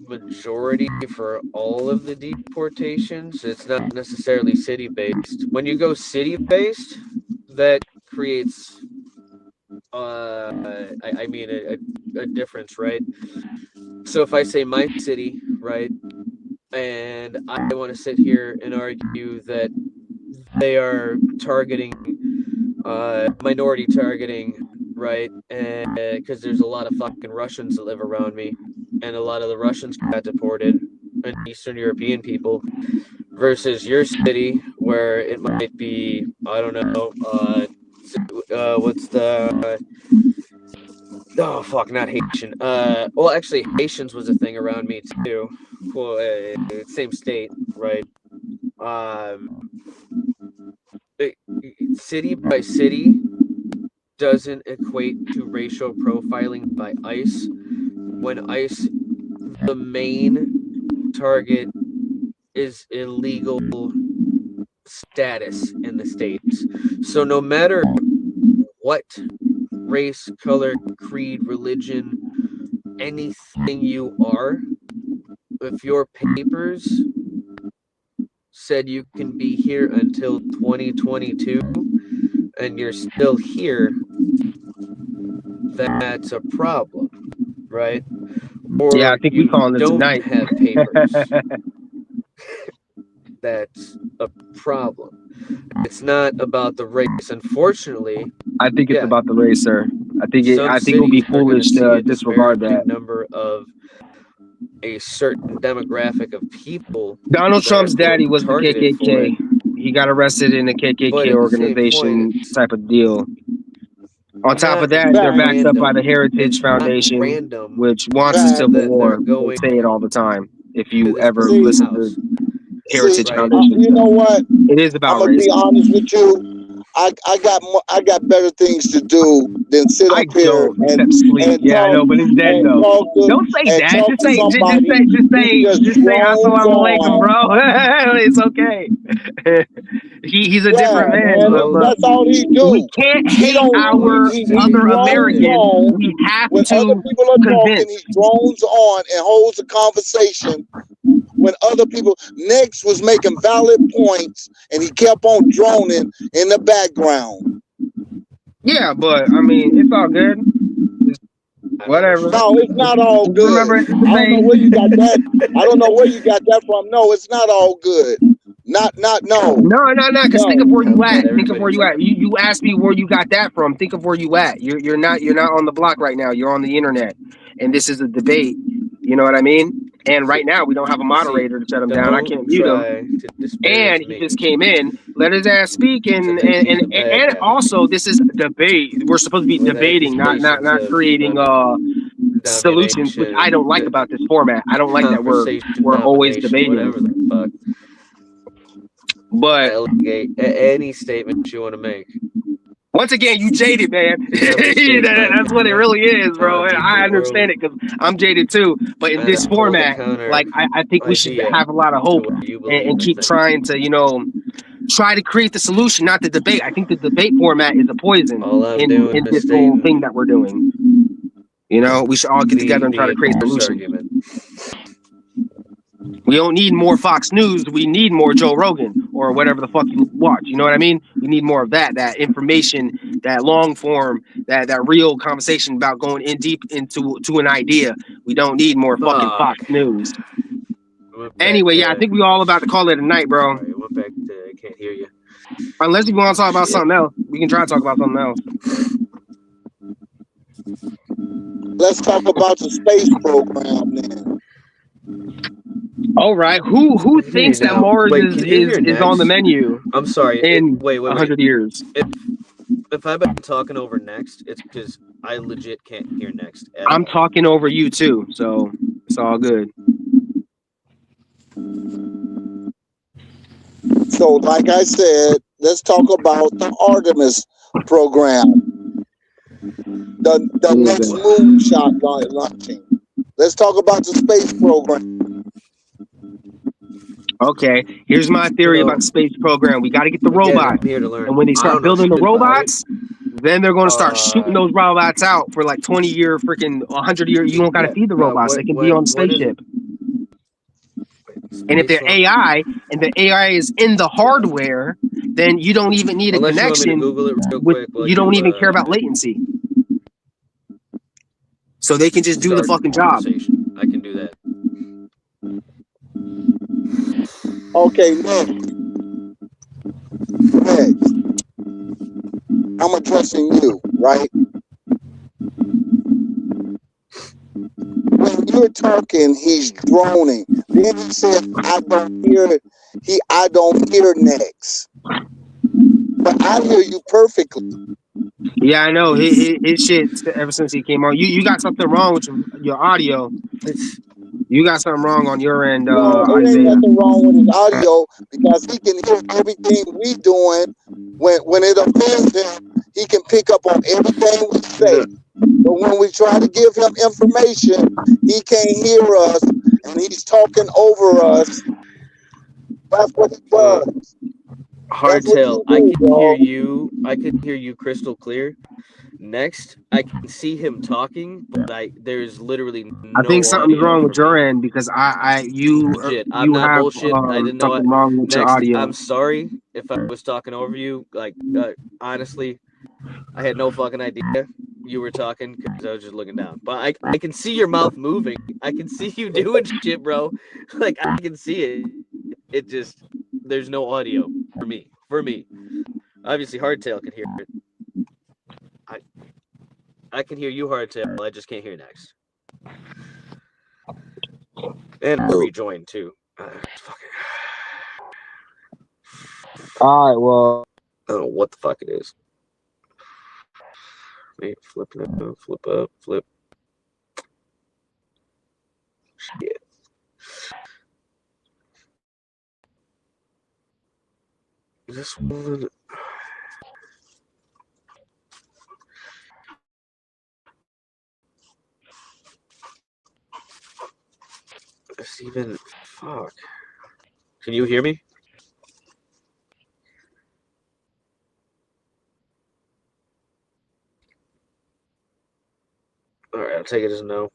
majority for all of the deportations. It's not necessarily city-based. When you go city-based, that creates I mean a difference, right? So if I say my city, right, and I want to sit here and argue that they are targeting minority targeting, right, and because there's a lot of fucking Russians that live around me, and a lot of the Russians got deported, and Eastern European people, versus your city where it might be, I don't know, what's the oh fuck, not Haitian. Well, actually, Haitians was a thing around me too. Well, same state, right? City by city doesn't equate to racial profiling by ICE. When ICE, the main target is illegal status in the States. So no matter what race, color, creed, religion, anything you are, if your papers said you can be here until 2022 and you're still here, that's a problem, right? Or yeah, I think we calling it tonight. Have papers. That's a problem. It's not about the race, unfortunately. I think it's about the race, sir. I think it would be foolish to disregard that. Number of a certain demographic of people. Donald Trump's daddy was the KKK. He got arrested in a KKK organization type of deal. On top of that, they're backed up by the Heritage Foundation, which wants a civil war. They say it all the time. If you ever listen to Heritage Foundation, you know what? It is about I'm race. gonna be honest with you. I got better things to do than sit up here and sleep. Yeah, I know, but it's dead though. Don't say that. Just say assalamu alaikum, bro. It's okay. He's a different man. That's all he do. We can't hate our other Americans. We have when to other people are talking, he drones on and holds a conversation. When other people, Next was making valid points and he kept on droning in the background. Yeah, but I mean, it's all good. Whatever. No, it's not all good. Remember, I don't know where you got that. I don't know where you got that from. No, it's not all good. No. No. Because think of where you at. Think of where you at. You asked me where you got that from. Think of where you at. You're not on the block right now. You're on the internet, and this is a debate. You know what I mean? And right now we don't have a moderator to shut him down. I can't mute him. And he just came in. Let his ass speak. And also this is a debate. We're supposed to be debating, not creating solutions, which I don't like about this format. I don't like that we're always debating. But any statement you want to make. Once again, you jaded, man. That's what it really is, bro. And I understand it because I'm jaded too. But in this format, like I think we should have a lot of hope and keep trying to, try to create the solution, not the debate. I think the debate format is a poison in this whole thing that we're doing. We should all get together and try to create a solution. We don't need more Fox News. We need more Joe Rogan or whatever the fuck you watch. You know what I mean? We need more of that information, that long form, that real conversation about going in deep into an idea. We don't need more fucking Fox News. Anyway, yeah, I think we all about to call it a night, bro. I went back to, I can't hear you. Unless you want to talk about something else, we can try to talk about something else. Let's talk about the space program then. All right. Who thinks that Now, Mars wait, can you hear is on the next? menu I'm sorry. in Wait. 100 years? If I've been talking over next, it's because I legit can't hear next at I'm all. talking over you too, so it's all good. So, like I said, let's talk about the Artemis program, the next moonshot launching. Let's talk about the space program. Okay, here's my theory about the space program. We got to get the Again, robots, I'm here to learn. and when they I start don't know building the shit about it. robots, then they're going to start shooting those robots out for like 20 year, freaking 100 year. You don't got to feed the robots; they can be on the spaceship. And if they're AI and the AI is in the hardware, then you don't even need a Unless you want me to connection. Google it real With, quick while you don't you, even care about latency, so they can just do the start fucking job. conversation. I can do that. Okay, next. I'm addressing you, right? When you're talking, he's droning. Then he said, I don't hear next. But I hear you perfectly. Yeah, I know. His shit ever since he came on. You got something wrong with your audio. You got something wrong on your end, No, it ain't Isaiah. nothing wrong with his audio because he can hear everything we doing. When it offends him, he can pick up on everything we say. But when we try to give him information, he can't hear us and he's talking over us. That's what he does. Hardtail, I can hear you. I can hear you crystal clear. Next, I can see him talking, but there's literally no I think something's audio wrong with from your me. end because you Legit, I'm you not have bullshitting. I didn't know something it. wrong with your Next, audio. I'm sorry if I was talking over you. Like, honestly, I had no fucking idea you were talking because I was just looking down. But I can see your mouth moving. I can see you doing shit, bro. Like, I can see it. It just, there's no audio for me. Obviously, Hardtail can hear it. I can hear you, Hardtail. I just can't hear next. And I rejoined too. All right, well, I don't know what the fuck it is. Wait, flip up. Shit. Is this one? It's even. Fuck. Can you hear me? All right, I'll take it as a no.